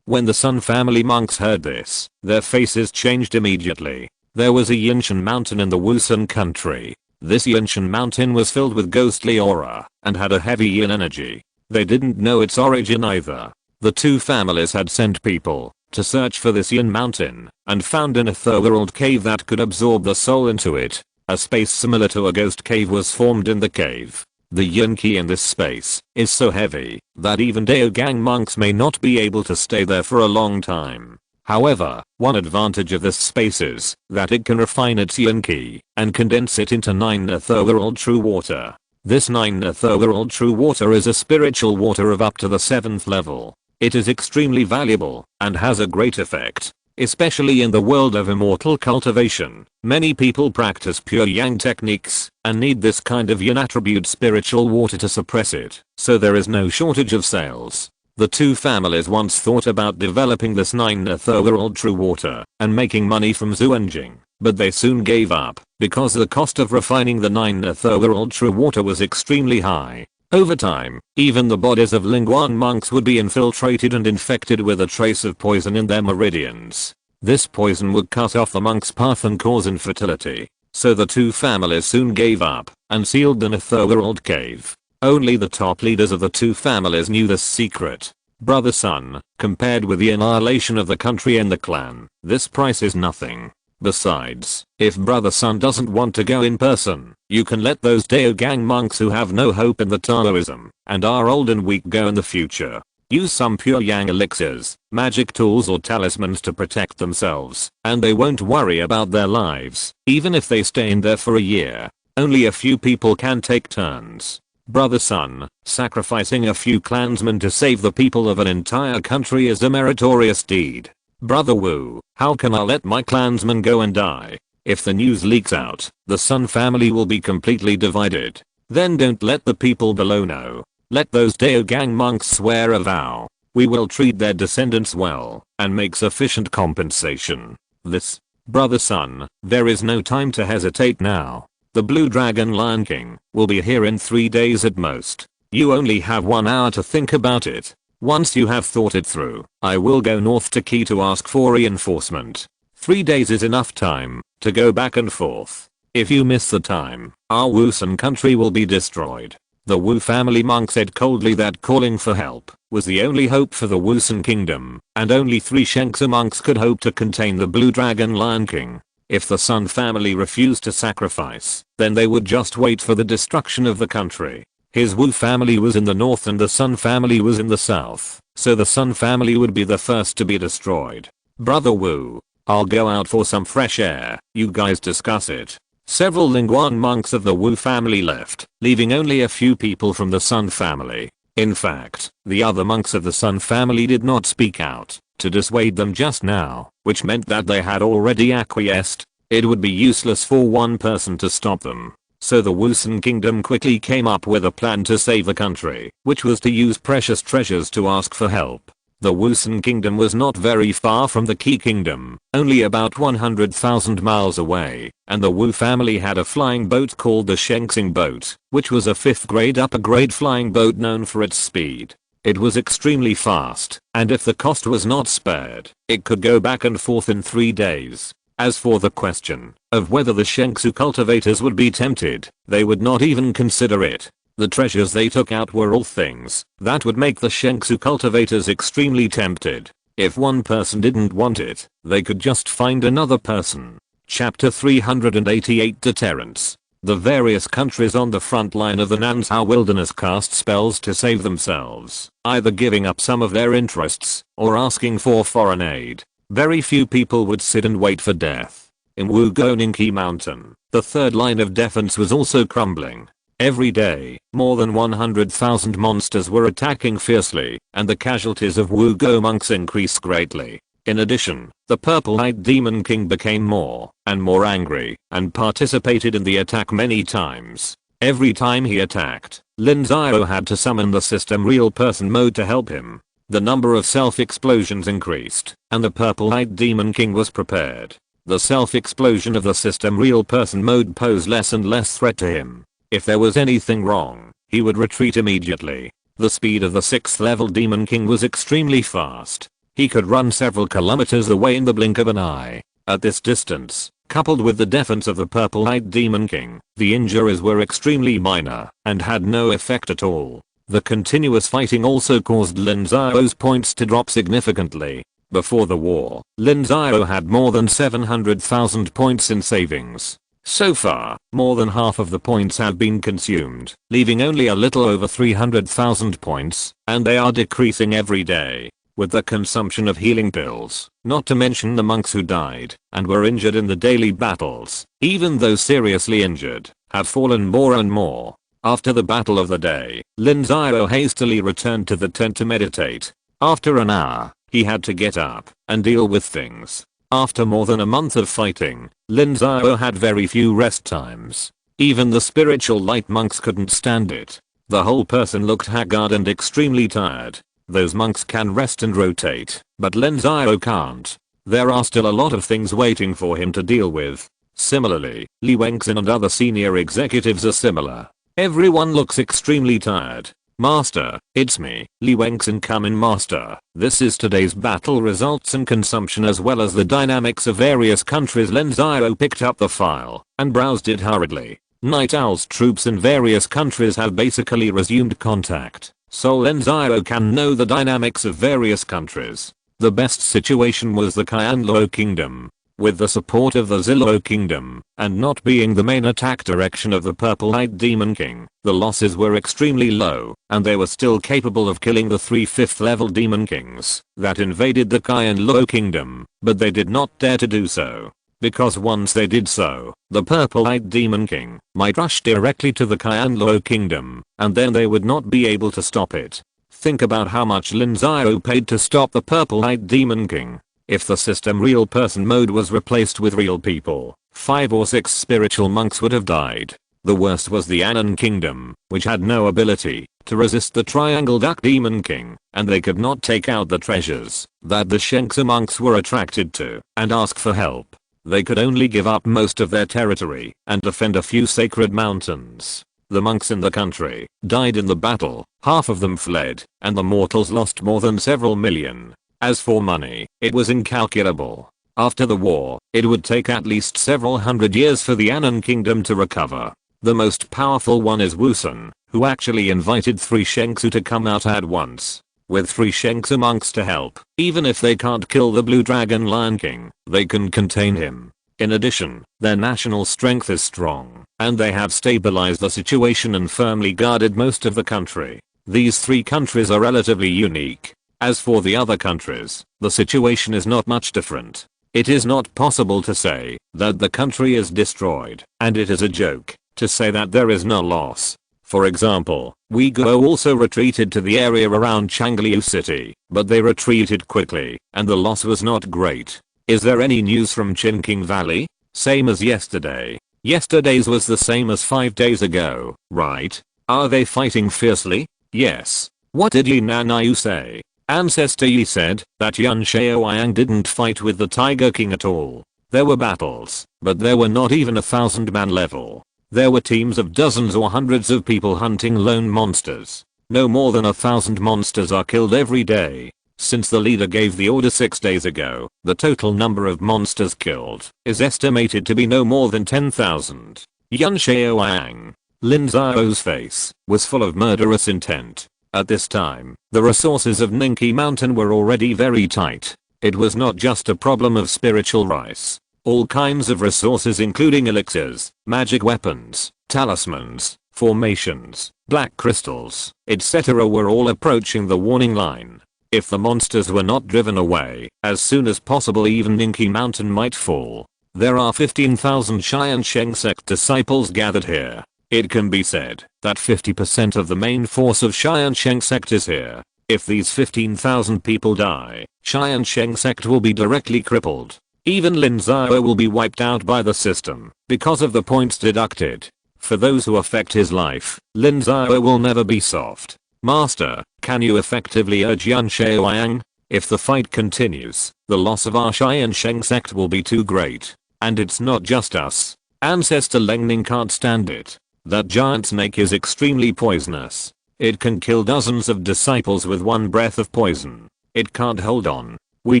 [SPEAKER 1] When the Sun family monks heard this, their faces changed immediately. There was a Yinshan mountain in the Wusun country. This Yinshan mountain was filled with ghostly aura and had a heavy yin energy. They didn't know its origin either. The 2 families had sent people to search for this yin mountain and found an otherworld cave that could absorb the soul into it. A space similar to a ghost cave was formed in the cave. The yin key in this space is so heavy that even Daogang monks may not be able to stay there for a long time. However, one advantage of this space is that it can refine its yin key and condense it into 9 otherworld true water. This 9 otherworld true water is a spiritual water of up to the 7th level. It is extremely valuable and has a great effect. Especially in the world of immortal cultivation, many people practice pure yang techniques and need this kind of yin attribute spiritual water to suppress it, so there is no shortage of sales. The 2 families once thought about developing this 9 otherworld true water and making money from Zuanjing, but they soon gave up because the cost of refining the 9 otherworld true water was extremely high. Over time, even the bodies of Lingguan monks would be infiltrated and infected with a trace of poison in their meridians. This poison would cut off the monk's path and cause infertility. So the 2 families soon gave up and sealed the otherworld cave. Only the top leaders of the 2 families knew this secret. Brother Sun, compared with the annihilation of the country and the clan, this price is nothing. Besides, if Brother Sun doesn't want to go in person, you can let those Daogang monks who have no hope in the Taoism and are old and weak go in the future. Use some pure yang elixirs, magic tools or talismans to protect themselves, and they won't worry about their lives, even if they stay in there for a year. Only a few people can take turns. Brother Sun, sacrificing a few clansmen to save the people of an entire country is a meritorious deed. Brother Wu, how can I let my clansmen go and die? If the news leaks out, the Sun family will be completely divided. Then don't let the people below know. Let those Daogang monks swear a vow. We will treat their descendants well and make sufficient compensation. This, Brother Sun, there is no time to hesitate now. The Blue Dragon Lion King will be here in 3 days at most. You only have 1 hour to think about it. Once you have thought it through, I will go north to Qi to ask for reinforcement. 3 days is enough time to go back and forth. If you miss the time, our Wusun country will be destroyed. The Wu family monk said coldly that calling for help was the only hope for the Wusun kingdom, and only 3 Shengsu monks could hope to contain the Blue Dragon Lion King. If the Sun family refused to sacrifice, then they would just wait for the destruction of the country. His Wu family was in the north and the Sun family was in the south, so the Sun family would be the first to be destroyed. Brother Wu, I'll go out for some fresh air, you guys discuss it. Several Lingguan monks of the Wu family left, leaving only a few people from the Sun family. In fact, the other monks of the Sun family did not speak out to dissuade them just now, which meant that they had already acquiesced. It would be useless for one person to stop them. So the Wusun kingdom quickly came up with a plan to save the country, which was to use precious treasures to ask for help. The Wusun kingdom was not very far from the Qi kingdom, only about 100,000 miles away, and the Wu family had a flying boat called the Shengxing boat, which was a 5th grade upper grade flying boat known for its speed. It was extremely fast, and if the cost was not spared, it could go back and forth in 3 days. As for the question of whether the Shengsu cultivators would be tempted, they would not even consider it. The treasures they took out were all things that would make the Shengsu cultivators extremely tempted. If one person didn't want it, they could just find another person. Chapter 388 Deterrence. The various countries on the front line of the Nansao wilderness cast spells to save themselves, either giving up some of their interests or asking for foreign aid. Very few people would sit and wait for death. In Wugoninki Mountain, the third line of defense was also crumbling. Every day, more than 100,000 monsters were attacking fiercely, and the casualties of Wugo monks increased greatly. In addition, the purple-eyed Demon King became more and more angry and participated in the attack many times. Every time he attacked, Lin Xiao had to summon the system real person mode to help him. The number of self-explosions increased, and the purple-eyed Demon King was prepared. The self-explosion of the system real person mode posed less and less threat to him. If there was anything wrong, he would retreat immediately. The speed of the 6th level Demon King was extremely fast. He could run several kilometers away in the blink of an eye. At this distance, coupled with the defense of the purple-eyed Demon King, the injuries were extremely minor and had no effect at all. The continuous fighting also caused Lin Xiao's points to drop significantly. Before the war, Lin Xiao had more than 700,000 points in savings. So far, more than half of the points have been consumed, leaving only a little over 300,000 points, and they are decreasing every day. With the consumption of healing pills, not to mention the monks who died and were injured in the daily battles, even though seriously injured, have fallen more and more. After the battle of the day, Lin Xiao hastily returned to the tent to meditate. After an hour, he had to get up and deal with things. After more than a month of fighting, Lin Xiao had very few rest times. Even the spiritual light monks couldn't stand it. The whole person looked haggard and extremely tired. Those monks can rest and rotate, but Lin Xiao can't. There are still a lot of things waiting for him to deal with. Similarly, Li Wengxin and other senior executives are similar. Everyone looks extremely tired. Master, it's me, Li Wengxin. Come in, Master. This is today's battle results and consumption as well as the dynamics of various countries. Lin Xiao picked up the file and browsed it hurriedly. Night Owl's troops in various countries have basically resumed contact, so Lin Xiao can know the dynamics of various countries. The best situation was the Qianluo Kingdom. With the support of the Zilluo Kingdom, and not being the main attack direction of the purple-eyed Demon King, the losses were extremely low, and they were still capable of killing the 3 5th level Demon Kings that invaded the Qianluo Kingdom, but they did not dare to do so. Because once they did so, the purple-eyed Demon King might rush directly to the Qianluo Kingdom, and then they would not be able to stop it. Think about how much Lin Xiao paid to stop the purple-eyed Demon King. If the system real person mode was replaced with real people, 5 or 6 spiritual monks would have died. The worst was the Anan Kingdom, which had no ability to resist the Triangle Duck Demon King, and they could not take out the treasures that the Shengsa monks were attracted to and ask for help. They could only give up most of their territory and defend a few sacred mountains. The monks in the country died in the battle, half of them fled, and the mortals lost more than several million. As for money, it was incalculable. After the war, it would take at least several hundred years for the Anan Kingdom to recover. The most powerful one is Wusun, who actually invited 3 Shengsu to come out at once. With 3 Shengsu monks to help, even if they can't kill the Blue Dragon Lion King, they can contain him. In addition, their national strength is strong, and they have stabilized the situation and firmly guarded most of the country. These 3 countries are relatively unique. As for the other countries, the situation is not much different. It is not possible to say that the country is destroyed, and it is a joke to say that there is no loss. For example, Uyghur also retreated to the area around Changliu City, but they retreated quickly, and the loss was not great. Is there any news from Qinqing Valley? Same as yesterday. Yesterday's was the same as 5 days ago, right? Are they fighting fiercely? Yes. What did Yi Nanayu say? Ancestor Yi said that Lin Xiao didn't fight with the Tiger King at all. There were battles, but there were not even 1,000-man level. There were teams of dozens or hundreds of people hunting lone monsters. No more than 1,000 monsters are killed every day. Since the leader gave the order 6 days ago, the total number of monsters killed is estimated to be no more than 10,000. Lin Xiao, Lin Xiao's face was full of murderous intent. At this time, the resources of Ninki Mountain were already very tight. It was not just a problem of spiritual rice. All kinds of resources including elixirs, magic weapons, talismans, formations, black crystals, etc. were all approaching the warning line. If the monsters were not driven away as soon as possible, even Ninki Mountain might fall. There are 15,000 Tiansheng Sect disciples gathered here. It can be said that 50% of the main force of Tiansheng Sect is here. If these 15,000 people die, Tiansheng Sect will be directly crippled. Even Lin Xiao will be wiped out by the system because of the points deducted. For those who affect his life, Lin Xiao will never be soft. Master, can you effectively urge Lin Xiao? If the fight continues, the loss of our Tiansheng Sect will be too great. And it's not just us. Ancestor Lengning can't stand it. That giant snake is extremely poisonous. It can kill dozens of disciples with one breath of poison. It can't hold on. We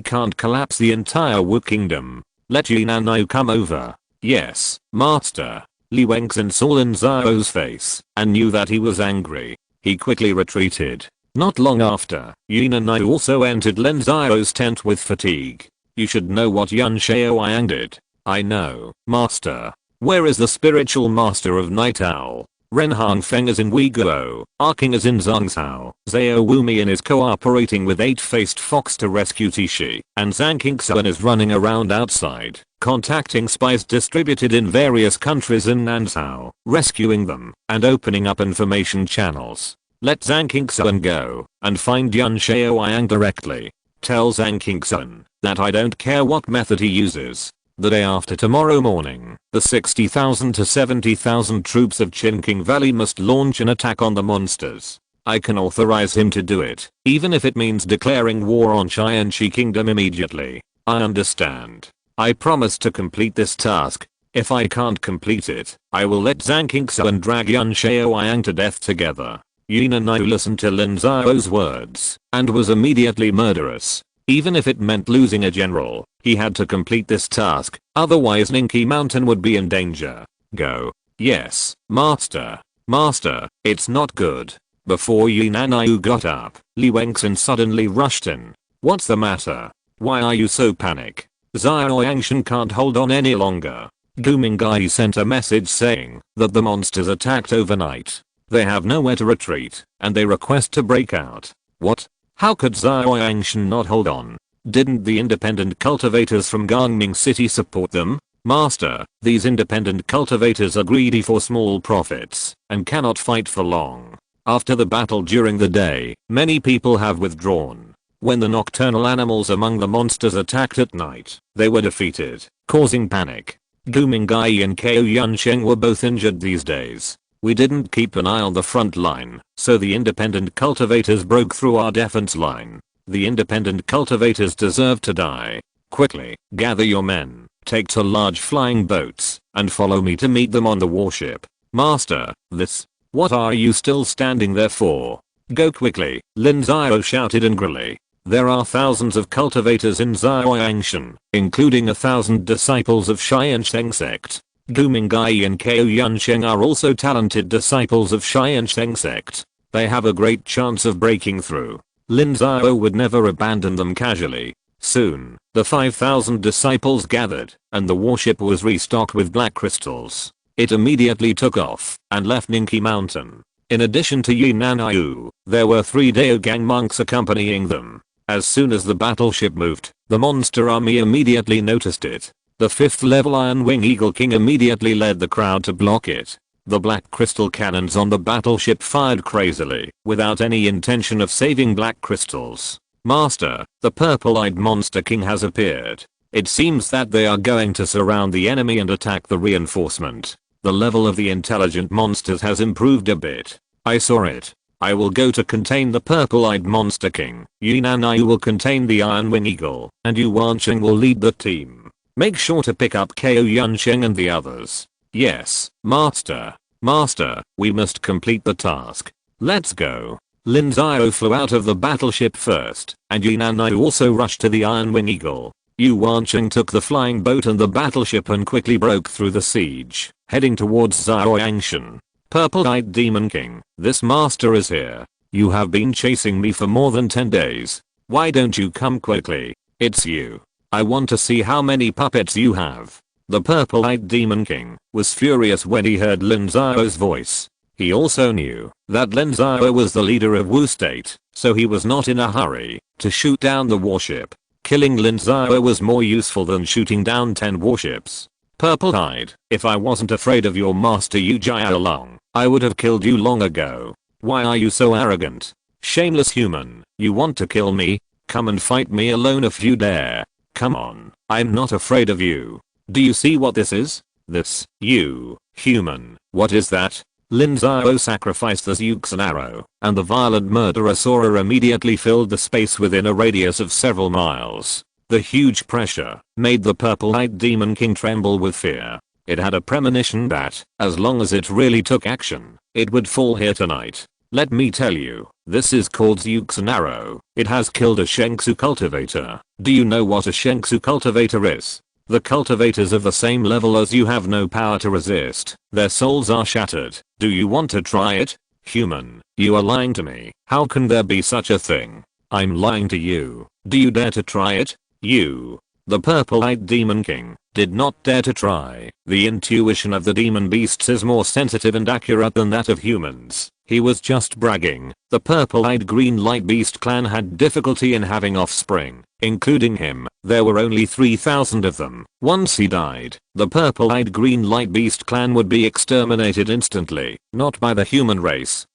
[SPEAKER 1] can't collapse the entire Wu Kingdom. Let Yinanyu come over. Yes, Master. Li Wengxin saw Lin Xiao's face and knew that he was angry. He quickly retreated. Not long after, Yinanyu also entered Lin Xiao's tent with fatigue. You should know what Lin Xiao did. I know, Master. Where is the spiritual master of Night Owl? Ren Hangfeng is in Weiguo, Arking is in Zhangzhou, Zhao Wumian is cooperating with Eight-Faced Fox to rescue Tishi, and Zhang Qingxuan is running around outside, contacting spies distributed in various countries in Nanzhou, rescuing them, and opening up information channels. Let Zhang Qingxuan go, and find Lin Xiao directly. Tell Zhang Qingxuan that I don't care what method he uses. The day after tomorrow morning, the 60,000 to 70,000 troops of Qinking Valley must launch an attack on the monsters. I can authorize him to do it, even if it means declaring war on Qianqi Kingdom immediately. I understand. I promise to complete this task. If I can't complete it, I will let Zhang Qingxuan drag Lin Xiao to death together. Yinanyu listened to Lin Xiao's words, and was immediately murderous. Even if it meant losing a general, he had to complete this task, otherwise Ninki Mountain would be in danger. Go. Yes, Master. Master, it's not good. Before Yinanyu got up, Li Wengxin suddenly rushed in. What's the matter? Why are you so panic? Xiao Yangshan can't hold on any longer. Gumingai sent a message saying that the monsters attacked overnight. They have nowhere to retreat, and they request to break out. What? How could Xiao Yangshan not hold on? Didn't the independent cultivators from Gangming City support them? Master, these independent cultivators are greedy for small profits and cannot fight for long. After the battle during the day, many people have withdrawn. When the nocturnal animals among the monsters attacked at night, they were defeated, causing panic. Gumingai and Ko Yansheng were both injured these days. We didn't keep an eye on the front line, so the independent cultivators broke through our defense line. The independent cultivators deserve to die. Quickly, gather your men, take 2 large flying boats, and follow me to meet them on the warship. Master, this? What are you still standing there for? Go quickly, Lin Xiao shouted angrily. There are thousands of cultivators in Xiao Yangshan, including 1,000 disciples of Tiansheng Sect. Gumingai and Ko Yansheng are also talented disciples of Tiansheng Sect. They have a great chance of breaking through. Lin Xiao would never abandon them casually. Soon, the 5,000 disciples gathered, and the warship was restocked with black crystals. It immediately took off and left Ninki Mountain. In addition to Yinanyu, there were 3 Daogang monks accompanying them. As soon as the battleship moved, the monster army immediately noticed it. The 5th level Iron Wing Eagle King immediately led the crowd to block it. The black crystal cannons on the battleship fired crazily, without any intention of saving black crystals. Master, the purple-eyed Monster King has appeared. It seems that they are going to surround the enemy and attack the reinforcement. The level of the intelligent monsters has improved a bit. I saw it. I will go to contain the purple-eyed Monster King. Yinanyu will contain the Iron Wing Eagle, and Yu Wansheng will lead the team. Make sure to pick up Ko Yansheng and the others. Yes, Master. Master, we must complete the task. Let's go. Lin Xiao flew out of the battleship first, and Yinanyu also rushed to the Iron Wing Eagle. Yu Wansheng took the flying boat and the battleship and quickly broke through the siege, heading towards Xiao Yangshan. Purple-eyed Demon King, this master is here. You have been chasing me for more than 10 days. Why don't you come quickly? It's you. I want to see how many puppets you have. The purple-eyed Demon King was furious when he heard Lin Xiao's voice. He also knew that Lin Xiao was the leader of Wu State, so he was not in a hurry to shoot down the warship. Killing Lin Xiao was more useful than shooting down 10 warships. Purple-eyed, if I wasn't afraid of your master Yu Jialong, I would have killed you long ago. Why are you so arrogant? Shameless human, you want to kill me? Come and fight me alone if you dare. Come on, I'm not afraid of you. Do you see what this is? This, you, human, what is that? Lin Xiao sacrificed the Yuxin arrow, and the violent murderer Sora immediately filled the space within a radius of several miles. The huge pressure made the purple-eyed Demon King tremble with fear. It had a premonition that, as long as it really took action, it would fall here tonight. Let me tell you, this is called Yuxin arrow. It has killed a Shengsu cultivator. Do you know what a Shengsu cultivator is? The cultivators of the same level as you have no power to resist. Their souls are shattered. Do you want to try it? Human, you are lying to me. How can there be such a thing? I'm lying to you. Do you dare to try it? You. The purple-eyed Demon King did not dare to try. The intuition of the demon beasts is more sensitive and accurate than that of humans. He was just bragging. The purple-eyed green light beast clan had difficulty in having offspring, including him. There were only 3,000 of them. Once he died, the purple-eyed green light beast clan would be exterminated instantly, not by the human race,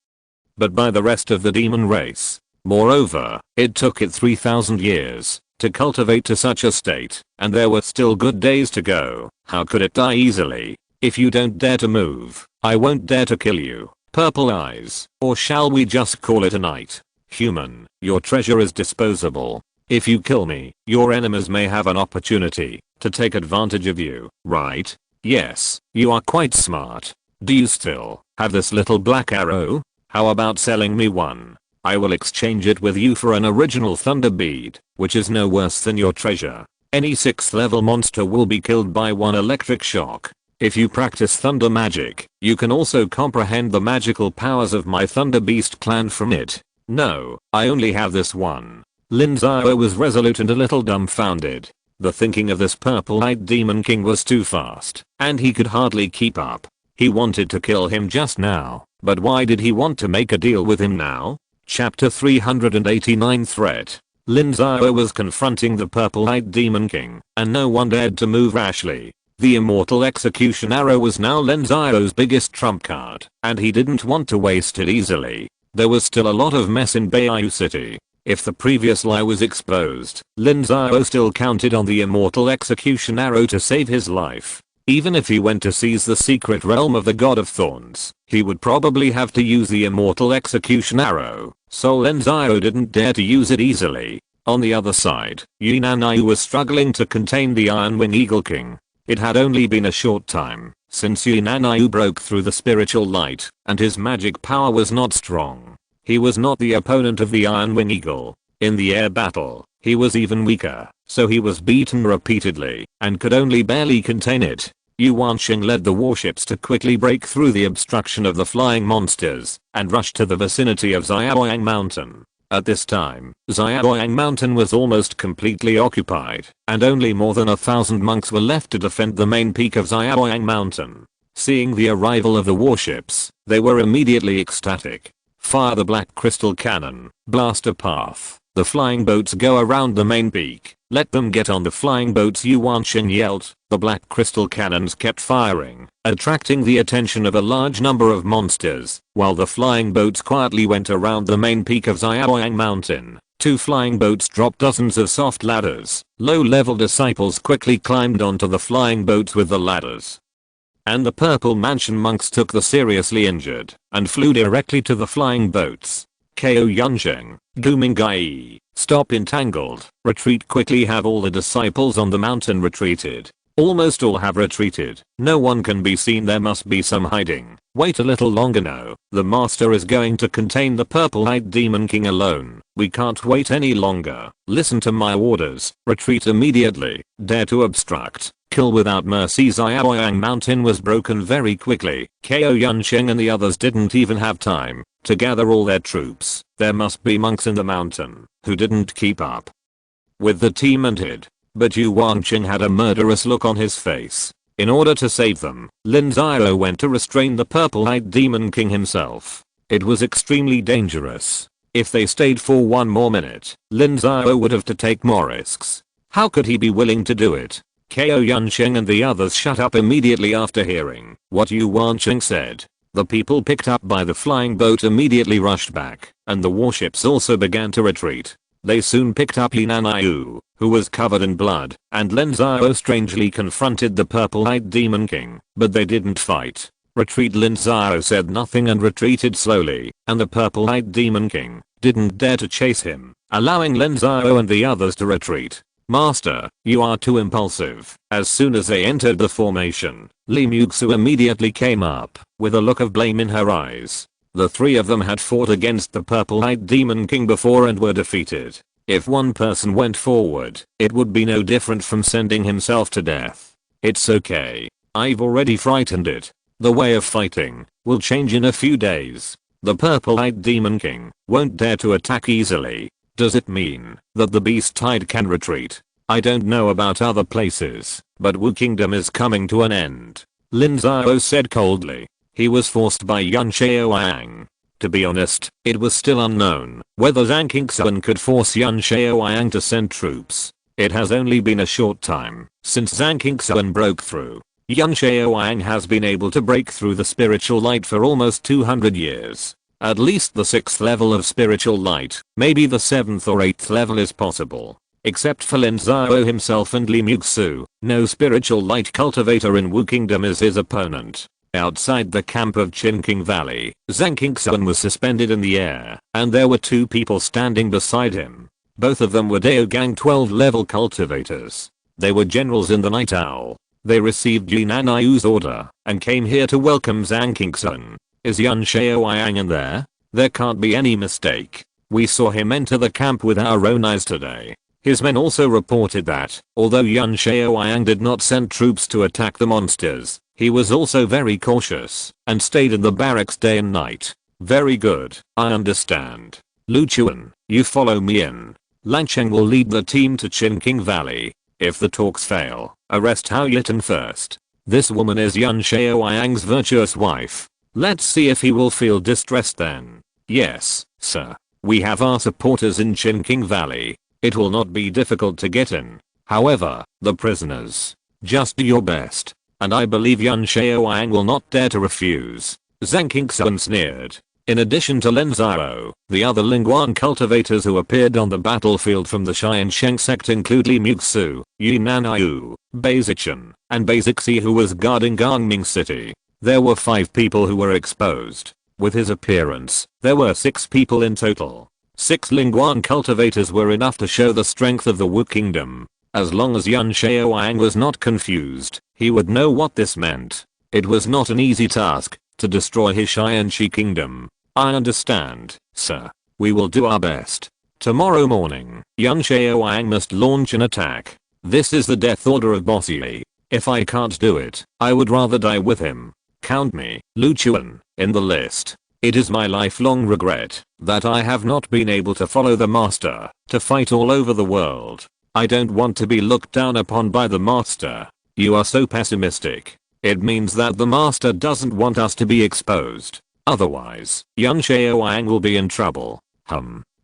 [SPEAKER 1] but by the rest of the demon race. Moreover, it took it 3,000 years to cultivate to such a state, and there were still good days to go. How could it die easily? If you don't dare to move, I won't dare to kill you. Purple eyes, or shall we just call it a night? Human, your treasure is disposable. If you kill me, your enemies may have an opportunity to take advantage of you, right? Yes, you are quite smart. Do you still have this little black arrow? How about selling me one? I will exchange it with you for an original thunder bead, which is no worse than your treasure. Any 6th level monster will be killed by one electric shock. If you practice thunder magic, you can also comprehend the magical powers of my Thunder Beast clan from it. No, I only have this one. Lin Xiao was resolute and a little dumbfounded. The thinking of this purple-eyed Demon King was too fast, and he could hardly keep up. He wanted to kill him just now, but why did he want to make a deal with him now? Chapter 389 Threat. Lin Xiao was confronting the purple-eyed Demon King, and no one dared to move rashly. The immortal execution arrow was now Lin Xiao's biggest trump card, and he didn't want to waste it easily. There was still a lot of mess in Bayou City. If the previous lie was exposed, Lin Xiao still counted on the immortal execution arrow to save his life. Even if he went to seize the secret realm of the God of Thorns, he would probably have to use the immortal execution arrow, so Lin Xiao didn't dare to use it easily. On the other side, Yunanai was struggling to contain the Iron Wing Eagle King. It had only been a short time since Yunanai broke through the spiritual light, and his magic power was not strong. He was not the opponent of the Iron Wing Eagle. In the air battle, he was even weaker, so he was beaten repeatedly, and could only barely contain it. Yuansheng led the warships to quickly break through the obstruction of the flying monsters, and rush to the vicinity of Xiaoyang Mountain. At this time, Xiaoyang Mountain was almost completely occupied, and only more than 1,000 monks were left to defend the main peak of Xiaoyang Mountain. Seeing the arrival of the warships, they were immediately ecstatic. Fire the black crystal cannon, blast a path. The flying boats go around the main peak. Let them get on the flying boats, Yuansheng yelled. The black crystal cannons kept firing, attracting the attention of a large number of monsters, while the flying boats quietly went around the main peak of Xiaoyang Mountain. 2 flying boats dropped dozens of soft ladders. Low-level disciples quickly climbed onto the flying boats with the ladders, and the Purple Mansion monks took the seriously injured and flew directly to the flying boats. KO Yunsheng, Gumingai, stop entangled, retreat quickly. Have all the disciples on the mountain retreated? Almost all have retreated. No one can be seen. There must be some hiding. Wait a little longer. No, the master is going to contain the purple-eyed Demon King alone. We can't wait any longer. Listen to my orders. Retreat immediately. Dare to obstruct, kill without mercy. Xiaoyang Mountain was broken very quickly. KO Yunsheng and the others didn't even have time to gather all their troops. There must be monks in the mountain who didn't keep up with the team and hid. but Yu Wanqing had a murderous look on his face. In order to save them, Lin Xiao went to restrain the purple-eyed Demon King himself. It was extremely dangerous. If they stayed for one more minute, Lin Xiao would have to take more risks. How could he be willing to do it? Ko Yunsheng and the others shut up immediately after hearing what Yu Wanqing said. The people picked up by the flying boat immediately rushed back, and the warships also began to retreat. They soon picked up Lin Xiao, who was covered in blood, and Lin Xiao strangely confronted the purple-eyed Demon King, but they didn't fight. Retreat. Lin Xiao said nothing and retreated slowly, and the purple-eyed Demon King didn't dare to chase him, allowing Lin Xiao and the others to retreat. Master, you are too impulsive. As soon as they entered the formation, Li Muxu immediately came up, with a look of blame in her eyes. The three of them had fought against the purple-eyed Demon King before and were defeated. If one person went forward, it would be no different from sending himself to death. It's okay. I've already frightened it. The way of fighting will change in a few days. The purple-eyed Demon King won't dare to attack easily. Does it mean that the Beast Tide can retreat? I don't know about other places, but Wu Kingdom is coming to an end. Lin Xiao said coldly. He was forced by Yan Xiaoyang. To be honest, it was still unknown whether Zhang Qingxuan could force Yan Xiaoyang to send troops. It has only been a short time since Zhang Qingxuan broke through. Yan Xiaoyang has been able to break through the spiritual light for almost 200 years. At least the 6th level of spiritual light, maybe the 7th or 8th level is possible. Except for Lin Xiao himself and Li Muxu, no spiritual light cultivator in Wu Kingdom is his opponent. Outside the camp of Qinking Valley, Zhang Qingxuan was suspended in the air, and there were two people standing beside him. Both of them were Daogang 12 level cultivators. They were generals in the Night Owl. They received Lin Xiao's order, and came here to welcome Zhang Qingxuan. Is Yan Xiaoyang in there? There can't be any mistake. We saw him enter the camp with our own eyes today. His men also reported that, although Yan Xiaoyang did not send troops to attack the monsters, he was also very cautious, and stayed in the barracks day and night. Very good, I understand. Lu Chuan, you follow me in. Lan Cheng will lead the team to Qinking Valley. If the talks fail, arrest Hao Yitan first. This woman is Yan Xiaoyang's virtuous wife. Let's see if he will feel distressed then. Yes, sir. We have our supporters in Qinking Valley. It will not be difficult to get in. However, the prisoners. Just do your best. And I believe Yan Xiaoyang will not dare to refuse. Zhang Qingxuan sneered. In addition to Lin Xiao, the other Lingguan cultivators who appeared on the battlefield from the Tiansheng Sect include Li Muxu, Yunan Yu, Bai Zichen, and Bai Zixi who was guarding Gangming City. There were 5 people who were exposed. With his appearance, there were 6 people in total. 6 Lingguan cultivators were enough to show the strength of the Wu Kingdom. As long as Yan Xiaoyang was not confused, he would know what this meant. It was not an easy task to destroy his Xianxi Kingdom. I understand, sir. We will do our best. Tomorrow morning, Yan Xiaoyang must launch an attack. This is the death order of Boss Yi. If I can't do it, I would rather die with him. Count me, Lu Chuan, in the list. It is my lifelong regret that I have not been able to follow the master to fight all over the world. I don't want to be looked down upon by the master. You are so pessimistic. It means that the master doesn't want us to be exposed. Otherwise, Yan Xiaoyang will be in trouble.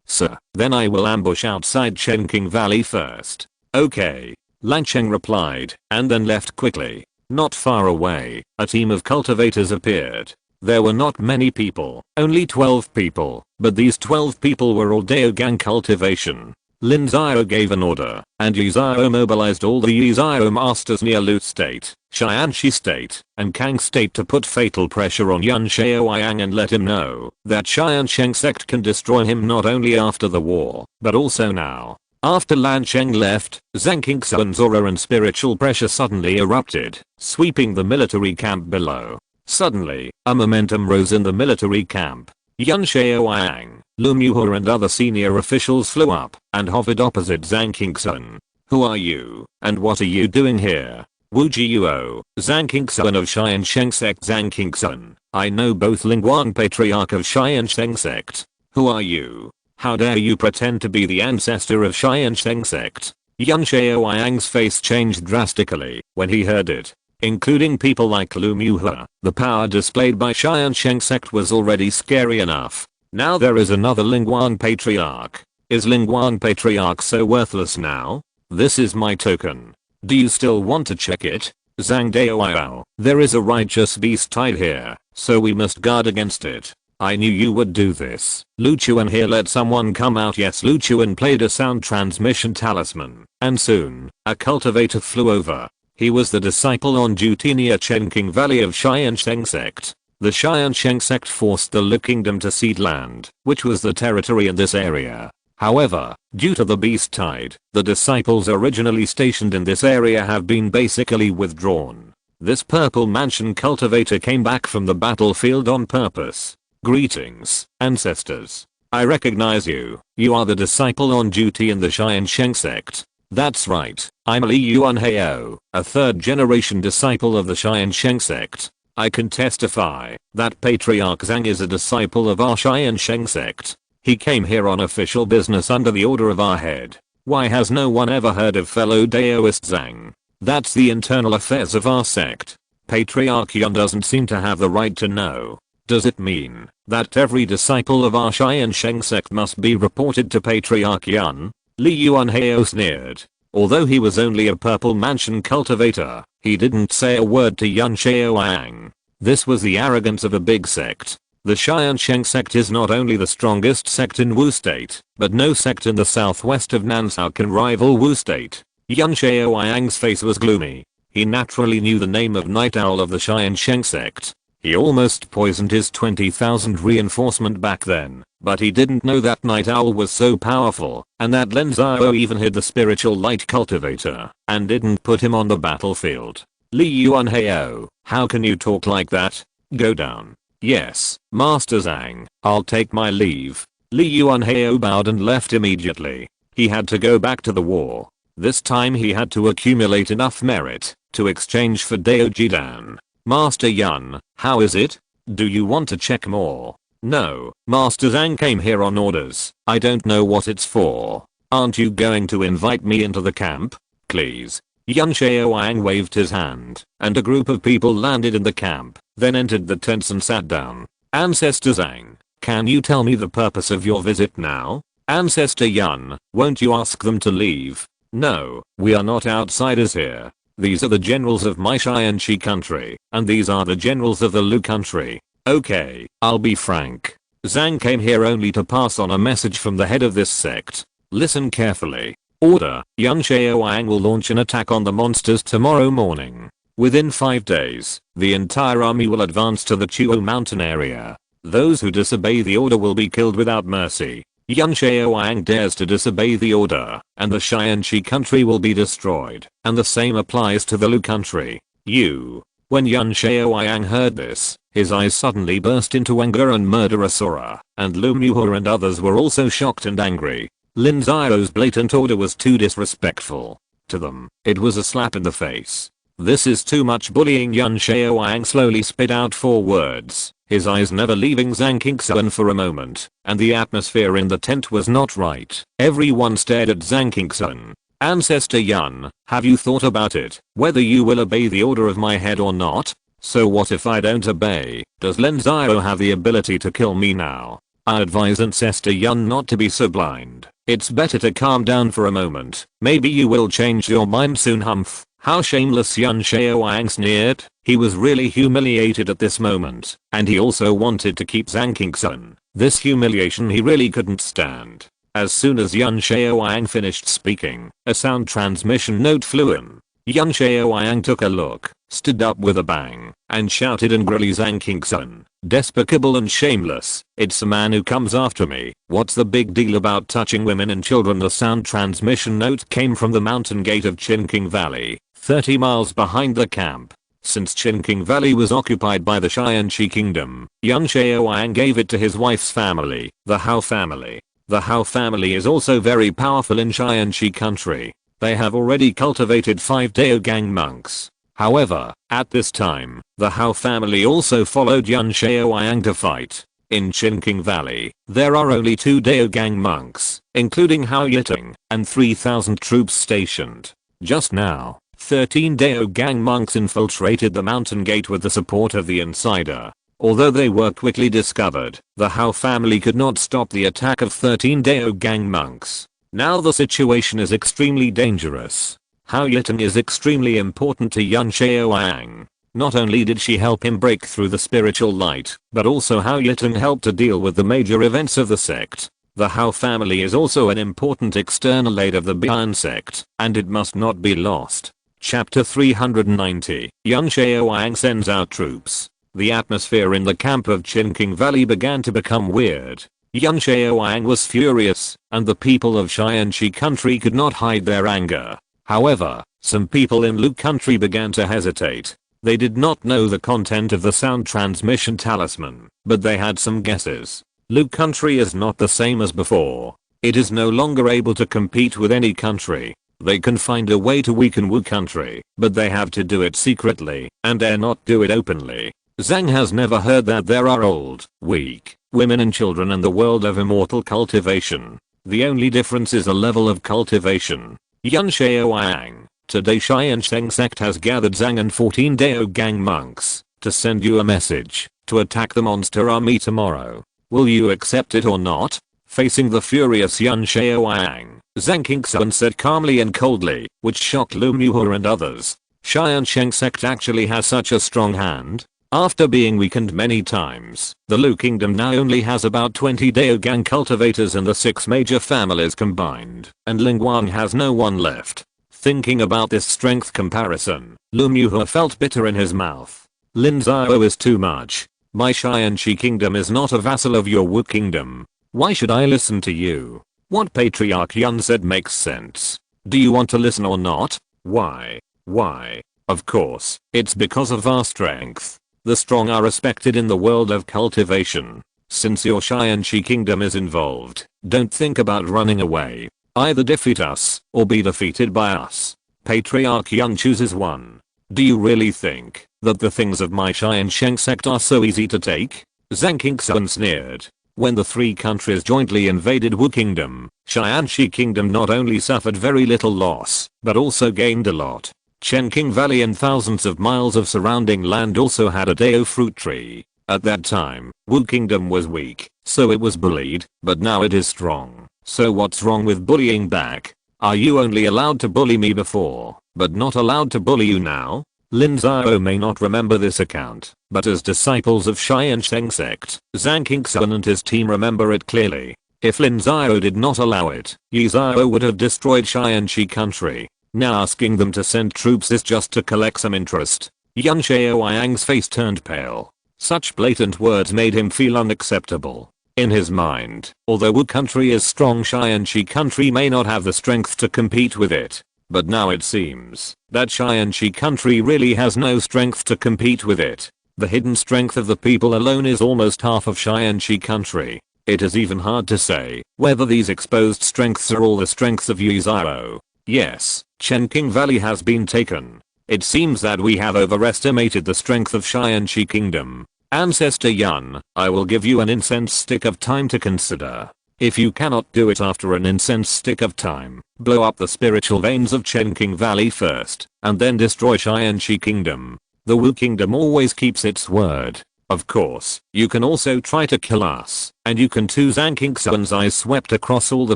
[SPEAKER 1] Sir. Then I will ambush outside Qinking Valley first. Okay. Lan Cheng replied, and then left quickly. Not far away, a team of cultivators appeared. There were not many people, only 12 people, but these 12 people were all Daogang cultivation. Lin Xiao gave an order, and Yi Xiao mobilized all the Yi Xiao masters near Lu State, Xianxi State, and Kang State to put fatal pressure on Yan Xiaoyang and let him know that Tiansheng Sect can destroy him not only after the war, but also now. After Lan Cheng left, Zhang Qingxuan's aura and spiritual pressure suddenly erupted, sweeping the military camp below. Suddenly, a momentum rose in the military camp. Yan Xiaoyang, Lu Muhua and other senior officials flew up and hovered opposite Zhang Qingxuan. Who are you, and what are you doing here? Wu Jiuo, Zhang Qingxuan of Tiansheng Sect. Zhang Qingxuan, I know both Lingguan Patriarch of Tiansheng Sect. Who are you? How dare you pretend to be the ancestor of Tiansheng Sect? Lin Xiaoyang's face changed drastically when he heard it. Including people like Lu Muhe, the power displayed by Tiansheng Sect was already scary enough. Now there is another Lingguang Patriarch. Is Lingguang Patriarch so worthless now? This is my token. Do you still want to check it? Zhang Daoyao. There is a righteous beast tied here, so we must guard against it. I knew you would do this. Lu Chuan here, let someone come out. Yes, Lu Chuan played a sound transmission talisman, and soon, a cultivator flew over. He was the disciple on duty near Chenking Valley of Tiansheng Sect. The Tiansheng Sect forced the Lu Kingdom to cede land, which was the territory in this area. However, due to the beast tide, the disciples originally stationed in this area have been basically withdrawn. This purple mansion cultivator came back from the battlefield on purpose. Greetings, ancestors. I recognize you. You are the disciple on duty in the Tiansheng Sect. That's right, I'm Li Xiao, a third-generation disciple of the Tiansheng Sect. I can testify that Patriarch Zhang is a disciple of our Tiansheng Sect. He came here on official business under the order of our head. Why has no one ever heard of fellow Daoist Zhang? That's the internal affairs of our sect. Patriarch Yun doesn't seem to have the right to know. Does it mean that every disciple of our Tiansheng Sect must be reported to Patriarch Yun? Li Xiao sneered. Although he was only a purple mansion cultivator, he didn't say a word to Lin Xiaoyang. This was the arrogance of a big sect. The Tiansheng Sect is not only the strongest sect in Wu State, but no sect in the southwest of Nansao can rival Wu State. Lin Xiaoyang's face was gloomy. He naturally knew the name of Night Owl of the Tiansheng Sect. He almost poisoned his 20,000 reinforcement back then, but he didn't know that Night Owl was so powerful, and that Lin Xiao even hid the spiritual light cultivator, and didn't put him on the battlefield. Li Xiao, how can you talk like that? Go down. Yes, Master Zhang, I'll take my leave. Li Xiao bowed and left immediately. He had to go back to the war. This time he had to accumulate enough merit to exchange for Dao Jidan. Master Yun, how is it? Do you want to check more? No, Master Zhang came here on orders. I don't know what it's for. Aren't you going to invite me into the camp? Please. Lin Xiaoyang waved his hand, and a group of people landed in the camp, then entered the tents and sat down. Ancestor Zhang, can you tell me the purpose of your visit now? Ancestor Yun, won't you ask them to leave? No, we are not outsiders here. These are the generals of my Tianshi country, and these are the generals of the Lu country. Okay, I'll be frank. Zhang came here only to pass on a message from the head of this sect. Listen carefully. Order, Lin Xiaoyang will launch an attack on the monsters tomorrow morning. Within 5 days, the entire army will advance to the Chuo mountain area. Those who disobey the order will be killed without mercy. Lin Xiaoyang dares to disobey the order, and the Tianshi country will be destroyed, and the same applies to the Lu country. When Lin Xiaoyang heard this, his eyes suddenly burst into anger and murderous aura, and Lu Muhe and others were also shocked and angry. Lin Xiao's blatant order was too disrespectful. To them, it was a slap in the face. This is too much bullying. Lin Xiaoyang slowly spit out 4 words, his eyes never leaving Zhang Qingxuan for a moment, and the atmosphere in the tent was not right. Everyone stared at Zhang Qingxuan. Ancestor Yun, have you thought about it, whether you will obey the order of my head or not? So what if I don't obey? Does Lin Xiao have the ability to kill me now? I advise Ancestor Yun not to be so blind. It's better to calm down for a moment. Maybe you will change your mind soon. Humph. How shameless. Lin Xiaoyang sneered. He was really humiliated at this moment, and he also wanted to keep Zhang Qingxuan. This humiliation he really couldn't stand. As soon as Lin Xiaoyang finished speaking, a sound transmission note flew in. Lin Xiaoyang took a look, stood up with a bang, and shouted angrily, Zhang Qingxuan, despicable and shameless, it's a man who comes after me. What's the big deal about touching women and children? The sound transmission note came from the mountain gate of Chenking Valley, 30 miles behind the camp. Since Chenking Valley was occupied by the Tianshi kingdom, Lin Xiaoyang gave it to his wife's family, the Hao family. The Hao family is also very powerful in Tianshi country. They have already cultivated 5 Daogang monks. However, at this time, the Hao family also followed Lin Xiaoyang to fight. In Chinking Valley, there are only 2 Daogang monks, including Hao Yiting, and 3,000 troops stationed. Just now, 13 Daogang monks infiltrated the mountain gate with the support of the insider. Although they were quickly discovered, the Hao family could not stop the attack of 13 Daogang monks. Now the situation is extremely dangerous. Hao Yiting is extremely important to Lin Xiao. Not only did she help him break through the spiritual light, but also Hao Yiting helped to deal with the major events of the sect. The Hao family is also an important external aid of the Tiansheng Sect, and it must not be lost. Chapter 390, Lin Xiao sends out troops. The atmosphere in the camp of Chinking Valley began to become weird. Lin Xiao was furious, and the people of Tiansheng country could not hide their anger. However, some people in Lu country began to hesitate. They did not know the content of the sound transmission talisman, but they had some guesses. Lu country is not the same as before. It is no longer able to compete with any country. They can find a way to weaken Wu country, but they have to do it secretly, and dare not do it openly. Zhang has never heard that there are old, weak, women and children in the world of immortal cultivation. The only difference is the level of cultivation. Lin Xiao, today Tiansheng Sect has gathered Zhang and 14 Daogang monks to send you a message to attack the monster army tomorrow. Will you accept it or not? Facing the furious Lin Xiao, Zhang Qingxuan said calmly and coldly, which shocked Lu Muhe and others. Tiansheng Sect actually has such a strong hand? After being weakened many times, the Lu Kingdom now only has about 20 Daogang cultivators and the 6 major families combined, and Lingguang has no one left. Thinking about this strength comparison, Lu Muhe felt bitter in his mouth. Lin Xiao is too much. My Tiansheng Kingdom is not a vassal of your Wu Kingdom. Why should I listen to you? What Patriarch Yun said makes sense. Do you want to listen or not? Why? Why? Of course, it's because of our strength. The strong are respected in the world of cultivation. Since your Tiansheng Kingdom is involved, don't think about running away. Either defeat us, or be defeated by us. Patriarch Yun chooses one. Do you really think that the things of my Tiansheng Sect are so easy to take? Zhang Qingxuan sneered. When the 3 countries jointly invaded Wu Kingdom, Tiansheng Kingdom not only suffered very little loss, but also gained a lot. Chinking Valley and thousands of miles of surrounding land also had a Dao fruit tree. At that time, Wu Kingdom was weak, so it was bullied, but now it is strong. So what's wrong with bullying back? Are you only allowed to bully me before, but not allowed to bully you now? Lin Xiao may not remember this account, but as disciples of Tiansheng Sect, Zhang Qingxuan and his team remember it clearly. If Lin Xiao did not allow it, Yi Xiao would have destroyed Tiansheng country. Now asking them to send troops is just to collect some interest. Lin Xiao's face turned pale. Such blatant words made him feel unacceptable. In his mind, although Wu country is strong, Tiansheng country may not have the strength to compete with it. But now it seems that Tiansheng country really has no strength to compete with it. The hidden strength of the people alone is almost half of Tiansheng country. It is even hard to say whether these exposed strengths are all the strengths of Yi Xiao. Yes, Chinking Valley has been taken. It seems that we have overestimated the strength of Tiansheng Kingdom. Ancestor Yun, I will give you an incense stick of time to consider. If you cannot do it after an incense stick of time, blow up the spiritual veins of Chinking Valley first, and then destroy Tiansheng Kingdom. The Wu Kingdom always keeps its word. Of course, you can also try to kill us, and you can too. Zhang Qingxuan's eyes swept across all the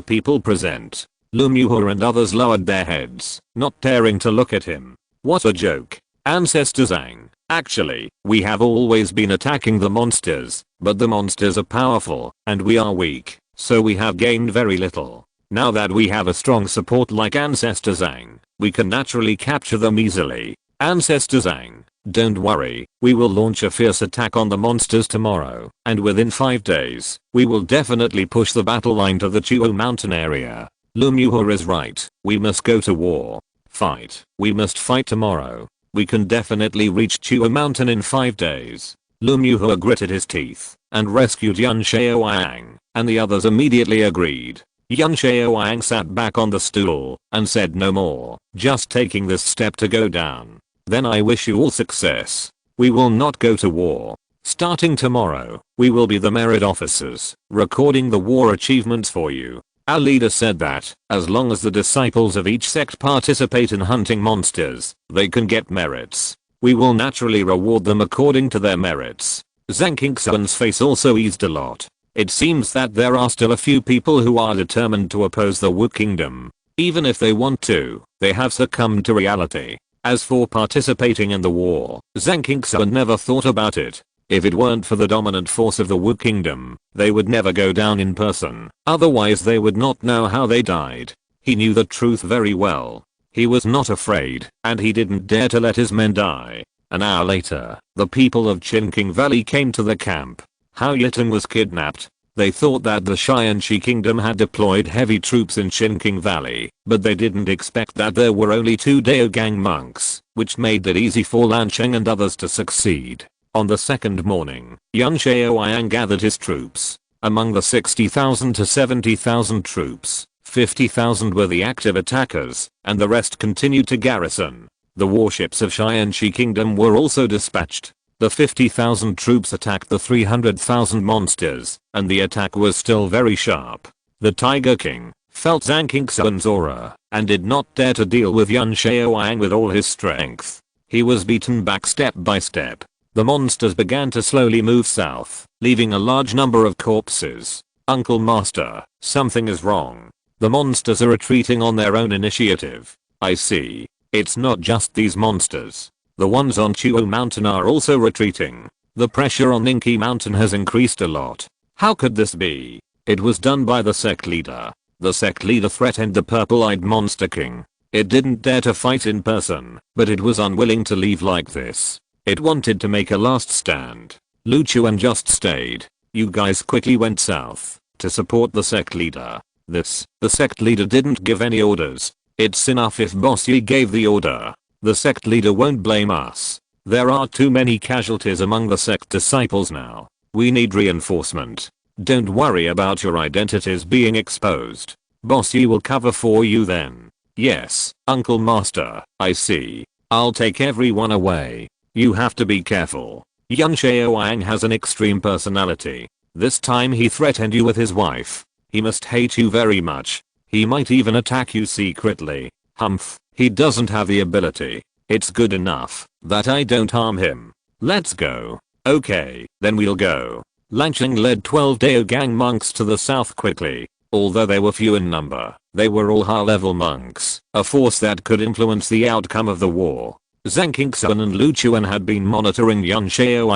[SPEAKER 1] people present. Lu Muhe and others lowered their heads, not daring to look at him. What a joke. Ancestor Zhang, actually, we have always been attacking the monsters, but the monsters are powerful, and we are weak, so we have gained very little. Now that we have a strong support like Ancestor Zhang, we can naturally capture them easily. Ancestor Zhang, don't worry, we will launch a fierce attack on the monsters tomorrow, and within 5 days, we will definitely push the battle line to the Chuo mountain area. Lu Muhe is right, we must go to war. Fight. We must fight tomorrow. We can definitely reach Chuo mountain in 5 days. Lu Muhe gritted his teeth and rescued Lin Xiao, and the others immediately agreed. Lin Xiao sat back on the stool and said no more, just taking this step to go down. Then I wish you all success. We will not go to war. Starting tomorrow, we will be the merit officers, recording the war achievements for you. Our leader said that, as long as the disciples of each sect participate in hunting monsters, they can get merits. We will naturally reward them according to their merits. Zhang Qingxuan's face also eased a lot. It seems that there are still a few people who are determined to oppose the Wu Kingdom. Even if they want to, they have succumbed to reality. As for participating in the war, Zhang Qingxuan never thought about it. If it weren't for the dominant force of the Wu Kingdom, they would never go down in person. Otherwise they would not know how they died. He knew the truth very well. He was not afraid, and he didn't dare to let his men die. An hour later, the people of Qinqing Valley came to the camp. Hao Yitan was kidnapped. They thought that the Tiansheng Kingdom had deployed heavy troops in Qinqing Valley, but they didn't expect that there were only 2 Daogang monks, which made it easy for Lin Xiao and others to succeed. On the second morning, Lin Xiao gathered his troops. Among the 60,000 to 70,000 troops, 50,000 were the active attackers, and the rest continued to garrison. The warships of Tiansheng Kingdom were also dispatched. The 50,000 troops attacked the 300,000 monsters, and the attack was still very sharp. The Tiger King felt Zhang Qingxuan's aura, and did not dare to deal with Lin Xiao with all his strength. He was beaten back step by step. The monsters began to slowly move south, leaving a large number of corpses. Uncle Master, something is wrong. The monsters are retreating on their own initiative. I see. It's not just these monsters. The ones on Chuo Mountain are also retreating. The pressure on Ninki Mountain has increased a lot. How could this be? It was done by the sect leader. The sect leader threatened the purple-eyed monster king. It didn't dare to fight in person, but it was unwilling to leave like this. It wanted to make a last stand. Lu Chuan just stayed. You guys quickly went south to support the sect leader. The sect leader didn't give any orders. It's enough if Boss Yi gave the order. The sect leader won't blame us. There are too many casualties among the sect disciples now. We need reinforcement. Don't worry about your identities being exposed. Boss Yi will cover for you then. Yes, Uncle Master, I see. I'll take everyone away. You have to be careful. Lin Xiao has an extreme personality. This time he threatened you with his wife. He must hate you very much. He might even attack you secretly. Humph, he doesn't have the ability. It's good enough that I don't harm him. Let's go. Okay, then we'll go. Lan Cheng led 12 Daogang monks to the south quickly. Although they were few in number, they were all high-level monks, a force that could influence the outcome of the war. Zhang Qingxuan and Lu Chuan had been monitoring Lin Xiao.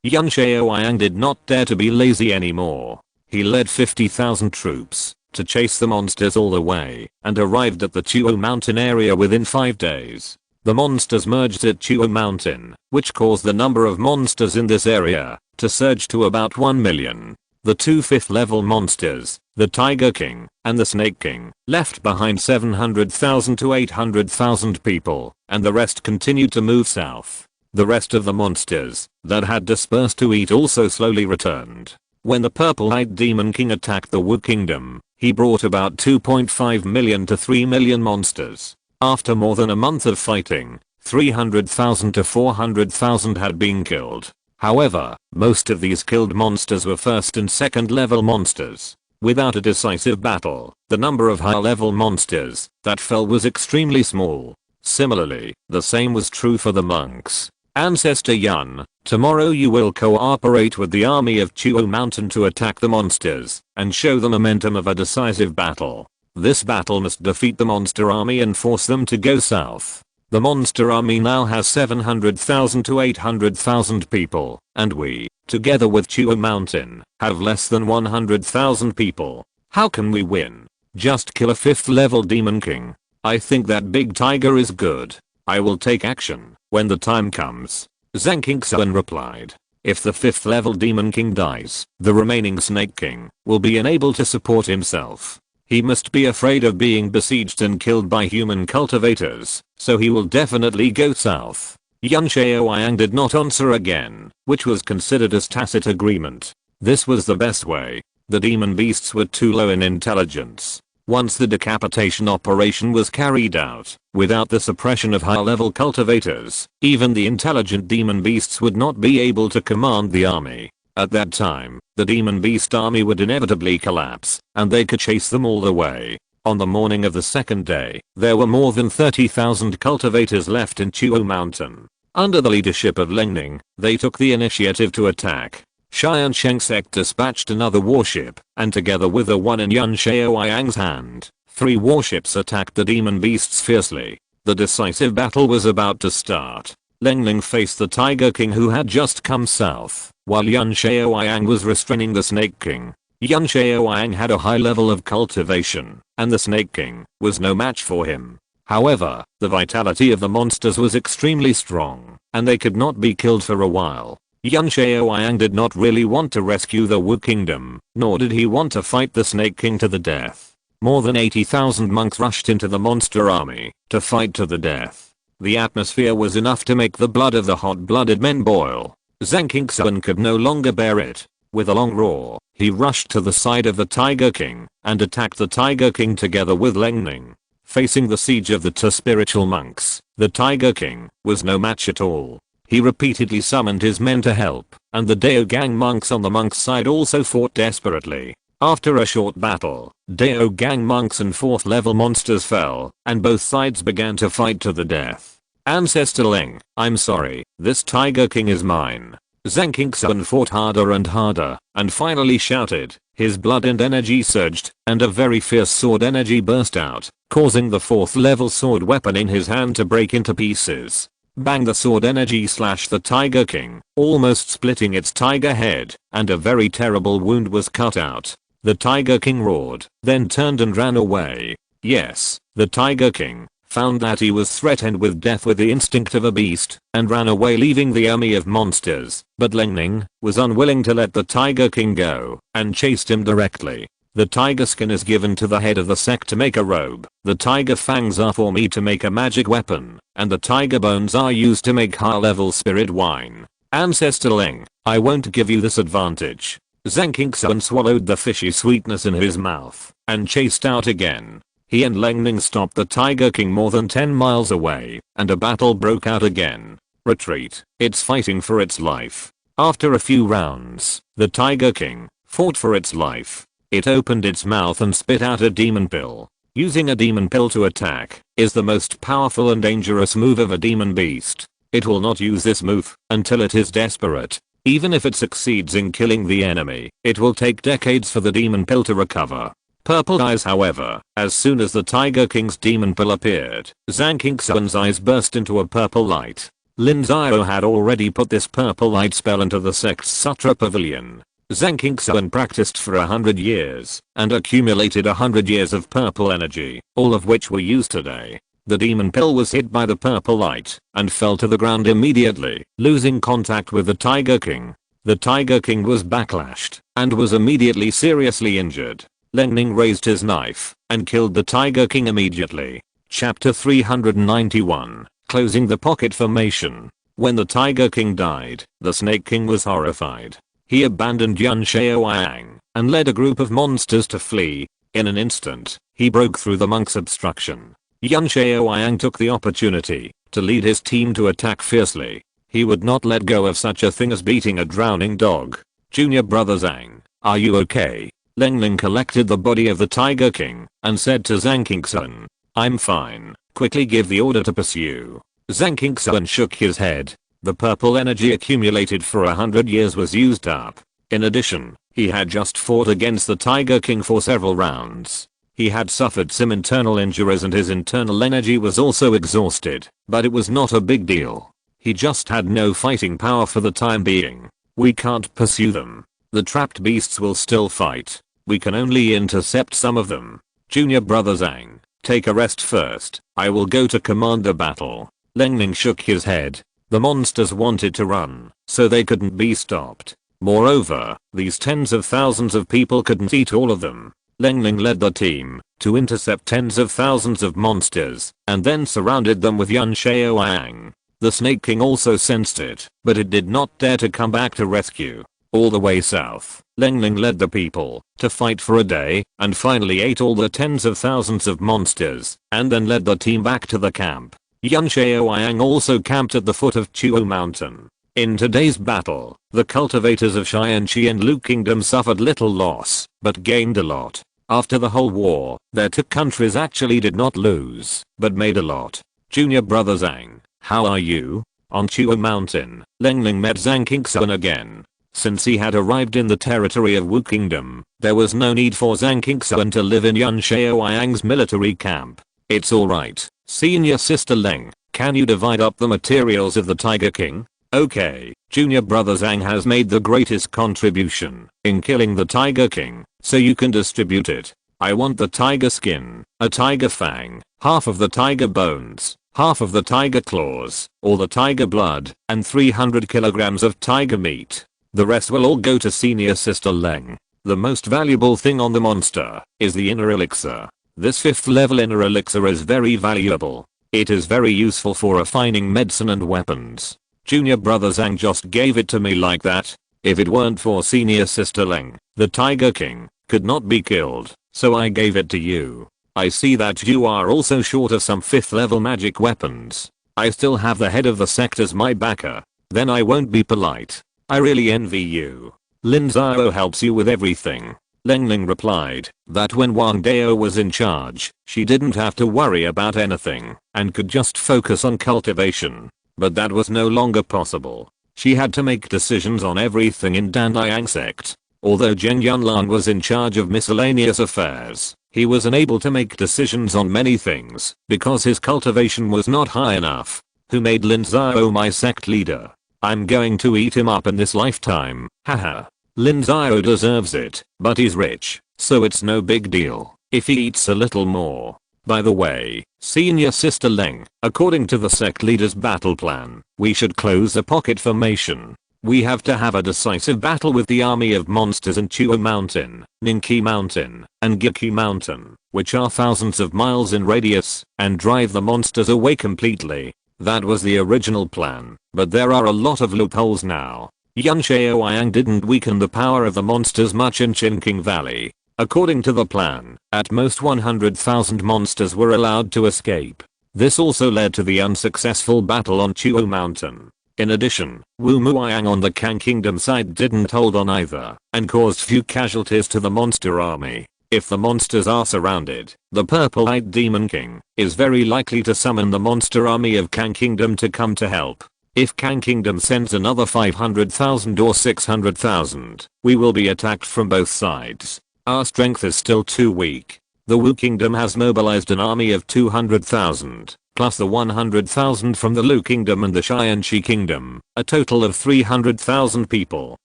[SPEAKER 1] Lin Xiao did not dare to be lazy anymore. He led 50,000 troops to chase the monsters all the way and arrived at the Chuo Mountain area within 5 days. The monsters merged at Chuo Mountain, which caused the number of monsters in this area to surge to about 1 million. The 2 5th level monsters, the Tiger King and the Snake King, left behind 700,000 to 800,000 people, and the rest continued to move south. The rest of the monsters that had dispersed to eat also slowly returned. When the purple-eyed Demon King attacked the Wu Kingdom, he brought about 2.5 million to 3 million monsters. After more than a month of fighting, 300,000 to 400,000 had been killed. However, most of these killed monsters were 1st and 2nd level monsters. Without a decisive battle, the number of high-level monsters that fell was extremely small. Similarly, the same was true for the monks. Ancestor Yun, tomorrow you will cooperate with the army of Chuo Mountain to attack the monsters and show the momentum of a decisive battle. This battle must defeat the monster army and force them to go south. The monster army now has 700,000 to 800,000 people, and we, together with Chuo Mountain, have less than 100,000 people. How can we win? Just kill a 5th level Demon King. I think that big tiger is good. I will take action when the time comes. Zhang Qingxuan replied. If the 5th level Demon King dies, the remaining Snake King will be unable to support himself. He must be afraid of being besieged and killed by human cultivators, so he will definitely go south. Lin Xiao did not answer again, which was considered as tacit agreement. This was the best way. The demon beasts were too low in intelligence. Once the decapitation operation was carried out, without the suppression of high-level cultivators, even the intelligent demon beasts would not be able to command the army. At that time, the demon beast army would inevitably collapse, and they could chase them all the way. On the morning of the second day, there were more than 30,000 cultivators left in Chuo Mountain. Under the leadership of Lin Xiao, they took the initiative to attack. Tiansheng Sect dispatched another warship, and together with the one in Lin Xiaoyang's hand, 3 warships attacked the demon beasts fiercely. The decisive battle was about to start. Lin Xiao faced the Tiger King who had just come south, while Lin Xiaoyang was restraining the Snake King. Lin Xiaoyang had a high level of cultivation, and the Snake King was no match for him. However, the vitality of the monsters was extremely strong, and they could not be killed for a while. Lin Xiaoyang did not really want to rescue the Wu Kingdom, nor did he want to fight the Snake King to the death. More than 80,000 monks rushed into the monster army to fight to the death. The atmosphere was enough to make the blood of the hot-blooded men boil. Zhang Qingxuan could no longer bear it. With a long roar, he rushed to the side of the Tiger King and attacked the Tiger King together with Lin Xiao. Facing the siege of the 2 spiritual monks, the Tiger King was no match at all. He repeatedly summoned his men to help, and the Dao Gang monks on the monks' side also fought desperately. After a short battle, Dao Gang monks and 4th level monsters fell, and both sides began to fight to the death. Ancestor Ling, I'm sorry, this Tiger King is mine. Zhang Qingxuan fought harder and harder, and finally shouted. His blood and energy surged, and a very fierce sword energy burst out, causing the 4th level sword weapon in his hand to break into pieces. Bang, the sword energy slashed the Tiger King, almost splitting its tiger head, and a very terrible wound was cut out. The Tiger King roared, then turned and ran away. Yes, the Tiger King found that he was threatened with death with the instinct of a beast, and ran away leaving the army of monsters. But Lin Xiao was unwilling to let the Tiger King go, and chased him directly. The tiger skin is given to the head of the sect to make a robe, the tiger fangs are for me to make a magic weapon, and the tiger bones are used to make high-level spirit wine. Ancestor Ling, I won't give you this advantage. Zhang Qingxuan swallowed the fishy sweetness in his mouth, and chased out again. He and Lin Xiao stopped the Tiger King more than 10 miles away, and a battle broke out again. Retreat, it's fighting for its life. After a few rounds, the Tiger King fought for its life. It opened its mouth and spit out a demon pill. Using a demon pill to attack is the most powerful and dangerous move of a demon beast. It will not use this move until it is desperate. Even if it succeeds in killing the enemy, it will take decades for the demon pill to recover. Purple eyes, however, as soon as the Tiger King's demon pill appeared, Zhang Qingxuan's eyes burst into a purple light. Lin Xiao had already put this purple light spell into the sect's Sutra Pavilion. Zhang Qingxuan practiced for 100 years, and accumulated 100 years of purple energy, all of which were used today. The demon pill was hit by the purple light, and fell to the ground immediately, losing contact with the Tiger King. The Tiger King was backlashed, and was immediately seriously injured. Lin Xiao raised his knife, and killed the Tiger King immediately. Chapter 391, Closing the Pocket Formation. When the Tiger King died, the Snake King was horrified. He abandoned Lin Xiaoyang, and led a group of monsters to flee. In an instant, he broke through the monk's obstruction. Lin Xiaoyang took the opportunity to lead his team to attack fiercely. He would not let go of such a thing as beating a drowning dog. Junior brother Zhang, are you okay? Lin Xiao collected the body of the Tiger King, and said to Zhang Qingxuan, I'm fine, quickly give the order to pursue. Zhang Qingxuan shook his head. The purple energy accumulated for 100 years was used up. In addition, he had just fought against the Tiger King for several rounds. He had suffered some internal injuries and his internal energy was also exhausted, but it was not a big deal. He just had no fighting power for the time being. We can't pursue them. The trapped beasts will still fight. We can only intercept some of them. Junior brother Zhang, take a rest first. I will go to command the battle. Lin Xiao shook his head. The monsters wanted to run, so they couldn't be stopped. Moreover, these tens of thousands of people couldn't eat all of them. Lin Xiao led the team to intercept tens of thousands of monsters, and then surrounded them with Lin Xiaoyang. The Snake King also sensed it, but it did not dare to come back to rescue. all the way south. Lin Ling led the people to fight for a day and finally ate all the tens of thousands of monsters and then led the team back to the camp. Lin Xiao also camped at the foot of Chuo Mountain. In today's battle, the cultivators of Tiansheng and Lu Kingdom suffered little loss, but gained a lot. After the whole war, their two countries actually did not lose, but made a lot. Junior brother Zhang, how are you? On Chuo Mountain, Lin Ling met Zhang Qingxuan again. Since he had arrived in the territory of Wu Kingdom, there was no need for Zhang Qingxuan to live in Lin Xiaoyang's military camp. It's alright, senior sister Leng, can you divide up the materials of the Tiger King? Okay, junior brother Zhang has made the greatest contribution in killing the Tiger King, so you can distribute it. I want the tiger skin, a tiger fang, half of the tiger bones, half of the tiger claws, all the tiger blood, and 300 kilograms of tiger meat. The rest will all go to senior sister Leng. The most valuable thing on the monster is the inner elixir. This 5th level inner elixir is very valuable. It is very useful for refining medicine and weapons. Junior brother Zhang just gave it to me like that. If it weren't for senior sister Leng, the Tiger King could not be killed, so I gave it to you. I see that you are also short of some 5th level magic weapons. I still have the head of the sect as my backer. Then I won't be polite. I really envy you. Lin Xiao helps you with everything. Lin Ling replied that when Wang Dao was in charge, she didn't have to worry about anything and could just focus on cultivation. But that was no longer possible. She had to make decisions on everything in Tiansheng Sect. Although Zheng Yunlan was in charge of miscellaneous affairs, he was unable to make decisions on many things because his cultivation was not high enough. Who made Lin Xiao my sect leader? I'm going to eat him up in this lifetime, haha. Lin Xiao deserves it, but he's rich, so it's no big deal if he eats a little more. By the way, senior sister Leng, according to the sect leader's battle plan, we should close the pocket formation. We have to have a decisive battle with the army of monsters in Chuo Mountain, Ningqi Mountain, and Giki Mountain, which are thousands of miles in radius, and drive the monsters away completely. That was the original plan, but there are a lot of loopholes now. Lin Xiaoyang didn't weaken the power of the monsters much in Qingqing Valley. According to the plan, at most 100,000 monsters were allowed to escape. This also led to the unsuccessful battle on Chuo Mountain. In addition, Wu Muiyang on the Kang Kingdom side didn't hold on either, and caused few casualties to the monster army. If the monsters are surrounded, the purple-eyed Demon King is very likely to summon the monster army of Kang Kingdom to come to help. If Kang Kingdom sends another 500,000 or 600,000, we will be attacked from both sides. Our strength is still too weak. The Wu Kingdom has mobilized an army of 200,000, plus the 100,000 from the Lu Kingdom and the Tiansheng Kingdom, a total of 300,000 people.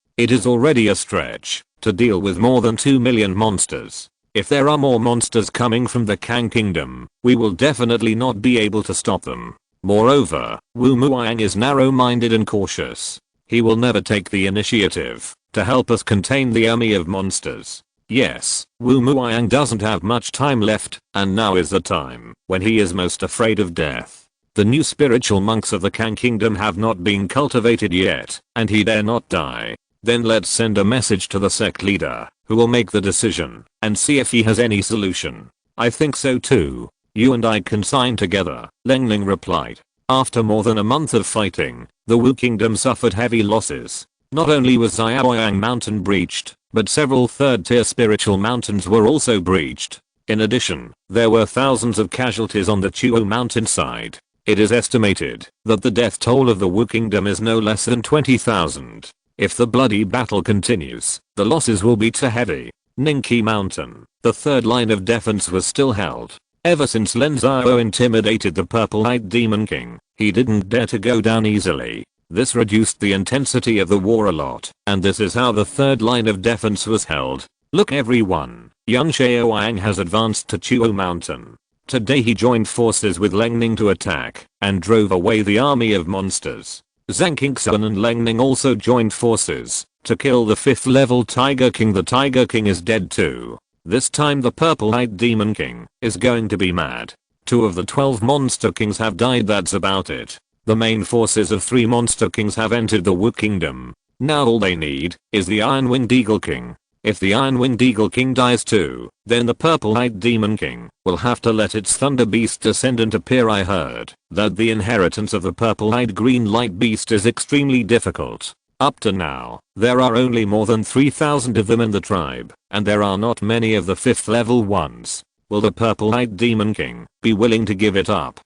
[SPEAKER 1] It is already a stretch to deal with more than 2 million monsters. If there are more monsters coming from the Kang Kingdom, we will definitely not be able to stop them. Moreover, Wu Muiyang is narrow-minded and cautious. He will never take the initiative to help us contain the army of monsters. Yes, Wu Muiyang doesn't have much time left, and now is the time when he is most afraid of death. The new spiritual monks of the Kang Kingdom have not been cultivated yet, and he dare not die. Then let's send a message to the sect leader, who will make the decision, and see if he has any solution. I think so too. You and I can sign together, Lin Ling replied. After more than a month of fighting, the Wu Kingdom suffered heavy losses. Not only was Xiaoyang Mountain breached, but several third-tier spiritual mountains were also breached. In addition, there were thousands of casualties on the Chuo Mountain side. It is estimated that the death toll of the Wu Kingdom is no less than 20,000. If the bloody battle continues, the losses will be too heavy. Ningqi Mountain, the third line of defense, was still held. Ever since Lin Xiao intimidated the purple-eyed Demon King, he didn't dare to go down easily. This reduced the intensity of the war a lot, and this is how the third line of defense was held. Look everyone, Lin Xiaoyang has advanced to Chuo Mountain. Today he joined forces with Lin Ning to attack, and drove away the army of monsters. Zhang Qingxuan and Lin Ning also joined forces to kill the 5th level Tiger King. The Tiger King is dead too. This time the purple-eyed Demon King is going to be mad. 2 of the 12 monster kings have died, that's about it. The main forces of 3 monster kings have entered the Wu Kingdom. Now all they need is the Iron-Winged Eagle King. If the Iron-Winged Eagle King dies too, then the Purple-Eyed Demon King will have to let its Thunder Beast descendant appear. I heard that the inheritance of the Purple-Eyed Green Light Beast is extremely difficult. Up to now, there are only more than 3,000 of them in the tribe, and there are not many of the 5th level ones. Will the Purple-Eyed Demon King be willing to give it up?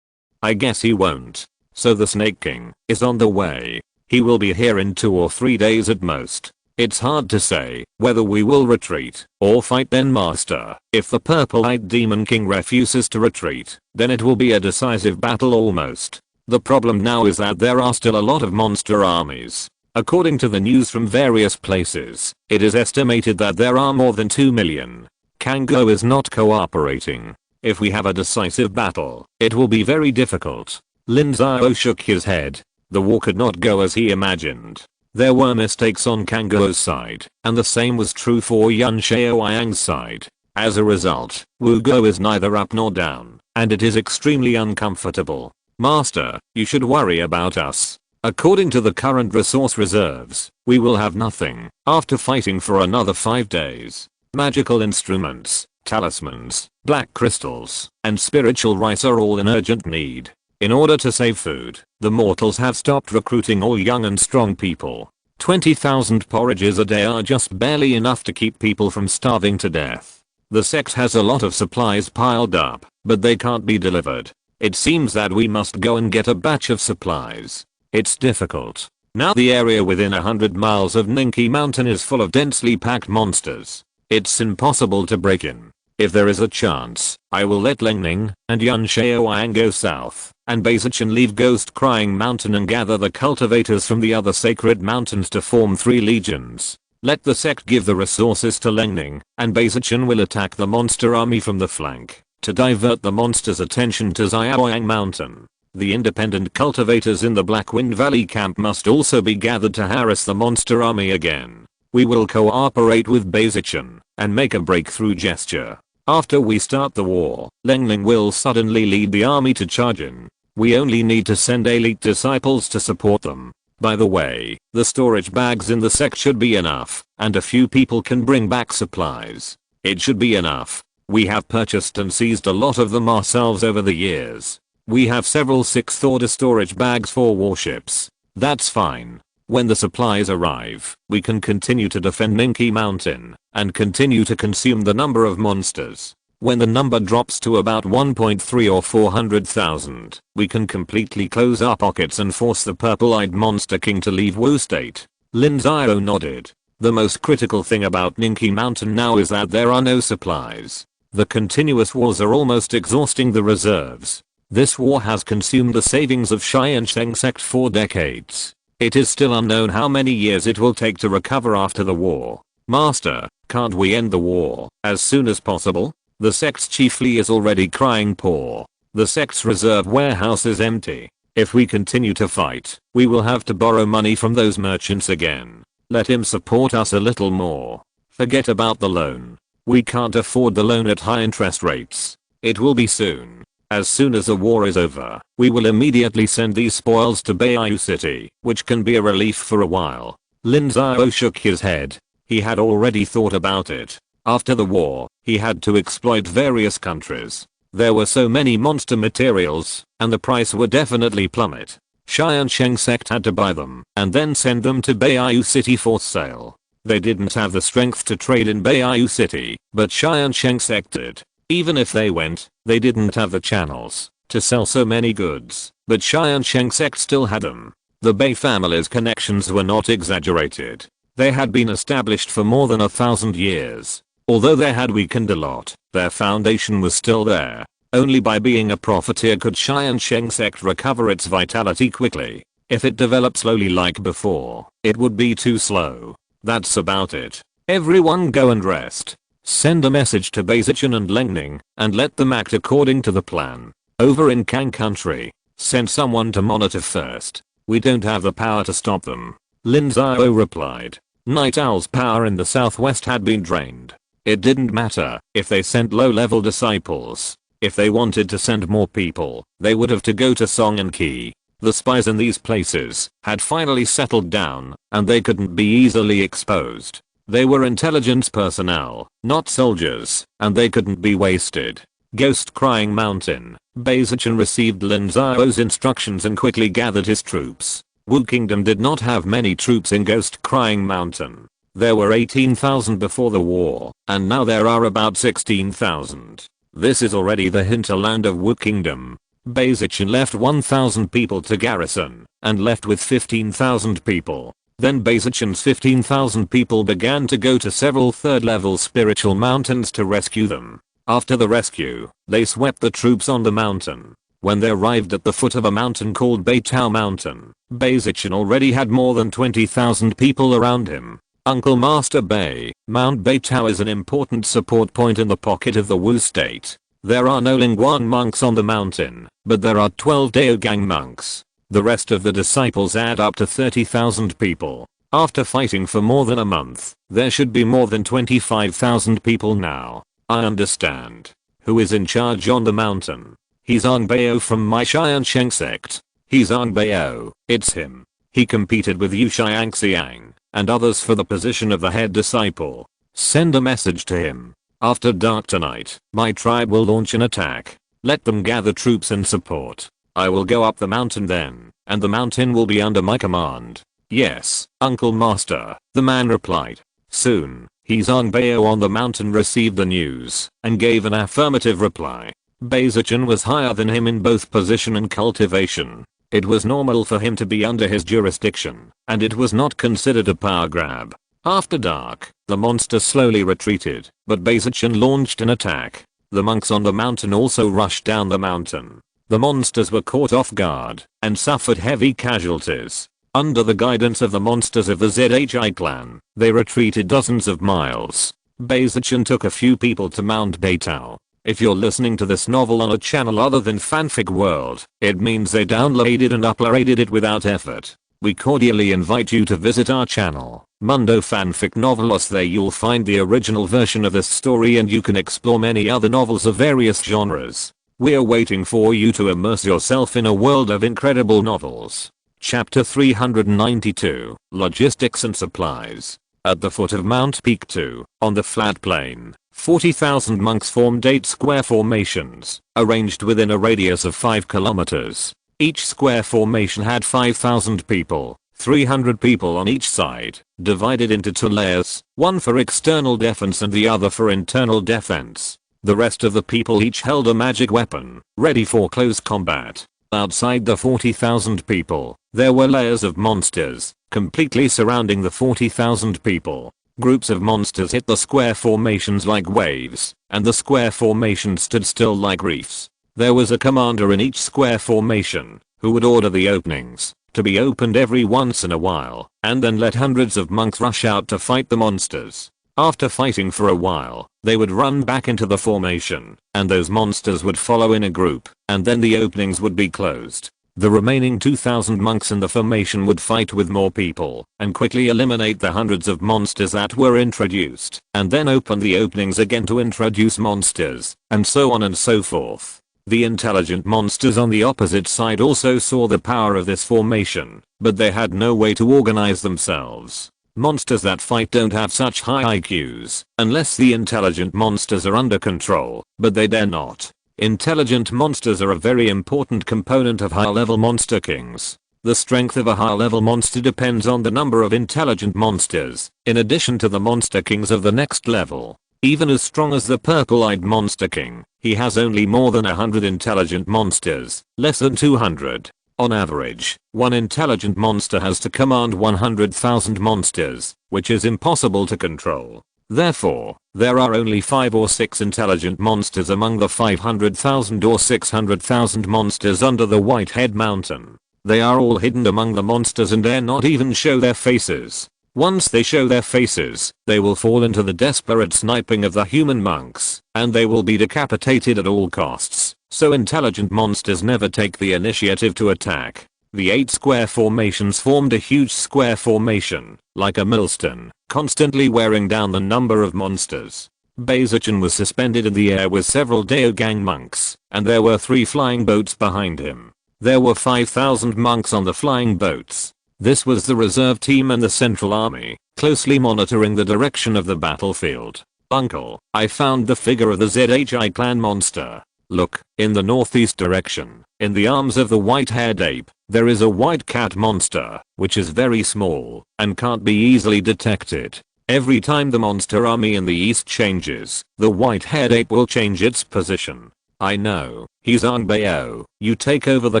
[SPEAKER 1] I guess he won't. So the Snake King is on the way. He will be here in 2 or 3 days at most. It's hard to say whether we will retreat or fight then, Master. If the Purple-Eyed Demon King refuses to retreat, then it will be a decisive battle almost. The problem now is that there are still a lot of monster armies. According to the news from various places, it is estimated that there are more than 2 million. Kango is not cooperating. If we have a decisive battle, it will be very difficult. Lin Xiao shook his head. The war could not go as he imagined. There were mistakes on Kango's side, and the same was true for Lin Xiao's side. As a result, Wugo is neither up nor down, and it is extremely uncomfortable. Master, you should worry about us. According to the current resource reserves, we will have nothing after fighting for another 5 days. Magical instruments, talismans, black crystals, and spiritual rice are all in urgent need. In order to save food, the mortals have stopped recruiting all young and strong people. 20,000 porridges a day are just barely enough to keep people from starving to death. The sect has a lot of supplies piled up, but they can't be delivered. It seems that we must go and get a batch of supplies. It's difficult. Now the area within 100 miles of Ninki Mountain is full of densely packed monsters. It's impossible to break in. If there is a chance, I will let Lingning and Lin Xiao go south, and Beizichan leave Ghost Crying Mountain and gather the cultivators from the other sacred mountains to form 3 legions. Let the sect give the resources to Lingning, and Beizichan will attack the monster army from the flank, to divert the monster's attention to Xiaoyang Mountain. The independent cultivators in the Blackwind Valley camp must also be gathered to harass the monster army again. We will cooperate with Beizichan and make a breakthrough gesture. After we start the war, Lingling will suddenly lead the army to charge in. We only need to send elite disciples to support them. By the way, the storage bags in the sect should be enough, and a few people can bring back supplies. It should be enough. We have purchased and seized a lot of them ourselves over the years. We have several 6th order storage bags for warships. That's fine. When the supplies arrive, we can continue to defend Ninki Mountain and continue to consume the number of monsters. When the number drops to about 1.3 or 400,000, we can completely close our pockets and force the Purple-Eyed Monster King to leave Wu State. Lin Xiao nodded. The most critical thing about Ninki Mountain now is that there are no supplies. The continuous wars are almost exhausting the reserves. This war has consumed the savings of Tiansheng Sect for decades. It is still unknown how many years it will take to recover after the war. Master, can't we end the war as soon as possible? The sect's chief Li is already crying poor. The sect's reserve warehouse is empty. If we continue to fight, we will have to borrow money from those merchants again. Let him support us a little more. Forget about the loan. We can't afford the loan at high interest rates. It will be soon. As soon as the war is over, we will immediately send these spoils to Beiyu City, which can be a relief for a while. Lin Xiao shook his head. He had already thought about it. After the war, he had to exploit various countries. There were so many monster materials, and the price would definitely plummet. Tiansheng Sect had to buy them, and then send them to Beiyu City for sale. They didn't have the strength to trade in Beiyu City, but Tiansheng Sect did. Even if they went, they didn't have the channels to sell so many goods, but Tiansheng Sect still had them. The Bei family's connections were not exaggerated. They had been established for more than 1,000 years. Although they had weakened a lot, their foundation was still there. Only by being a profiteer could Tiansheng Sect recover its vitality quickly. If it developed slowly like before, it would be too slow. That's about it. Everyone go and rest. Send a message to Beizichan and Lingning, and let them act according to the plan. Over in Kang country, send someone to monitor first. We don't have the power to stop them. Lin Xiao replied. Night Owl's power in the southwest had been drained. It didn't matter if they sent low-level disciples. If they wanted to send more people, they would have to go to Song and Qi. The spies in these places had finally settled down, and they couldn't be easily exposed. They were intelligence personnel, not soldiers, and they couldn't be wasted. Ghost Crying Mountain. Beizichan received Lin Xiao's instructions and quickly gathered his troops. Wu Kingdom did not have many troops in Ghost Crying Mountain. There were 18,000 before the war, and now there are about 16,000. This is already the hinterland of Wu Kingdom. Beizichan left 1,000 people to garrison, and left with 15,000 people. Then Beizichan's 15,000 people began to go to several third-level spiritual mountains to rescue them. After the rescue, they swept the troops on the mountain. When they arrived at the foot of a mountain called Beitao Mountain, Beizichan already had more than 20,000 people around him. Uncle Master Bei, Mount Beitao is an important support point in the pocket of the Wu state. There are no Lingguan monks on the mountain, but there are 12 Daogang monks. The rest of the disciples add up to 30,000 people. After fighting for more than a month, there should be more than 25,000 people now. I understand. Who is in charge on the mountain? He's Angbao from my Tiansheng Sect. He's Angbao, it's him. He competed with Yu Xiangxiang and others for the position of the head disciple. Send a message to him. After dark tonight, my tribe will launch an attack. Let them gather troops and support. I will go up the mountain then, and the mountain will be under my command. Yes, Uncle Master, the man replied. Soon, He's Angbao on the mountain received the news and gave an affirmative reply. Beizichan was higher than him in both position and cultivation. It was normal for him to be under his jurisdiction, and it was not considered a power grab. After dark, the monsters slowly retreated, but Beizichan launched an attack. The monks on the mountain also rushed down the mountain. The monsters were caught off guard and suffered heavy casualties. Under the guidance of the monsters of the ZHI clan, they retreated dozens of miles. Beizichan took a few people to Mount Beitao. If you're listening to this novel on a channel other than Fanfic World, it means they downloaded and uploaded it without effort. We cordially invite you to visit our channel, Mundo Fanfic Novelos. There you'll find the original version of this story and you can explore many other novels of various genres. We're waiting for you to immerse yourself in a world of incredible novels. Chapter 392, Logistics and Supplies. At the foot of Mount Peak 2, on the flat plain, 40,000 monks formed 8 square formations, arranged within a radius of 5 kilometers. Each square formation had 5,000 people, 300 people on each side, divided into 2 layers, one for external defense and the other for internal defense. The rest of the people each held a magic weapon, ready for close combat. Outside the 40,000 people, there were layers of monsters, completely surrounding the 40,000 people. Groups of monsters hit the square formations like waves, and the square formations stood still like reefs. There was a commander in each square formation, who would order the openings to be opened every once in a while, and then let hundreds of monks rush out to fight the monsters. After fighting for a while, they would run back into the formation, and those monsters would follow in a group, and then the openings would be closed. The remaining 2,000 monks in the formation would fight with more people, and quickly eliminate the hundreds of monsters that were introduced, and then open the openings again to introduce monsters, and so on and so forth. The intelligent monsters on the opposite side also saw the power of this formation, but they had no way to organize themselves. Monsters that fight don't have such high IQs, unless the intelligent monsters are under control, but they dare not. Intelligent monsters are a very important component of high-level monster kings. The strength of a high-level monster depends on the number of intelligent monsters, in addition to the monster kings of the next level. Even as strong as the purple-eyed monster king, he has only more than 100 intelligent monsters, less than 200. On average, one intelligent monster has to command 100,000 monsters, which is impossible to control. Therefore, there are only 5 or 6 intelligent monsters among the 500,000 or 600,000 monsters under the Whitehead Mountain. They are all hidden among the monsters and dare not even show their faces. Once they show their faces, they will fall into the desperate sniping of the human monks, and they will be decapitated at all costs. So intelligent monsters never take the initiative to attack. The 8 square formations formed a huge square formation, like a millstone, constantly wearing down the number of monsters. Beizichan was suspended in the air with several Daogang monks, and there were 3 flying boats behind him. There were 5,000 monks on the flying boats. This was the reserve team and the Central Army, closely monitoring the direction of the battlefield. Uncle, I found the figure of the ZHI clan monster. Look, in the northeast direction, in the arms of the white-haired ape, there is a white cat monster, which is very small, and can't be easily detected. Every time the monster army in the east changes, the white-haired ape will change its position. I know, Hizangbao, you take over the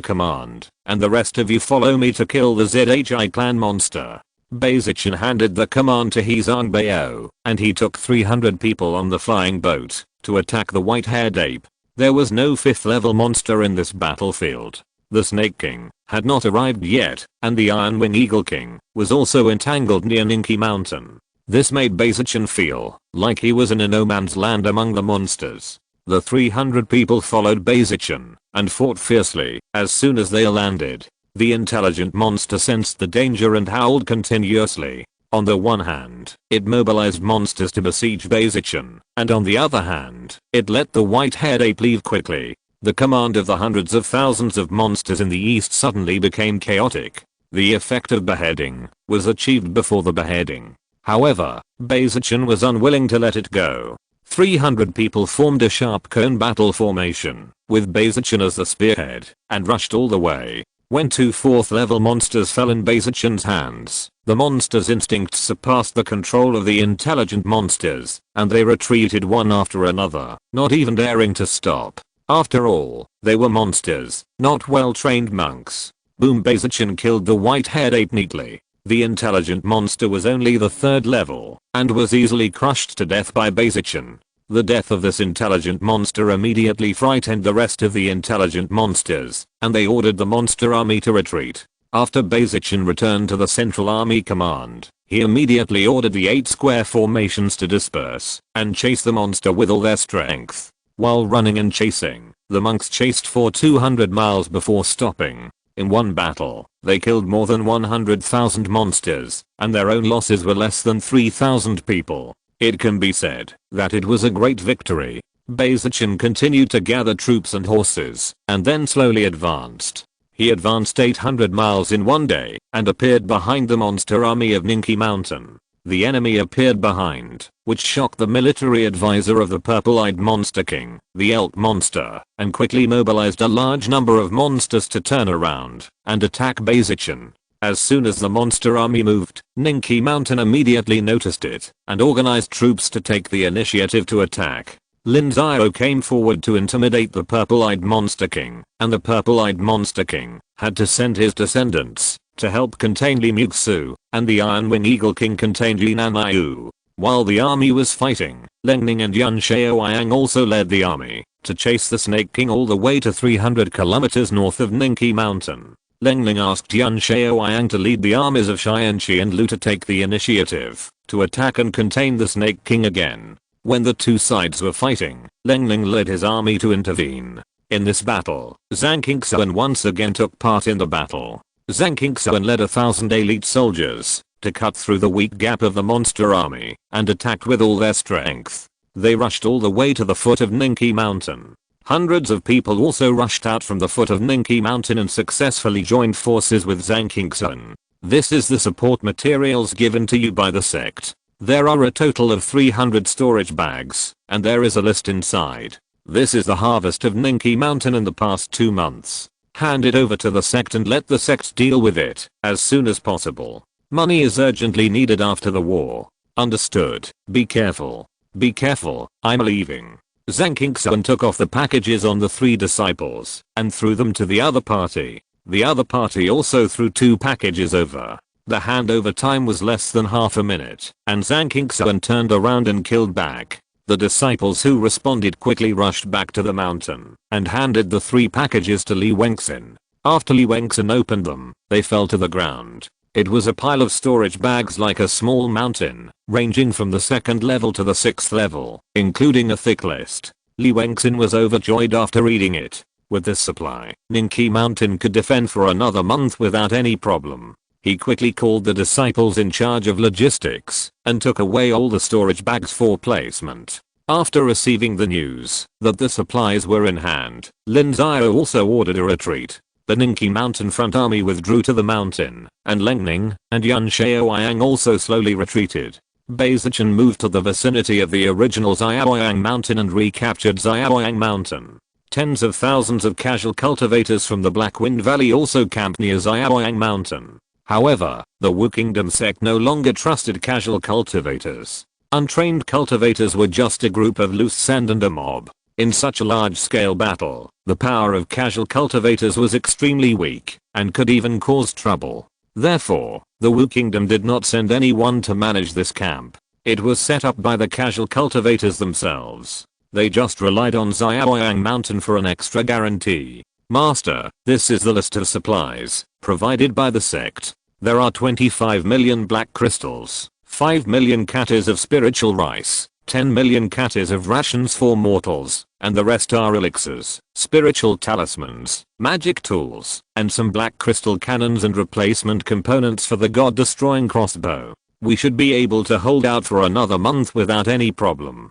[SPEAKER 1] command, and the rest of you follow me to kill the ZHI clan monster. Baizichin handed the command to Hizangbao, and he took 300 people on the flying boat to attack the white-haired ape. There was no 5th level monster in this battlefield. The Snake King had not arrived yet, and the Iron Wing Eagle King was also entangled near Ninki Mountain. This made Baizichin feel like he was in a no man's land among the monsters. The 300 people followed Baizichin and fought fiercely. As soon as they landed, the intelligent monster sensed the danger and howled continuously. On the one hand, it mobilized monsters to besiege Baizichin, and on the other hand, it let the white-haired ape leave quickly. The command of the hundreds of thousands of monsters in the east suddenly became chaotic. The effect of beheading was achieved before the beheading. However, Baizichin was unwilling to let it go. 300 people formed a sharp cone battle formation, with Baizichin as the spearhead, and rushed all the way. When 2 4th level monsters fell in Baizichin's hands, the monsters' instincts surpassed the control of the intelligent monsters, and they retreated one after another, not even daring to stop. After all, they were monsters, not well-trained monks. Boom! Baizichin killed the white-haired ape neatly. The intelligent monster was only the 3rd level, and was easily crushed to death by Baizichin. The death of this intelligent monster immediately frightened the rest of the intelligent monsters, and they ordered the monster army to retreat. After Baizichin returned to the Central Army command, he immediately ordered the 8 square formations to disperse and chase the monster with all their strength. While running and chasing, the monks chased for 200 miles before stopping. In one battle, they killed more than 100,000 monsters, and their own losses were less than 3,000 people. It can be said that it was a great victory. Baizichin continued to gather troops and horses, and then slowly advanced. He advanced 800 miles in one day, and appeared behind the monster army of Ninki Mountain. The enemy appeared behind, which shocked the military advisor of the purple-eyed monster king, the elk monster, and quickly mobilized a large number of monsters to turn around and attack Baizichin. As soon as the monster army moved, Ninki Mountain immediately noticed it and organized troops to take the initiative to attack. Lin Xiao came forward to intimidate the purple-eyed monster king, and the purple-eyed monster king had to send his descendants to help contain Li Muxu, and the Iron Wing Eagle King contained Li Nanaiyu. While the army was fighting, Lin Ning and Yun Xiaoyang also led the army to chase the Snake King all the way to 300 kilometers north of Ninki Mountain. Lin Ning asked Yun Xiaoyang to lead the armies of Xianqi and Lu to take the initiative to attack and contain the Snake King again. When the two sides were fighting, Lin Ning led his army to intervene. In this battle, Zhang Qingxuan once again took part in the battle. Zhang Qingxuan led 1,000 elite soldiers to cut through the weak gap of the monster army and attacked with all their strength. They rushed all the way to the foot of Ninki Mountain. Hundreds of people also rushed out from the foot of Ninki Mountain and successfully joined forces with Zhang Qingxuan. This is the support materials given to you by the sect. There are a total of 300 storage bags, and there is a list inside. This is the harvest of Ninki Mountain in the past 2 months. Hand it over to the sect and let the sect deal with it as soon as possible. Money is urgently needed after the war. Understood. Be careful. Be careful, I'm leaving. Zhang Qingxuan took off the packages on the 3 disciples and threw them to the other party. The other party also threw 2 packages over. The handover time was less than half a minute, and Zhang Qingxuan turned around and killed back. The disciples who responded quickly rushed back to the mountain and handed the 3 packages to Li Wengxin. After Li Wengxin opened them, they fell to the ground. It was a pile of storage bags like a small mountain, ranging from the 2nd level to the 6th level, including a thick list. Li Wengxin was overjoyed after reading it. With this supply, Ninki Mountain could defend for another month without any problem. He quickly called the disciples in charge of logistics and took away all the storage bags for placement. After receiving the news that the supplies were in hand, Lin Xiao also ordered a retreat. The Ningqi mountain front army withdrew to the mountain, and Lin Xiao and Lin Xiao also slowly retreated. Bayzicheng moved to the vicinity of the original Xiaoyang mountain and recaptured Xiaoyang mountain. Tens of thousands of casual cultivators from the Black Wind Valley also camped near Xiaoyang mountain. However, the Wu Kingdom sect no longer trusted casual cultivators. Untrained cultivators were just a group of loose sand and a mob. In such a large-scale battle, the power of casual cultivators was extremely weak, and could even cause trouble. Therefore, the Wu Kingdom did not send anyone to manage this camp. It was set up by the casual cultivators themselves. They just relied on Xiaoyang mountain for an extra guarantee. Master, this is the list of supplies provided by the sect. There are 25 million black crystals, 5 million katas of spiritual rice, 10 million katas of rations for mortals, and the rest are elixirs, spiritual talismans, magic tools, and some black crystal cannons and replacement components for the god-destroying crossbow. We should be able to hold out for another month without any problem.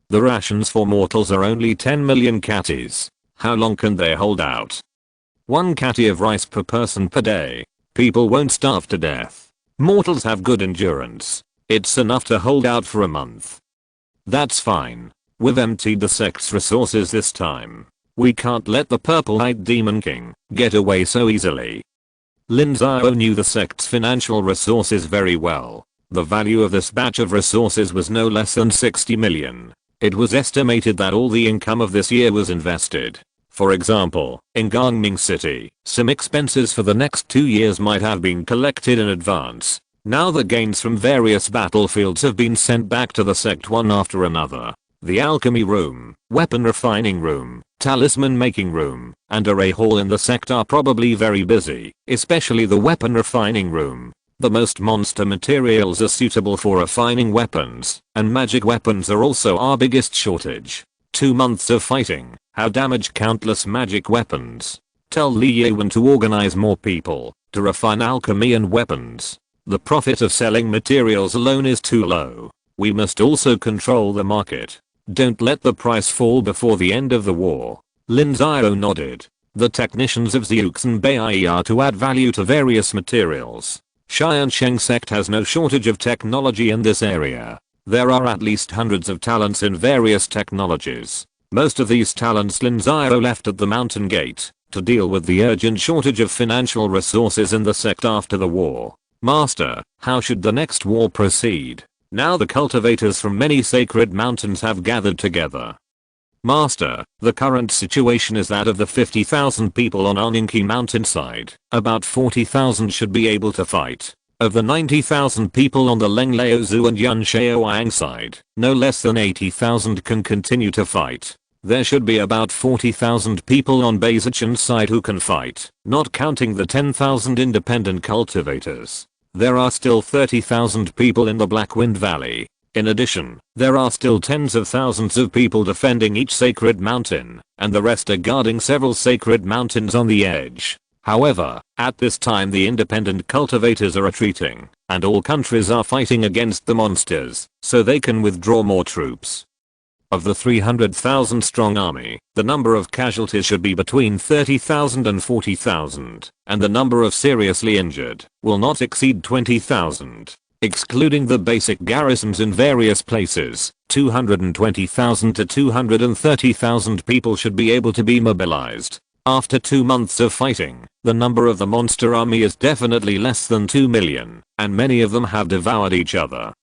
[SPEAKER 1] The rations for mortals are only 10 million katis. How long can they hold out? 1 kati of rice per person per day. People won't starve to death. Mortals have good endurance. It's enough to hold out for a month. That's fine. We've emptied the sect's resources this time. We can't let the purple-eyed demon king get away so easily. Lin Xiao knew the sect's financial resources very well. The value of this batch of resources was no less than 60 million. It was estimated that all the income of this year was invested. For example, in Gangming City, some expenses for the next 2 years might have been collected in advance. Now the gains from various battlefields have been sent back to the sect one after another. The alchemy room, weapon refining room, talisman making room, and array hall in the sect are probably very busy, especially the weapon refining room. The most monster materials are suitable for refining weapons, and magic weapons are also our biggest shortage. 2 months of fighting have damaged countless magic weapons. Tell Li Yuan to organize more people to refine alchemy and weapons. The profit of selling materials alone is too low. We must also control the market. Don't let the price fall before the end of the war. Lin Xiao nodded. The technicians of Xiuxin Bai are to add value to various materials. Tiansheng Sect has no shortage of technology in this area. There are at least hundreds of talents in various technologies. Most of these talents Lin Xiao left at the mountain gate to deal with the urgent shortage of financial resources in the sect after the war. Master, how should the next war proceed? Now the cultivators from many sacred mountains have gathered together. Master, the current situation is that of the 50,000 people on Ningqi mountainside, about 40,000 should be able to fight. Of the 90,000 people on the Lenglaozu and Yanshaoyang side, no less than 80,000 can continue to fight. There should be about 40,000 people on Bayzicheng's side who can fight, not counting the 10,000 independent cultivators. There are still 30,000 people in the Black Wind Valley. In addition, there are still tens of thousands of people defending each sacred mountain, and the rest are guarding several sacred mountains on the edge. However, at this time the independent cultivators are retreating, and all countries are fighting against the monsters, so they can withdraw more troops. Of the 300,000 strong army, the number of casualties should be between 30,000 and 40,000, and the number of seriously injured will not exceed 20,000. Excluding the basic garrisons in various places, 220,000 to 230,000 people should be able to be mobilized. After 2 months of fighting, the number of the monster army is definitely less than 2 million, and many of them have devoured each other.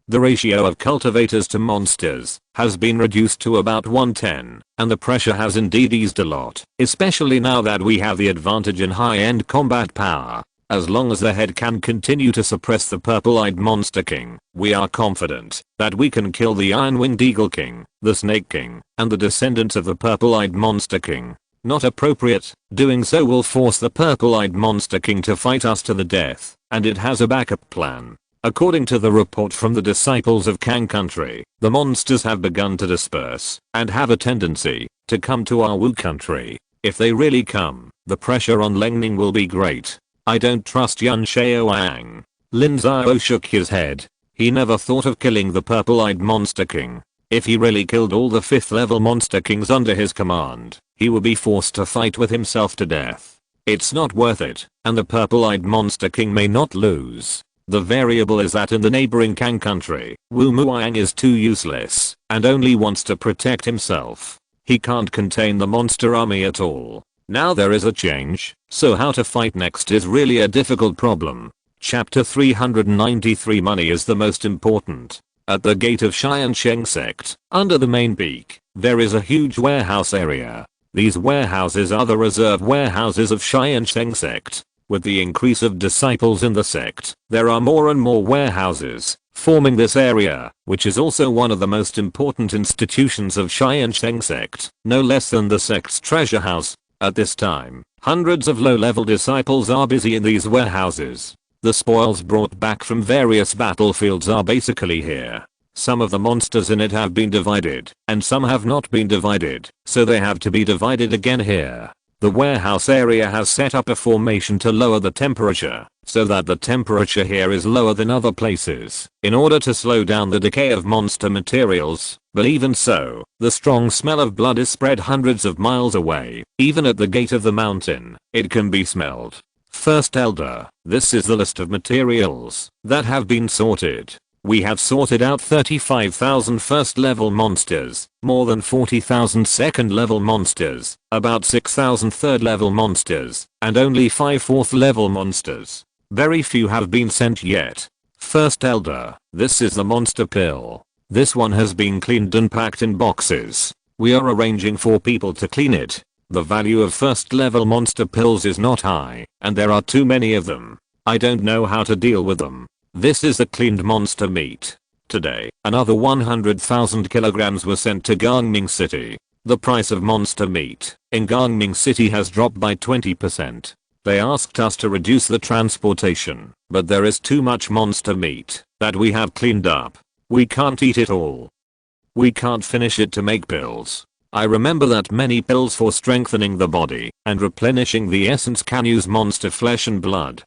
[SPEAKER 1] The ratio of cultivators to monsters has been reduced to about 1:10, and the pressure has indeed eased a lot, especially now that we have the advantage in high-end combat power. As long as the head can continue to suppress the purple-eyed monster king, we are confident that we can kill the iron-winged eagle king, the snake king, and the descendants of the purple-eyed monster king. Not appropriate. Doing so will force the purple-eyed monster king to fight us to the death, and it has a backup plan. According to the report from the disciples of Kang country, the monsters have begun to disperse and have a tendency to come to our Wu country. If they really come, the pressure on Lengning will be great. I don't trust Yan Xiaoyang. Lin Xiao shook his head. He never thought of killing the purple-eyed monster king. If he really killed all the 5th level monster kings under his command, he would be forced to fight with himself to death. It's not worth it, and the purple-eyed monster king may not lose. The variable is that in the neighboring Kang country, Wu Muang is too useless and only wants to protect himself. He can't contain the monster army at all. Now there is a change, so how to fight next is really a difficult problem. Chapter 393 Money is the most important. At the gate of Tiansheng Sect, under the main peak, there is a huge warehouse area. These warehouses are the reserve warehouses of Tiansheng Sect. With the increase of disciples in the sect, there are more and more warehouses, forming this area, which is also one of the most important institutions of Tiansheng Sect, no less than the sect's treasure house. At this time, hundreds of low-level disciples are busy in these warehouses. The spoils brought back from various battlefields are basically here. Some of the monsters in it have been divided, and some have not been divided, so they have to be divided again here. The warehouse area has set up a formation to lower the temperature, so that the temperature here is lower than other places, in order to slow down the decay of monster materials. But even so, the strong smell of blood is spread hundreds of miles away. Even at the gate of the mountain, it can be smelled. First Elder, this is the list of materials that have been sorted. We have sorted out 35,000 first level monsters, more than 40,000 second level monsters, about 6,000 third level monsters, and only 5 fourth level monsters. Very few have been sent yet. First Elder, this is the monster pill. This one has been cleaned and packed in boxes. We are arranging for people to clean it. The value of first level monster pills is not high, and there are too many of them. I don't know how to deal with them. This is the cleaned monster meat. Today, another 100,000 kilograms were sent to Gangming City. The price of monster meat in Gangming City has dropped by 20%. They asked us to reduce the transportation, but there is too much monster meat that we have cleaned up. We can't eat it all. We can't finish it to make pills. I remember that many pills for strengthening the body and replenishing the essence can use monster flesh and blood.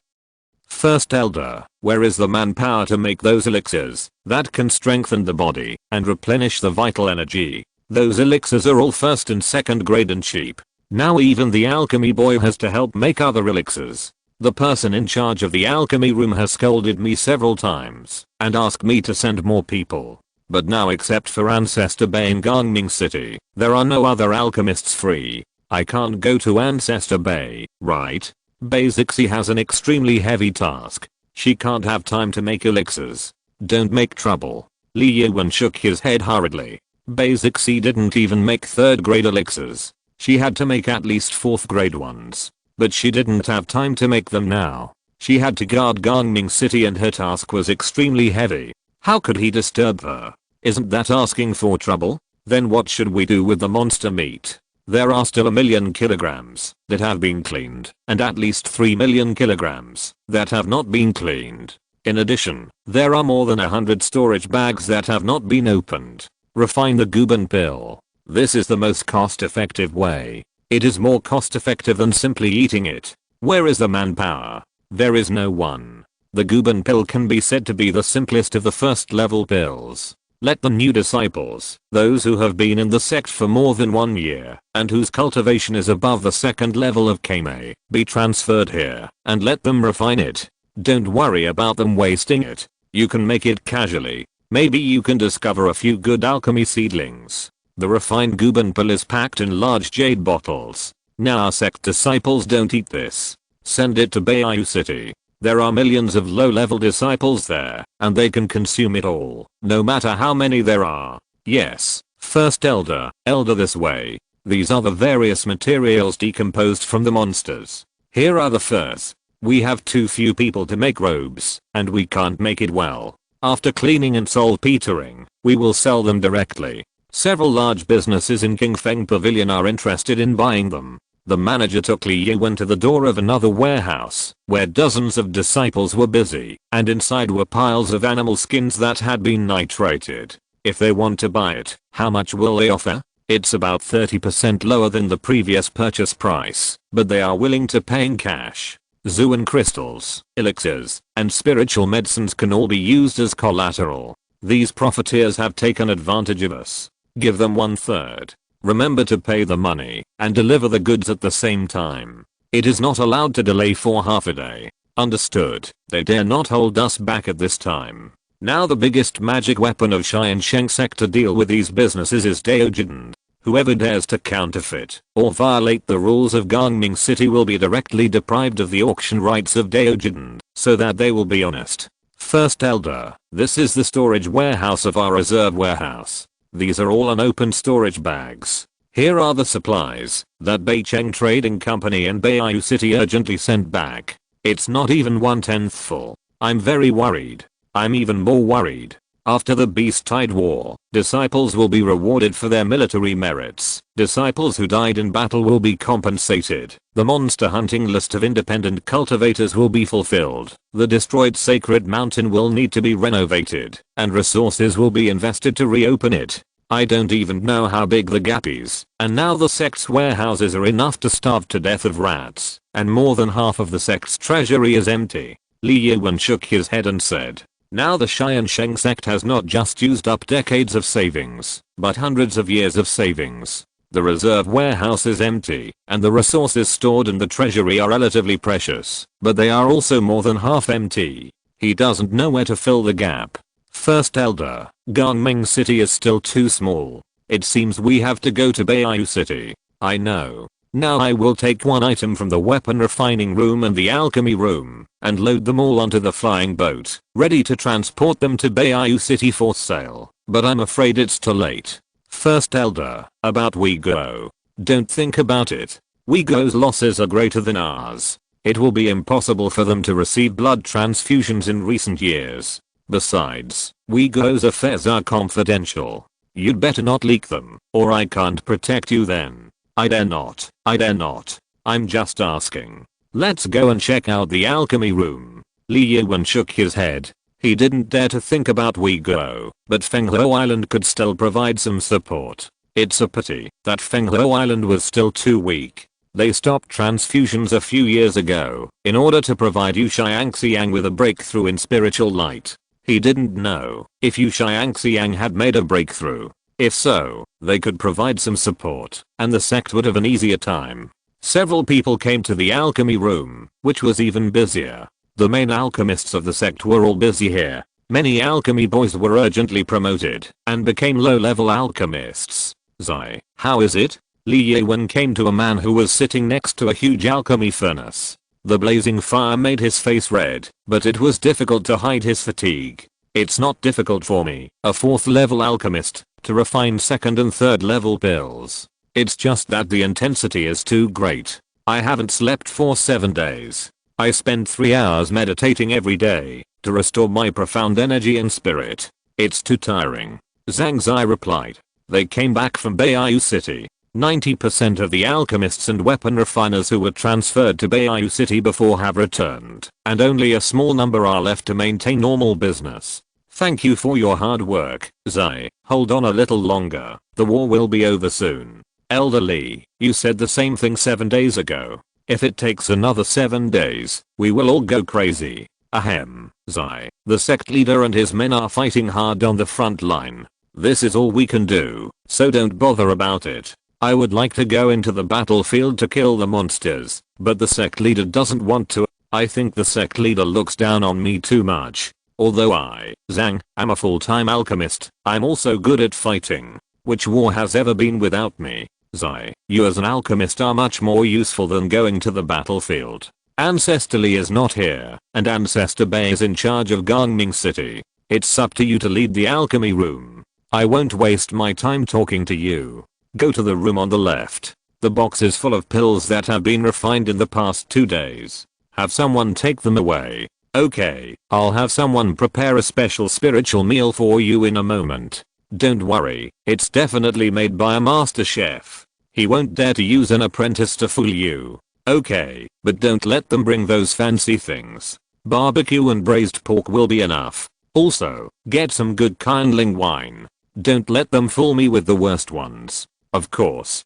[SPEAKER 1] First Elder, where is the manpower to make those elixirs that can strengthen the body and replenish the vital energy? Those elixirs are all first and second grade and cheap. Now even the alchemy boy has to help make other elixirs. The person in charge of the alchemy room has scolded me several times and asked me to send more people. But now except for Ancestor Bay in Gangming City, there are no other alchemists free. I can't go to Ancestor Bay, right? Basixi has an extremely heavy task. She can't have time to make elixirs. Don't make trouble. Li Yuan shook his head hurriedly. Basixi didn't even make 3rd grade elixirs. She had to make at least 4th grade ones. But she didn't have time to make them now. She had to guard Gangming City and her task was extremely heavy. How could he disturb her? Isn't that asking for trouble? Then what should we do with the monster meat? There are still 1 million kilograms that have been cleaned and at least 3 million kilograms that have not been cleaned. In addition, there are more than 100 storage bags that have not been opened. Refine the Guban pill. This is the most cost-effective way. It is more cost-effective than simply eating it. Where is the manpower? There is no one. The Guban pill can be said to be the simplest of the first level pills. Let the new disciples, those who have been in the sect for more than 1 year, and whose cultivation is above the 2nd level of Kame, be transferred here, and let them refine it. Don't worry about them wasting it. You can make it casually. Maybe you can discover a few good alchemy seedlings. The refined Guban pill is packed in large jade bottles. Now our sect disciples don't eat this. Send it to Baiyou City. There are millions of low-level disciples there, and they can consume it all, no matter how many there are. Yes, First Elder this way. These are the various materials decomposed from the monsters. Here are the furs. We have too few people to make robes, and we can't make it well. After cleaning and saltpetering, we will sell them directly. Several large businesses in Kingfeng Pavilion are interested in buying them. The manager took Li Yuan to the door of another warehouse, where dozens of disciples were busy, and inside were piles of animal skins that had been nitrated. If they want to buy it, how much will they offer? It's about 30% lower than the previous purchase price, but they are willing to pay in cash. Zuan crystals, elixirs, and spiritual medicines can all be used as collateral. These profiteers have taken advantage of us. Give them 1/3. Remember to pay the money and deliver the goods at the same time. It is not allowed to delay for half a day. Understood. They dare not hold us back at this time. Now the biggest magic weapon of Tiansheng Sect to deal with these businesses is Daojin. Whoever dares to counterfeit or violate the rules of Gangming City will be directly deprived of the auction rights of Daojin, so that they will be honest. First Elder, this is the storage warehouse of our reserve warehouse. These are all unopened storage bags. Here are the supplies that Beicheng Trading Company and Beiyu City urgently sent back. It's not even 1/10 full. I'm very worried. I'm even more worried. After the Beast Tide War, disciples will be rewarded for their military merits. Disciples who died in battle will be compensated. The monster hunting list of independent cultivators will be fulfilled. The destroyed sacred mountain will need to be renovated, and resources will be invested to reopen it. I don't even know how big the gap is, and now the sect's warehouses are enough to starve to death of rats, and more than half of the sect's treasury is empty. Li Yuan shook his head and said, now the Tiansheng Sect has not just used up decades of savings, but hundreds of years of savings. The reserve warehouse is empty, and the resources stored in the treasury are relatively precious, but they are also more than half empty. He doesn't know where to fill the gap. First Elder, Gangming City is still too small. It seems we have to go to Beiyu City. I know. Now I will take one item from the weapon refining room and the alchemy room, and load them all onto the flying boat, ready to transport them to Beiyu City for sale. But I'm afraid it's too late. First Elder, about Uyghur. Don't think about it. Uyghur's losses are greater than ours. It will be impossible for them to receive blood transfusions in recent years. Besides, Uyghur's affairs are confidential. You'd better not leak them, or I can't protect you then. I dare not. I dare not. I'm just asking. Let's go and check out the alchemy room. Li Yuan shook his head. He didn't dare to think about Uyghur, but Fenghuo Island could still provide some support. It's a pity that Fenghuo Island was still too weak. They stopped transfusions a few years ago in order to provide Yuxiangxiang with a breakthrough in spiritual light. He didn't know if Yuxiangxiang had made a breakthrough. If so, they could provide some support, and the sect would have an easier time. Several people came to the alchemy room, which was even busier. The main alchemists of the sect were all busy here. Many alchemy boys were urgently promoted and became low-level alchemists. Zai, how is it? Li Yuan came to a man who was sitting next to a huge alchemy furnace. The blazing fire made his face red, but it was difficult to hide his fatigue. It's not difficult for me, a 4th level alchemist, to refine 2nd and 3rd level pills. It's just that the intensity is too great. I haven't slept for 7 days. I spend 3 hours meditating every day to restore my profound energy and spirit. It's too tiring. Zhang Zai replied. They came back from Beiyu City. 90% of the alchemists and weapon refiners who were transferred to Beiyu City before have returned, and only a small number are left to maintain normal business. Thank you for your hard work, Zai. Hold on a little longer. The war will be over soon. Elder Li, you said the same thing 7 days ago. If it takes another 7 days, we will all go crazy. Ahem, Zai. The sect leader and his men are fighting hard on the front line. This is all we can do, so don't bother about it. I would like to go into the battlefield to kill the monsters, but the sect leader doesn't want to. I think the sect leader looks down on me too much. Although I, Zhang, am a full-time alchemist, I'm also good at fighting. Which war has ever been without me? Zai, you as an alchemist are much more useful than going to the battlefield. Ancestor Li is not here, and Ancestor Bei is in charge of Gangming City. It's up to you to lead the alchemy room. I won't waste my time talking to you. Go to the room on the left. The box is full of pills that have been refined in the past 2 days. Have someone take them away. Okay, I'll have someone prepare a special spiritual meal for you in a moment. Don't worry, it's definitely made by a master chef. He won't dare to use an apprentice to fool you. Okay, but don't let them bring those fancy things. Barbecue and braised pork will be enough. Also, get some good kindling wine. Don't let them fool me with the worst ones. Of course,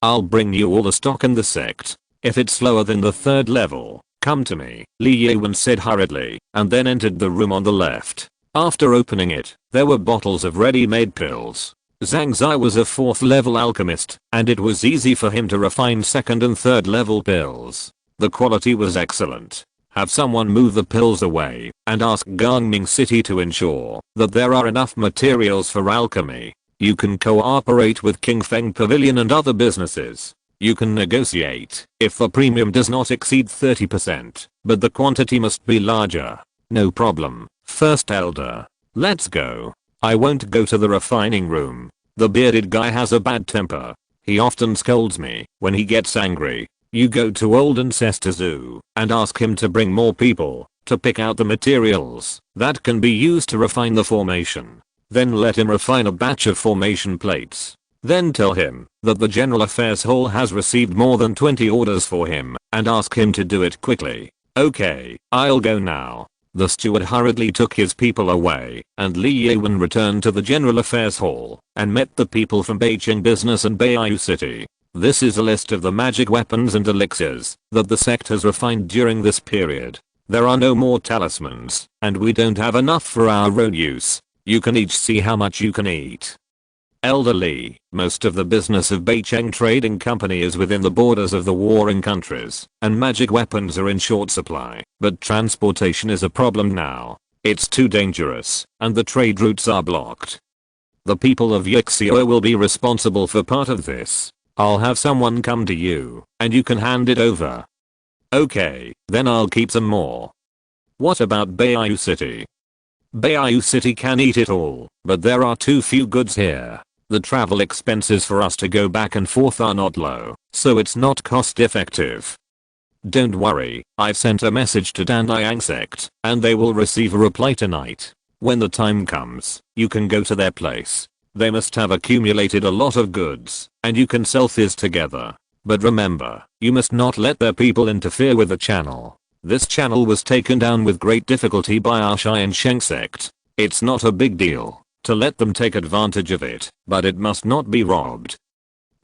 [SPEAKER 1] I'll bring you all the stock in the sect. If it's lower than the 3rd level, come to me, Li Yuan said hurriedly, and then entered the room on the left. After opening it, there were bottles of ready-made pills. Zhang Zai was a 4th level alchemist, and it was easy for him to refine 2nd and 3rd level pills. The quality was excellent. Have someone move the pills away, and ask Gangming City to ensure that there are enough materials for alchemy. You can cooperate with King Feng Pavilion and other businesses. You can negotiate if the premium does not exceed 30%, but the quantity must be larger. No problem, First Elder. Let's go. I won't go to the refining room. The bearded guy has a bad temper. He often scolds me when he gets angry. You go to Old Ancestor Zoo and ask him to bring more people to pick out the materials that can be used to refine the formation. Then let him refine a batch of formation plates. Then tell him that the General Affairs Hall has received more than 20 orders for him and ask him to do it quickly. Okay, I'll go now. The steward hurriedly took his people away, and Li Yawen returned to the General Affairs Hall and met the people from Beicheng Business and Beiyu City. This is a list of the magic weapons and elixirs that the sect has refined during this period. There are no more talismans, and we don't have enough for our own use. You can each see how much you can eat. Elder Li, most of the business of Beicheng Trading Company is within the borders of the warring countries, and magic weapons are in short supply, but transportation is a problem now. It's too dangerous, and the trade routes are blocked. The people of Yixio will be responsible for part of this. I'll have someone come to you, and you can hand it over. Okay, then I'll keep some more. What about Beiyu City? Beiyu City can eat it all, but there are too few goods here. The travel expenses for us to go back and forth are not low, so it's not cost effective. Don't worry, I've sent a message to Tiansheng Sect, and they will receive a reply tonight. When the time comes, you can go to their place. They must have accumulated a lot of goods, and you can sell this together. But remember, you must not let their people interfere with the channel. This channel was taken down with great difficulty by our Tiansheng Sect. It's not a big deal to let them take advantage of it, but it must not be robbed.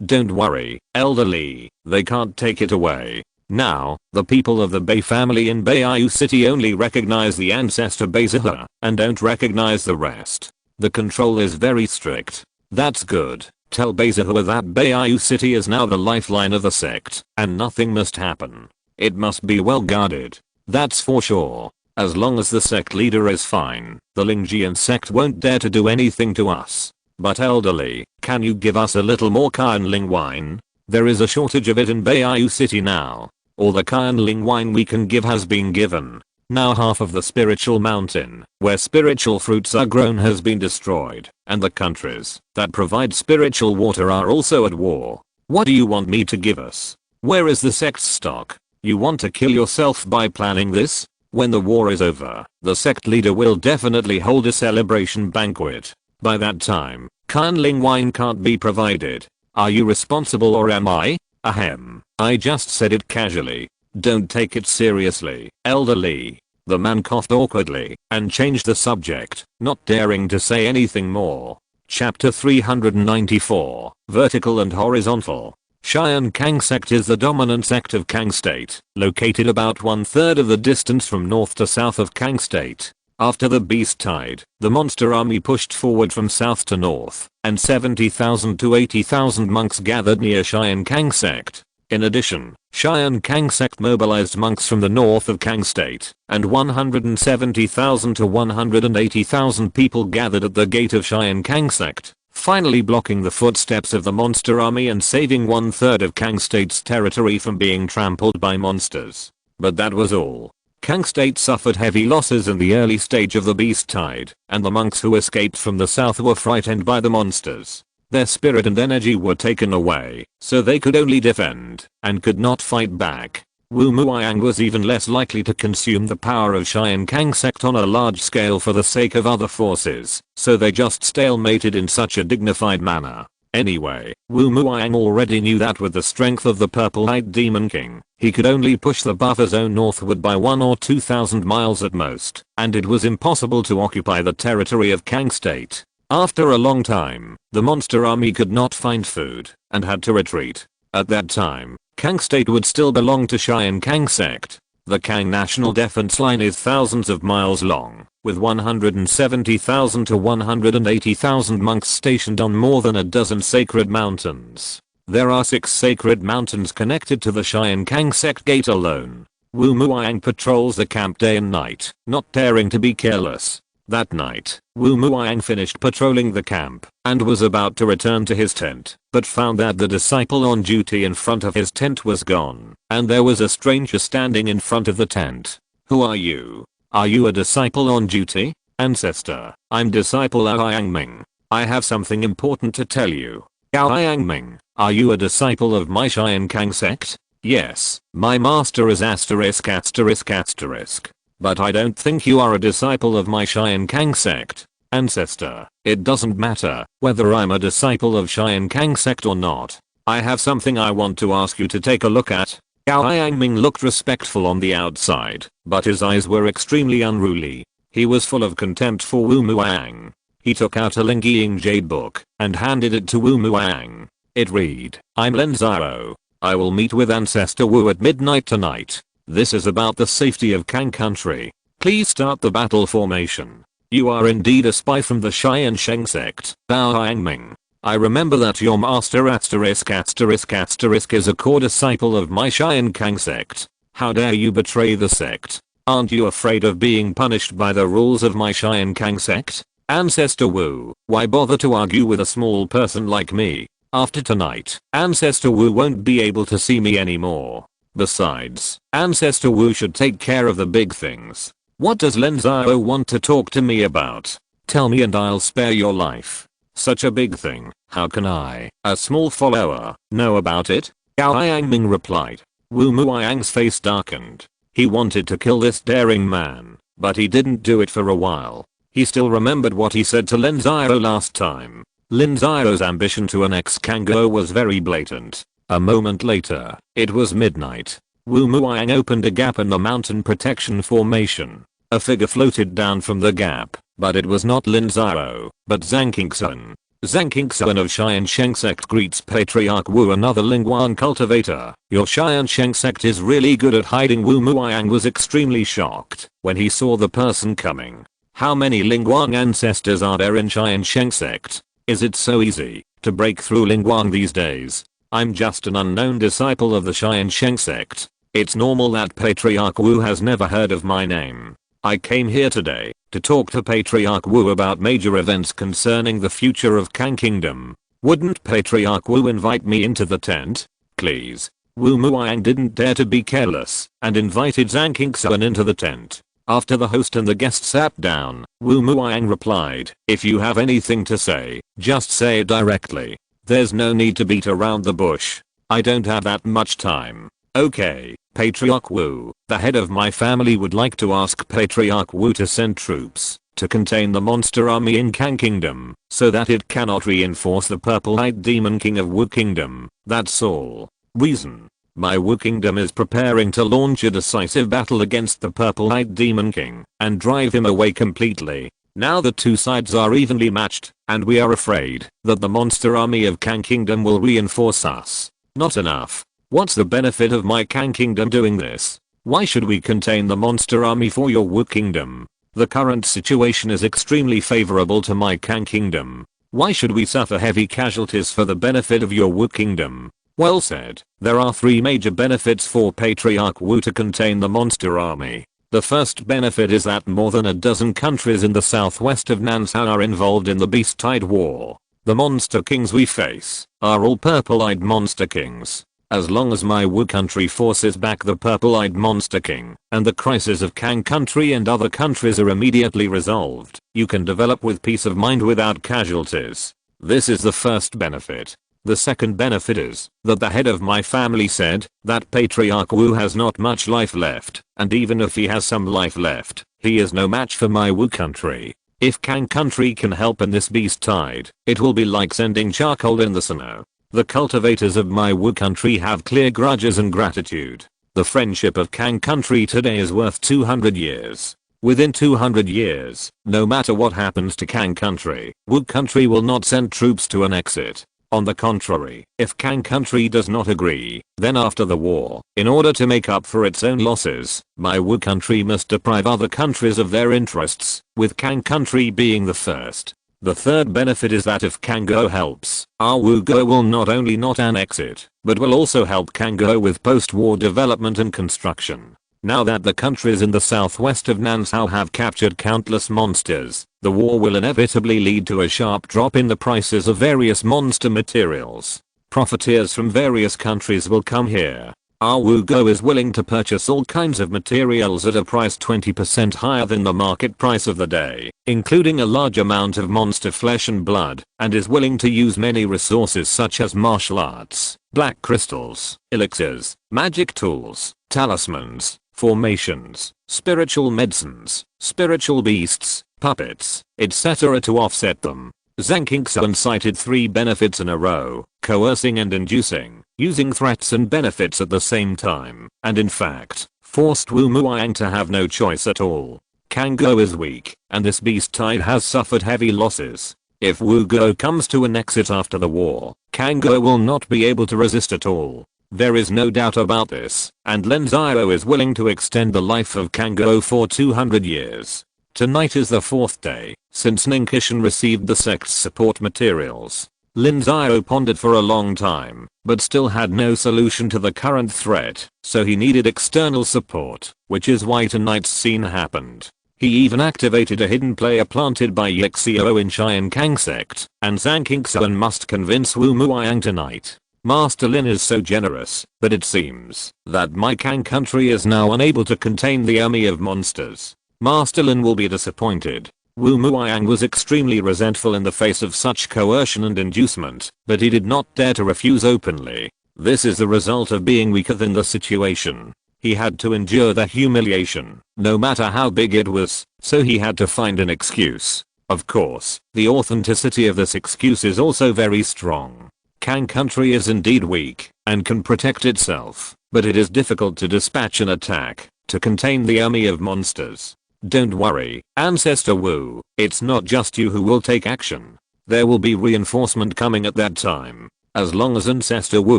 [SPEAKER 1] Don't worry, Elder Li, they can't take it away. Now, the people of the Bei family in Beiyu City only recognize the ancestor Beizhe and don't recognize the rest. The control is very strict. That's good. Tell Beizhe that Beiyu City is now the lifeline of the sect, and nothing must happen. It must be well guarded. That's for sure. As long as the sect leader is fine, the Lingjian sect won't dare to do anything to us. But Elder Li, can you give us a little more Qianling wine? There is a shortage of it in Beiyu City now. All the Qianling wine we can give has been given. Now half of the spiritual mountain, where spiritual fruits are grown, has been destroyed, and the countries that provide spiritual water are also at war. What do you want me to give us? Where is the sect's stock? You want to kill yourself by planning this? When the war is over, the sect leader will definitely hold a celebration banquet. By that time, Qianling wine can't be provided. Are you responsible or am I? Ahem, I just said it casually. Don't take it seriously, Elder Li. The man coughed awkwardly and changed the subject, not daring to say anything more. Chapter 394, Vertical and Horizontal. Tiansheng Sect is the dominant sect of Kang State, located about 1/3 of the distance from north to south of Kang State. After the beast tide, the monster army pushed forward from south to north, and 70,000 to 80,000 monks gathered near Tiansheng Sect. In addition, Tiansheng Sect mobilized monks from the north of Kang State, and 170,000 to 180,000 people gathered at the gate of Tiansheng Sect, finally blocking the footsteps of the monster army and saving 1/3 of Kang State's territory from being trampled by monsters. But that was all. Kang State suffered heavy losses in the early stage of the beast tide, and the monks who escaped from the south were frightened by the monsters. Their spirit and energy were taken away, so they could only defend, and could not fight back. Wu Muiyang was even less likely to consume the power of Tiansheng Sect on a large scale for the sake of other forces, so they just stalemated in such a dignified manner. Anyway, Wu Muiyang already knew that with the strength of the Purple-Eyed Demon King, he could only push the buffer zone northward by 1 or 2,000 miles at most, and it was impossible to occupy the territory of Kang State. After a long time, the monster army could not find food, and had to retreat. At that time, Kang State would still belong to Tiansheng Sect. The Kang National Defense Line is thousands of miles long, with 170,000 to 180,000 monks stationed on more than a dozen sacred mountains. There are 6 sacred mountains connected to the Tiansheng Sect gate alone. Wu Muang patrols the camp day and night, not daring to be careless. That night, Wu Muang finished patrolling the camp and was about to return to his tent, but found that the disciple on duty in front of his tent was gone, and there was a stranger standing in front of the tent. "Who are you? Are you a disciple on duty?" "Ancestor, I'm disciple Liao Yangming. I have something important to tell you." "Liao Yangming, are you a disciple of my Tiansheng Sect?" "Yes, my master is asterisk asterisk asterisk. But I don't think you are a disciple of my Tiansheng Sect." "Ancestor, it doesn't matter whether I'm a disciple of Tiansheng Sect or not. I have something I want to ask you to take a look at." Liao Yangming looked respectful on the outside, but his eyes were extremely unruly. He was full of contempt for Wu Muang. He took out a Lingying jade book and handed it to Wu Muang. It read, "I'm Lin Xiao. I will meet with Ancestor Wu at midnight tonight. This is about the safety of Kang country. Please start the battle formation." "You are indeed a spy from the Tiansheng Sect, Liao Yangming. I remember that your master asterisk asterisk asterisk is a core disciple of my Tiansheng Sect. How dare you betray the sect? Aren't you afraid of being punished by the rules of my Tiansheng Sect?" "Ancestor Wu, why bother to argue with a small person like me? After tonight, Ancestor Wu won't be able to see me anymore. Besides, Ancestor Wu should take care of the big things. What does Lin Xiao want to talk to me about? Tell me and I'll spare your life." "Such a big thing, how can I, a small follower, know about it?" Liao Yangming replied. Wu Muang's face darkened. He wanted to kill this daring man, but he didn't do it for a while. He still remembered what he said to Lin Xiao last time. Lin Xiao's ambition to annex Kanggo was very blatant. A moment later, it was midnight. Wu Muang opened a gap in the mountain protection formation. A figure floated down from the gap, but it was not Lin Xiao, but Zhang Qingxuan. Zhang Qingxuan of Tiansheng Sect greets Patriarch Wu, another Lingguang cultivator. "Your Tiansheng Sect is really good at hiding." Wu Muang was extremely shocked when he saw the person coming. "How many Lingguang ancestors are there in Tiansheng Sect? Is it so easy to break through Lingguang these days? I'm just an unknown disciple of the Tiansheng Sect. It's normal that Patriarch Wu has never heard of my name. I came here today to talk to Patriarch Wu about major events concerning the future of Kang Kingdom. Wouldn't Patriarch Wu invite me into the tent? Please." Wu Muang didn't dare to be careless and invited Zhang Qingxuan into the tent. After the host and the guest sat down, Wu Muang replied, "If you have anything to say, just say it directly. There's no need to beat around the bush. I don't have that much time." "Okay, Patriarch Wu, the head of my family would like to ask Patriarch Wu to send troops to contain the monster army in Kang Kingdom, so that it cannot reinforce the purple-eyed demon king of Wu Kingdom. That's all. Reason: my Wu Kingdom is preparing to launch a decisive battle against the purple-eyed demon king and drive him away completely. Now the two sides are evenly matched, and we are afraid that the monster army of Kang Kingdom will reinforce us. Not enough. What's the benefit of my Kang Kingdom doing this? Why should we contain the monster army for your Wu Kingdom? The current situation is extremely favorable to my Kang Kingdom. Why should we suffer heavy casualties for the benefit of your Wu Kingdom?" Well said. There are 3 major benefits for Patriarch Wu to contain the monster army. The first benefit is that more than a dozen countries in the southwest of Nanshan are involved in the Beast Tide War. The monster kings we face are all purple-eyed monster kings. As long as my Wu country forces back the purple-eyed monster king, and the crisis of Kang country and other countries are immediately resolved, you can develop with peace of mind without casualties. This is the first benefit. The second benefit is that the head of my family said that Patriarch Wu has not much life left, and even if he has some life left, he is no match for my Wu country. If Kang country can help in this beast tide, it will be like sending charcoal in the snow. The cultivators of my Wu country have clear grudges and gratitude. The friendship of Kang country today is worth 200 years. Within 200 years, no matter what happens to Kang country, Wu country will not send troops to annex it. On the contrary, if Kang country does not agree, then after the war, in order to make up for its own losses, my Wu country must deprive other countries of their interests, with Kang country being the first. The third benefit is that if Kanggo helps, our Wugo will not only not annex it, but will also help Kanggo with post-war development and construction. Now that the countries in the southwest of Nansao have captured countless monsters, the war will inevitably lead to a sharp drop in the prices of various monster materials. Profiteers from various countries will come here. Our Wugo is willing to purchase all kinds of materials at a price 20% higher than the market price of the day, including a large amount of monster flesh and blood, and is willing to use many resources such as martial arts, black crystals, elixirs, magic tools, talismans, formations, spiritual medicines, spiritual beasts, puppets, etc. to offset them. Zhang Qingxuan cited 3 benefits in a row: coercing and inducing, using threats and benefits at the same time, and in fact, forced Wu Muang to have no choice at all. Kanggo is weak, and this beast tide has suffered heavy losses. If Wugo comes to an exit after the war, Kanggo will not be able to resist at all. There is no doubt about this, and Lin Xiao is willing to extend the life of Kanggo for 200 years. Tonight is the 4th day since Ningxishan received the sect's support materials. Lin Xiao pondered for a long time, but still had no solution to the current threat, so he needed external support, which is why tonight's scene happened. He even activated a hidden player planted by Lin Xiao in Tiansheng Sect, and Zhang Qingxuan must convince Wu Muang tonight. Master Lin is so generous, but it seems that my Kang country is now unable to contain the army of monsters. Master Lin will be disappointed. Wu Muang was extremely resentful in the face of such coercion and inducement, but he did not dare to refuse openly. This is the result of being weaker than the situation. He had to endure the humiliation, no matter how big it was, so he had to find an excuse. Of course, the authenticity of this excuse is also very strong. Kang country is indeed weak, and can protect itself, but it is difficult to dispatch an attack to contain the army of monsters. Don't worry, Ancestor Wu, it's not just you who will take action. There will be reinforcement coming at that time. As long as Ancestor Wu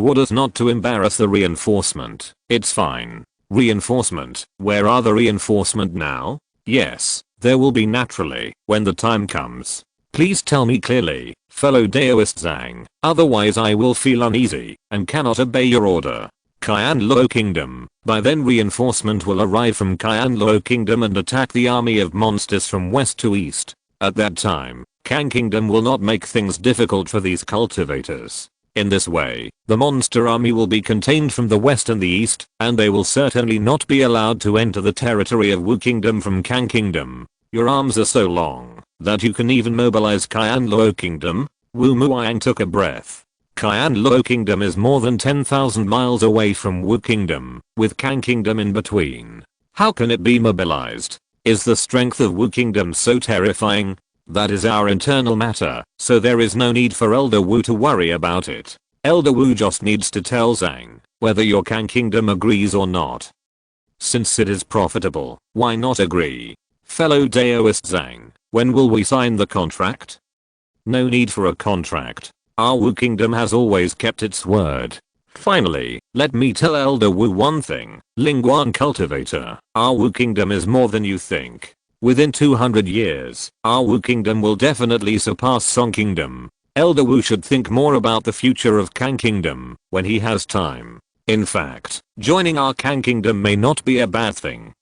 [SPEAKER 1] orders not to embarrass the reinforcement, it's fine. Reinforcement, where are the reinforcement now? Yes, there will be naturally, when the time comes. Please tell me clearly, fellow Daoist Zhang, otherwise I will feel uneasy, and cannot obey your order. Qianluo Kingdom, by then reinforcement will arrive from Qianluo Kingdom and attack the army of monsters from west to east. At that time, Kang Kingdom will not make things difficult for these cultivators. In this way, the monster army will be contained from the west and the east, and they will certainly not be allowed to enter the territory of Wu Kingdom from Kang Kingdom. Your arms are so long that you can even mobilize Qianluo Kingdom? Wu Muang took a breath. Qianluo Kingdom is more than 10,000 miles away from Wu Kingdom, with Kang Kingdom in between. How can it be mobilized? Is the strength of Wu Kingdom so terrifying? That is our internal matter, so there is no need for Elder Wu to worry about it. Elder Wu just needs to tell Zhang whether your Kang Kingdom agrees or not. Since it is profitable, why not agree? Fellow Daoist Zhang, when will we sign the contract? No need for a contract. Our Wu Kingdom has always kept its word. Finally, let me tell Elder Wu one thing, Lingguan cultivator, our Wu Kingdom is more than you think. Within 200 years, our Wu Kingdom will definitely surpass Song Kingdom. Elder Wu should think more about the future of Kang Kingdom when he has time. In fact, joining our Kang Kingdom may not be a bad thing.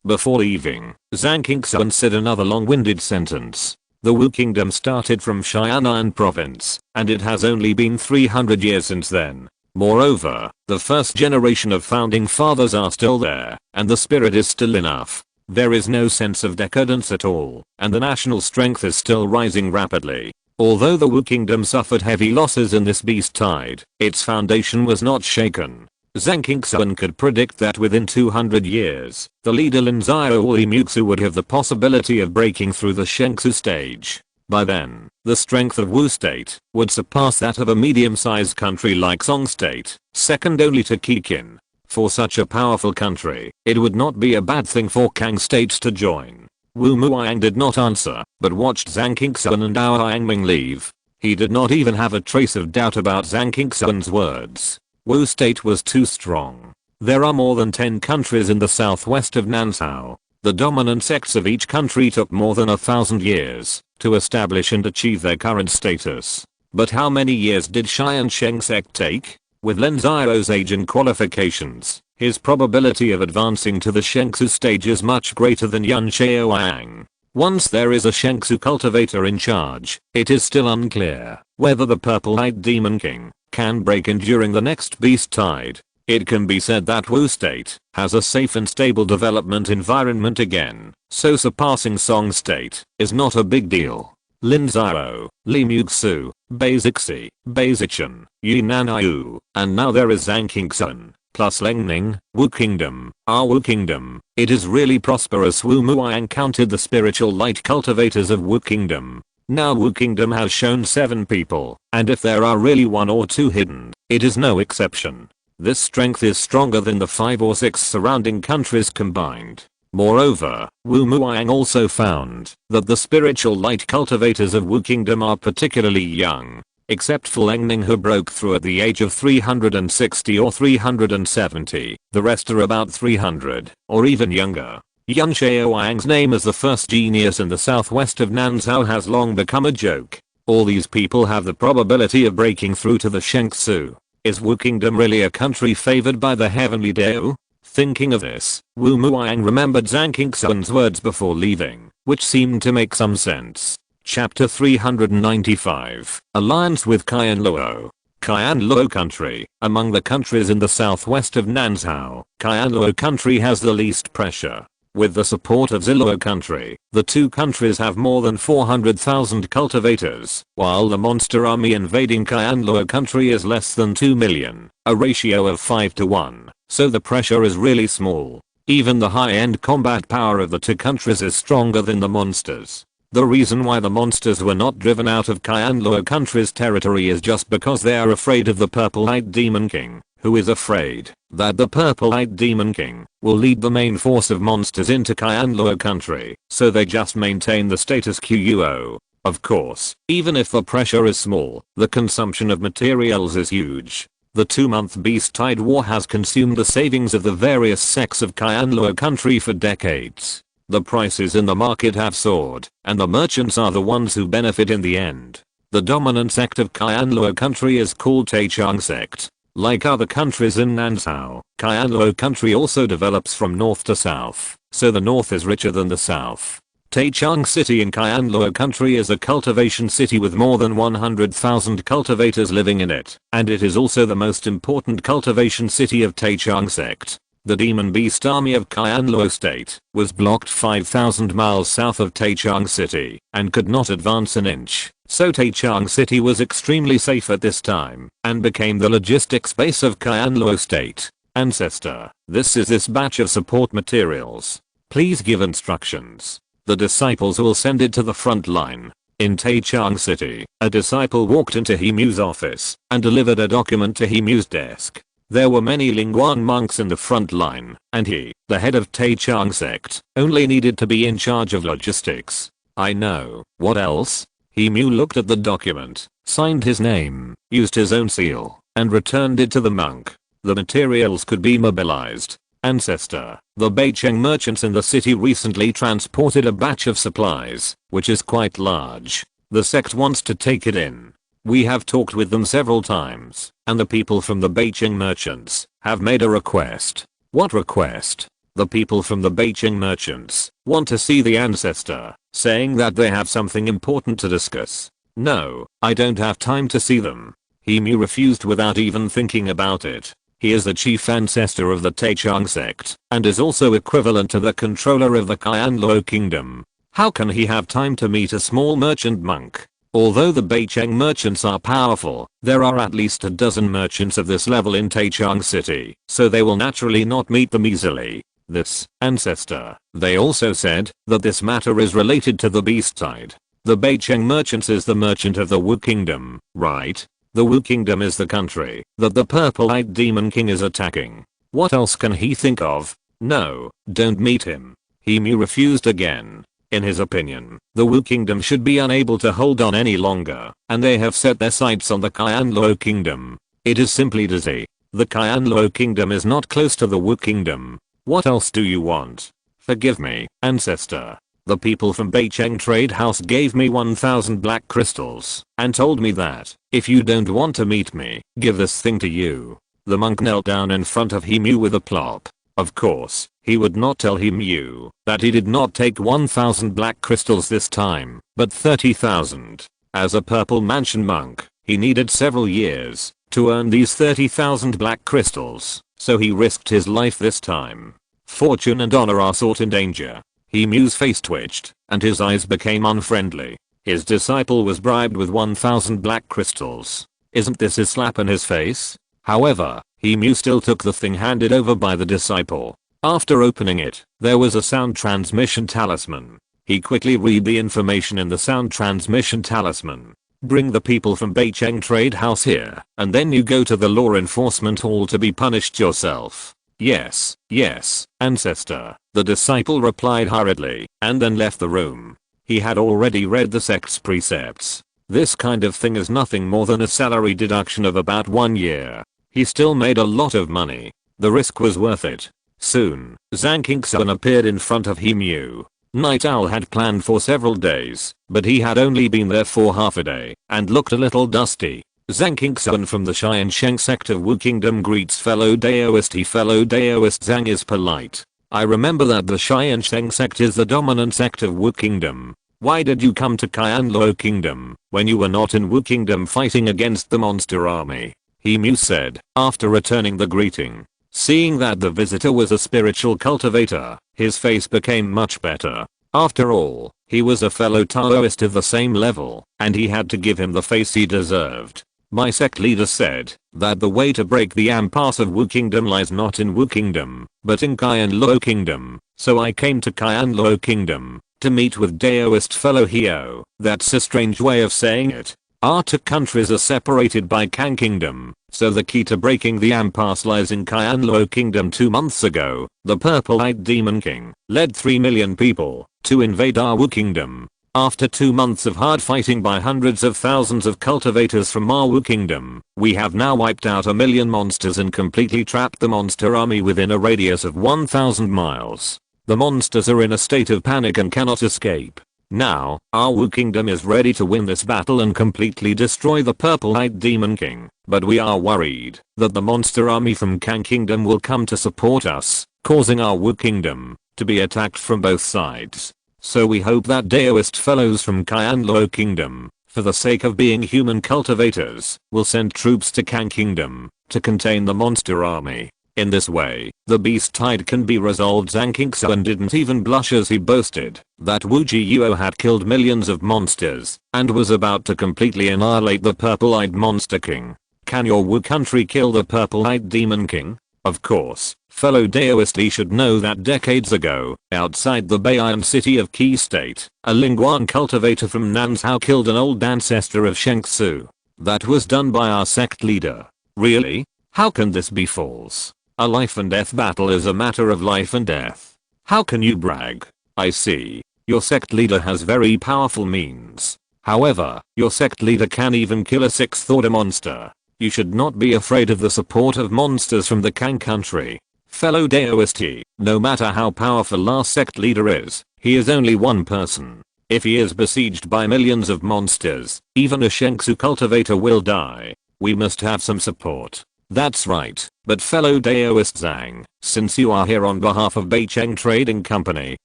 [SPEAKER 1] Before leaving, Zhang Qingxuan said another long-winded sentence. The Wu Kingdom started from Xianan province, and it has only been 300 years since then. Moreover, the first generation of founding fathers are still there, and the spirit is still enough. There is no sense of decadence at all, and the national strength is still rising rapidly. Although the Wu Kingdom suffered heavy losses in this beast tide, its foundation was not shaken. Zhang Qingxuan could predict that within 200 years, the leader Lin Xiao or Muxu would have the possibility of breaking through the Shengsu stage. By then, the strength of Wu state would surpass that of a medium-sized country like Song state, second only to Kikin. For such a powerful country, it would not be a bad thing for Kang states to join. Wu Muang did not answer, but watched Zhang Qingxuan and Ao Yangming leave. He did not even have a trace of doubt about Zhang Qingshan's words. Wu state was too strong. There are more than 10 countries in the southwest of Nansao. The dominant sects of each country took more than 1,000 years to establish and achieve their current status. But how many years did Tiansheng Sect take? With Lin Xiao's age and qualifications, his probability of advancing to the Shengsu stage is much greater than Lin Xiao. Once there is a Shengsu cultivator in charge, it is still unclear whether the Purple-Eyed Demon King can break in during the next beast tide. It can be said that Wu state has a safe and stable development environment again, so surpassing Song state is not a big deal. Lin Xiao, Li Muxu, Beizixi, Beizichen, Yunanayu, and now there is Zhang Qingshan, plus Lengning, Wu Kingdom, our Wu Kingdom. It is really prosperous. Wu Muang counted the spiritual light cultivators of Wu Kingdom. Now Wu Kingdom has shown 7 people, and if there are really 1 or 2 hidden, it is no exception. This strength is stronger than the 5 or 6 surrounding countries combined. Moreover, Wu Muang also found that the spiritual light cultivators of Wu Kingdom are particularly young, except for Lengning, who broke through at the age of 360 or 370. The rest are about 300 or even younger. Yan Xiaowang's name as the first genius in the southwest of Nansao has long become a joke. All these people have the probability of breaking through to the Shengsu. Is Wu Kingdom really a country favored by the heavenly Dao? Thinking of this, Wu Muang remembered Zhang Qingshan's words before leaving, which seemed to make some sense. Chapter 395, Alliance with Qianluo. Qianluo country. Among the countries in the southwest of Nansao, Qianluo country has the least pressure. With the support of Ziluo country, the 2 countries have more than 400,000 cultivators, while the monster army invading Qianluo country is less than 2 million, a ratio of 5 to 1, so the pressure is really small. Even the high-end combat power of the 2 countries is stronger than the monsters. The reason why the monsters were not driven out of Qianluo country's territory is just because they are afraid of the Purple-Eyed Demon King, who is afraid that the Purple-Eyed Demon King will lead the main force of monsters into Qianluo country, so they just maintain the status quo. Of course, even if the pressure is small, the consumption of materials is huge. The 2-month beast tide war has consumed the savings of the various sects of Qianluo country for decades. The prices in the market have soared, and the merchants are the ones who benefit in the end. The dominant sect of Qianluo country is called Tiansheng Sect. Like other countries in Nansao, Qianluo country also develops from north to south, so the north is richer than the south. Taichung city in Qianluo country is a cultivation city with more than 100,000 cultivators living in it, and it is also the most important cultivation city of Taichung Sect. The demon beast army of Qianluo state was blocked 5,000 miles south of Taichung city and could not advance an inch. So Taichung city was extremely safe at this time and became the logistics base of Qianluo state. Ancestor, this is this batch of support materials. Please give instructions. The disciples will send it to the front line. In Taichung city, a disciple walked into Himu's office and delivered a document to Himu's desk. There were many Lingguan monks in the front line, and he, the head of Taichung sect, only needed to be in charge of logistics. I know. What else? Himu looked at the document, signed his name, used his own seal, and returned it to the monk. The materials could be mobilized. Ancestor, the Beicheng merchants in the city recently transported a batch of supplies, which is quite large. The sect wants to take it in. We have talked with them several times, and the people from the Beicheng merchants have made a request. What request? The people from the Beicheng merchants want to see the ancestor, saying that they have something important to discuss. No, I don't have time to see them. Himu refused without even thinking about it. He is the chief ancestor of the Taichung sect, and is also equivalent to the controller of the Qianluo kingdom. How can he have time to meet a small merchant monk? Although the Beicheng merchants are powerful, there are at least a dozen merchants of this level in Taichung city, so they will naturally not meet them easily. This, ancestor. They also said that this matter is related to the beast tide. The Beicheng merchants is the merchant of the Wu kingdom, right? The Wu kingdom is the country that the purple-eyed demon king is attacking. What else can he think of? No, don't meet him. Himu refused again. In his opinion, the Wu Kingdom should be unable to hold on any longer, and they have set their sights on the Qianluo Kingdom. It is simply dizzy. The Qianluo Kingdom is not close to the Wu Kingdom. What else do you want? Forgive me, ancestor. The people from Beicheng Trade House gave me 1000 black crystals and told me that if you don't want to meet me, give this thing to you. The monk knelt down in front of He Mu with a plop. Of course, he would not tell He Mu that he did not take 1000 black crystals this time, but 30,000. As a Purple Mansion monk, he needed several years to earn these 30,000 black crystals, so he risked his life this time. Fortune and honor are sought in danger. He Mu's face twitched, and his eyes became unfriendly. His disciple was bribed with 1000 black crystals. Isn't this a slap in his face? However, He Mu still took the thing handed over by the disciple. After opening it, there was a sound transmission talisman. He quickly read the information in the sound transmission talisman. Bring the people from Beicheng Trade House here, and then you go to the law enforcement hall to be punished yourself. Yes, yes, ancestor, the disciple replied hurriedly, and then left the room. He had already read the sect's precepts. This kind of thing is nothing more than a salary deduction of about 1 year. He still made a lot of money. The risk was worth it. Soon, Zhang Qingxuan appeared in front of He Mu. Night Owl had planned for several days, but he had only been there for half a day, and looked a little dusty. Zhang Qingxuan from the Tiansheng Sect of Wu Kingdom greets fellow Daoist. Fellow Daoist Zhang is polite. I remember that the Tiansheng Sect is the dominant sect of Wu Kingdom. Why did you come to Qianluo Kingdom when you were not in Wu Kingdom fighting against the monster army? He Mu said, after returning the greeting. Seeing that the visitor was a spiritual cultivator, his face became much better. After all, he was a fellow Taoist of the same level, and he had to give him the face he deserved. My sect leader said that the way to break the impasse of Wu Kingdom lies not in Wu Kingdom, but in Qianluo Kingdom, so I came to Qianluo Kingdom to meet with Daoist fellow Xiao. That's a strange way of saying it. Our two countries are separated by Kang Kingdom, so the key to breaking the impasse lies in Qianluo Kingdom. 2 months ago, the Purple-Eyed Demon King led 3 million people to invade our Wu Kingdom. After 2 months of hard fighting by hundreds of thousands of cultivators from our Wu Kingdom, we have now wiped out 1 million monsters and completely trapped the monster army within a radius of 1000 miles. The monsters are in a state of panic and cannot escape. Now, our Wu Kingdom is ready to win this battle and completely destroy the Purple-Eyed Demon King, but we are worried that the monster army from Kang Kingdom will come to support us, causing our Wu Kingdom to be attacked from both sides. So we hope that Daoist fellows from Qianluo Kingdom, for the sake of being human cultivators, will send troops to Kang Kingdom to contain the monster army. In this way, the beast tide can be resolved. Zhang Qingxuan didn't even blush as he boasted that Wu Jiuo had killed millions of monsters and was about to completely annihilate the Purple-Eyed Monster King. Can your Wu country kill the Purple-Eyed Demon King? Of course. Fellow Daoist Li should know that decades ago, outside the Beian city of Qi State, a Lingguan cultivator from Nanzhou killed an old ancestor of Shengsu. That was done by our sect leader. Really? How can this be false? A life and death battle is a matter of life and death. How can you brag? I see. Your sect leader has very powerful means. However, your sect leader can even kill a 6th order monster. You should not be afraid of the support of monsters from the Kang country. Fellow Daoist, no matter how powerful our sect leader is, he is only one person. If he is besieged by millions of monsters, even a Shengsu cultivator will die. We must have some support. That's right, but fellow Daoist Zhang, since you are here on behalf of Beicheng Trading Company,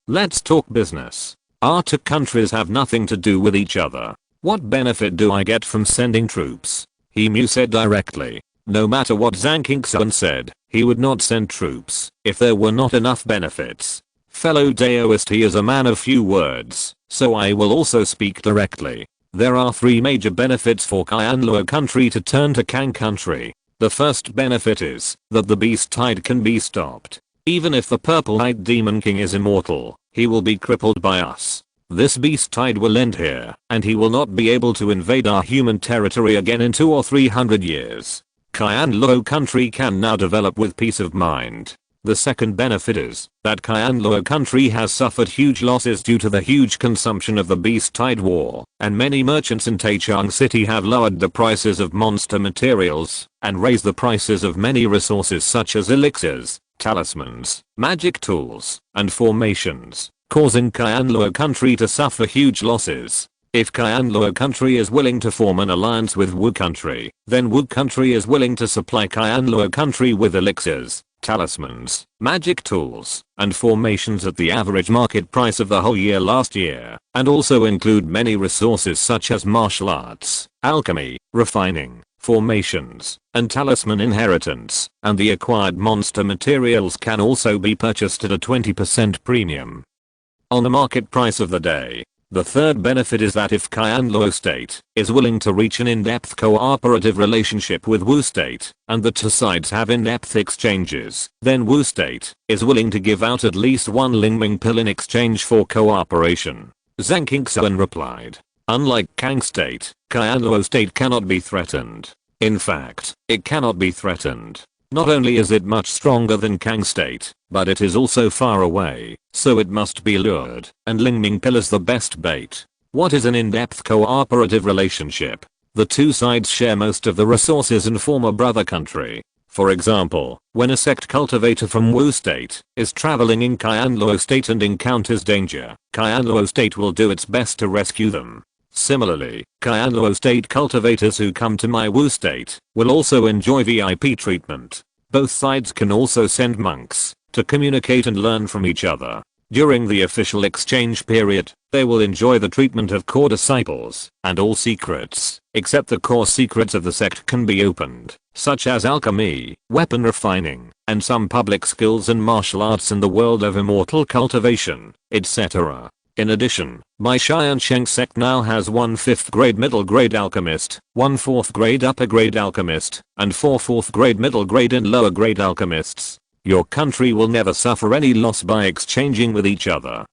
[SPEAKER 1] let's talk business. Our two countries have nothing to do with each other. What benefit do I get from sending troops? He Mu said directly. No matter what Zhang Qingxuan said, he would not send troops if there were not enough benefits. Fellow Daoist, he is a man of few words, so I will also speak directly. There are 3 major benefits for Qianluo country to turn to Kang country. The first benefit is that the beast tide can be stopped. Even if the Purple-Eyed Demon King is immortal, he will be crippled by us. This beast tide will end here, and he will not be able to invade our human territory again in 200 or 300 years. Qianluo country can now develop with peace of mind. The second benefit is that Qianluo country has suffered huge losses due to the huge consumption of the Beast Tide War, and many merchants in Tiansheng City have lowered the prices of monster materials and raised the prices of many resources such as elixirs, talismans, magic tools, and formations, causing Qianluo country to suffer huge losses. If Qianluo country is willing to form an alliance with Wu country, then Wu country is willing to supply Qianluo country with elixirs, talismans, magic tools, and formations at the average market price of the whole year last year, and also include many resources such as martial arts, alchemy, refining, formations, and talisman inheritance, and the acquired monster materials can also be purchased at a 20% premium on the market price of the day. The third benefit is that if Qianluo state is willing to reach an in-depth cooperative relationship with Wu state, and the two sides have in-depth exchanges, then Wu state is willing to give out at least one Lingming pill in exchange for cooperation. Zhang Qingshan replied. Unlike Kang state, Qianluo state cannot be threatened. In fact, it cannot be threatened. Not only is it much stronger than Kang state, but it is also far away, so it must be lured, and Lingming pill is the best bait. What is an in-depth cooperative relationship? The two sides share most of the resources and form a brother country. For example, when a sect cultivator from Wu state is traveling in Qianluo state and encounters danger, Qianluo state will do its best to rescue them. Similarly, Qianluo state cultivators who come to my Wu state will also enjoy VIP treatment. Both sides can also send monks to communicate and learn from each other. During the official exchange period, they will enjoy the treatment of core disciples, and all secrets, except the core secrets of the sect can be opened, such as alchemy, weapon refining, and some public skills and martial arts in the world of immortal cultivation, etc. In addition, my Tiansheng Sect now has one 5th grade middle grade alchemist, one 4th grade upper grade alchemist, and 4 4th grade middle grade and lower grade alchemists. Your country will never suffer any loss by exchanging with each other.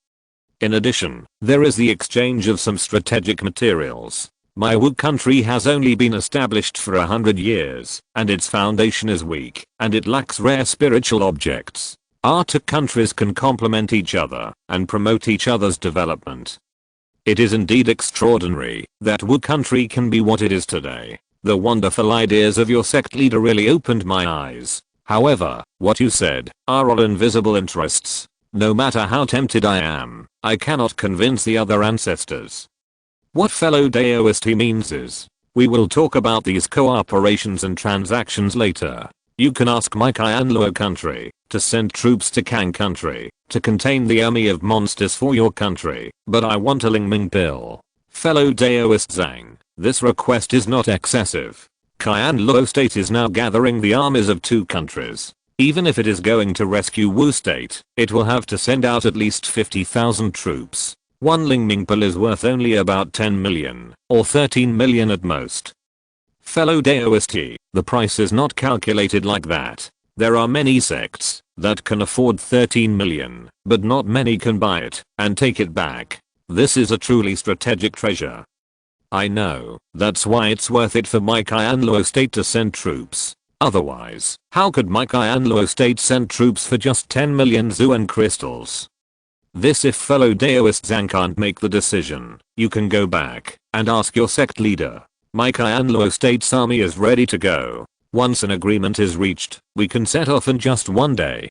[SPEAKER 1] In addition, there is the exchange of some strategic materials. My Wu country has only been established for 100 years, and its foundation is weak, and it lacks rare spiritual objects. Our two countries can complement each other and promote each other's development. It is indeed extraordinary that Wu country can be what it is today. The wonderful ideas of your sect leader really opened my eyes. However, what you said are all invisible interests. No matter how tempted I am, I cannot convince the other ancestors. What fellow Daoist he means is, we will talk about these cooperations and transactions later. You can ask my Qianluo country to send troops to Kang country to contain the army of monsters for your country, but I want a Lingming pill. Fellow Daoist Zhang, this request is not excessive. Qianluo state is now gathering the armies of two countries. Even if it is going to rescue Wu state, it will have to send out at least 50,000 troops. One Lingming pill is worth only about 10 million, or 13 million at most. Fellow Daoist, the price is not calculated like that. There are many sects that can afford 13 million, but not many can buy it and take it back. This is a truly strategic treasure. I know, that's why it's worth it for my Qianluo state to send troops. Otherwise, how could my Qianluo state send troops for just 10 million Zuan crystals? This if fellow Daoist Zhang can't make the decision, you can go back and ask your sect leader. My Qianluo state's army is ready to go. Once an agreement is reached, we can set off in just one day.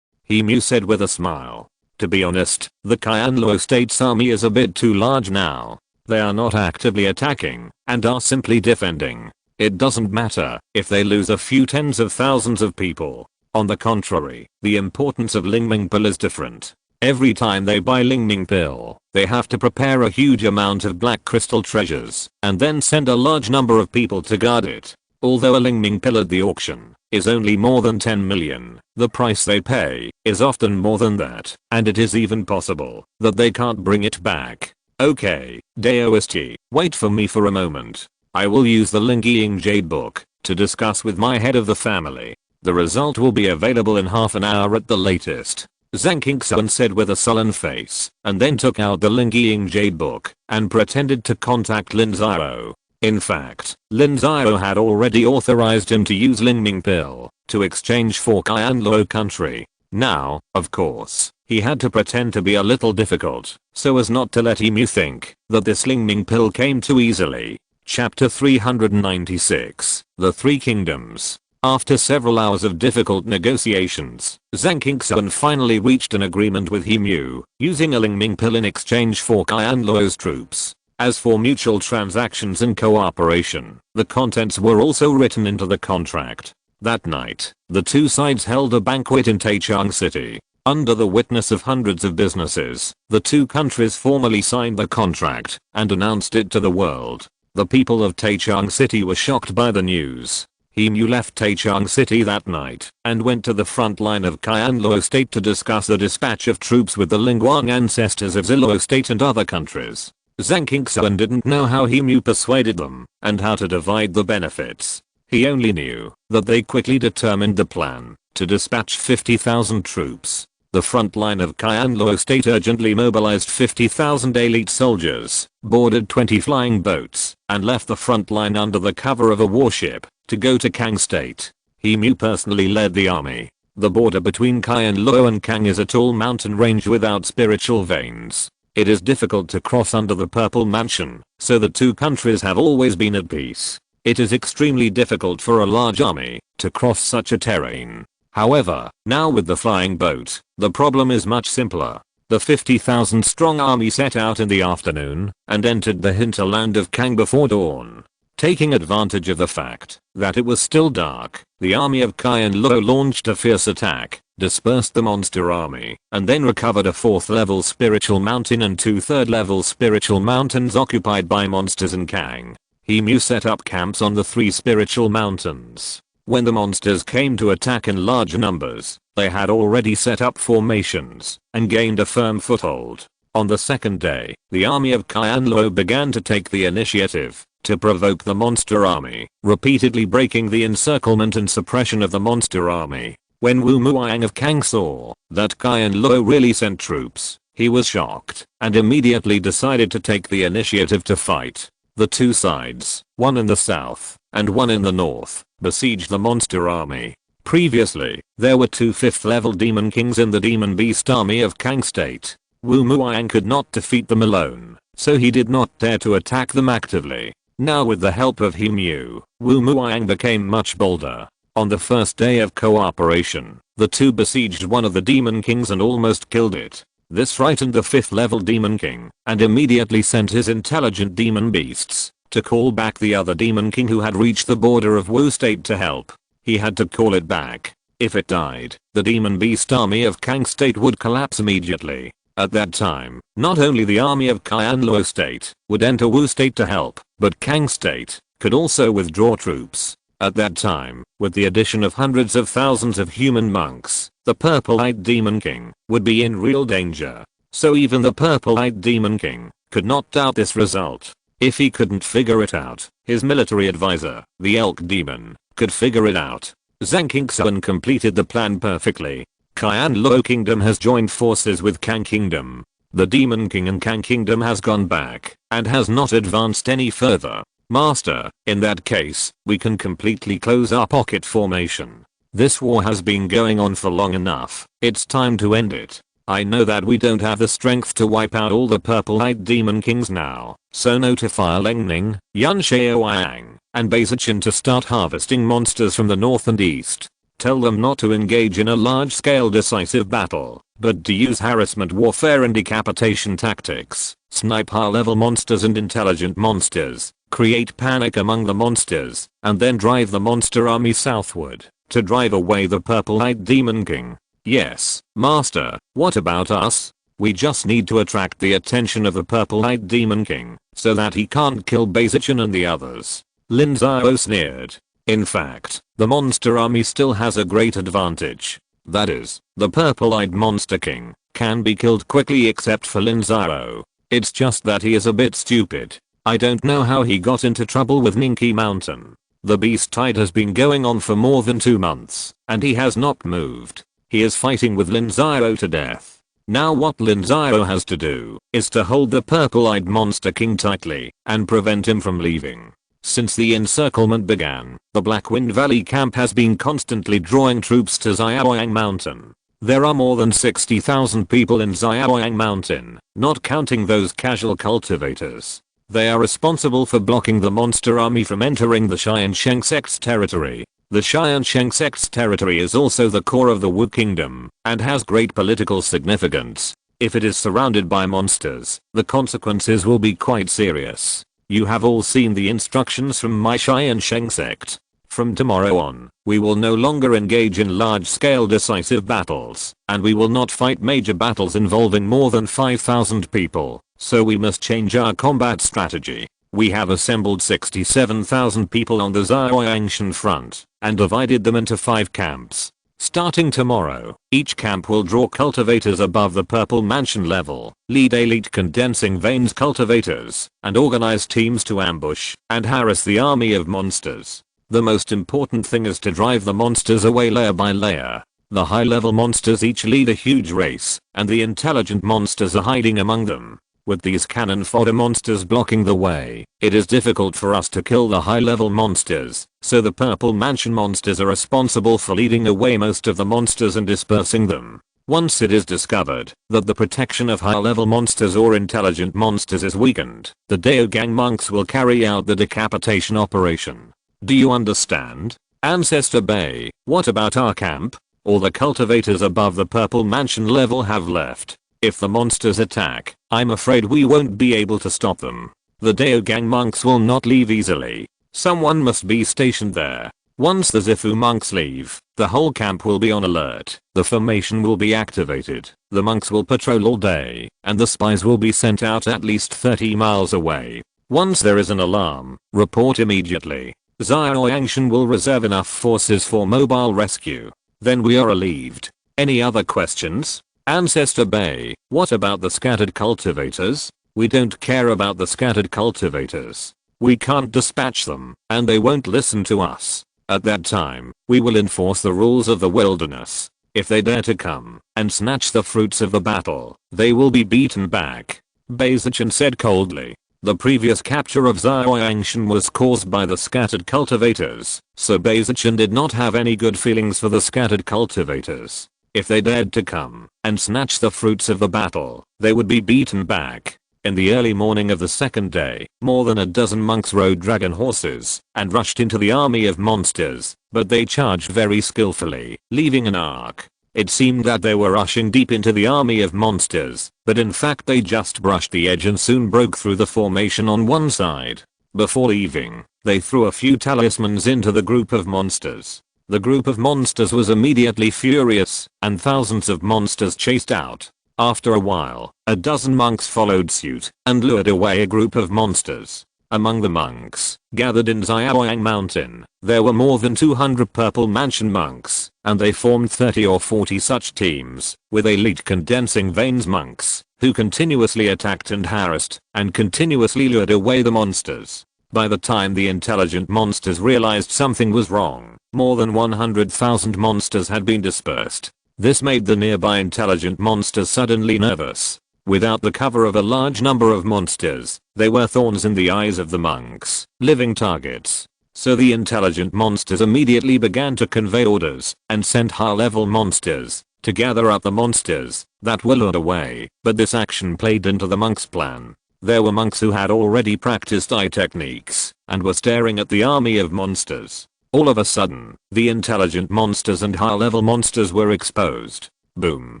[SPEAKER 1] He Mu said with a smile. To be honest, the Qianluo state's army is a bit too large now. They are not actively attacking, and are simply defending. It doesn't matter if they lose a few tens of thousands of people. On the contrary, the importance of Lingming pill is different. Every time they buy Lingming pill, they have to prepare a huge amount of black crystal treasures, and then send a large number of people to guard it. Although a Lingming pill at the auction is only more than 10 million, the price they pay is often more than that, and it is even possible that they can't bring it back. Okay, Daoist, wait for me for a moment. I will use the Lingying Jade book to discuss with my head of the family. The result will be available in half an hour at the latest. Zhang Qingshan said with a sullen face, and then took out the Lingying Jade book and pretended to contact Lin Xiao. In fact, Lin Xiao had already authorized him to use Lingming pill to exchange for Qianluo country. Now, of course, he had to pretend to be a little difficult, so as not to let Emu think that this Ling Ming pill came too easily. Chapter 396, The Three Kingdoms. After several hours of difficult negotiations, Zhang Qingshan finally reached an agreement with Emu, using a Ling Ming pill in exchange for Qian Luo's troops. As for mutual transactions and cooperation, the contents were also written into the contract. That night, the two sides held a banquet in Tiansheng City. Under the witness of hundreds of businesses, the two countries formally signed the contract and announced it to the world. The people of Tiansheng City were shocked by the news. Emu left Tiansheng City that night and went to the front line of Qian Luo State to discuss the dispatch of troops with the Lingguang ancestors of Ziluo State and other countries. Zhang Qingshan didn't know how Emu persuaded them and how to divide the benefits. He only knew that they quickly determined the plan to dispatch 50,000 troops. The front line of Qian Luo State urgently mobilized 50,000 elite soldiers, boarded 20 flying boats, and left the front line under the cover of a warship to go to Kang State. Emu personally led the army. The border between Qian Luo and Kang is a tall mountain range without spiritual veins. It is difficult to cross under the Purple Mansion, so the two countries have always been at peace. It is extremely difficult for a large army to cross such a terrain. However, now with the flying boat, the problem is much simpler. The 50,000 strong army set out in the afternoon and entered the hinterland of Kang before dawn. Taking advantage of the fact that it was still dark, the army of Qian Luo launched a fierce attack, dispersed the monster army, and then recovered a 4th level spiritual mountain and 2 3rd level spiritual mountains occupied by monsters in Kang. Emu set up camps on the 3 spiritual mountains. When the monsters came to attack in large numbers, they had already set up formations and gained a firm foothold. On the second day, the army of Qian Luo began to take the initiative to provoke the monster army, repeatedly breaking the encirclement and suppression of the monster army. When Wu Muang of Kang saw that Qian Luo really sent troops, he was shocked and immediately decided to take the initiative to fight. The two sides, one in the south and one in the north, besieged the monster army. Previously, there were 2 5th level demon kings in the demon beast army of Kang State. Wu Muang could not defeat them alone, so he did not dare to attack them actively. Now with the help of Emu, Wu Muang became much bolder. On the first day of cooperation, the two besieged one of the demon kings and almost killed it. This frightened the 5th level demon king and immediately sent his intelligent demon beasts to call back the other demon king who had reached the border of Wu State to help. He had to call it back. If it died, the demon beast army of Kang State would collapse immediately. At that time, not only the army of Qian Luo State would enter Wu State to help, but Kang State could also withdraw troops. At that time, with the addition of hundreds of thousands of human monks, the purple-eyed demon king would be in real danger. So even the purple-eyed demon king could not doubt this result. If he couldn't figure it out, his military advisor, the elk demon, could figure it out. Zhang Qingshan completed the plan perfectly. Qian Luo Kingdom has joined forces with Kang Kingdom. The Demon King and Kang Kingdom has gone back and has not advanced any further. Master, in that case, we can completely close our pocket formation. This war has been going on for long enough. It's time to end it. I know that we don't have the strength to wipe out all the purple-eyed demon kings now, so notify Leng Ning, Yan Xiaoyang, and Beizichin to start harvesting monsters from the north and east. Tell them not to engage in a large-scale decisive battle, but to use harassment warfare and decapitation tactics, snipe high-level monsters and intelligent monsters, create panic among the monsters, and then drive the monster army southward to drive away the purple-eyed demon king. Yes, master, what about us? We just need to attract the attention of the purple-eyed demon king so that he can't kill Beizichin and the others. Lin Xiao sneered. In fact, the monster army still has a great advantage. That is, the purple-eyed monster king can be killed quickly except for Lin Xiao. It's just that he is a bit stupid. I don't know how he got into trouble with Ninki Mountain. The beast tide has been going on for more than 2 months, and he has not moved. He is fighting with Lin Xiao to death. Now what Lin Xiao has to do is to hold the purple-eyed monster king tightly and prevent him from leaving. Since the encirclement began, the Black Wind Valley camp has been constantly drawing troops to Xiaoyang Mountain. There are more than 60,000 people in Xiaoyang Mountain, not counting those casual cultivators. They are responsible for blocking the monster army from entering the Tiansheng Sect's territory. The Tiansheng Sect's territory is also the core of the Wu Kingdom, and has great political significance. If it is surrounded by monsters, the consequences will be quite serious. You have all seen the instructions from my Tiansheng Sect. From tomorrow on, we will no longer engage in large-scale decisive battles, and we will not fight major battles involving more than 5,000 people, so we must change our combat strategy. We have assembled 67,000 people on the Xiaoyangshan front, and divided them into 5 camps. Starting tomorrow, each camp will draw cultivators above the purple mansion level, lead elite condensing veins cultivators, and organize teams to ambush and harass the army of monsters. The most important thing is to drive the monsters away layer by layer. The high-level monsters each lead a huge race, and the intelligent monsters are hiding among them. With these cannon fodder monsters blocking the way, it is difficult for us to kill the high-level monsters, so the purple mansion monsters are responsible for leading away most of the monsters and dispersing them. Once it is discovered that the protection of high-level monsters or intelligent monsters is weakened, the Daogang monks will carry out the decapitation operation. Do you understand? Ancestor Bay, what about our camp? All the cultivators above the purple mansion level have left. If the monsters attack, I'm afraid we won't be able to stop them. The Daogang monks will not leave easily. Someone must be stationed there. Once the Zifu monks leave, the whole camp will be on alert. The formation will be activated. The monks will patrol all day, and the spies will be sent out at least 30 miles away. Once there is an alarm, report immediately. Xiaoyangshan will reserve enough forces for mobile rescue. Then we are relieved. Any other questions? Ancestor Bay, what about the scattered cultivators? We don't care about the scattered cultivators. We can't dispatch them, and they won't listen to us. At that time, we will enforce the rules of the wilderness. If they dare to come and snatch the fruits of the battle, they will be beaten back. Baizichan said coldly. The previous capture of Xiaoyangshan was caused by the scattered cultivators, so Baizichan did not have any good feelings for the scattered cultivators. If they dared to come and snatch the fruits of the battle, they would be beaten back. In the early morning of the second day, more than a dozen monks rode dragon horses and rushed into the army of monsters, but they charged very skillfully, leaving an arc. It seemed that they were rushing deep into the army of monsters, but in fact they just brushed the edge and soon broke through the formation on one side. Before leaving, they threw a few talismans into the group of monsters. The group of monsters was immediately furious, and thousands of monsters chased out. After a while, a dozen monks followed suit and lured away a group of monsters. Among the monks gathered in Xiaoyang Mountain, there were more than 200 purple mansion monks, and they formed 30 or 40 such teams, with elite condensing veins monks, who continuously attacked and harassed, and continuously lured away the monsters. By the time the intelligent monsters realized something was wrong, more than 100,000 monsters had been dispersed. This made the nearby intelligent monsters suddenly nervous. Without the cover of a large number of monsters, they were thorns in the eyes of the monks, living targets. So the intelligent monsters immediately began to convey orders and sent high-level monsters to gather up the monsters that were lured away, but this action played into the monks' plan. There were monks who had already practiced eye techniques and were staring at the army of monsters. All of a sudden, the intelligent monsters and high-level monsters were exposed. Boom,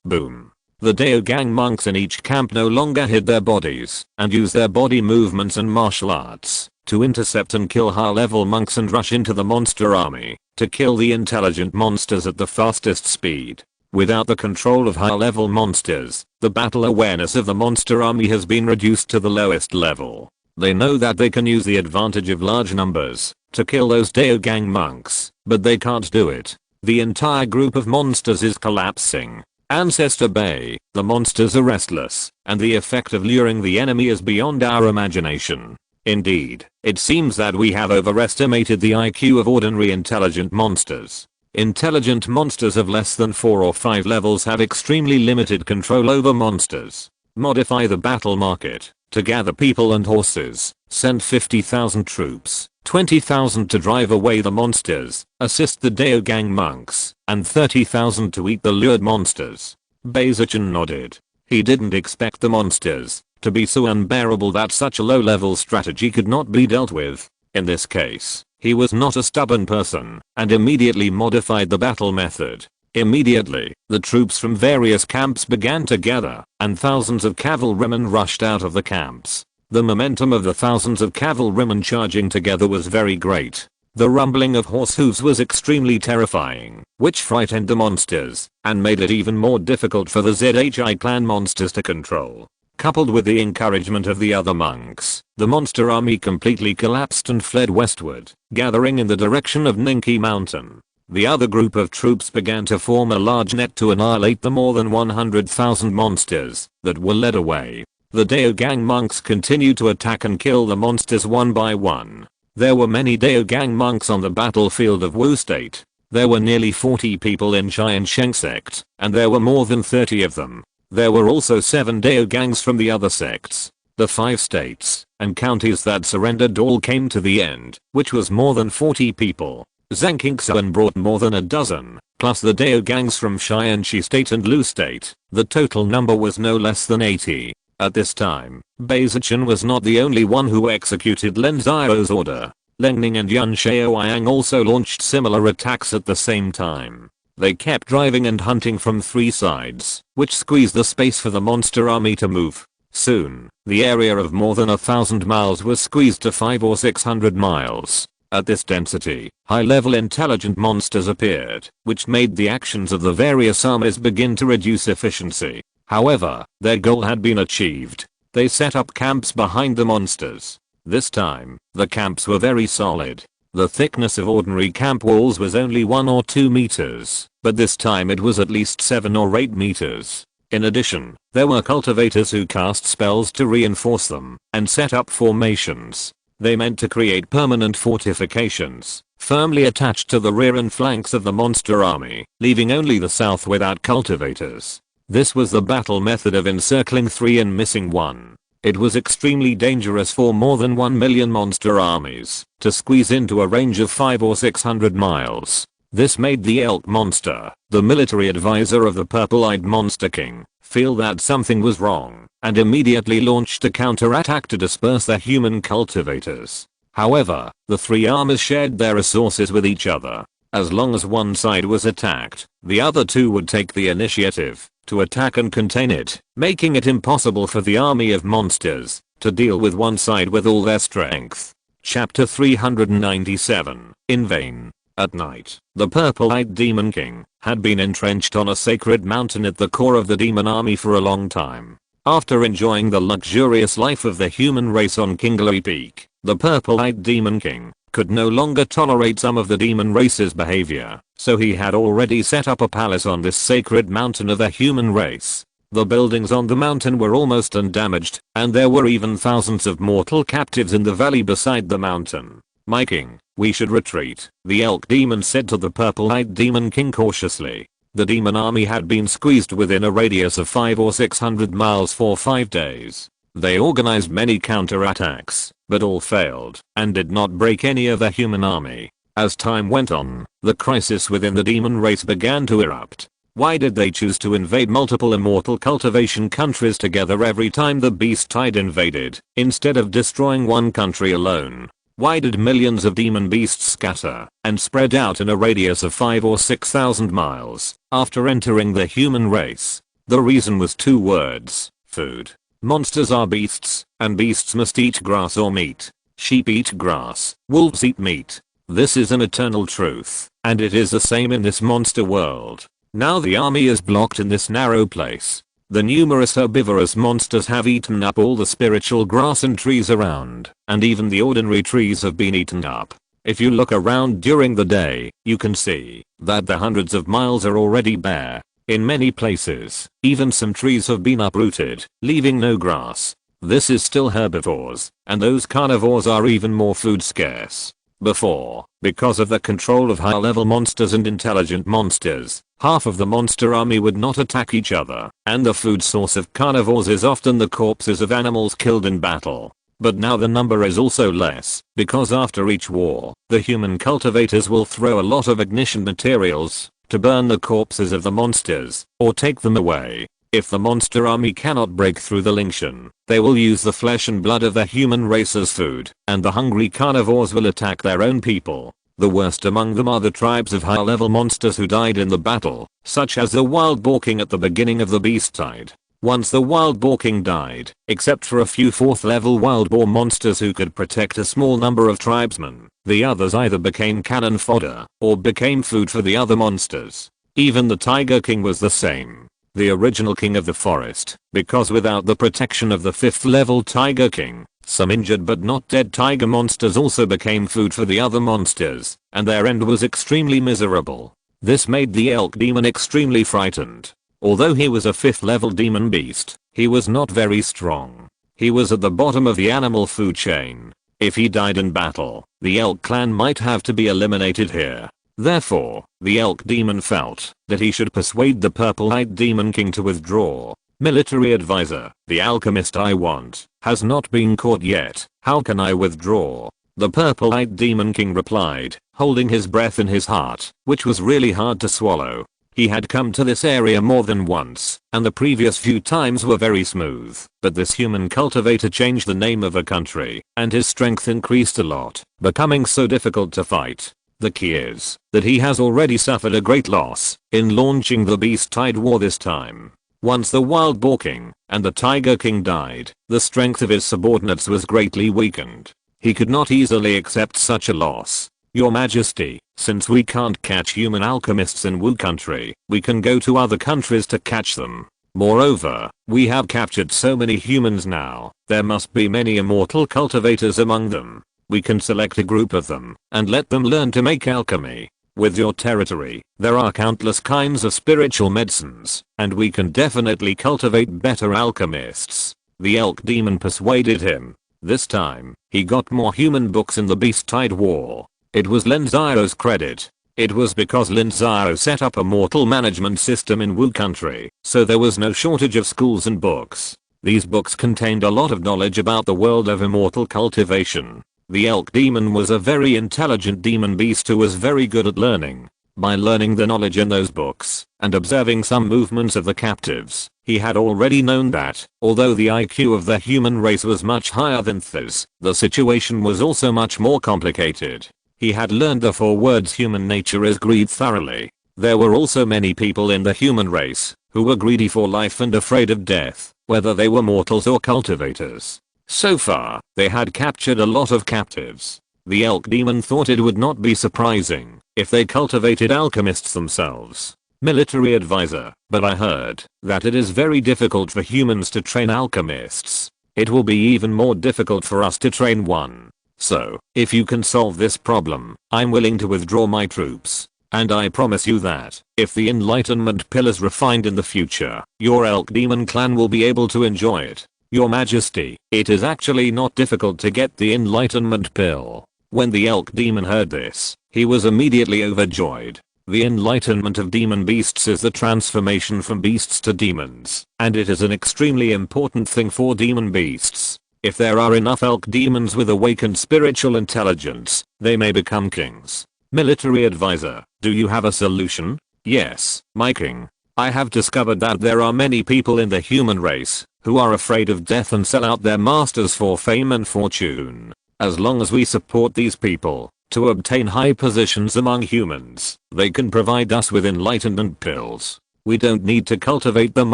[SPEAKER 1] boom. The Daogang monks in each camp no longer hid their bodies and used their body movements and martial arts to intercept and kill high-level monks and rush into the monster army to kill the intelligent monsters at the fastest speed. Without the control of high-level monsters, the battle awareness of the monster army has been reduced to the lowest level. They know that they can use the advantage of large numbers to kill those Daogang monks, but they can't do it. The entire group of monsters is collapsing. Ancestor Bay, the monsters are restless, and the effect of luring the enemy is beyond our imagination. Indeed, it seems that we have overestimated the IQ of ordinary intelligent monsters. Intelligent monsters of less than 4 or 5 levels have extremely limited control over monsters. Modify the battle market to gather people and horses. Send 50,000 troops 20,000 to drive away the monsters, assist the Daogang monks, and 30,000 to eat the lured monsters. Beizichin nodded. He didn't expect the monsters to be so unbearable that such a low-level strategy could not be dealt with. In this case, he was not a stubborn person and immediately modified the battle method. Immediately, the troops from various camps began to gather, and thousands of cavalrymen rushed out of the camps. The momentum of the thousands of cavalrymen charging together was very great. The rumbling of horse hooves was extremely terrifying, which frightened the monsters and made it even more difficult for the ZHI clan monsters to control. Coupled with the encouragement of the other monks, the monster army completely collapsed and fled westward, gathering in the direction of Ninki Mountain. The other group of troops began to form a large net to annihilate the more than 100,000 monsters that were led away. The Daogang monks continued to attack and kill the monsters one by one. There were many Daogang monks on the battlefield of Wu State. There were nearly 40 people in Tiansheng Sect, and there were more than 30 of them. There were also 7 Daogangs from the other sects. The 5 states and counties that surrendered all came to the end, which was more than 40 people. Zhang Qingshan brought more than a dozen, plus the Daogangs from Xianxi State and Lu State. The total number was no less than 80. At this time, Beizichin was not the only one who executed Lin Xiao's order. Lengning and Lin Xiao also launched similar attacks at the same time. They kept driving and hunting from 3 sides, which squeezed the space for the monster army to move. Soon, the area of more than 1,000 miles was squeezed to 500 or 600 miles. At this density, high-level intelligent monsters appeared, which made the actions of the various armies begin to reduce efficiency. However, their goal had been achieved. They set up camps behind the monsters. This time, the camps were very solid. The thickness of ordinary camp walls was only 1 or 2 meters, but this time it was at least 7 or 8 meters. In addition, there were cultivators who cast spells to reinforce them and set up formations. They meant to create permanent fortifications, firmly attached to the rear and flanks of the monster army, leaving only the south without cultivators. This was the battle method of encircling 3 and missing 1. It was extremely dangerous for more than 1 million monster armies to squeeze into a range of 500 or 600 miles. This made the elk monster, the military advisor of the purple-eyed monster king, feel that something was wrong and immediately launched a counterattack to disperse the human cultivators. However, the 3 armies shared their resources with each other. As long as one side was attacked, the other 2 would take the initiative to attack and contain it, making it impossible for the army of monsters to deal with one side with all their strength. Chapter 397. In vain. At night, the purple-eyed demon king had been entrenched on a sacred mountain at the core of the demon army for a long time. After enjoying the luxurious life of the human race on Kingloi Peak, the purple-eyed demon king could no longer tolerate some of the demon race's behavior, so he had already set up a palace on this sacred mountain of the human race. The buildings on the mountain were almost undamaged, and there were even thousands of mortal captives in the valley beside the mountain. "My king, we should retreat," the elk demon said to the purple-eyed demon king cautiously. The demon army had been squeezed within a radius of 500 or 600 miles for 5 days. They organized many counterattacks, but all failed and did not break any of the human army. As time went on, the crisis within the demon race began to erupt. Why did they choose to invade multiple immortal cultivation countries together every time the beast tide invaded, instead of destroying one country alone? Why did millions of demon beasts scatter and spread out in a radius of 5,000 or 6,000 miles after entering the human race? The reason was 2 words: food. Monsters are beasts, and beasts must eat grass or meat. Sheep eat grass, wolves eat meat. This is an eternal truth, and it is the same in this monster world. Now the army is blocked in this narrow place. The numerous herbivorous monsters have eaten up all the spiritual grass and trees around, and even the ordinary trees have been eaten up. If you look around during the day, you can see that the hundreds of miles are already bare. In many places, even some trees have been uprooted, leaving no grass. This is still herbivores, and those carnivores are even more food scarce. Before, because of the control of high-level monsters and intelligent monsters, half of the monster army would not attack each other, and the food source of carnivores is often the corpses of animals killed in battle. But now the number is also less, because after each war, the human cultivators will throw a lot of ignition materials to burn the corpses of the monsters, or take them away. If the monster army cannot break through the Lin Xiao, they will use the flesh and blood of the human race as food, and the hungry carnivores will attack their own people. The worst among them are the tribes of high-level monsters who died in the battle, such as the wild boar king at the beginning of the beast tide. Once the wild boar king died, except for a few 4th level wild boar monsters who could protect a small number of tribesmen, the others either became cannon fodder, or became food for the other monsters. Even the tiger king was the same. The original king of the forest, because without the protection of the 5th level tiger king, some injured but not dead tiger monsters also became food for the other monsters, and their end was extremely miserable. This made the elk demon extremely frightened. Although he was a 5th level demon beast, he was not very strong. He was at the bottom of the animal food chain. If he died in battle, the elk clan might have to be eliminated here. Therefore, the elk demon felt that he should persuade the purple-eyed demon king to withdraw. Military advisor, the alchemist I want, has not been caught yet. How can I withdraw? The purple-eyed demon king replied, holding his breath in his heart, which was really hard to swallow. He had come to this area more than once, and the previous few times were very smooth, but this human cultivator changed the name of a country, and his strength increased a lot, becoming so difficult to fight. The key is that he has already suffered a great loss in launching the beast tide war this time. Once the wild boar king and the tiger king died, the strength of his subordinates was greatly weakened. He could not easily accept such a loss. Your Majesty, since we can't catch human alchemists in Wu country, we can go to other countries to catch them. Moreover, we have captured so many humans now, there must be many immortal cultivators among them. We can select a group of them and let them learn to make alchemy. With your territory, there are countless kinds of spiritual medicines, and we can definitely cultivate better alchemists. The elk demon persuaded him. This time, he got more human books in the beast tide war. It was Lin Xiao's credit. It was because Lin Xiao set up a mortal management system in Wu country, so there was no shortage of schools and books. These books contained a lot of knowledge about the world of immortal cultivation. The elk demon was a very intelligent demon beast who was very good at learning. By learning the knowledge in those books, and observing some movements of the captives, he had already known that, although the IQ of the human race was much higher than theirs, the situation was also much more complicated. He had learned the 4 words human nature is greed thoroughly. There were also many people in the human race who were greedy for life and afraid of death, whether they were mortals or cultivators. So far, they had captured a lot of captives. The elk demon thought it would not be surprising if they cultivated alchemists themselves. Military advisor, but I heard that it is very difficult for humans to train alchemists. It will be even more difficult for us to train one. So, if you can solve this problem, I'm willing to withdraw my troops. And I promise you that, if the enlightenment pill is refined in the future, your elk demon clan will be able to enjoy it. Your Majesty, it is actually not difficult to get the enlightenment pill. When the elk demon heard this, he was immediately overjoyed. The enlightenment of demon beasts is the transformation from beasts to demons, and it is an extremely important thing for demon beasts. If there are enough elk demons with awakened spiritual intelligence, they may become kings. Military advisor, do you have a solution? Yes, my king. I have discovered that there are many people in the human race who are afraid of death and sell out their masters for fame and fortune. As long as we support these people to obtain high positions among humans, they can provide us with enlightenment pills. We don't need to cultivate them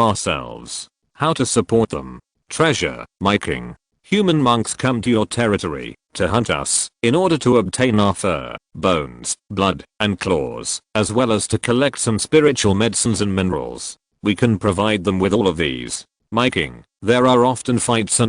[SPEAKER 1] ourselves. How to support them? Treasure, my king. Human monks come to your territory to hunt us in order to obtain our fur, bones, blood, and claws, as well as to collect some spiritual medicines and minerals. We can provide them with all of these. My king, there are often fights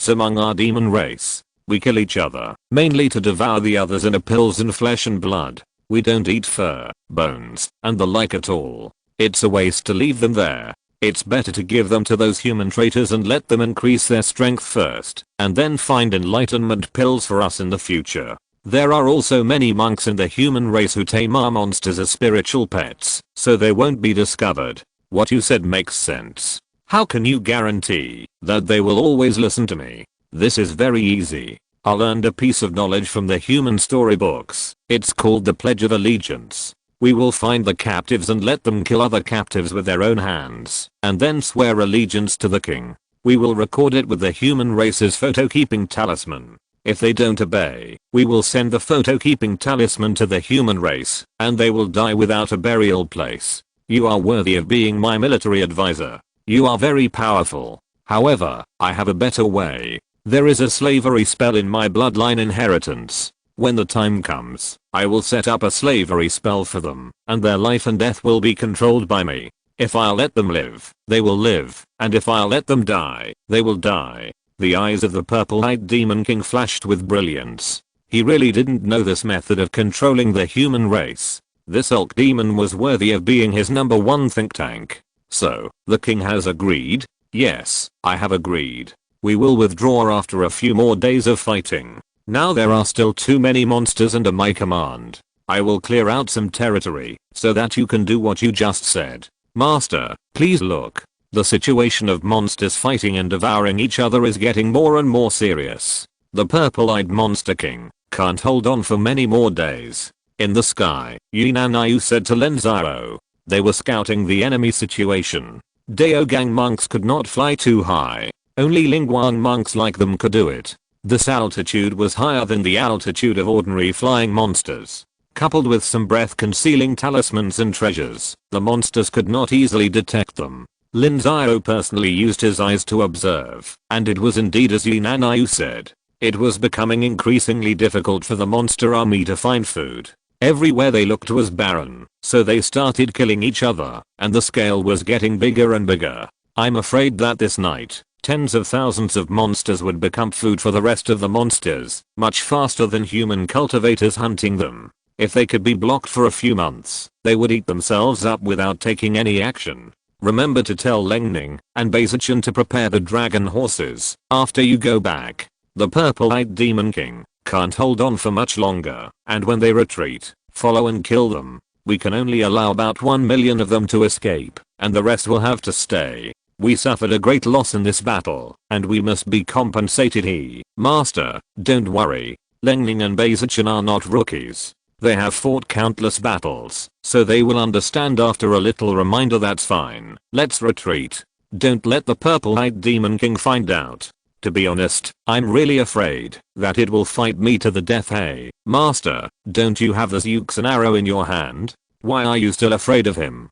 [SPEAKER 1] among our demon race. We kill each other, mainly to devour the others in pills and flesh and blood. We don't eat fur, bones, and the like at all. It's a waste to leave them there. It's better to give them to those human traitors and let them increase their strength first, and then find enlightenment pills for us in the future. There are also many monks in the human race who tame our monsters as spiritual pets, so they won't be discovered. What you said makes sense. How can you guarantee that they will always listen to me? This is very easy. I learned a piece of knowledge from the human storybooks. It's called the Pledge of Allegiance. We will find the captives and let them kill other captives with their own hands, and then swear allegiance to the king. We will record it with the human race's photo-keeping talisman. If they don't obey, we will send the photo-keeping talisman to the human race, and they will die without a burial place. You are worthy of being my military advisor. You are very powerful. However, I have a better way. There is a slavery spell in my bloodline inheritance. When the time comes, I will set up a slavery spell for them, and their life and death will be controlled by me. If I let them live, they will live, and if I let them die, they will die. The eyes of the purple-eyed demon king flashed with brilliance. He really didn't know this method of controlling the human race. This Hulk demon was worthy of being his #1 think tank. So, the king has agreed? Yes, I have agreed. We will withdraw after a few more days of fighting. Now there are still too many monsters under my command. I will clear out some territory, so that you can do what you just said. Master, please look. The situation of monsters fighting and devouring each other is getting more and more serious. The purple-eyed monster king can't hold on for many more days. In the sky, Yunanayu said to Lin Xiao. They were scouting the enemy situation. Daogang monks could not fly too high. Only Lingguang monks like them could do it. This altitude was higher than the altitude of ordinary flying monsters. Coupled with some breath-concealing talismans and treasures, the monsters could not easily detect them. Lin Xiao personally used his eyes to observe, and it was indeed as Yunanayu said. It was becoming increasingly difficult for the monster army to find food. Everywhere they looked was barren, so they started killing each other, and the scale was getting bigger and bigger. I'm afraid that this night, tens of thousands of monsters would become food for the rest of the monsters, much faster than human cultivators hunting them. If they could be blocked for a few months, they would eat themselves up without taking any action. Remember to tell Lengning and Baizichan to prepare the dragon horses after you go back. The purple-eyed demon king can't hold on for much longer, and when they retreat, follow and kill them. We can only allow about 1 million of them to escape, and the rest will have to stay. We suffered a great loss in this battle, and we must be compensated. Master, don't worry. Lengning and Baizichan are not rookies. They have fought countless battles, so they will understand after a little reminder. That's fine. Let's retreat. Don't let the purple-eyed demon king find out. To be honest, I'm really afraid that it will fight me to the death. Hey, master, don't you have the Zeuxan arrow in your hand? Why are you still afraid of him?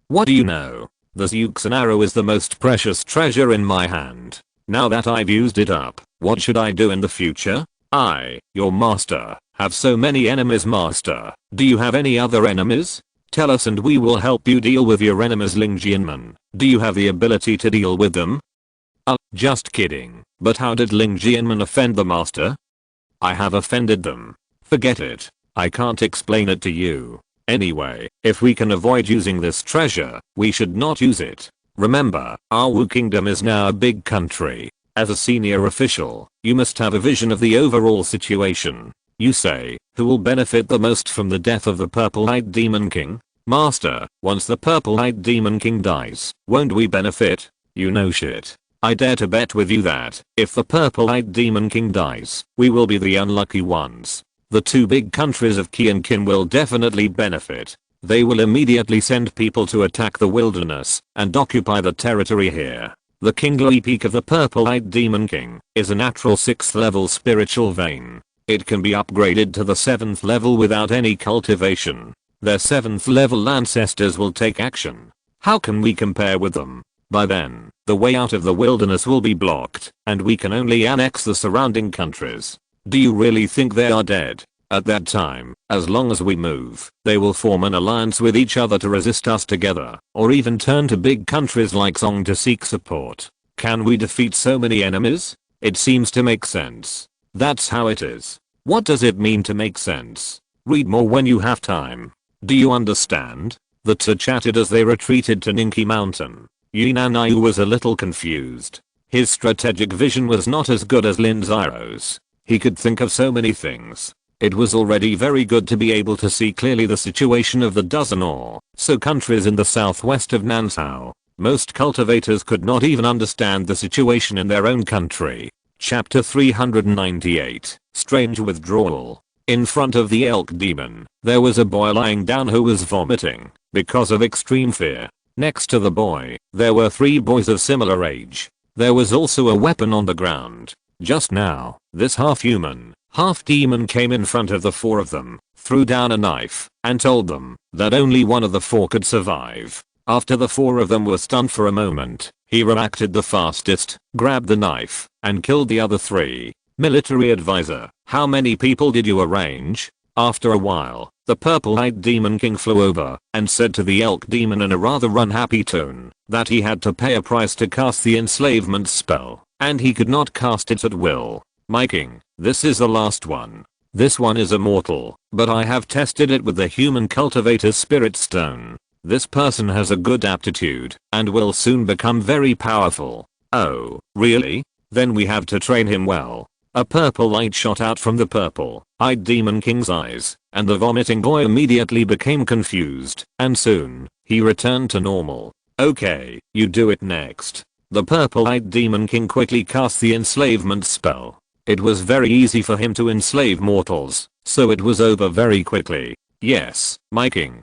[SPEAKER 1] What do you know? The Zeuxan arrow is the most precious treasure in my hand. Now that I've used it up, what should I do in the future? I, your master, have so many enemies. Master, do you have any other enemies? Tell us and we will help you deal with your enemies. Ling Jianmen, do you have the ability to deal with them? Just kidding. But how did Ling Jianmen offend the master? I have offended them. Forget it. I can't explain it to you. Anyway, if we can avoid using this treasure, we should not use it. Remember, our Wu Kingdom is now a big country. As a senior official, you must have a vision of the overall situation. You say, who will benefit the most from the death of the purple-eyed demon king? Master, once the purple-eyed demon king dies, won't we benefit? You know shit. I dare to bet with you that, if the purple-eyed demon king dies, we will be the unlucky ones. The two big countries of Qi and Qin will definitely benefit. They will immediately send people to attack the wilderness and occupy the territory here. The Kingly Peak of the purple-eyed demon king is a natural 6th level spiritual vein. It can be upgraded to the 7th level without any cultivation. Their 7th level ancestors will take action. How can we compare with them? By then, the way out of the wilderness will be blocked, and we can only annex the surrounding countries. Do you really think they are dead? At that time, as long as we move, they will form an alliance with each other to resist us together, or even turn to big countries like Song to seek support. Can we defeat so many enemies? It seems to make sense. That's how it is. What does it mean to make sense? Read more when you have time. Do you understand? The two chatted as they retreated to Ninki Mountain. Yunanayu was a little confused. His strategic vision was not as good as Lin Xiao's. He could think of so many things. It was already very good to be able to see clearly the situation of the dozen or so countries in the southwest of Nansao. Most cultivators could not even understand the situation in their own country. Chapter 398, Strange Withdrawal. In front of the elk demon, there was a boy lying down who was vomiting because of extreme fear. Next to the boy, there were 3 boys of similar age. There was also a weapon on the ground. Just now, this half-human, half-demon came in front of the 4 of them, threw down a knife, and told them that only one of the 4 could survive. After the 4 of them were stunned for a moment, he reacted the fastest, grabbed the knife, and killed the other 3. Military advisor, how many people did you arrange? After a while, the purple-eyed demon king flew over and said to the elk demon in a rather unhappy tone that he had to pay a price to cast the enslavement spell, and he could not cast it at will. My king, this is the last one. This one is immortal, but I have tested it with the human cultivator's spirit stone. This person has a good aptitude and will soon become very powerful. Oh, really? Then we have to train him well. A purple light shot out from the purple-eyed demon king's eyes, and the vomiting boy immediately became confused, and soon, he returned to normal. Okay, you do it next. The purple-eyed demon king quickly cast the enslavement spell. It was very easy for him to enslave mortals, so it was over very quickly. Yes, my king,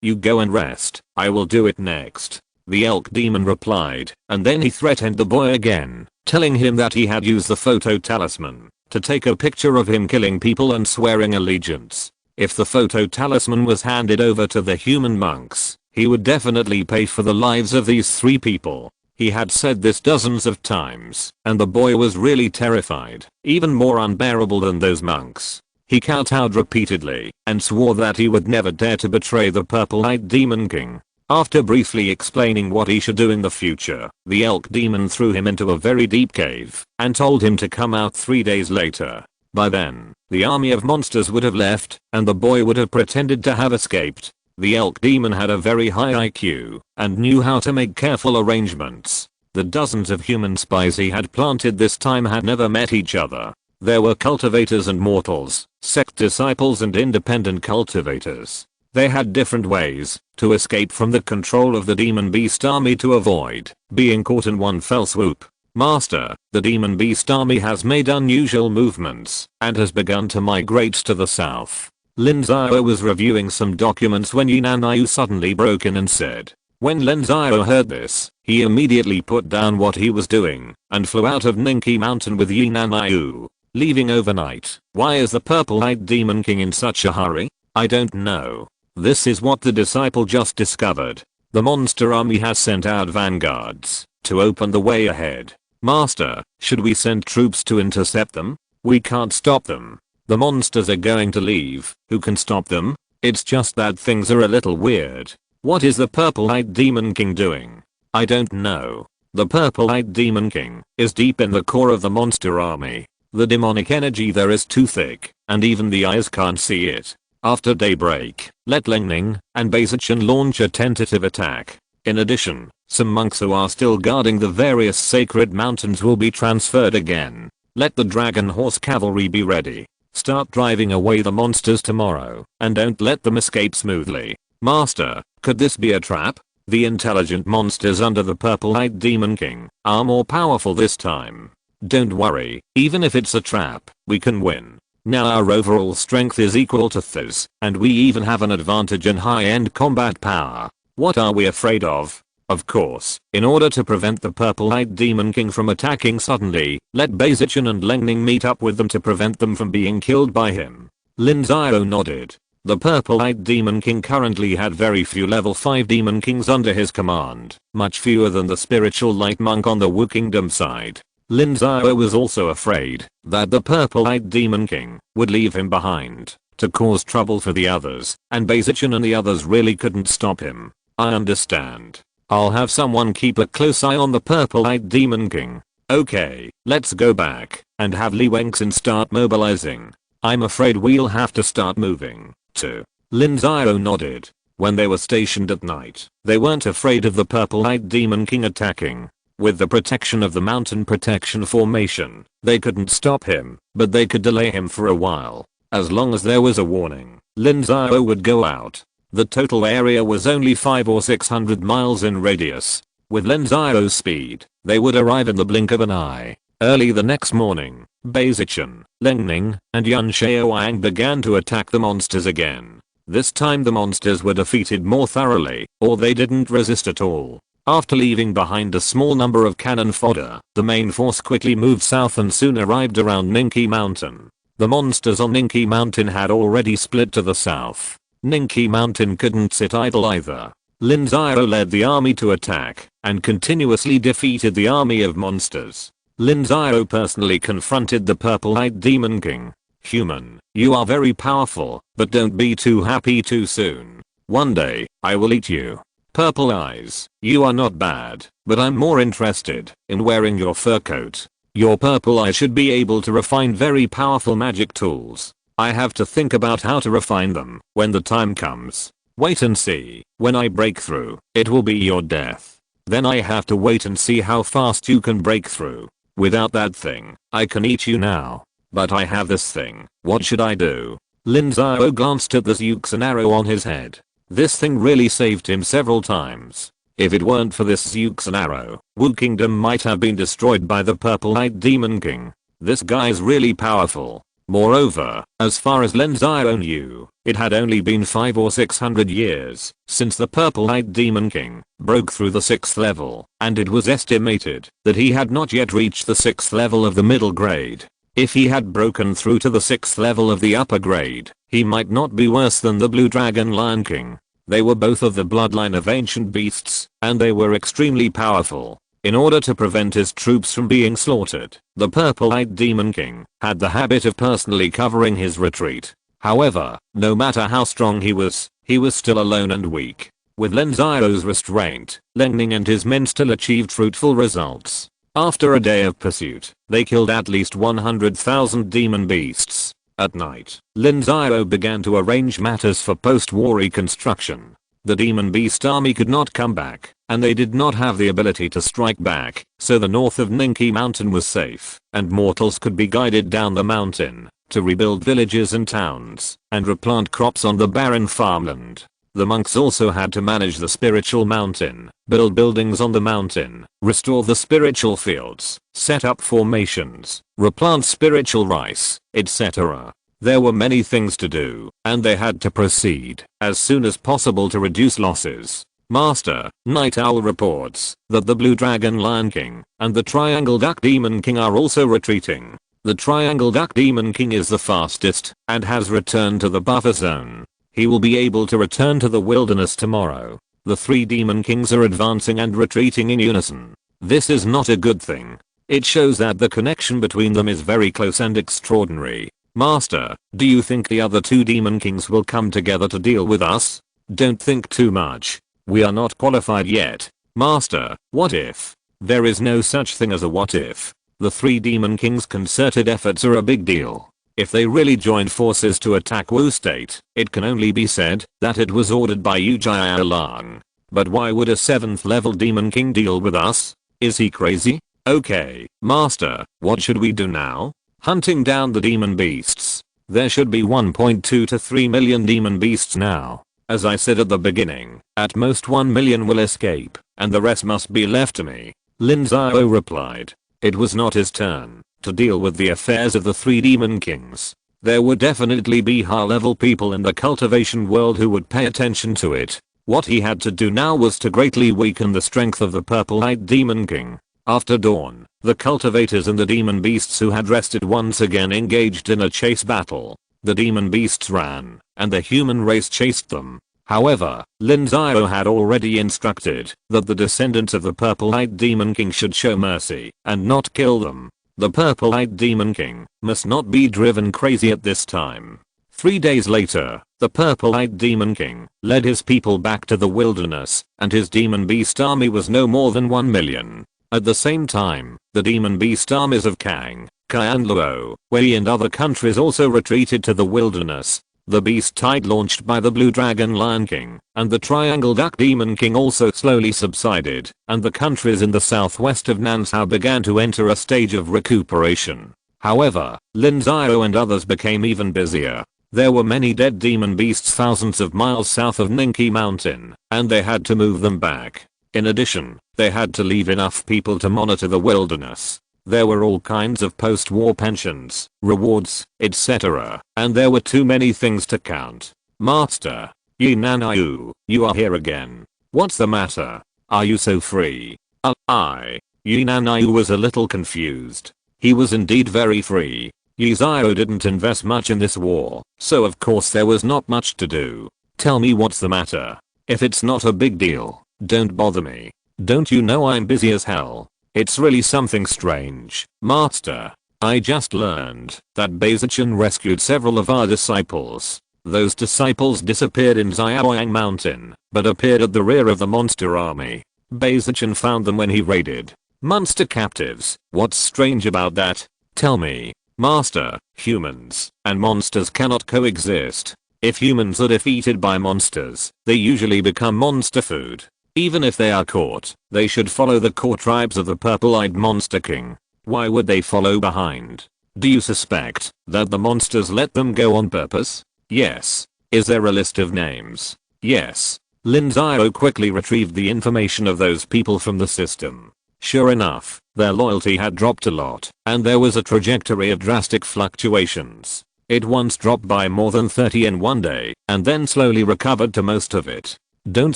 [SPEAKER 1] you go and rest, I will do it next. The elk demon replied, and then he threatened the boy again, telling him that he had used the photo talisman to take a picture of him killing people and swearing allegiance. If the photo talisman was handed over to the human monks, he would definitely pay for the lives of these 3 people. He had said this dozens of times, and the boy was really terrified, even more unbearable than those monks. He kowtowed repeatedly and swore that he would never dare to betray the purple-eyed demon king. After briefly explaining what he should do in the future, the elk demon threw him into a very deep cave and told him to come out 3 days later. By then, the army of monsters would have left and the boy would have pretended to have escaped. The elk demon had a very high IQ and knew how to make careful arrangements. The dozens of human spies he had planted this time had never met each other. There were cultivators and mortals, sect disciples and independent cultivators. They had different ways to escape from the control of the demon beast army to avoid being caught in one fell swoop. Master, the demon beast army has made unusual movements and has begun to migrate to the south. Lin Xiao was reviewing some documents when Yinanayu suddenly broke in and said. When Lin Xiao heard this, he immediately put down what he was doing and flew out of Ninki Mountain with Yinanayu, leaving overnight. Why is the purple-eyed demon king in such a hurry? I don't know. This is what the disciple just discovered. The monster army has sent out vanguards to open the way ahead. Master, should we send troops to intercept them? We can't stop them. The monsters are going to leave. Who can stop them? It's just that things are a little weird. What is the purple-eyed demon king doing? I don't know. The purple-eyed demon king is deep in the core of the monster army. The demonic energy there is too thick, and even the eyes can't see it. After daybreak, let Lingning and Basichan launch a tentative attack. In addition, some monks who are still guarding the various sacred mountains will be transferred again. Let the dragon horse cavalry be ready. Start driving away the monsters tomorrow, and don't let them escape smoothly. Master, could this be a trap? The intelligent monsters under the purple-eyed demon king are more powerful this time. Don't worry, even if it's a trap, we can win. Now our overall strength is equal to Th's, and we even have an advantage in high-end combat power. What are we afraid of? Of course, in order to prevent the purple-eyed demon king from attacking suddenly, let Basichan and Lengning meet up with them to prevent them from being killed by him. Lin Xiao nodded. The purple-eyed demon king currently had very few level 5 demon kings under his command, much fewer than the spiritual light monk on the Wu Kingdom side. Lin Xiao was also afraid that the purple-eyed demon king would leave him behind to cause trouble for the others, and Basichan and the others really couldn't stop him. I understand. I'll have someone keep a close eye on the purple-eyed demon king. Okay, let's go back and have Li Wengxin start mobilizing. I'm afraid we'll have to start moving too. Lin Xiao nodded. When they were stationed at night, they weren't afraid of the purple-eyed demon king attacking. With the protection of the mountain protection formation, they couldn't stop him, but they could delay him for a while. As long as there was a warning, Lin Xiao would go out. The total area was only 500 or 600 miles in radius. With Lin Xiao's speed, they would arrive in the blink of an eye. Early the next morning, Beizichen, Lingning, and Lin Xiao began to attack the monsters again. This time the monsters were defeated more thoroughly, or they didn't resist at all. After leaving behind a small number of cannon fodder, the main force quickly moved south and soon arrived around Ninki Mountain. The monsters on Ninki Mountain had already split to the south. Ninki Mountain couldn't sit idle either. Lin Xiao led the army to attack, and continuously defeated the army of monsters. Lin Xiao personally confronted the purple-eyed Demon King. Human, you are very powerful, but don't be too happy too soon. One day, I will eat you. Purple eyes, you are not bad, but I'm more interested in wearing your fur coat. Your purple eye should be able to refine very powerful magic tools. I have to think about how to refine them when the time comes. Wait and see, when I break through, it will be your death. Then I have to wait and see how fast you can break through. Without that thing, I can eat you now. But I have this thing, what should I do? Lin Xiao glanced at the Zeuxan arrow on his head. This thing really saved him several times. If it weren't for this Zeuxan arrow, Wu Kingdom might have been destroyed by the purple-eyed Demon King. This guy's really powerful. Moreover, as far as Lin Xiao knew, it had only been 500 or 600 years since the purple-eyed Demon King broke through the 6th level, and it was estimated that he had not yet reached the 6th level of the middle grade. If he had broken through to the 6th level of the upper grade, he might not be worse than the Blue Dragon Lion King. They were both of the bloodline of ancient beasts, and they were extremely powerful. In order to prevent his troops from being slaughtered, the purple-eyed Demon King had the habit of personally covering his retreat. However, no matter how strong he was still alone and weak. With Lin Xiao's restraint, Lingning and his men still achieved fruitful results. After a day of pursuit, they killed at least 100,000 demon beasts. At night, Lin Xiao began to arrange matters for post-war reconstruction. The demon beast army could not come back, and they did not have the ability to strike back, so the north of Ninki Mountain was safe, and mortals could be guided down the mountain to rebuild villages and towns, and replant crops on the barren farmland. The monks also had to manage the spiritual mountain, build buildings on the mountain, restore the spiritual fields, set up formations, replant spiritual rice, etc. There were many things to do, and they had to proceed as soon as possible to reduce losses. Master, Night Owl reports that the Blue Dragon Lion King and the Triangle Duck Demon King are also retreating. The Triangle Duck Demon King is the fastest and has returned to the buffer zone. He will be able to return to the wilderness tomorrow. The 3 Demon Kings are advancing and retreating in unison. This is not a good thing. It shows that the connection between them is very close and extraordinary. Master, do you think the other 2 Demon Kings will come together to deal with us? Don't think too much. We are not qualified yet. Master, what if? There is no such thing as a what if. The 3 Demon Kings' concerted efforts are a big deal. If they really joined forces to attack Wu State, it can only be said that it was ordered by Yu Jialang. But why would a 7th level Demon King deal with us? Is he crazy? Okay, Master, what should we do now? Hunting down the demon beasts. There should be 1.2 to 3 million demon beasts now. As I said at the beginning, at most 1 million will escape, and the rest must be left to me. Lin Xiao replied. It was not his turn to deal with the affairs of the 3 Demon Kings. There would definitely be high-level people in the cultivation world who would pay attention to it. What he had to do now was to greatly weaken the strength of the purple-eyed Demon King. After dawn, the cultivators and the demon beasts who had rested once again engaged in a chase battle. The demon beasts ran, and the human race chased them. However, Lin Xiao had already instructed that the descendants of the purple-eyed Demon King should show mercy and not kill them. The purple-eyed Demon King must not be driven crazy at this time. 3 days later, the purple-eyed Demon King led his people back to the wilderness, and his demon beast army was no more than 1 million. At the same time, the demon beast armies of Kang, Kai and Luo, Wei and other countries also retreated to the wilderness. The beast tide launched by the Blue Dragon Lion King and the Triangle Duck Demon King also slowly subsided, and the countries in the southwest of Nansao began to enter a stage of recuperation. However, Lin Xiao and others became even busier. There were many dead demon beasts thousands of miles south of Ninki Mountain, and they had to move them back. In addition, they had to leave enough people to monitor the wilderness. There were all kinds of post-war pensions, rewards, etc. And there were too many things to count. Master, Yi Nanayu, you are here again. What's the matter? Are you so free? Yi Nanayu was a little confused. He was indeed very free. Yi Xiao didn't invest much in this war, so of course there was not much to do. Tell me what's the matter. If it's not a big deal, don't bother me. Don't you know I'm busy as hell? It's really something strange, Master. I just learned that Baizichan rescued several of our disciples. Those disciples disappeared in Xiaoyang Mountain, but appeared at the rear of the monster army. Baizichan found them when he raided. Monster captives. What's strange about that? Tell me. Master, humans and monsters cannot coexist. If humans are defeated by monsters, they usually become monster food. Even if they are caught, they should follow the core tribes of the purple-eyed monster king. Why would they follow behind? Do you suspect that the monsters let them go on purpose? Yes. Is there a list of names? Yes. Lin Xiao quickly retrieved the information of those people from the system. Sure enough, their loyalty had dropped a lot, and there was a trajectory of drastic fluctuations. It once dropped by more than 30 in one day, and then slowly recovered to most of it. Don't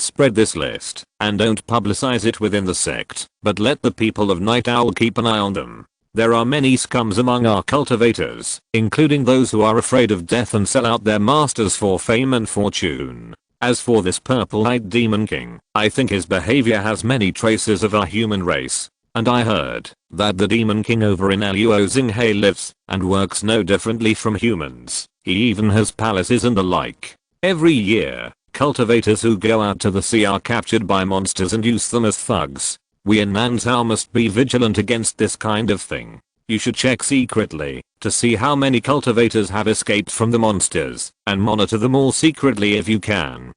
[SPEAKER 1] spread this list, and don't publicize it within the sect, but let the people of Night Owl keep an eye on them. There are many scums among our cultivators, including those who are afraid of death and sell out their masters for fame and fortune. As for this purple-eyed demon king, I think his behavior has many traces of our human race. And I heard that the demon king over in Luo Xinghe lives and works no differently from humans. He even has palaces and the like. Every year, cultivators who go out to the sea are captured by monsters and use them as thugs. We in Nanzhao must be vigilant against this kind of thing. You should check secretly to see how many cultivators have escaped from the monsters and monitor them all secretly if you can.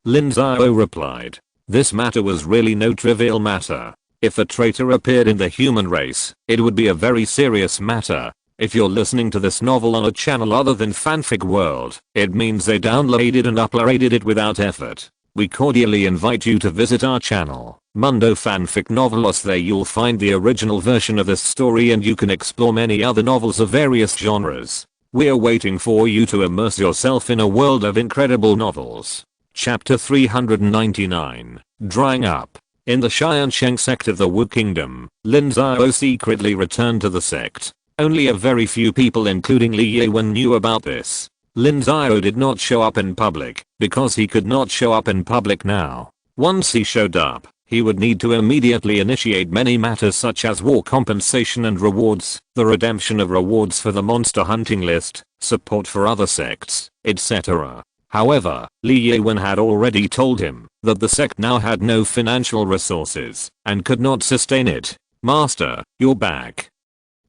[SPEAKER 1] Lin Xiao replied. This matter was really no trivial matter. If a traitor appeared in the human race, it would be a very serious matter. If you're listening to this novel on a channel other than Fanfic World, it means they downloaded and uploaded it without effort. We cordially invite you to visit our channel, Mundo Fanfic Novelos. There you'll find the original version of this story and you can explore many other novels of various genres. We're waiting for you to immerse yourself in a world of incredible novels. Chapter 399, Drying Up. In the Tiansheng Sect of the Wu Kingdom, Lin Xiao secretly returned to the sect. Only a very few people including Li Yiwen knew about this. Lin Xiao did not show up in public because he could not show up in public now. Once he showed up, he would need to immediately initiate many matters such as war compensation and rewards, the redemption of rewards for the monster hunting list, support for other sects, etc. However, Li Yiwen had already told him that the sect now had no financial resources and could not sustain it. Master, you're back.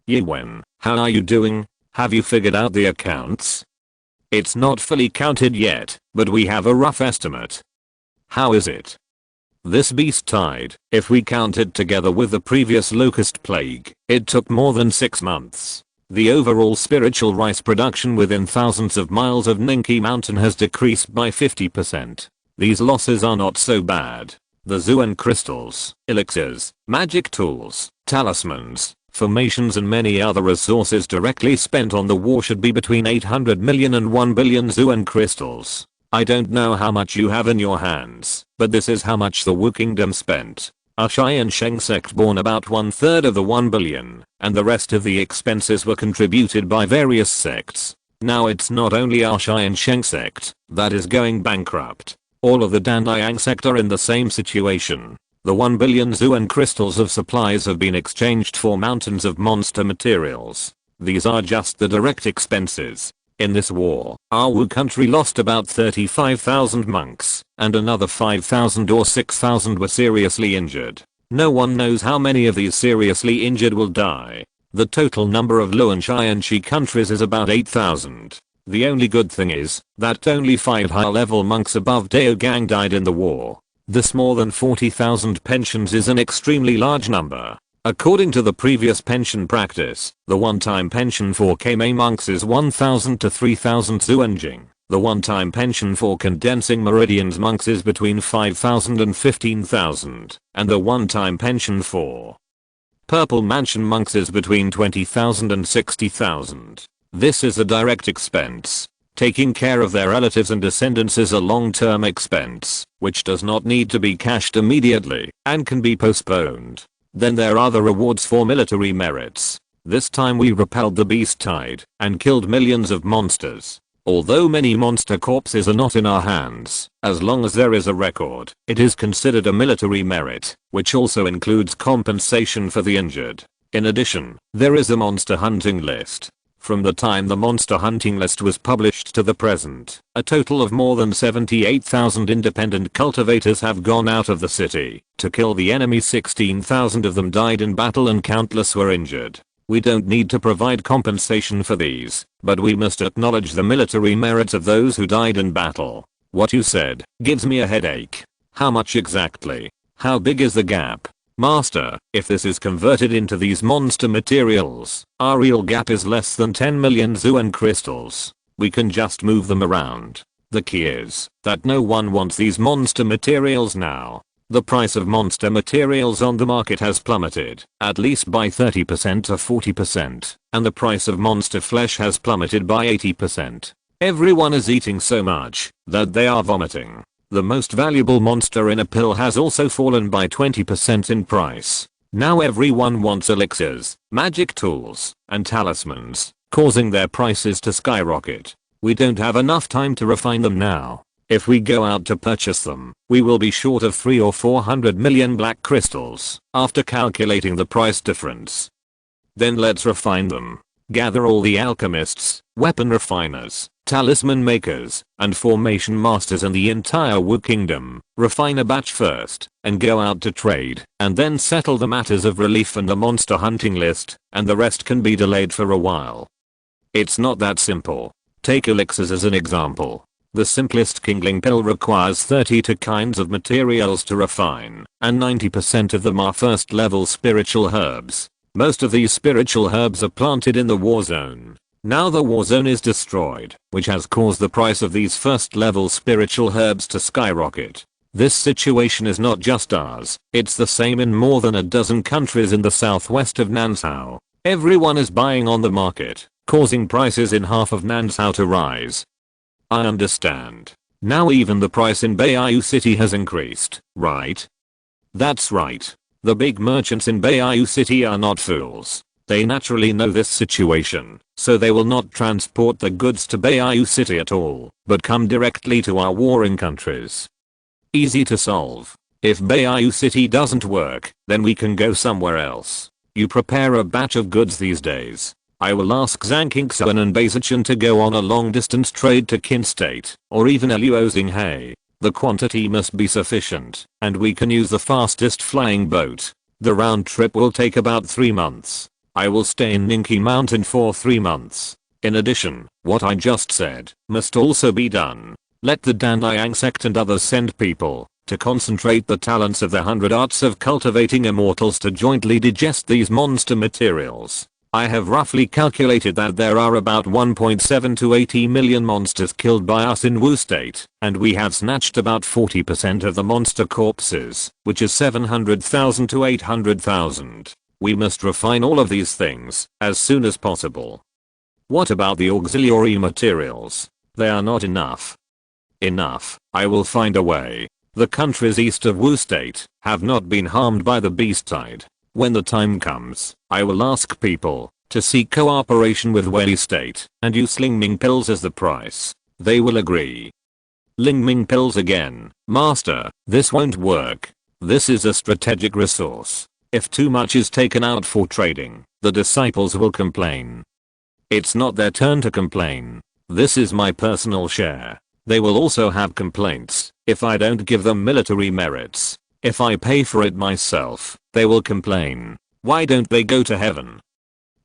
[SPEAKER 1] Yiwen, how are you doing? Have you figured out the accounts? It's not fully counted yet, but we have a rough estimate. How is it? This beast tide, if we count it together with the previous locust plague, it took more than 6 months. The overall spiritual rice production within thousands of miles of Ninki Mountain has decreased by 50%. These losses are not so bad. The Zuan crystals, elixirs, magic tools, talismans, formations and many other resources directly spent on the war should be between 800 million and 1 billion Zuan crystals. I don't know how much you have in your hands, but this is how much the Wu Kingdom spent. Our Tiansheng Sect borne about 1/3 of the 1 billion, and the rest of the expenses were contributed by various sects. Now it's not only our Tiansheng Sect that is going bankrupt. All of the Danliang Sect are in the same situation. The 1 billion Zuan crystals of supplies have been exchanged for mountains of monster materials. These are just the direct expenses. In this war, our Wu country lost about 35,000 monks, and another 5,000 or 6,000 were seriously injured. No one knows how many of these seriously injured will die. The total number of Luo and Qianxi countries is about 8,000. The only good thing is that only 5 high-level monks above Daogang died in the war. This more than 40,000 pensions is an extremely large number. According to the previous pension practice, the one-time pension for Kame monks is 1,000 to 3,000 Zuanjing. The one-time pension for condensing meridians monks is between 5,000 and 15,000, and the one-time pension for Purple Mansion monks is between 20,000 and 60,000. This is a direct expense. Taking care of their relatives and descendants is a long-term expense, which does not need to be cashed immediately and can be postponed. Then there are the rewards for military merits. This time we repelled the beast tide and killed millions of monsters. Although many monster corpses are not in our hands, as long as there is a record, it is considered a military merit, which also includes compensation for the injured. In addition, there is a monster hunting list. From the time the monster hunting list was published to the present, a total of more than 78,000 independent cultivators have gone out of the city to kill the enemy. 16,000 of them died in battle and countless were injured. We don't need to provide compensation for these, but we must acknowledge the military merits of those who died in battle. What you said gives me a headache. How much exactly? How big is the gap? Master, if this is converted into these monster materials, our real gap is less than 10 million Zuan crystals. We can just move them around. The key is that no one wants these monster materials now. The price of monster materials on the market has plummeted, at least by 30% to 40%, and the price of monster flesh has plummeted by 80%. Everyone is eating so much that they are vomiting. The most valuable monster in a pill has also fallen by 20% in price. Now everyone wants elixirs, magic tools, and talismans, causing their prices to skyrocket. We don't have enough time to refine them now. If we go out to purchase them, we will be short of 300 or 400 million black crystals after calculating the price difference. Then let's refine them. Gather all the alchemists, weapon refiners, talisman makers, and formation masters in the entire Wu Kingdom. Refine a batch first, and go out to trade, and then settle the matters of relief and the monster hunting list, and the rest can be delayed for a while. It's not that simple. Take elixirs as an example. The simplest Kingling pill requires 32 kinds of materials to refine, and 90% of them are first level spiritual herbs. Most of these spiritual herbs are planted in the war zone. Now the war zone is destroyed, which has caused the price of these first level spiritual herbs to skyrocket. This situation is not just ours, it's the same in more than a dozen countries in the southwest of Nansao. Everyone is buying on the market, causing prices in half of Nansao to rise. I understand. Now even the price in Beiyu City has increased, right? That's right. The big merchants in Beiyu City are not fools. They naturally know this situation, so they will not transport the goods to Beiyu City at all, but come directly to our warring countries. Easy to solve. If Beiyu City doesn't work, then we can go somewhere else. You prepare a batch of goods these days. I will ask Zhang Qingxuan and Beizichan to go on a long distance trade to Qin State, or even Luo Xinghai. The quantity must be sufficient, and we can use the fastest flying boat. The round trip will take about 3 months. I will stay in Ninki Mountain for 3 months. In addition, what I just said must also be done. Let the Tiansheng Sect and others send people to concentrate the talents of the 100 arts of cultivating immortals to jointly digest these monster materials. I have roughly calculated that there are about 1.7 to 80 million monsters killed by us in Wu State, and we have snatched about 40% of the monster corpses, which is 700,000 to 800,000. We must refine all of these things as soon as possible. What about the auxiliary materials? They are not enough. Enough. I will find a way. The countries east of Wu State have not been harmed by the beast tide. When the time comes, I will ask people to seek cooperation with Wei State and use Lingming pills as the price. They will agree. Lingming pills again. Master, this won't work. This is a strategic resource. If too much is taken out for trading, the disciples will complain. It's not their turn to complain. This is my personal share. They will also have complaints if I don't give them military merits. If I pay for it myself, they will complain. Why don't they go to heaven?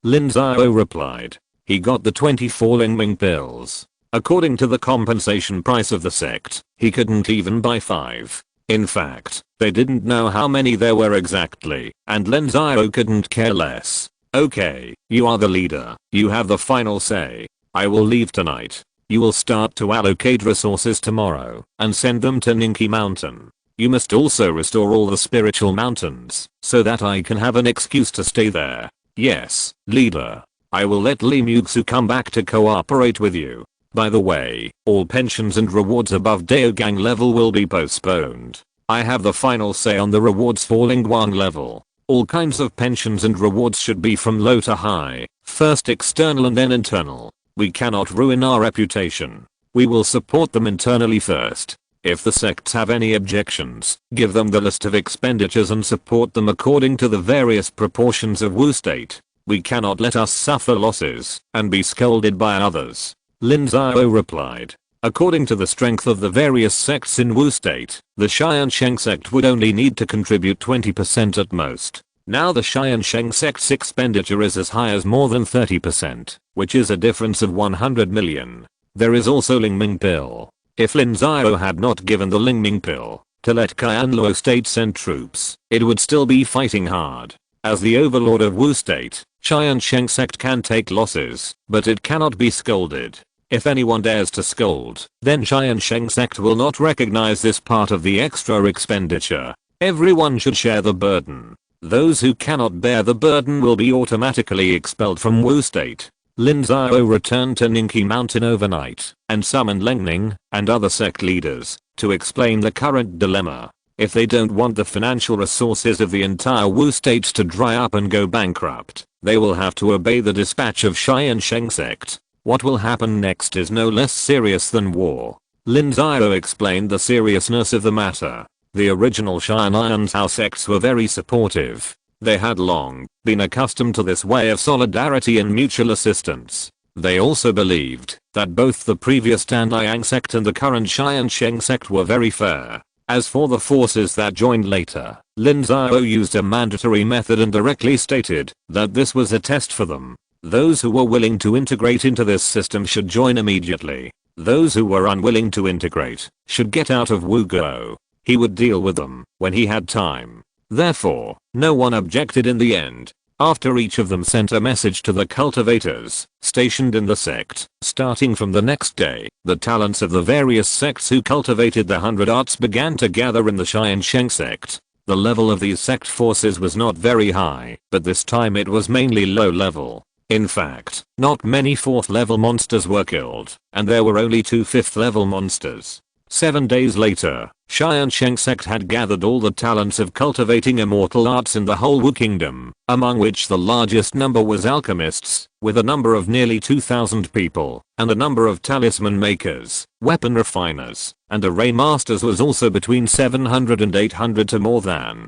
[SPEAKER 1] Lin Xiao replied. He got the 24 Lingming pills. According to the compensation price of the sect, he couldn't even buy 5. In fact, they didn't know how many there were exactly, and Lin Xiao couldn't care less. Okay, you are the leader. You have the final say. I will leave tonight. You will start to allocate resources tomorrow and send them to Ninki Mountain. You must also restore all the spiritual mountains, so that I can have an excuse to stay there. Yes, leader. I will let Li Muxu come back to cooperate with you. By the way, all pensions and rewards above Daogang level will be postponed. I have the final say on the rewards for Lingguang level. All kinds of pensions and rewards should be from low to high, first external and then internal. We cannot ruin our reputation. We will support them internally first. If the sects have any objections, give them the list of expenditures and support them according to the various proportions of Wu state. We cannot let us suffer losses and be scolded by others. Lin Xiao replied. According to the strength of the various sects in Wu state, the Tiansheng Sect would only need to contribute 20% at most. Now the Tiansheng Sect's expenditure is as high as more than 30%, which is a difference of 100 million. There is also Lingming Pill. If Lin Xiao had not given the Lingming Pill to let Qianluo state send troops, it would still be fighting hard. As the overlord of Wu state, Tiansheng Sect can take losses, but it cannot be scolded. If anyone dares to scold, then Tiansheng Sect will not recognize this part of the extra expenditure. Everyone should share the burden. Those who cannot bear the burden will be automatically expelled from Wu state. Lin Xiao returned to Ningqi Mountain overnight and summoned Leng Ning and other sect leaders to explain the current dilemma. If they don't want the financial resources of the entire Wu state to dry up and go bankrupt, they will have to obey the dispatch of Tiansheng Sect. What will happen next is no less serious than war. Lin Xiao explained the seriousness of the matter. The original Tiansheng sects were very supportive. They had long been accustomed to this way of solidarity and mutual assistance. They also believed that both the previous Tianyang sect and the current Tiansheng sect were very fair. As for the forces that joined later, Lin Xiao used a mandatory method and directly stated that this was a test for them. Those who were willing to integrate into this system should join immediately. Those who were unwilling to integrate should get out of Wugo. He would deal with them when he had time. Therefore, no one objected in the end. After each of them sent a message to the cultivators stationed in the sect, starting from the next day, the talents of the various sects who cultivated the 100 arts began to gather in the Tiansheng sect. The level of these sect forces was not very high, but this time it was mainly low level. In fact, not many 4th level monsters were killed, and there were only 2 5th level monsters. 7 days later, Tiansheng Sect had gathered all the talents of cultivating immortal arts in the whole Wu kingdom, among which the largest number was alchemists, with a number of nearly 2,000 people, and a number of talisman makers, weapon refiners, and array masters was also between 700 and 800 to more than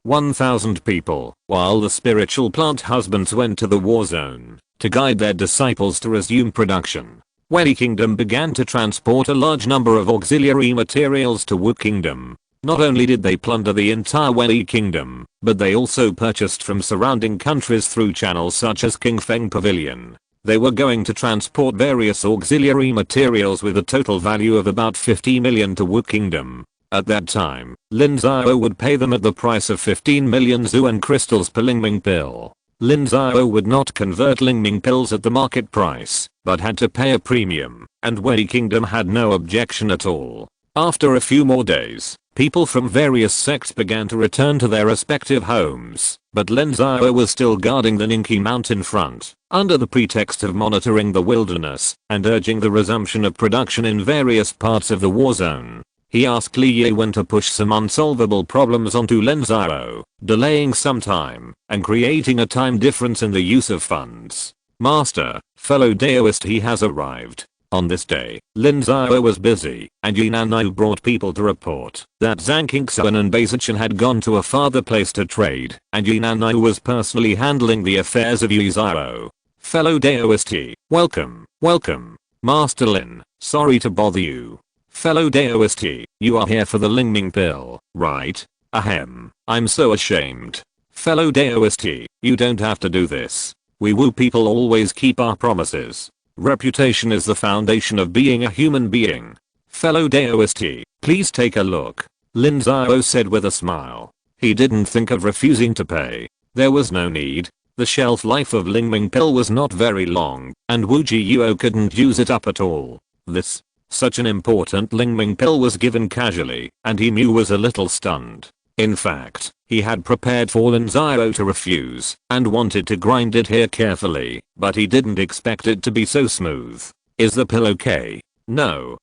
[SPEAKER 1] 1,000 people, while the spiritual plant husbands went to the war zone to guide their disciples to resume production. Wei Kingdom began to transport a large number of auxiliary materials to Wu Kingdom. Not only did they plunder the entire Wei Kingdom, but they also purchased from surrounding countries through channels such as Qingfeng Pavilion. They were going to transport various auxiliary materials with a total value of about 50 million to Wu Kingdom. At that time, Lin Xiao would pay them at the price of 15 million Zuan crystals per Lingming pill. Lin Xiao would not convert Lingming pills at the market price, but had to pay a premium, and Wei Kingdom had no objection at all. After a few more days, people from various sects began to return to their respective homes, but Lin Xiao was still guarding the Ningqi mountain front, under the pretext of monitoring the wilderness, and urging the resumption of production in various parts of the war zone. He asked Li Yiwen to push some unsolvable problems onto Lin Xiao, delaying some time, and creating a time difference in the use of funds. Master, fellow Daoist, he has arrived. On this day, Lin Xiao was busy, and Yinanyu brought people to report that Zhang Qingxuan and Baizichen had gone to a farther place to trade, and Yinanyu was personally handling the affairs of Yi Xiao. Fellow Daoist, he, welcome. Master Lin, sorry to bother you. Fellow Daoist, you are here for the Lingming pill, right? Ahem, I'm so ashamed. Fellow Daoist, you don't have to do this. We Wu people always keep our promises. Reputation is the foundation of being a human being. Fellow Daoist, please take a look. Lin Xiao said with a smile. He didn't think of refusing to pay. There was no need. The shelf life of Lingming pill was not very long, and Wu Jiyuo couldn't use it up at all. This Such an important Lingming pill was given casually, and Emu was a little stunned. In fact, he had prepared for Lin Xiao to refuse and wanted to grind it here carefully, but he didn't expect it to be so smooth. Is the pill okay? No,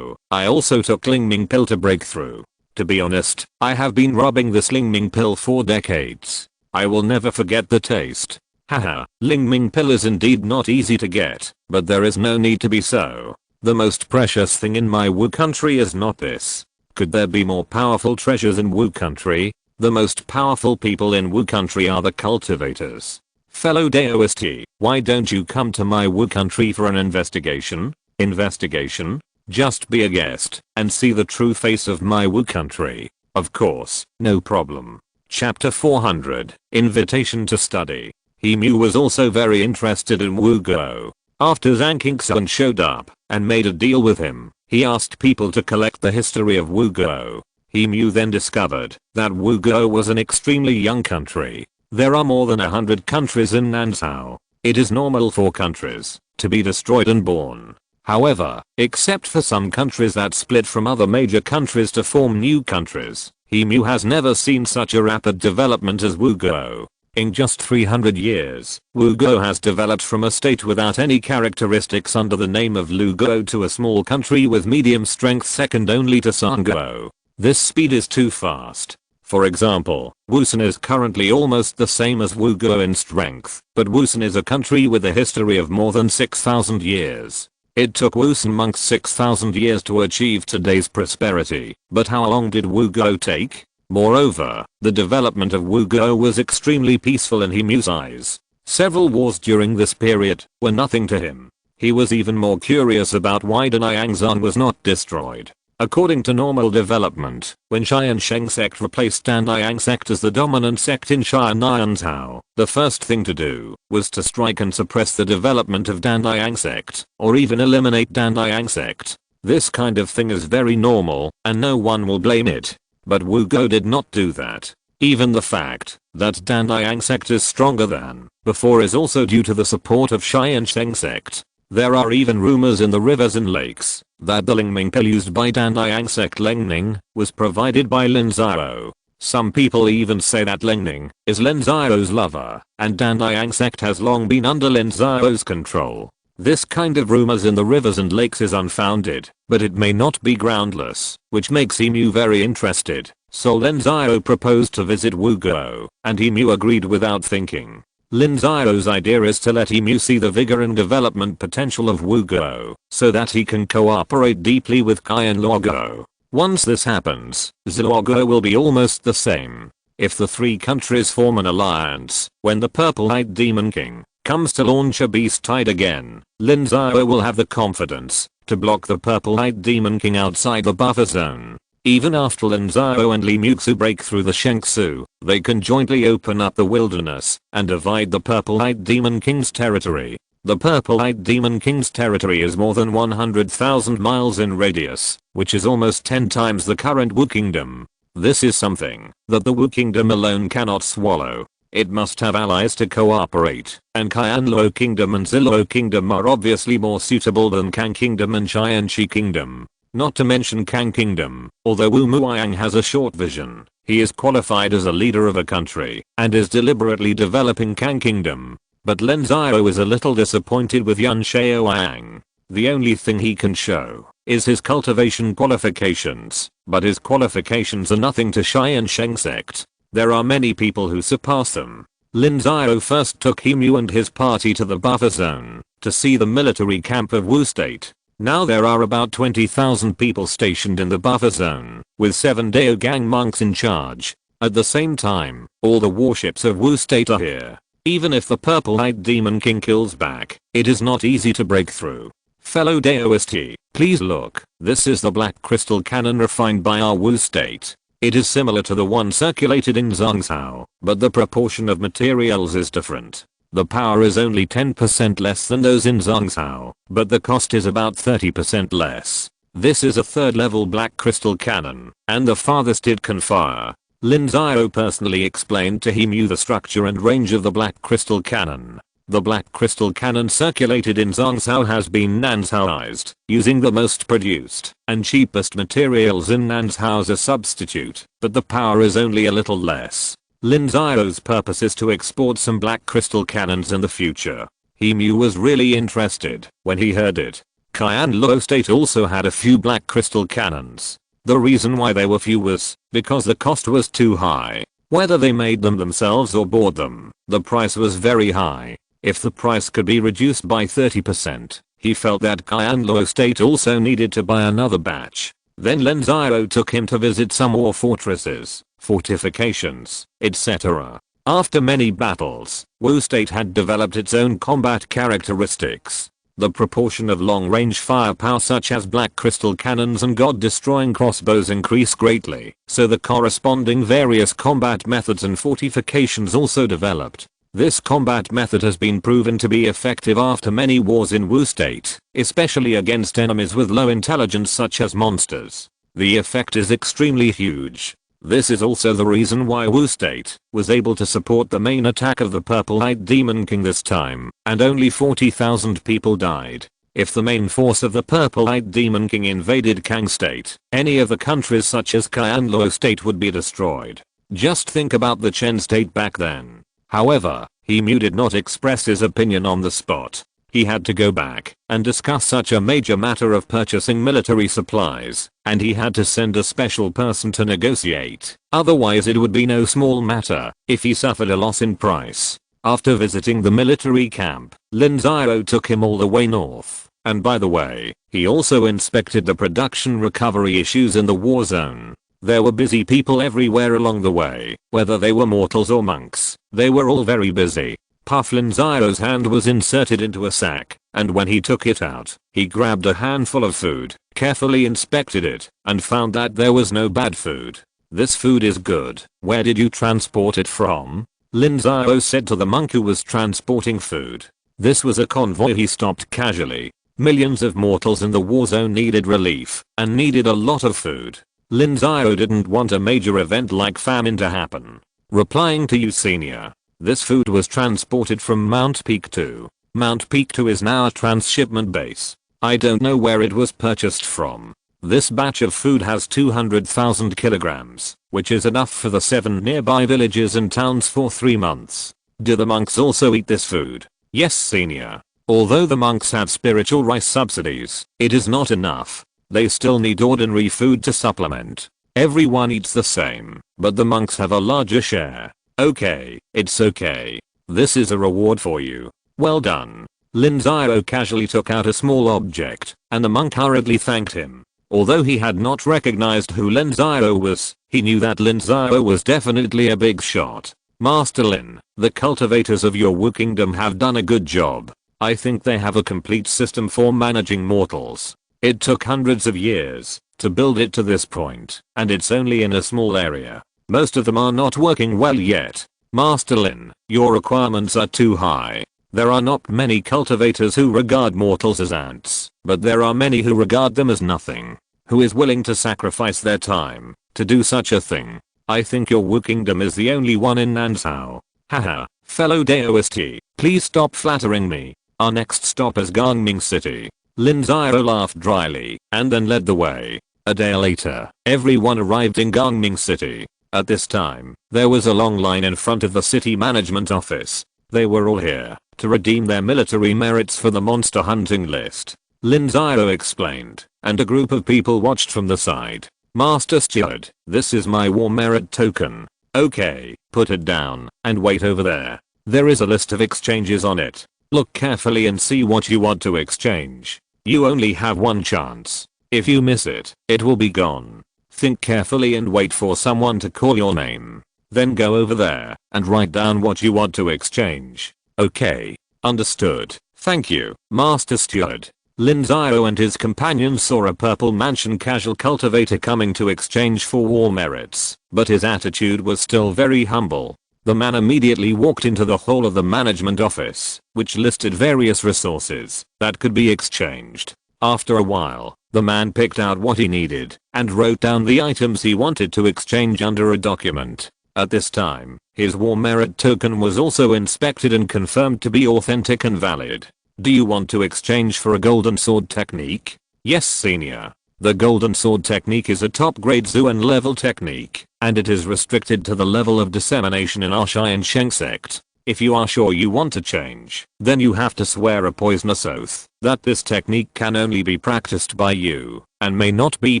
[SPEAKER 1] I also took Lingming pill to break through. To be honest, I have been rubbing this Lingming pill for decades. I will never forget the taste. Haha, Lingming pill is indeed not easy to get, but there is no need to be so. The most precious thing in my Wu country is not this. Could there be more powerful treasures in Wu country? The most powerful people in Wu country are the cultivators. Fellow Daoist, why don't you come to my Wu country for an investigation? Investigation? Just be a guest and see the true face of my Wu country. Of course, no problem. Chapter 400, Invitation to Study. Emu was also very interested in Wu Go. After Zhang Qingxuan showed up and made a deal with him, he asked people to collect the history of Wu Go. Emu then discovered that Wu Go was an extremely young country. There are more than 100 countries in Nansao. It is normal for countries to be destroyed and born. However, except for some countries that split from other major countries to form new countries, Emu has never seen such a rapid development as Wu Go. In just 300 years, Wu Go has developed from a state without any characteristics under the name of Lu Go to a small country with medium strength second only to Sanguo. This speed is too fast. For example, Wusun is currently almost the same as Wu Go in strength, but Wusun is a country with a history of more than 6,000 years. It took Wusun monks 6,000 years to achieve today's prosperity, but how long did Wu Go take? Moreover, the development of Wu Go was extremely peaceful in Emu's eyes. Several wars during this period were nothing to him. He was even more curious about why Danyanzan was not destroyed. According to normal development, when Tiansheng Sect replaced Danyanzan Sect as the dominant sect in Nansao, the first thing to do was to strike and suppress the development of Danyanzan Sect, or even eliminate Danyanzan Sect. This kind of thing is very normal, and no one will blame it. But Wu Go did not do that. Even the fact that Danyanzan Sect is stronger than before is also due to the support of Tiansheng Sect. There are even rumors in the rivers and lakes that the Lingming pill used by Danyanzan Sect Lingning was provided by Lin Xiao. Some people even say that Lingning is Lin Xiao's lover, and Danyanzan Sect has long been under Lin Xiao's control. This kind of rumors in the rivers and lakes is unfounded, but it may not be groundless, which makes Emu very interested. So Lin Xiao proposed to visit Wu Go, and Emu agreed without thinking. Lin Xiao's idea is to let Emu see the vigor and development potential of Wu Go, so that he can cooperate deeply with Kai and Luogo. Once this happens, Luogo will be almost the same. If the three countries form an alliance, when the purple-eyed demon king comes to launch a beast tide again, Lin Xiao will have the confidence to block the purple-eyed demon king outside the buffer zone. Even after Lin Xiao and Li Muxu break through the Shengsu, they can jointly open up the wilderness and divide the purple-eyed demon king's territory. The purple-eyed demon king's territory is more than 100,000 miles in radius, which is almost 10 times the current Wu kingdom. This is something that the Wu kingdom alone cannot swallow. It must have allies to cooperate, and Qianluo Kingdom and Ziluo Kingdom are obviously more suitable than Kang Kingdom and Qianxi Kingdom. Not to mention Kang Kingdom, although Wu Muiyang has a short vision, he is qualified as a leader of a country, and is deliberately developing Kang Kingdom. But Lin Xiao is a little disappointed with Yun Xiaoyang. The only thing he can show is his cultivation qualifications, but his qualifications are nothing to Tiansheng Sect. There are many people who surpass them. Lin Xiao first took Emu and his party to the buffer zone to see the military camp of Wu State. Now there are about 20,000 people stationed in the buffer zone, with 7 Dao Gang monks in charge. At the same time, all the warships of Wu State are here. Even if the purple-eyed demon king kills back, it is not easy to break through. Fellow Daoist, please look, this is the black crystal cannon refined by our Wu State. It is similar to the one circulated in Zhongsao, but the proportion of materials is different. The power is only 10% less than those in Zhongsao, but the cost is about 30% less. This is a third-level black crystal cannon, and the farthest it can fire. Lin Xiao personally explained to Emu the structure and range of the black crystal cannon. The black crystal cannon circulated in Zhongshan has been Nanshaoized, using the most produced and cheapest materials in Nanshao as a substitute, but the power is only a little less. Lin Xiao's purpose is to export some black crystal cannons in the future. He was really interested when he heard it. Qianluo State also had a few black crystal cannons. The reason why they were few was because the cost was too high. Whether they made them themselves or bought them, the price was very high. If the price could be reduced by 30%, he felt that Qianluo State also needed to buy another batch. Then Lin Xiao took him to visit some more fortresses, fortifications, etc. After many battles, Wu State had developed its own combat characteristics. The proportion of long-range firepower such as black crystal cannons and god-destroying crossbows increased greatly, so the corresponding various combat methods and fortifications also developed. This combat method has been proven to be effective after many wars in Wu State, especially against enemies with low intelligence such as monsters. The effect is extremely huge. This is also the reason why Wu State was able to support the main attack of the Purple-Eyed Demon King this time, and only 40,000 people died. If the main force of the Purple-Eyed Demon King invaded Kang State, any of the countries such as Qianluo State would be destroyed. Just think about the Chen State back then. However, he did not express his opinion on the spot. He had to go back and discuss such a major matter of purchasing military supplies, and he had to send a special person to negotiate. Otherwise it would be no small matter if he suffered a loss in price. After visiting the military camp, Lin Xiao took him all the way north. And by the way, he also inspected the production recovery issues in the war zone. There were busy people everywhere along the way, whether they were mortals or monks. They were all very busy. Lin Xiao's hand was inserted into a sack, and when he took it out, he grabbed a handful of food, carefully inspected it, and found that there was no bad food. This food is good. Where did you transport it from? Lin Xiao said to the monk who was transporting food. This was a convoy he stopped casually. Millions of mortals in the war zone needed relief, and needed a lot of food. Lin Xiao didn't want a major event like famine to happen. Replying to you, senior. This food was transported from Mount Peak 2. Mount Peak 2 is now a transshipment base. I don't know where it was purchased from. This batch of food has 200,000 kilograms, which is enough for the 7 nearby villages and towns for 3 months. Do the monks also eat this food? Yes, senior. Although the monks have spiritual rice subsidies, it is not enough. They still need ordinary food to supplement. Everyone eats the same, but the monks have a larger share. Okay, it's okay. This is a reward for you. Well done. Lin Xiao casually took out a small object, and the monk hurriedly thanked him. Although he had not recognized who Lin Xiao was, he knew that Lin Xiao was definitely a big shot. Master Lin, the cultivators of your Wu Kingdom have done a good job. I think they have a complete system for managing mortals. It took hundreds of years to build it to this point, and it's only in a small area. Most of them are not working well yet. Master Lin, your requirements are too high. There are not many cultivators who regard mortals as ants, but there are many who regard them as nothing. Who is willing to sacrifice their time to do such a thing? I think your Wu Kingdom is the only one in Nanshao. Haha, fellow Daoist, please stop flattering me. Our next stop is Gangming City. Lin Xiao laughed dryly, and then led the way. A day later, everyone arrived in Gangming City. At this time, there was a long line in front of the city management office. They were all here to redeem their military merits for the monster hunting list. Lin Xiao explained, and a group of people watched from the side. Master Steward, this is my war merit token. Okay, put it down, and wait over there. There is a list of exchanges on it. Look carefully and see what you want to exchange. You only have one chance. If you miss it, it will be gone. Think carefully and wait for someone to call your name. Then go over there and write down what you want to exchange. Okay. Understood. Thank you, Master Steward. Lin Xiao and his companions saw a purple mansion casual cultivator coming to exchange for war merits, but his attitude was still very humble. The man immediately walked into the hall of the management office, which listed various resources that could be exchanged. After a while, the man picked out what he needed and wrote down the items he wanted to exchange under a document. At this time, His war merit token was also inspected and confirmed to be authentic and valid. Do you want to exchange for a golden sword technique? Yes, senior. The golden sword technique is a top grade Zuan level technique, and it is restricted to the level of dissemination in our Tiansheng Sect. If you are sure you want to change, then you have to swear a poisonous oath that this technique can only be practiced by you and may not be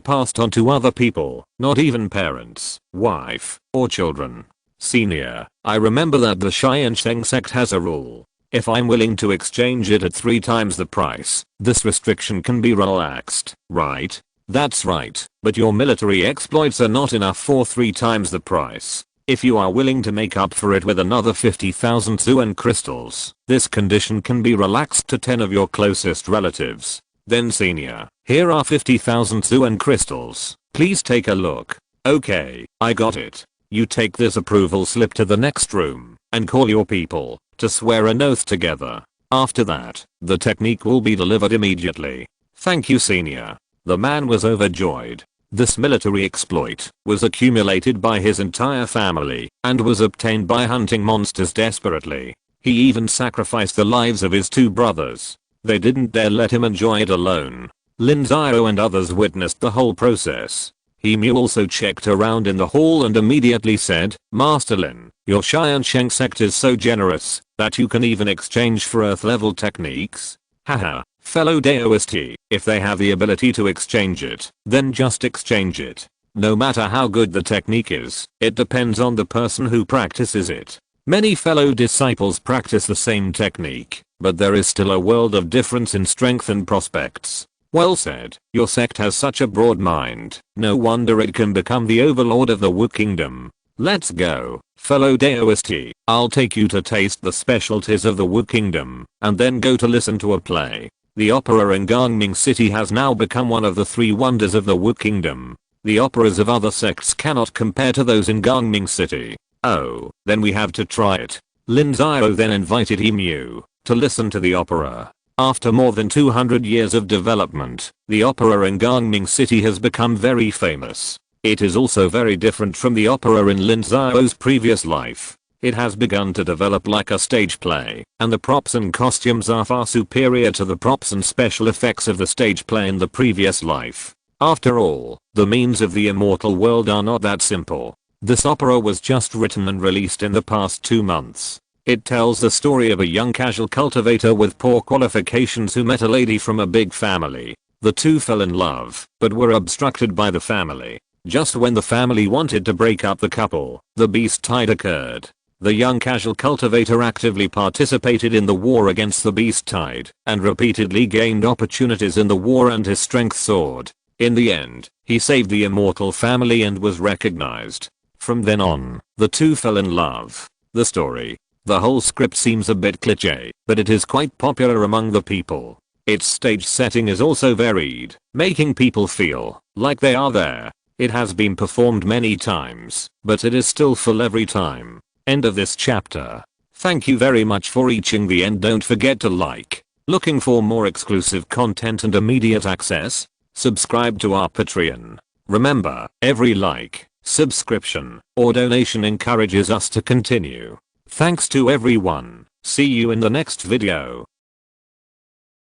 [SPEAKER 1] passed on to other people, not even parents, wife, or children. Senior, I remember that the Tiansheng Sect has a rule. If I'm willing to exchange it at 3 times the price, this restriction can be relaxed, right? That's right, but your military exploits are not enough for 3 times the price. If you are willing to make up for it with another 50,000 Zuan crystals, this condition can be relaxed to 10 of your closest relatives. Then senior, here are 50,000 Zuan crystals. Please take a look. Okay, I got it. You take this approval slip to the next room and call your people to swear an oath together. After that, the technique will be delivered immediately. Thank you, senior. The man was overjoyed. This military exploit was accumulated by his entire family and was obtained by hunting monsters desperately. He even sacrificed the lives of his 2 brothers. They didn't dare let him enjoy it alone. Lin Xiao and others witnessed the whole process. He also checked around in the hall and immediately said, Master Lin, your Tiansheng Sect is so generous that you can even exchange for earth level techniques. Haha. Fellow Daoist, if they have the ability to exchange it, then just exchange it. No matter how good the technique is, it depends on the person who practices it. Many fellow disciples practice the same technique, but there is still a world of difference in strength and prospects. Well said, your sect has such a broad mind, no wonder it can become the overlord of the Wu Kingdom. Let's go, fellow Daoist, I'll take you to taste the specialties of the Wu Kingdom, and then go to listen to a play. The opera in Gangming City has now become one of the 3 wonders of the Wu Kingdom. The operas of other sects cannot compare to those in Gangming City. Oh, then we have to try it. Lin Xiao then invited Emu to listen to the opera. After more than 200 years of development, the opera in Gangming City has become very famous. It is also very different from the opera in Lin Xiao's previous life. It has begun to develop like a stage play, and the props and costumes are far superior to the props and special effects of the stage play in the previous life. After all, the means of the immortal world are not that simple. This opera was just written and released in the past 2 months. It tells the story of a young casual cultivator with poor qualifications who met a lady from a big family. The 2 fell in love, but were obstructed by the family. Just when the family wanted to break up the couple, the beast tide occurred. The young casual cultivator actively participated in the war against the beast tide and repeatedly gained opportunities in the war and his strength soared. In the end, he saved the immortal family and was recognized. From then on, the 2 fell in love. The story. The whole script seems a bit cliché, but it is quite popular among the people. Its stage setting is also varied, making people feel like they are there. It has been performed many times, but it is still full every time. End of this chapter. Thank you very much for reaching the end. Don't forget to like. Looking for more exclusive content and immediate access? Subscribe to our Patreon. Remember, every like, subscription, or donation encourages us to continue. Thanks to everyone. See you in the next video.